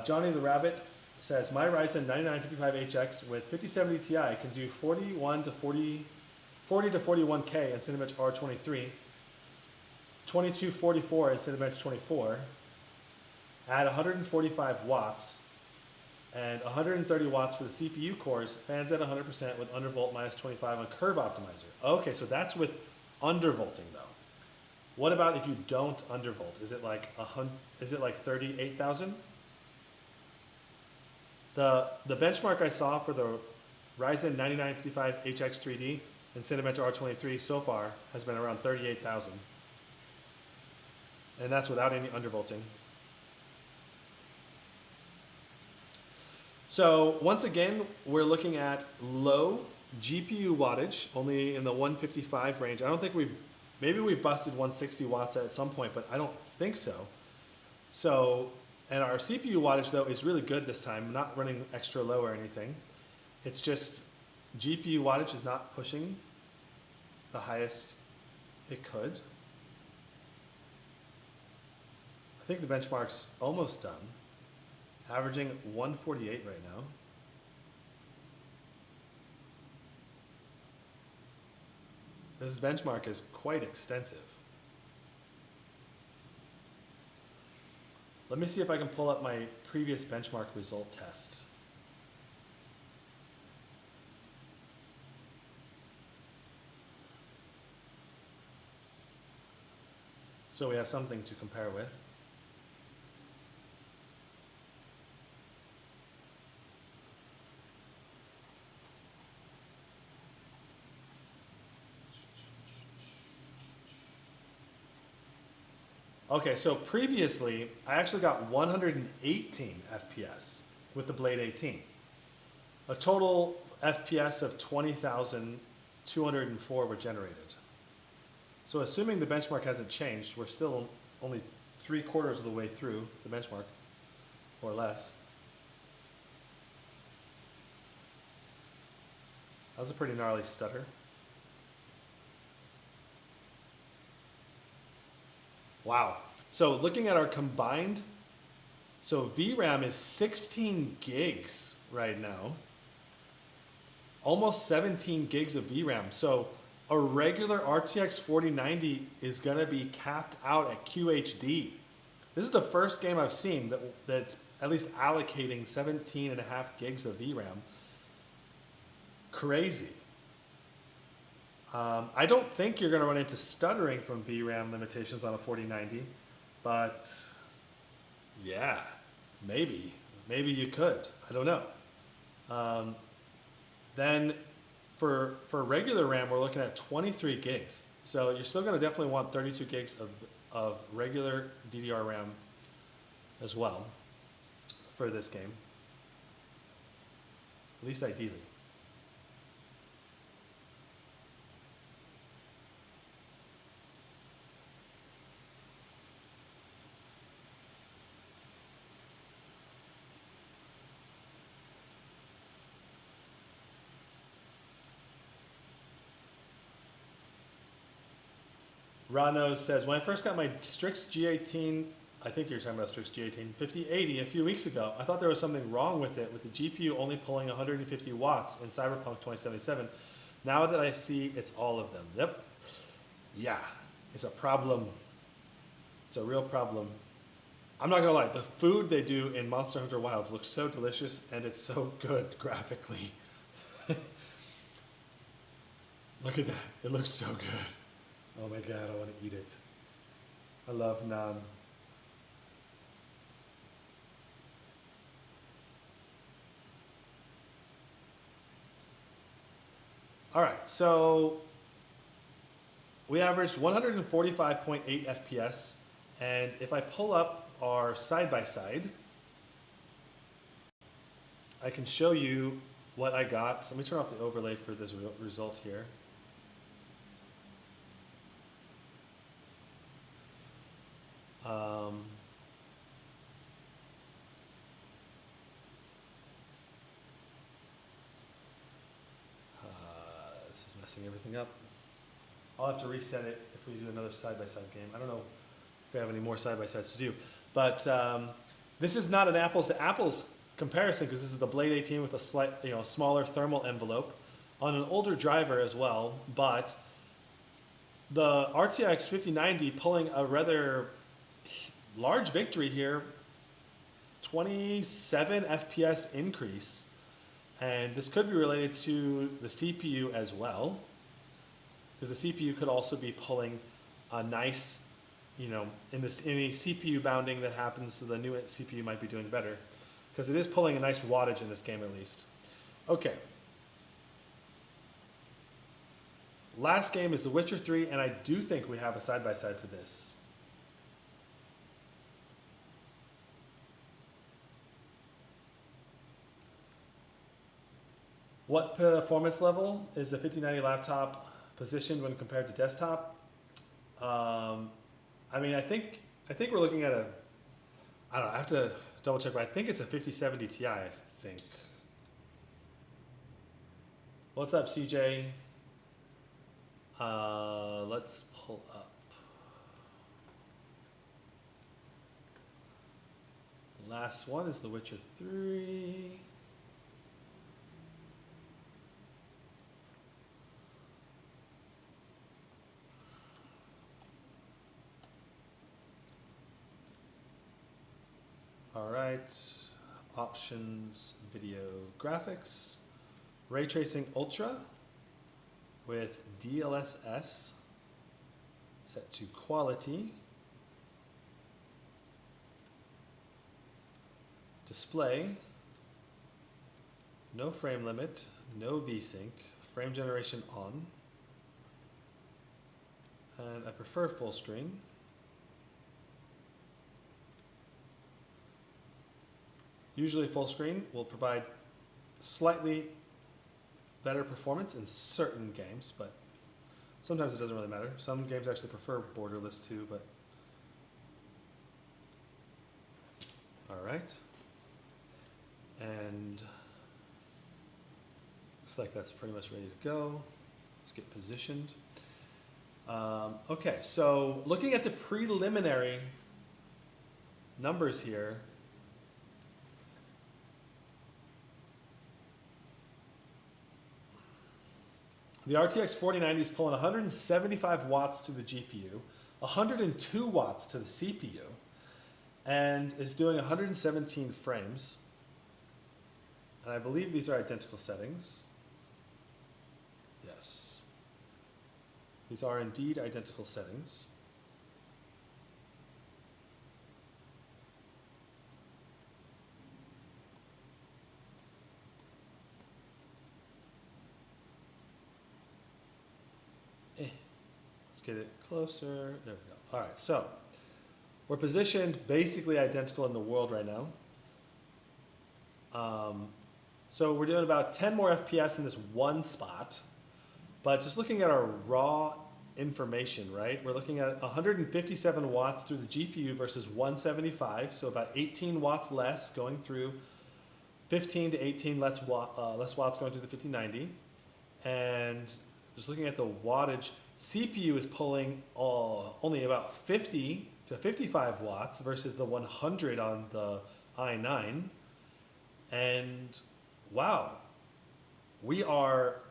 Johnny the Rabbit says, my Ryzen 9955HX with 5070 Ti can do 40 to 41K in Cinebench R23, 2244 in Cinebench 24, add 145 watts, and 130 watts for the CPU cores, fans at 100% with undervolt minus 25 on curve optimizer. Okay, so that's with undervolting though. What about if you don't undervolt? Is it like 38,000? The benchmark I saw for the Ryzen 9955 HX3D and Cinebench R23 so far has been around 38,000. And that's without any undervolting. So once again, we're looking at low GPU wattage, only in the 155 range. I don't think maybe we've busted 160 watts at some point, but I don't think so. And our CPU wattage though is really good this time, not running extra low or anything. It's just GPU wattage is not pushing the highest it could. I think the benchmark's almost done, averaging 148 right now. This benchmark is quite extensive. Let me see if I can pull up my previous benchmark result test. So we have something to compare with. Okay, so previously, I actually got 118 FPS with the Blade 18. A total FPS of 20,204 were generated. So assuming the benchmark hasn't changed, we're still only 3/4 of the way through the benchmark, or less. That was a pretty gnarly stutter. Wow. So looking at our combined, so VRAM is 16 gigs right now. Almost 17 gigs of VRAM. So a regular RTX 4090 is going to be capped out at QHD. This is the first game I've seen that's at least allocating 17.5 gigs of VRAM. Crazy. I don't think you're going to run into stuttering from VRAM limitations on a 4090, but yeah, maybe. Maybe you could. I don't know. Then for regular RAM, we're looking at 23 gigs. So you're still going to definitely want 32 gigs of regular DDR RAM as well for this game, at least ideally. Rano says, when I first got my Strix G18, I think you're talking about Strix G18, 5080 a few weeks ago, I thought there was something wrong with it, with the GPU only pulling 150 watts in Cyberpunk 2077. Now that I see it's all of them. Yep. Yeah, it's a problem. It's a real problem. I'm not gonna lie, the food they do in Monster Hunter Wilds looks so delicious and it's so good graphically. Look at that, it looks so good. Oh my god, I want to eat it. I love naan. All right, so we averaged 145.8 FPS, and if I pull up our side-by-side, I can show you what I got. So let me turn off the overlay for this result here. This is messing everything up. I'll have to reset it if we do another side-by-side game. I don't know if we have any more side-by-sides to do. But this is not an apples-to-apples comparison because this is the Blade 18 with a slight, smaller thermal envelope on an older driver as well. But the RTX 5090 pulling a rather large victory here, 27 FPS increase, and this could be related to the CPU as well, because the CPU could also be pulling a nice, in any CPU bounding that happens, so the new CPU might be doing better, because it is pulling a nice wattage in this game at least. Okay. Last game is The Witcher 3, and I do think we have a side-by-side for this. What performance level is the 5090 laptop positioned when compared to desktop? I think we're looking at I don't know, I have to double check, but I think it's a 5070 Ti, I think. What's up, CJ? Let's pull up. The last one is The Witcher 3. All right, options, video graphics, ray tracing ultra with DLSS set to quality, display, no frame limit, no VSync, frame generation on, and I prefer full screen. Usually full screen will provide slightly better performance in certain games, but sometimes it doesn't really matter. Some games actually prefer borderless too, but All right. And looks like that's pretty much ready to go. Let's get positioned. Okay, so looking at the preliminary numbers here, the RTX 4090 is pulling 175 watts to the GPU, 102 watts to the CPU, and is doing 117 frames. And I believe these are identical settings. Yes. These are indeed identical settings. Let's get it closer. There we go. All right, so we're positioned basically identical in the world right now. So we're doing about 10 more FPS in this one spot. But just looking at our raw information, right? We're looking at 157 watts through the GPU versus 175, so about 18 watts less going through, 15 to 18 less watts going through the 5090. And just looking at the wattage, CPU is pulling only about 50 to 55 watts versus the 100 on the i9. And wow, we are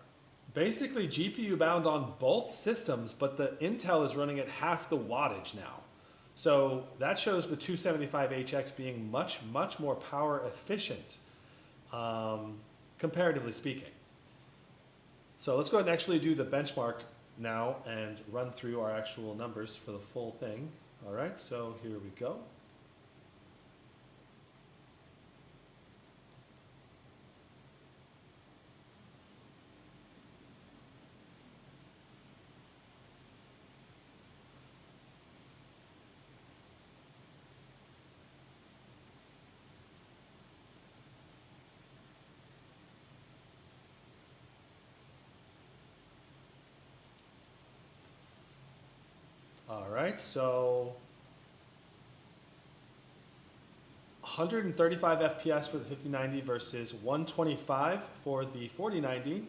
basically GPU bound on both systems, but the Intel is running at half the wattage now. So that shows the 275HX being much, much more power efficient, comparatively speaking. So let's go ahead and actually do the benchmark now and run through our actual numbers for the full thing. All right, so here we go. All right, so 135 FPS for the 5090 versus 125 for the 4090.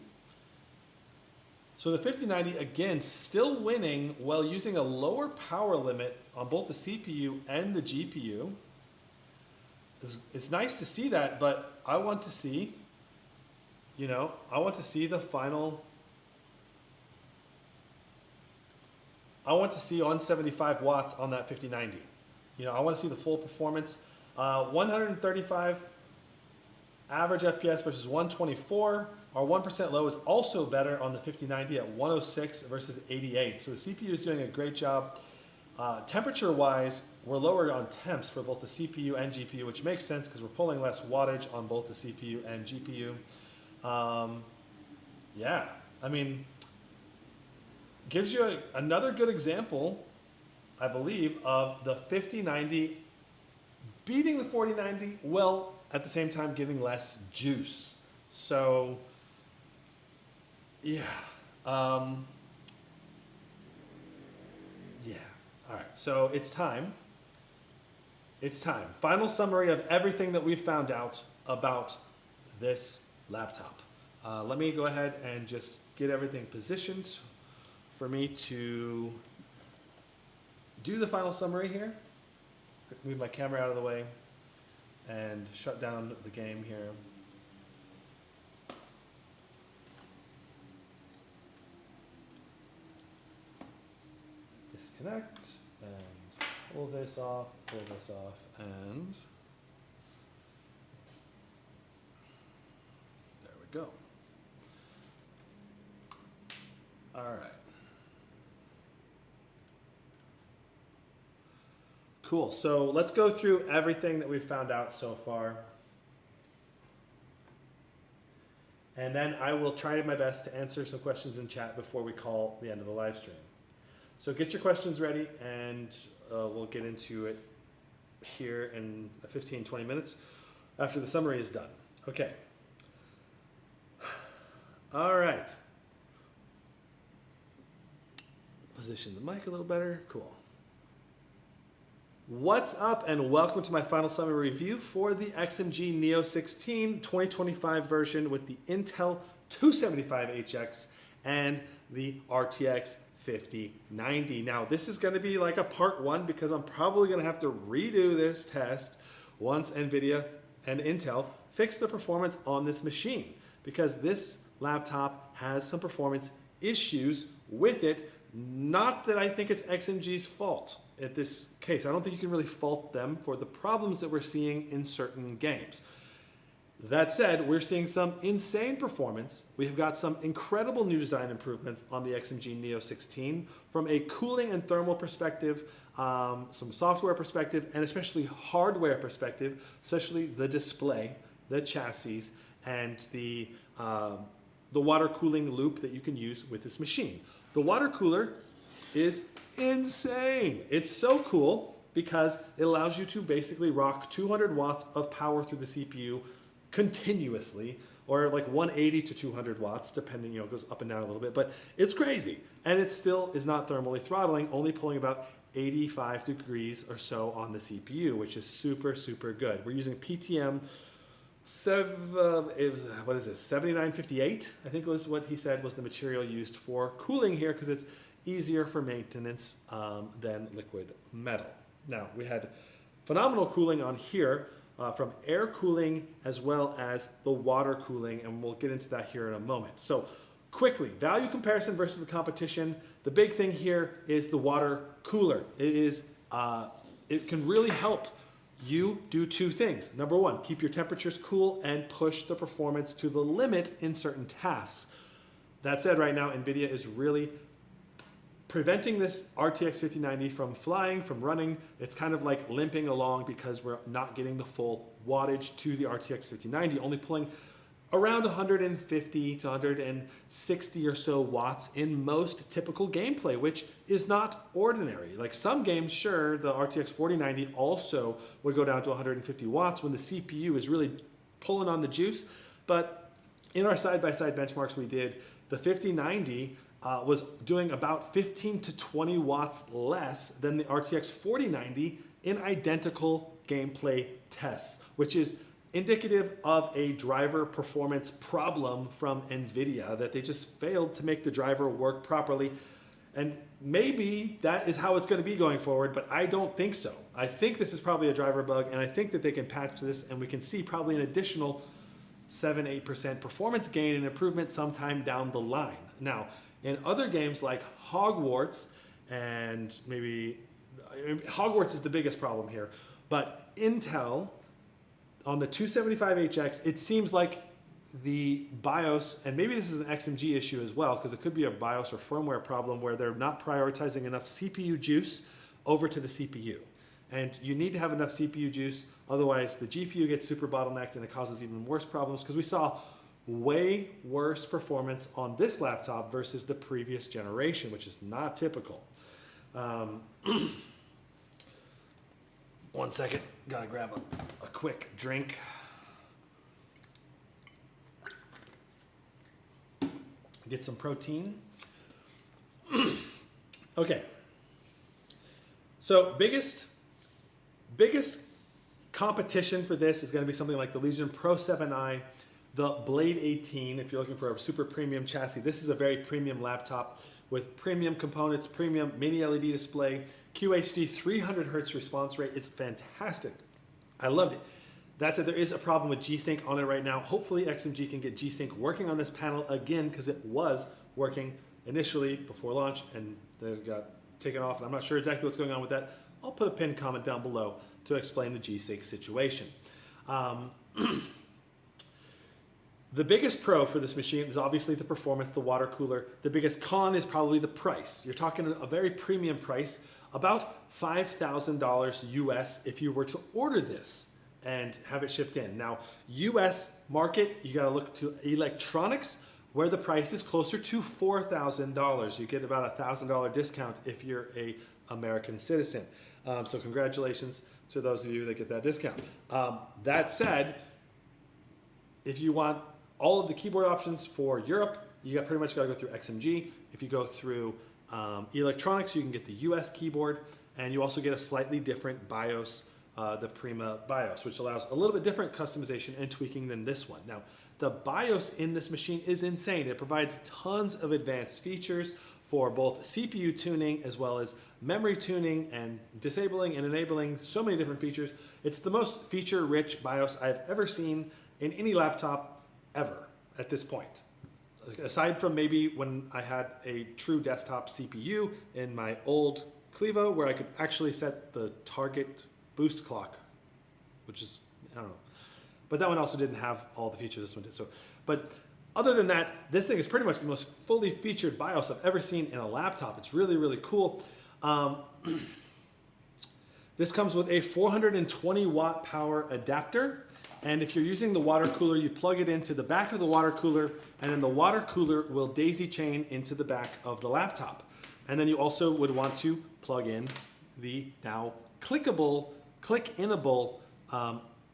So the 5090, again, still winning while using a lower power limit on both the CPU and the GPU. It's nice to see that, but I want to see, I want to see the final. I want to see 175 watts on that 5090. I want to see the full performance. 135 average FPS versus 124. Our 1% low is also better on the 5090 at 106 versus 88. So the CPU is doing a great job. Temperature-wise, we're lower on temps for both the CPU and GPU, which makes sense because we're pulling less wattage on both the CPU and GPU. Yeah, I mean, gives you another good example, I believe, of the 5090 beating the 4090 while at the same time giving less juice. So, yeah. Yeah. All right, so it's time. It's time. Final summary of everything that we've found out about this laptop. Let me go ahead and just get everything positioned for me to do the final summary here. Move my camera out of the way and shut down the game here. Disconnect and pull this off, and there we go. All right. Cool, so let's go through everything that we've found out so far. And then I will try my best to answer some questions in chat before we call the end of the live stream. So get your questions ready and we'll get into it here in 15, 20 minutes after the summary is done. Okay. All right. Position the mic a little better, cool. What's up, and welcome to my final summary review for the XMG Neo 16 2025 version with the Intel 275HX and the RTX 5090. Now, this is going to be like a part one because I'm probably going to have to redo this test once NVIDIA and Intel fix the performance on this machine, because this laptop has some performance issues with it. Not that I think it's XMG's fault at this case. I don't think you can really fault them for the problems that we're seeing in certain games. That said, we're seeing some insane performance. We've got some incredible new design improvements on the XMG Neo 16 from a cooling and thermal perspective, some software perspective, and especially hardware perspective, especially the display, the chassis, and the water cooling loop that you can use with this machine. The water cooler is insane. It's so cool because it allows you to basically rock 200 watts of power through the CPU continuously, or like 180 to 200 watts, depending, it goes up and down a little bit, but it's crazy. And it still is not thermally throttling, only pulling about 85 degrees or so on the CPU, which is super, super good. We're using PTM 7958, I think was what he said was the material used for cooling here, because it's easier for maintenance than liquid metal. Now, we had phenomenal cooling on here from air cooling as well as the water cooling, and we'll get into that here in a moment. So quickly, value comparison versus the competition. The big thing here is the water cooler. It can really help you do two things. Number one, keep your temperatures cool and push the performance to the limit in certain tasks. That said, right now, NVIDIA is really preventing this RTX 5090 from flying, from running. It's kind of like limping along because we're not getting the full wattage to the RTX 5090, only pulling around 150 to 160 or so watts in most typical gameplay, which is not ordinary. Like some games, sure, the RTX 4090 also would go down to 150 watts when the CPU is really pulling on the juice. But in our side-by-side benchmarks we did, the 5090 was doing about 15 to 20 watts less than the RTX 4090 in identical gameplay tests, which is indicative of a driver performance problem from NVIDIA, that they just failed to make the driver work properly. And maybe that is how it's going to be going forward, but I don't think so. I think this is probably a driver bug, and I think that they can patch this, and we can see probably an additional 7-8% performance gain and improvement sometime down the line. Now, in other games like Hogwarts, and Hogwarts is the biggest problem here, but Intel on the 275HX, it seems like the BIOS, and maybe this is an XMG issue as well, because it could be a BIOS or firmware problem where they're not prioritizing enough CPU juice over to the CPU. And you need to have enough CPU juice, otherwise the GPU gets super bottlenecked and it causes even worse problems, because we saw way worse performance on this laptop versus the previous generation, which is not typical. One second, gotta grab a quick drink. Get some protein. Okay. So biggest competition for this is going to be something like the Legion Pro 7i, the Blade 18, if you're looking for a super premium chassis. This is a very premium laptop with premium components, premium mini LED display, QHD 300 hertz response rate. It's fantastic. I loved it. That said, there is a problem with G-Sync on it right now. Hopefully XMG can get G-Sync working on this panel again, because it was working initially before launch and then it got taken off, and I'm not sure exactly what's going on with that. I'll put a pinned comment down below to explain the G-Sync situation. The biggest pro for this machine is obviously the performance, the water cooler. The biggest con is probably the price. You're talking a very premium price, about $5,000 US if you were to order this and have it shipped in. Now, US market, you gotta look to electronics, where the price is closer to $4,000. You get about a $1,000 discount if you're a American citizen. So congratulations to those of you that get that discount. That said, if you want all of the keyboard options for Europe, you got pretty much got to go through XMG. If you go through electronics, you can get the US keyboard, and you also get a slightly different BIOS, the Prima BIOS, which allows a little bit different customization and tweaking than this one. Now, the BIOS in this machine is insane. It provides tons of advanced features for both CPU tuning as well as memory tuning and disabling and enabling so many different features. It's the most feature-rich BIOS I've ever seen in any laptop ever at this point. Aside from maybe when I had a true desktop CPU in my old Clevo where I could actually set the target boost clock, which is, I don't know. But that one also didn't have all the features this one did. So, but other than that, this thing is pretty much the most fully featured BIOS I've ever seen in a laptop. It's really, really cool. This comes with a 420 watt power adapter. And if you're using the water cooler, you plug it into the back of the water cooler, and then the water cooler will daisy chain into the back of the laptop. And then you also would want to plug in the now click-inable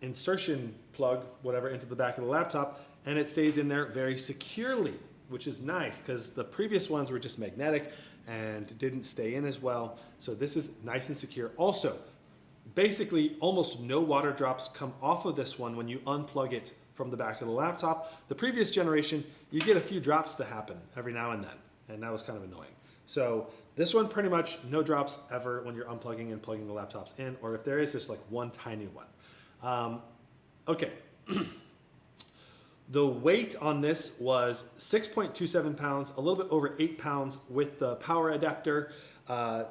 insertion plug, whatever, into the back of the laptop, and it stays in there very securely, which is nice because the previous ones were just magnetic and didn't stay in as well. So this is nice and secure. Also, basically almost no water drops come off of this one when you unplug it from the back of the laptop. The previous generation, you get a few drops to happen every now and then, and that was kind of annoying. So this one, pretty much no drops ever when you're unplugging and plugging the laptops in, or if there is, just like one tiny one. Okay. The weight on this was 6.27 pounds, a little bit over 8 pounds with the power adapter.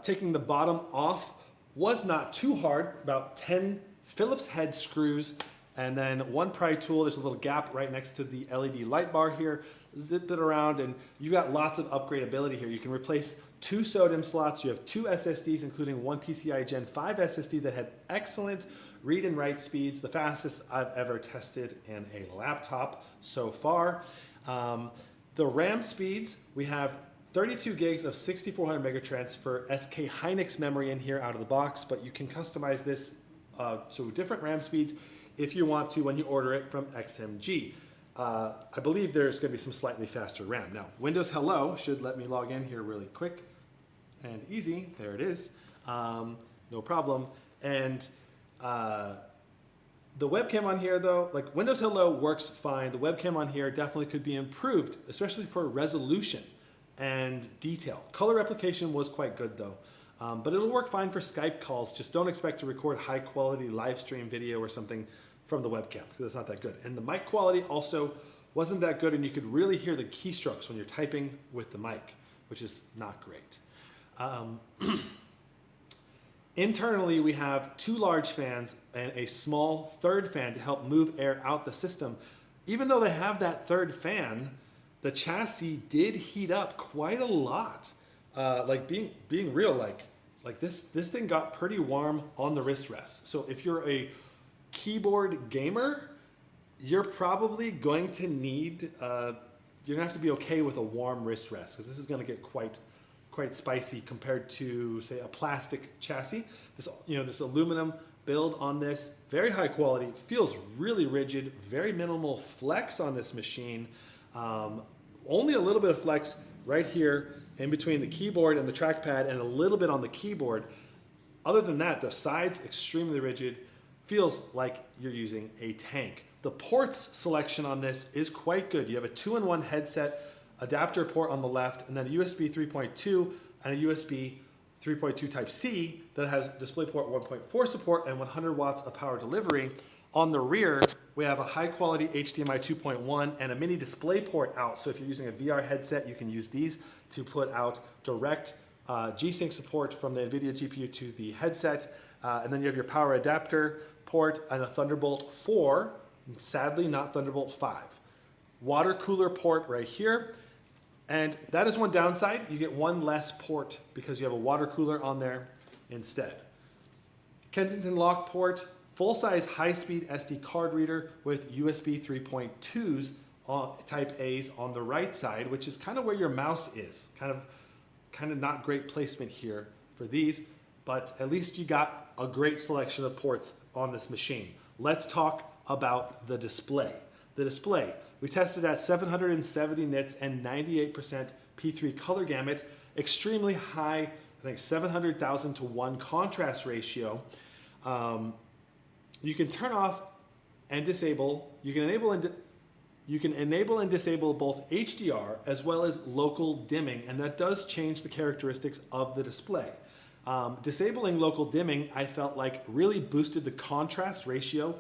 Taking the bottom off was not too hard, about 10 Phillips head screws, and then one pry tool. There's a little gap right next to the LED light bar here. Zip it around, and you got lots of upgradability here. You can replace 2 SODIMM slots. You have 2 SSDs, including one PCI Gen 5 SSD that had excellent read and write speeds, the fastest I've ever tested in a laptop so far. The RAM speeds, we have 32 gigs of 6400 megatransfer for SK Hynix memory in here out of the box, but you can customize this to different RAM speeds if you want to when you order it from XMG. I believe there's going to be some slightly faster RAM. Now, Windows Hello should let me log in here really quick and easy. There it is. No problem. And the webcam on here, though, like Windows Hello works fine. The webcam on here definitely could be improved, especially for resolution and detail. Color replication was quite good, though. But it'll work fine for Skype calls. Just don't expect to record high-quality live stream video or something from the webcam, because it's not that good. And the mic quality also wasn't that good, and you could really hear the keystrokes when you're typing with the mic, which is not great. Internally, we have 2 large fans and a small third fan to help move air out the system. Even though they have that third fan, the chassis did heat up quite a lot. Like being real, like this thing got pretty warm on the wrist rest. So if you're a keyboard gamer, you're probably going to need, you're gonna have to be okay with a warm wrist rest, because this is gonna get quite spicy compared to, say, a plastic chassis. This aluminum build on this, very high quality, feels really rigid, very minimal flex on this machine. Only a little bit of flex right here in between the keyboard and the trackpad, and a little bit on the keyboard. Other than that, the sides extremely rigid, feels like you're using a tank. The ports selection on this is quite good. You have a 2-in-1 headset adapter port on the left, and then a USB 3.2 and a USB 3.2 Type-C that has DisplayPort 1.4 support and 100 watts of power delivery. On the rear, we have a high-quality HDMI 2.1 and a mini DisplayPort out. So if you're using a VR headset, you can use these to put out direct G-Sync support from the NVIDIA GPU to the headset. And then you have your power adapter port and a Thunderbolt 4, sadly not Thunderbolt 5. Water cooler port right here. And that is one downside. You get one less port because you have a water cooler on there instead. Kensington lock port, full-size high-speed SD card reader with USB 3.2s Type A's on the right side, which is kind of where your mouse is. Kind of not great placement here for these, but at least you got a great selection of ports on this machine. Let's talk about the display. The display, we tested at 770 nits and 98% P3 color gamut, extremely high think 700,000 to 1 contrast ratio. You can turn off and disable. You can enable and disable both HDR as well as local dimming, and that does change the characteristics of the display. Disabling local dimming, I felt like really boosted the contrast ratio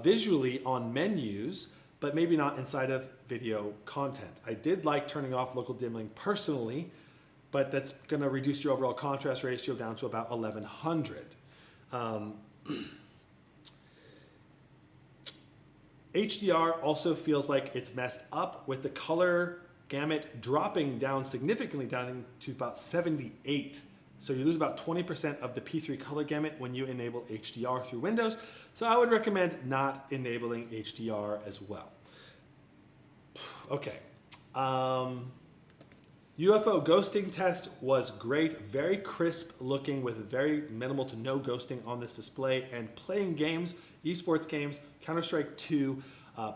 visually on menus, but maybe not inside of video content. I did like turning off local dimming personally, but that's going to reduce your overall contrast ratio down to about 1100. HDR also feels like it's messed up with the color gamut dropping down significantly down to about 78. So you lose about 20% of the P3 color gamut when you enable HDR through Windows. So I would recommend not enabling HDR as well. Okay. UFO ghosting test was great. Very crisp looking with very minimal to no ghosting on this display, and playing games, esports games, Counter-Strike 2,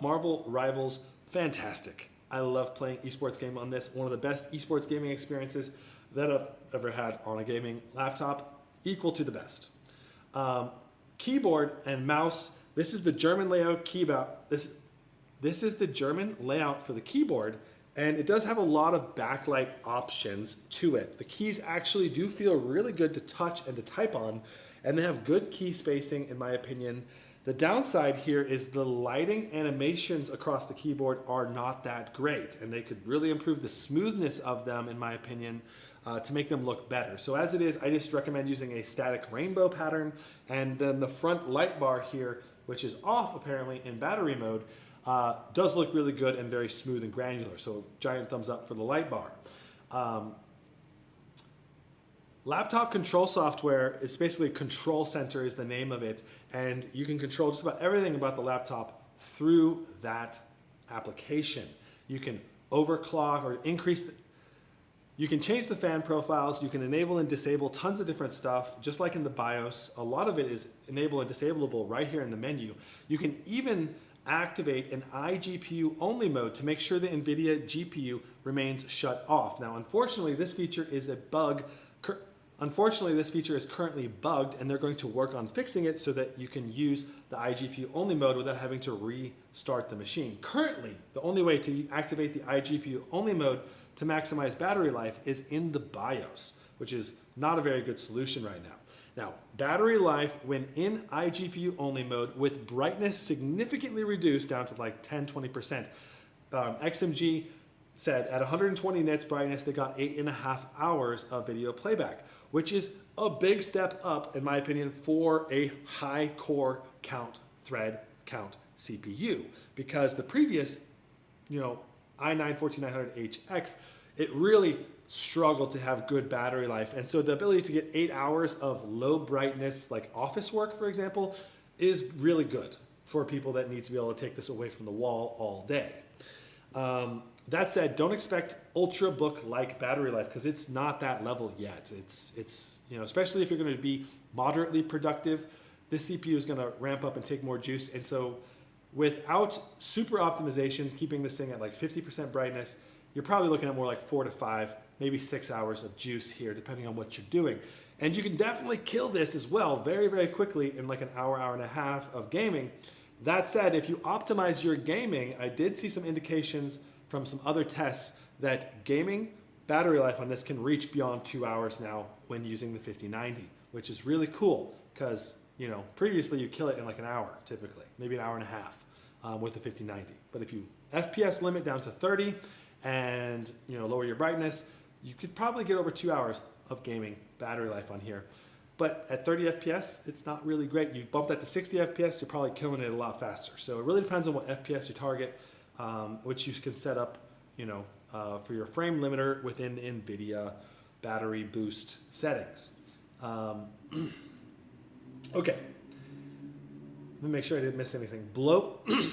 Marvel Rivals, fantastic. I love playing esports game on this. One of the best esports gaming experiences that I've ever had on a gaming laptop, equal to the best. Keyboard and mouse. This is the German layout keyboard. This is the German layout for the keyboard, and it does have a lot of backlight options to it. The keys actually do feel really good to touch and to type on, and they have good key spacing in my opinion. The downside here is the lighting animations across the keyboard are not that great, and they could really improve the smoothness of them in my opinion to make them look better. So as it is, I just recommend using a static rainbow pattern, and then the front light bar here, which is off apparently in battery mode, does look really good and very smooth and granular. So giant thumbs up for the light bar. Laptop control software is basically Control Center is the name of it, and you can control just about everything about the laptop through that application. You can overclock or increase you can change the fan profiles, you can enable and disable tons of different stuff, just like in the BIOS. A lot of it is enable and disableable right here in the menu. You can even activate an iGPU only mode to make sure the NVIDIA GPU remains shut off. Now, unfortunately, this feature is a bug. Unfortunately, this feature is currently bugged, and they're going to work on fixing it so that you can use the iGPU only mode without having to restart the machine. Currently, the only way to activate the iGPU only mode to maximize battery life is in the BIOS, which is not a very good solution right now. Now, battery life when in iGPU only mode with brightness significantly reduced down to like 10-20%. XMG said at 120 nits brightness, they got 8.5 hours of video playback, which is a big step up, in my opinion, for a high core count, thread count CPU. Because the previous, i9-14900HX, it really struggled to have good battery life. And so the ability to get 8 hours of low brightness, like office work, for example, is really good for people that need to be able to take this away from the wall all day. That said, don't expect ultrabook-like battery life because it's not that level yet. It's especially if you're going to be moderately productive, this CPU is going to ramp up and take more juice. And so without super optimizations, keeping this thing at like 50% brightness, you're probably looking at more like 4 to 5, maybe 6 hours of juice here, depending on what you're doing. And you can definitely kill this as well very, very quickly in like an hour, hour and a half of gaming. That said, if you optimize your gaming, I did see some indications from some other tests that gaming battery life on this can reach beyond 2 hours now when using the 5090, which is really cool because, previously you kill it in like an hour typically, maybe an hour and a half with the 5090. But if you FPS limit down to 30 and lower your brightness, you could probably get over 2 hours of gaming battery life on here. But at 30 FPS, it's not really great. You bump that to 60 FPS, you're probably killing it a lot faster. So it really depends on what FPS you target, which you can set up, for your frame limiter within the NVIDIA battery boost settings. Okay. Let me make sure I didn't miss anything. Bloatware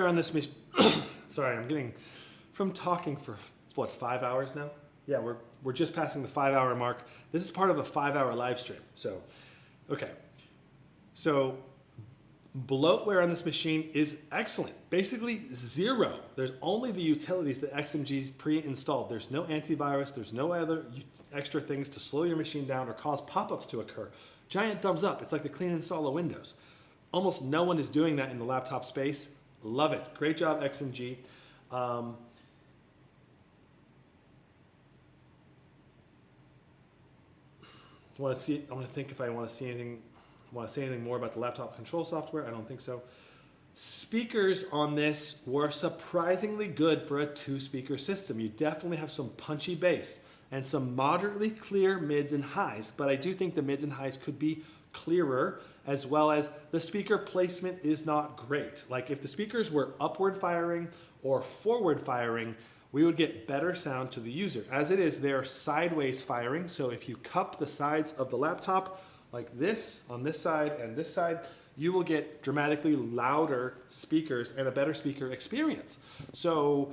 on this machine. Sorry, I'm getting from talking for 5 hours now? Yeah, we're just passing the 5 hour mark. This is part of a 5 hour live stream. So, okay. So Bloatware on this machine is excellent. Basically zero. There's only the utilities that XMG's pre-installed. There's no antivirus. There's no other extra things to slow your machine down or cause pop-ups to occur. Giant thumbs up. It's like a clean install of Windows. Almost no one is doing that in the laptop space. Love it. Great job, XMG. I want to think if I want to see anything. Want to say anything more about the laptop control software? I don't think so. Speakers on this were surprisingly good for a 2-speaker system. You definitely have some punchy bass and some moderately clear mids and highs, but I do think the mids and highs could be clearer, as well as the speaker placement is not great. Like if the speakers were upward firing or forward firing, we would get better sound to the user. As it is, they're sideways firing, so if you cup the sides of the laptop like this, on this side and this side, you will get dramatically louder speakers and a better speaker experience. So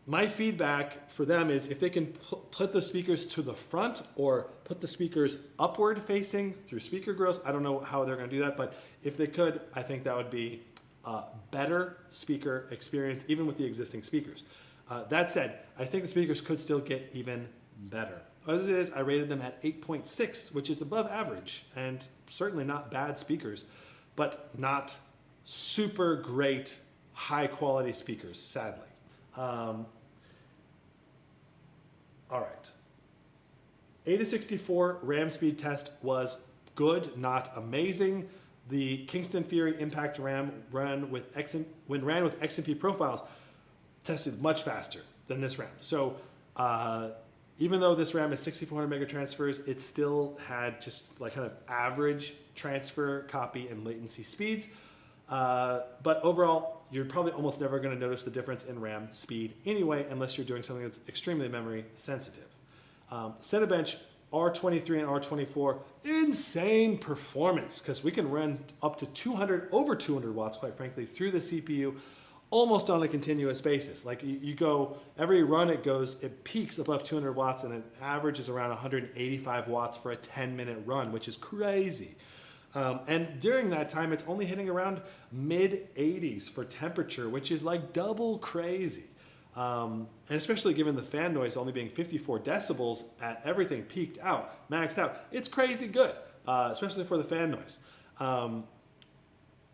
my feedback for them is if they can put the speakers to the front or put the speakers upward facing through speaker grills, I don't know how they're gonna do that, but if they could, I think that would be a better speaker experience, even with the existing speakers. That said, I think the speakers could still get even better. As it is, I rated them at 8.6, which is above average and certainly not bad speakers, but not super great, high quality speakers, sadly. All right. 8-64 RAM speed test was good, not amazing. The Kingston Fury Impact RAM when ran with XMP profiles tested much faster than this RAM. So even though this RAM is 6400 mega transfers, it still had just like kind of average transfer, copy, and latency speeds. But overall, you're probably almost never going to notice the difference in RAM speed anyway, unless you're doing something that's extremely memory sensitive. Cinebench R23 and R24, insane performance because we can run up to over 200 watts, quite frankly, through the CPU almost on a continuous basis. Like you go, every run it peaks above 200 watts and it averages around 185 watts for a 10-minute run, which is crazy. And during that time, it's only hitting around mid 80s for temperature, which is like double crazy. And especially given the fan noise only being 54 decibels at everything peaked out, maxed out, it's crazy good, especially for the fan noise.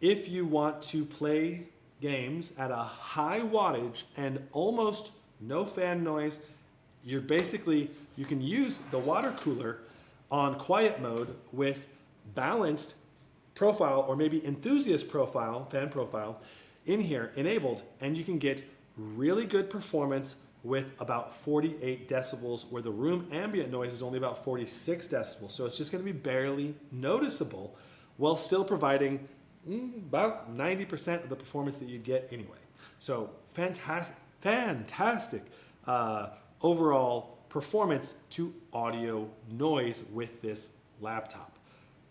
If you want to play games at a high wattage and almost no fan noise, you can use the water cooler on quiet mode with balanced profile or maybe enthusiast profile, fan profile in here enabled, and you can get really good performance with about 48 decibels where the room ambient noise is only about 46 decibels. So it's just going to be barely noticeable while still providing about 90% of the performance that you'd get anyway. So fantastic overall performance to audio noise with this laptop.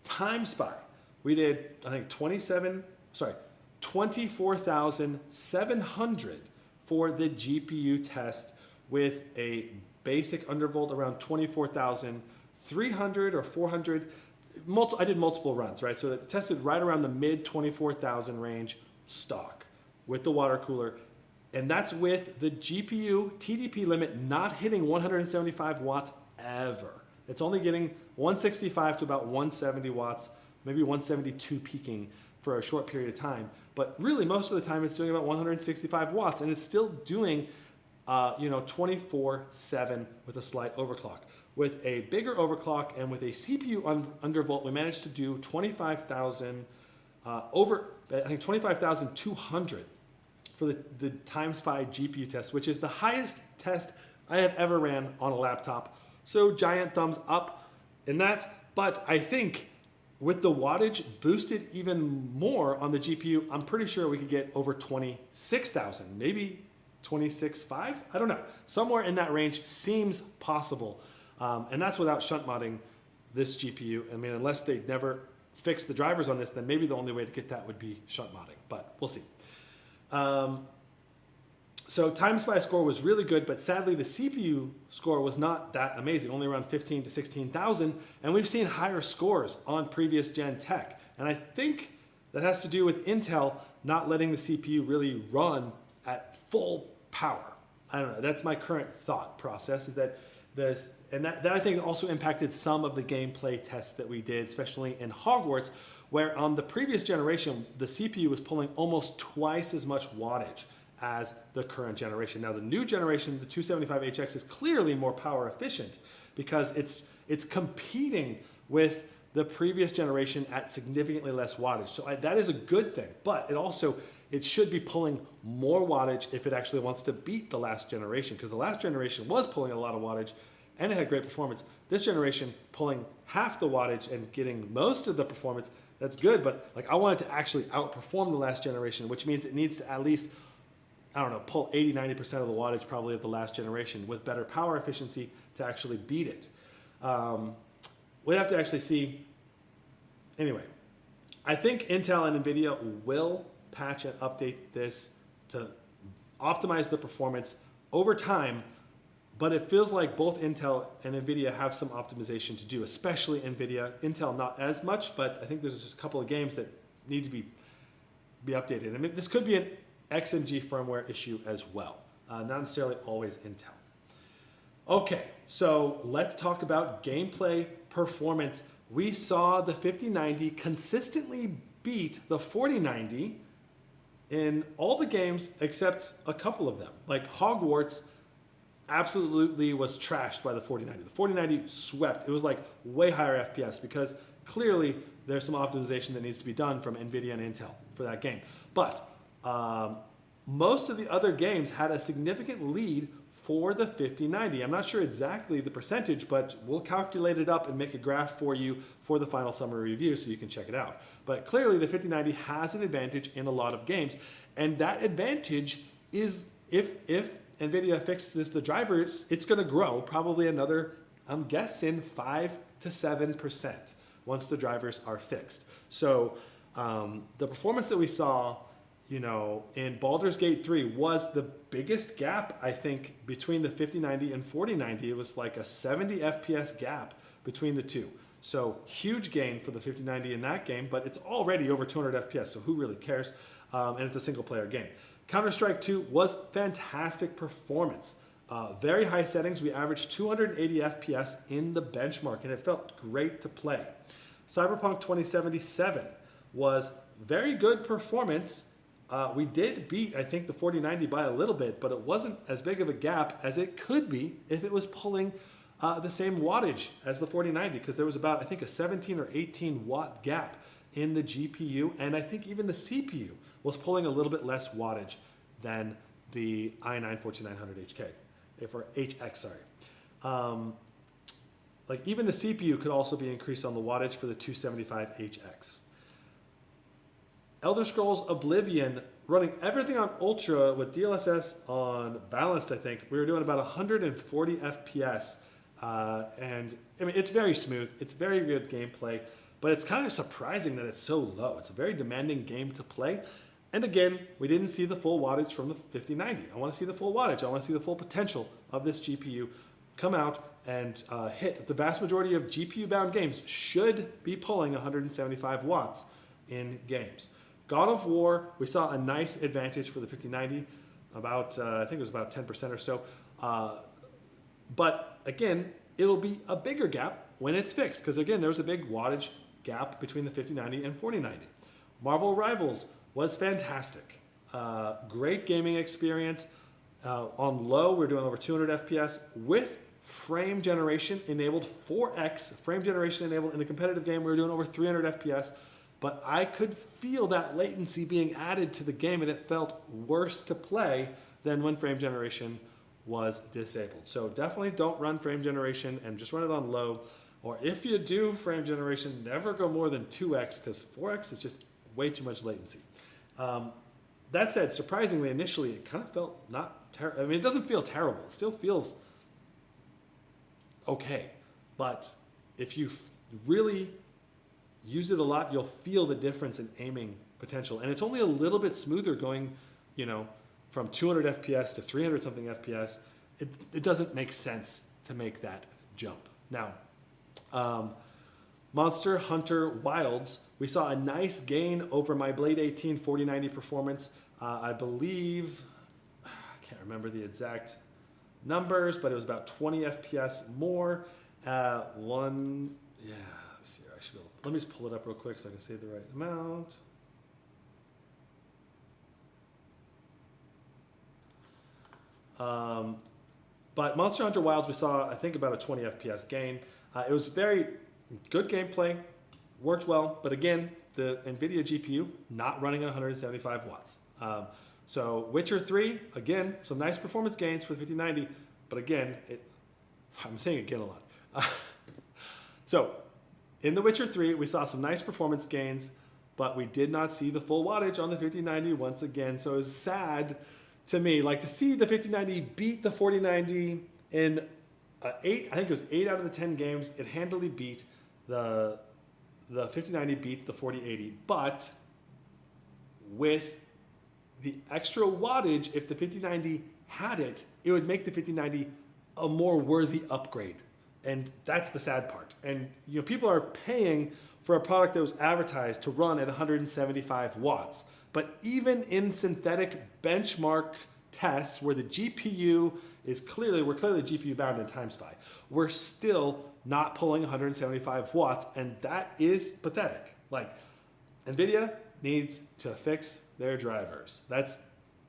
Time spy, we did, I think 24,700 for the GPU test with a basic undervolt around 24,300 or 400. I did multiple runs, right? So it tested right around the mid 24,000 range stock with the water cooler. And that's with the GPU TDP limit not hitting 175 watts ever. It's only getting 165 to about 170 watts, maybe 172 peaking for a short period of time. But really, most of the time, it's doing about 165 watts, and it's still doing, 24/7 with a slight overclock. With a bigger overclock and with a CPU undervolt, we managed to do 25,200 for the Time Spy GPU test, which is the highest test I have ever ran on a laptop. So giant thumbs up in that. But I think with the wattage boosted even more on the GPU, I'm pretty sure we could get over 26,000, maybe 26.5. I don't know. Somewhere in that range seems possible. And that's without shunt modding this GPU. I mean, unless they never fix the drivers on this, then maybe the only way to get that would be shunt modding, but we'll see. So Time Spy score was really good, but sadly the CPU score was not that amazing, only around 15 to 16,000. And we've seen higher scores on previous gen tech. And I think that has to do with Intel not letting the CPU really run at full power. I don't know. That's my current thought process, is that this, and that I think also impacted some of the gameplay tests that we did, especially in Hogwarts, where on the previous generation, the CPU was pulling almost twice as much wattage as the current generation. Now the new generation, the 275HX, is clearly more power efficient because it's competing with the previous generation at significantly less wattage. So that is a good thing, but it should be pulling more wattage if it actually wants to beat the last generation, because the last generation was pulling a lot of wattage and it had great performance. This generation pulling half the wattage and getting most of the performance, that's good, but like I want it to actually outperform the last generation, which means it needs to at least, I don't know, pull 80-90% of the wattage probably of the last generation with better power efficiency to actually beat it. We'd have to actually see. Anyway, I think Intel and NVIDIA will patch and update this to optimize the performance over time, but it feels like both Intel and NVIDIA have some optimization to do, especially NVIDIA. Intel not as much, but I think there's just a couple of games that need to be updated. I mean, this could be an XMG firmware issue as well, not necessarily always Intel. Okay, so let's talk about gameplay performance. We saw the 5090 consistently beat the 4090 in all the games except a couple of them. Like Hogwarts absolutely was trashed by the 4090. The 4090 swept. It was like way higher FPS because clearly there's some optimization that needs to be done from NVIDIA and Intel for that game. But most of the other games had a significant lead for the 5090. I'm not sure exactly the percentage, but we'll calculate it up and make a graph for you for the final summary review so you can check it out. But clearly the 5090 has an advantage in a lot of games, and that advantage is if NVIDIA fixes the drivers, it's going to grow probably another, I'm guessing, 5 to 7% once the drivers are fixed. So the performance that we saw, you know, in Baldur's Gate 3 was the biggest gap, I think, between the 5090 and 4090. It was like a 70 FPS gap between the two. So huge gain for the 5090 in that game, but it's already over 200 FPS, so who really cares? And it's a single player game. Counter-Strike 2 was fantastic performance. Very high settings. We averaged 280 FPS in the benchmark, and it felt great to play. Cyberpunk 2077 was very good performance. We did beat, I think, the 4090 by a little bit, but it wasn't as big of a gap as it could be if it was pulling the same wattage as the 4090, because there was about, I think, a 17 or 18 watt gap in the GPU, and I think even the CPU was pulling a little bit less wattage than the i9-14900 HX, sorry. Like even the CPU could also be increased on the wattage for the 275HX. Elder Scrolls Oblivion, running everything on Ultra with DLSS on balanced, I think. We were doing about 140 FPS. And I mean, it's very smooth. It's very good gameplay, but it's kind of surprising that it's so low. It's a very demanding game to play. And again, we didn't see the full wattage from the 5090. I want to see the full wattage. I want to see the full potential of this GPU come out and hit. The vast majority of GPU-bound games should be pulling 175 watts in games. God of War, we saw a nice advantage for the 5090, about, I think it was about 10% or so. But again, it'll be a bigger gap when it's fixed, because again, there was a big wattage gap between the 5090 and 4090. Marvel Rivals was fantastic. Great gaming experience. On low, we're doing over 200 FPS with frame generation enabled, 4x frame generation enabled. In a competitive game, we were doing over 300 FPS. But I could feel that latency being added to the game, and it felt worse to play than when frame generation was disabled. So definitely don't run frame generation and just run it on low. Or if you do frame generation, never go more than 2x, because 4x is just way too much latency. That said, surprisingly, initially, it kind of felt not terrible. I mean, it doesn't feel terrible. It still feels okay. But if you really use it a lot, you'll feel the difference in aiming potential. And it's only a little bit smoother going, you know, from 200 FPS to 300 something FPS. It doesn't make sense to make that jump. Now, Monster Hunter Wilds, we saw a nice gain over my Blade 18 4090 performance. I believe, I can't remember the exact numbers, but it was about 20 FPS more. Let me see here. Let me just pull it up real quick so I can say the right amount. But Monster Hunter Wilds, we saw, I think, about a 20 FPS gain. It was very good gameplay, worked well, but again, the NVIDIA GPU not running at 175 watts. So Witcher 3, again, some nice performance gains for the 5090, but again, I'm saying again a lot. So in the Witcher 3, we saw some nice performance gains, but we did not see the full wattage on the 5090 once again. So it was sad to me, like to see the 5090 beat the 4090 in I think it was 8 out of the 10 games. It handily beat the 5090 beat the 4080, but with the extra wattage, if the 5090 had it, it would make the 5090 a more worthy upgrade. And that's the sad part. And people are paying for a product that was advertised to run at 175 watts. But even in synthetic benchmark tests where the GPU is we're clearly GPU bound in TimeSpy, we're still not pulling 175 watts, and that is pathetic. Like, NVIDIA needs to fix their drivers. That's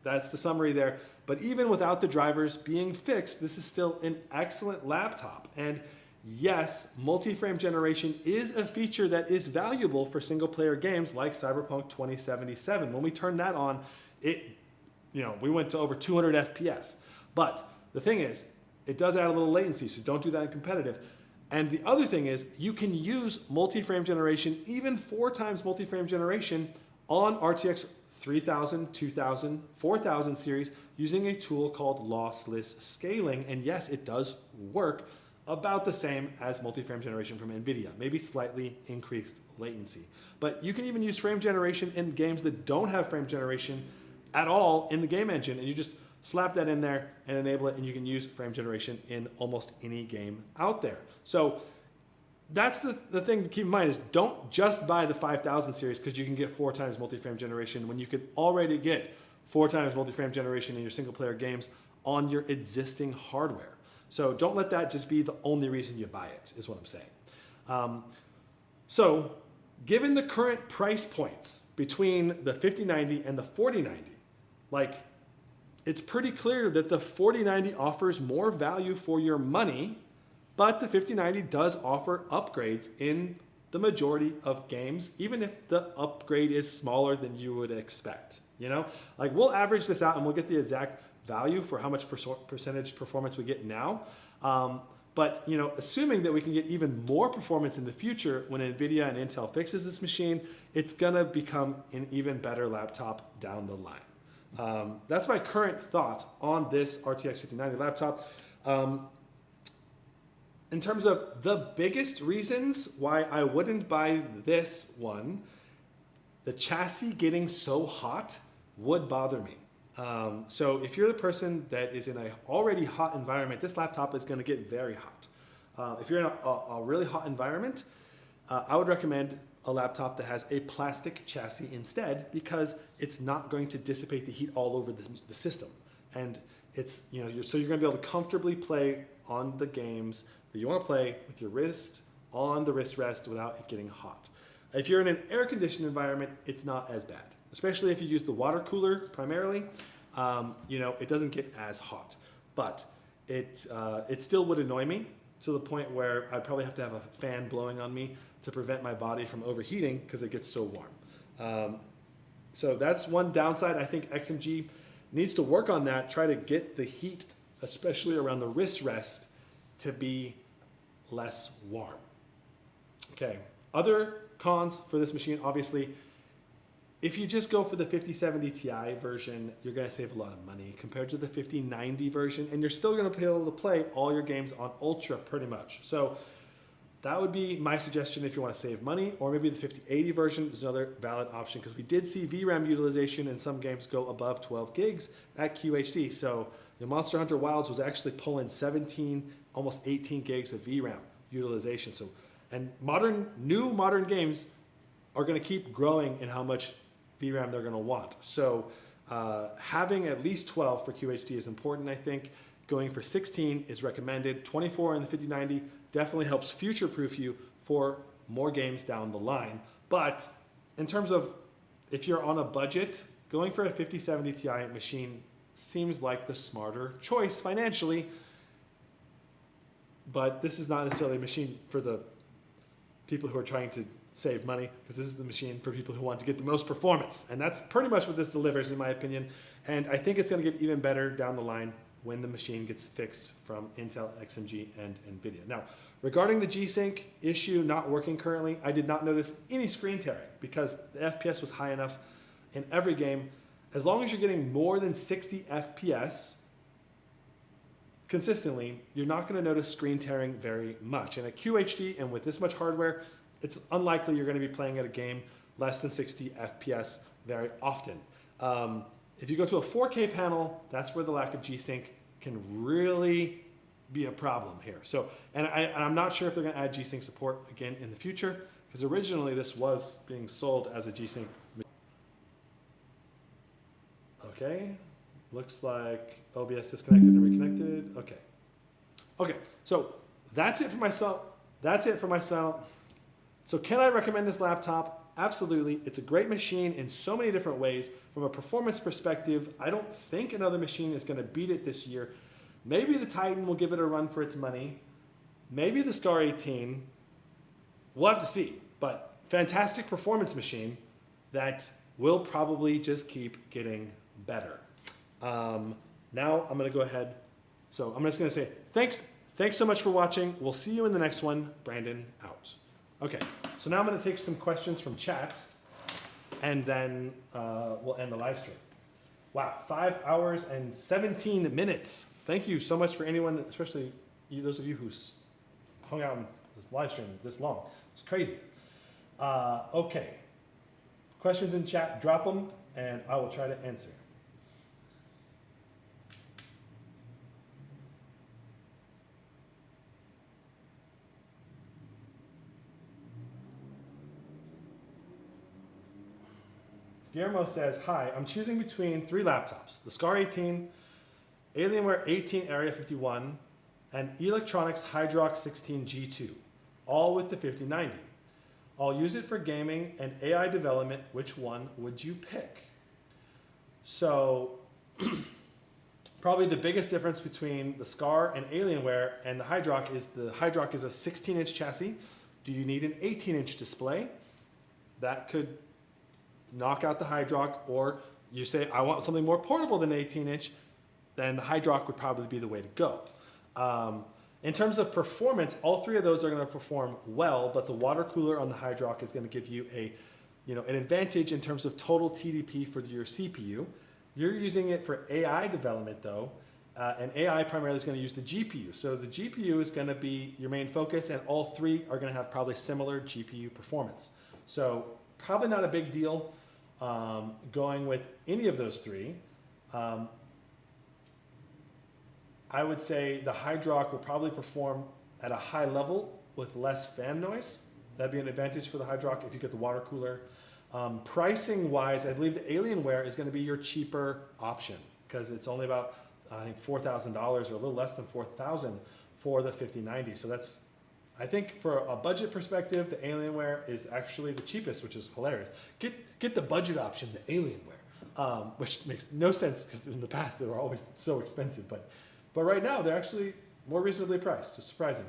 the summary there. But even without the drivers being fixed, this is still an excellent laptop. And yes, multi-frame generation is a feature that is valuable for single-player games like Cyberpunk 2077. When we turned that on, we went to over 200 FPS. But the thing is, it does add a little latency, so don't do that in competitive. And the other thing is, you can use multi-frame generation, even 4 times multi-frame generation, on RTX 3000, 2000, 4000 series using a tool called lossless scaling. And yes, it does work about the same as multi-frame generation from NVIDIA, maybe slightly increased latency. But you can even use frame generation in games that don't have frame generation at all in the game engine, and you just slap that in there and enable it, and you can use frame generation in almost any game out there. So that's the thing to keep in mind is don't just buy the 5000 series because you can get 4 times multi-frame generation when you could already get 4 times multi-frame generation in your single player games on your existing hardware. So don't let that just be the only reason you buy it, is what I'm saying. So given the current price points between the 5090 and the 4090, it's pretty clear that the 4090 offers more value for your money, but the 5090 does offer upgrades in the majority of games, even if the upgrade is smaller than you would expect. We'll average this out and we'll get the exact value for how much percentage performance we get now. But assuming that we can get even more performance in the future when NVIDIA and Intel fixes this machine, it's gonna become an even better laptop down the line. That's my current thought on this RTX 5090 laptop. In terms of the biggest reasons why I wouldn't buy this one, the chassis getting so hot would bother me. So if you're the person that is in an already hot environment, this laptop is going to get very hot. If you're in a really hot environment, I would recommend a laptop that has a plastic chassis instead, because it's not going to dissipate the heat all over the system. And it's, so you're going to be able to comfortably play on the games that you want to play with your wrist on the wrist rest without it getting hot. If you're in an air-conditioned environment, it's not as bad, especially if you use the water cooler primarily. It doesn't get as hot, but it still would annoy me to the point where I'd probably have to have a fan blowing on me to prevent my body from overheating because it gets so warm. So that's one downside. I think XMG needs to work on that, try to get the heat, especially around the wrist rest, to be less warm. Okay, other cons for this machine, obviously, if you just go for the 5070 Ti version, you're going to save a lot of money compared to the 5090 version, and you're still going to be able to play all your games on Ultra pretty much. So that would be my suggestion if you want to save money, or maybe the 5080 version is another valid option, because we did see VRAM utilization in some games go above 12 gigs at QHD. So the Monster Hunter Wilds was actually pulling 17, almost 18 gigs of VRAM utilization. So, And new modern games are going to keep growing in how much VRAM they're going to want. So having at least 12 for QHD is important, I think. Going for 16 is recommended. 24 in the 5090 definitely helps future-proof you for more games down the line. But in terms of if you're on a budget, going for a 5070 Ti machine seems like the smarter choice financially. But this is not necessarily a machine for the people who are trying to save money, because this is the machine for people who want to get the most performance. And that's pretty much what this delivers, in my opinion. And I think it's going to get even better down the line when the machine gets fixed from Intel, XMG, and NVIDIA. Now, regarding the G-Sync issue not working currently, I did not notice any screen tearing because the FPS was high enough in every game. As long as you're getting more than 60 FPS consistently, you're not going to notice screen tearing very much. And at QHD and with this much hardware, it's unlikely you're going to be playing at a game less than 60 FPS very often. If you go to a 4K panel, that's where the lack of G-Sync can really be a problem here. So, and I'm not sure if they're going to add G-Sync support again in the future, because originally this was being sold as a G-Sync. Okay, looks like OBS disconnected and reconnected. Okay. Okay, so that's it for myself. That's it for myself. So can I recommend this laptop? Absolutely. It's a great machine in so many different ways. From a performance perspective, I don't think another machine is going to beat it this year. Maybe the Titan will give it a run for its money. Maybe the Scar 18. We'll have to see. But fantastic performance machine that will probably just keep getting better. Now I'm going to go ahead. So I'm just going to say thanks so much for watching. We'll see you in the next one. Brandon out. Okay, so now I'm going to take some questions from chat, and then we'll end the live stream. Wow, 5 hours and 17 minutes. Thank you so much for anyone, especially those of you who hung out in this live stream this long. It's crazy. Okay, questions in chat, drop them, and I will try to answer. Guillermo says, hi, I'm choosing between 3 laptops, the Scar 18, Alienware 18 Area 51, and Electronics Hydrox 16 G2, all with the 5090. I'll use it for gaming and AI development. Which one would you pick? So probably the biggest difference between the Scar and Alienware and the Hydrox is the Hydrox is a 16-inch chassis. Do you need an 18-inch display? That could knock out the Hydrox, or you say, I want something more portable than 18-inch, then the Hydrox would probably be the way to go. In terms of performance, all 3 of those are going to perform well, but the water cooler on the Hydrox is going to give you an advantage in terms of total TDP for your CPU. You're using it for AI development though, and AI primarily is going to use the GPU. So the GPU is going to be your main focus, and all 3 are going to have probably similar GPU performance. So probably not a big deal going with any of those 3. I would say the Hydrox will probably perform at a high level with less fan noise. That'd be an advantage for the Hydrox if you get the water cooler. Pricing wise, I believe the Alienware is going to be your cheaper option because it's only about, I think, $4,000 or a little less than $4,000 for the 5090. So that's, I think for a budget perspective, the Alienware is actually the cheapest, which is hilarious. Get the budget option, the Alienware, which makes no sense because in the past they were always so expensive. But right now they're actually more reasonably priced. It's surprising.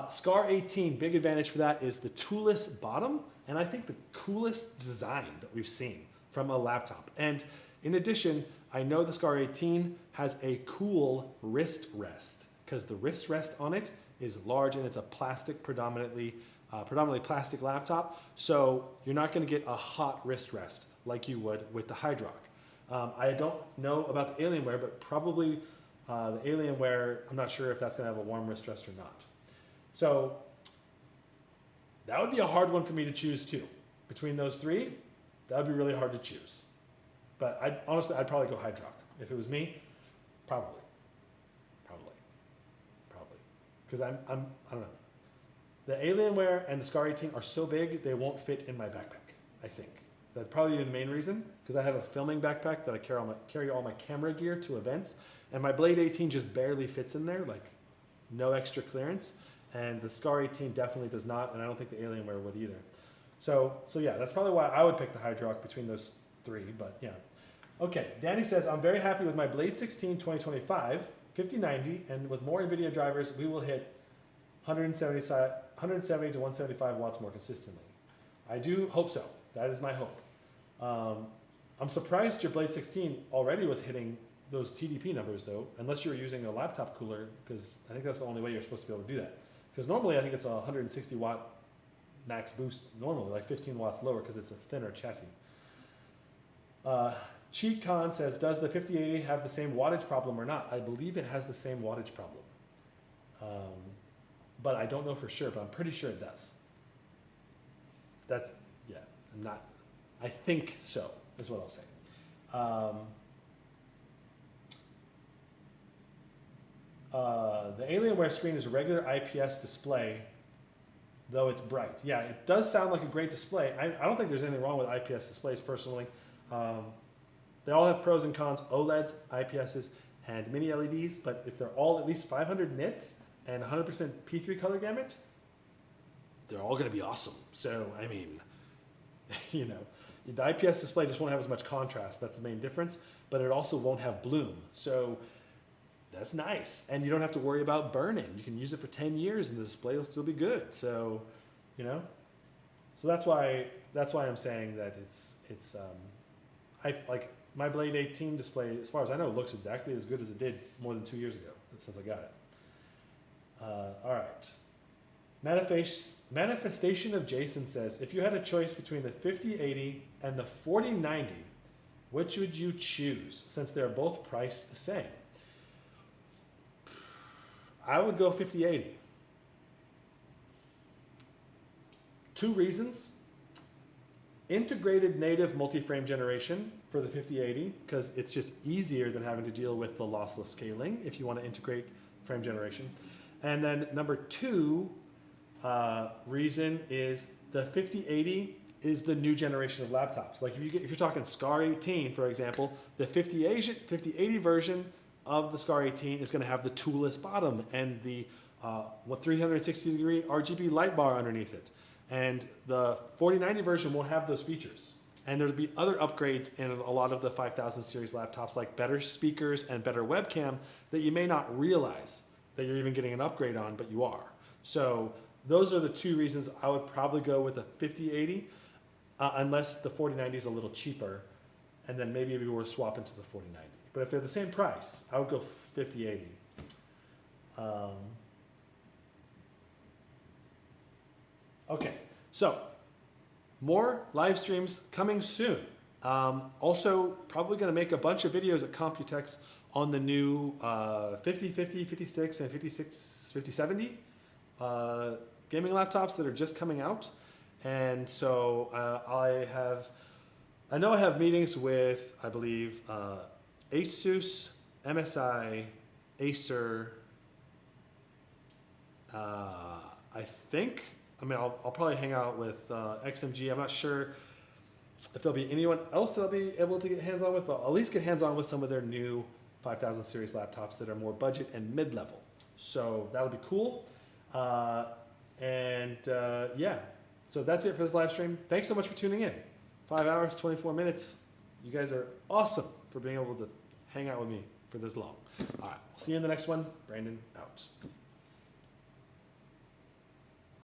Scar 18, big advantage for that is the toolless bottom, and I think the coolest design that we've seen from a laptop. And in addition, I know the Scar 18 has a cool wrist rest because the wrist rest on it is large and it's a plastic, predominantly plastic laptop. So you're not going to get a hot wrist rest like you would with the Hydrox. I don't know about the Alienware, but probably the Alienware, I'm not sure if that's going to have a warm wrist rest or not. So that would be a hard one for me to choose too. Between those 3, that would be really hard to choose. But honestly, I'd probably go Hydrox. If it was me, probably. Because I don't know. The Alienware and the Scar 18 are so big they won't fit in my backpack, I think. That's probably the main reason, because I have a filming backpack that I carry all my camera gear to events, and my Blade 18 just barely fits in there, like no extra clearance, and the Scar 18 definitely does not, and I don't think the Alienware would either. So yeah, that's probably why I would pick the Hydrock between those three, but yeah. Okay, Danny says, I'm very happy with my Blade 16 2025, 5090, and with more NVIDIA drivers, we will hit 170 to 175 watts more consistently. I do hope so. That is my hope. I'm surprised your Blade 16 already was hitting those TDP numbers though, unless you were using a laptop cooler, because I think that's the only way you're supposed to be able to do that. Because normally I think it's a 160 watt max boost, normally like 15 watts lower because it's a thinner chassis. Cheat Con says, does the 5080 have the same wattage problem or not? I believe it has the same wattage problem. But I don't know for sure, but I'm pretty sure it does. Yeah, I'm not, I think so, is what I'll say. The Alienware screen is a regular IPS display, though it's bright. Yeah, it does sound like a great display. I don't think there's anything wrong with IPS displays personally. They all have pros and cons, OLEDs, IPSs, and mini LEDs, but if they're all at least 500 nits and 100% P3 color gamut, they're all gonna be awesome. So, I mean, you know, the IPS display just won't have as much contrast. That's the main difference, but it also won't have bloom. So that's nice. And you don't have to worry about burning. You can use it for 10 years and the display will still be good. So, you know, so that's why I'm saying that like my Blade 18 display, as far as I know, looks exactly as good as it did more than 2 years ago since I got it. All right. Manifestation of Jason says, if you had a choice between the 5080 and the 4090, which would you choose since they're both priced the same? I would go 5080. 2 reasons. Integrated native multi-frame generation for the 5080, because it's just easier than having to deal with the lossless scaling if you want to integrate frame generation. And then number 2 reason is the 5080 is the new generation of laptops. Like if you're talking Scar 18, for example, the 5080 version of the Scar 18 is going to have the toolless bottom and the 360-degree RGB light bar underneath it. And the 4090 version won't have those features. And there'll be other upgrades in a lot of the 5000 series laptops, like better speakers and better webcam that you may not realize that you're even getting an upgrade on, but you are. So those are the 2 reasons I would probably go with the 5080, unless the 4090 is a little cheaper, and then maybe we were swapping to the 4090. But if they're the same price, I would go 5080. Okay, so more live streams coming soon. Also, probably going to make a bunch of videos at Computex on the new 5050, 56, and 5070 gaming laptops that are just coming out. And so I know I have meetings with, I believe, Asus, MSI, Acer, I'll probably hang out with XMG. I'm not sure if there'll be anyone else that I'll be able to get hands on with, but I'll at least get hands on with some of their new 5000 series laptops that are more budget and mid-level. So that'll be cool. Yeah, so that's it for this live stream. Thanks so much for tuning in. 5 hours, 24 minutes. You guys are awesome for being able to hang out with me for this long. All right, we'll see you in the next one. Brandon out.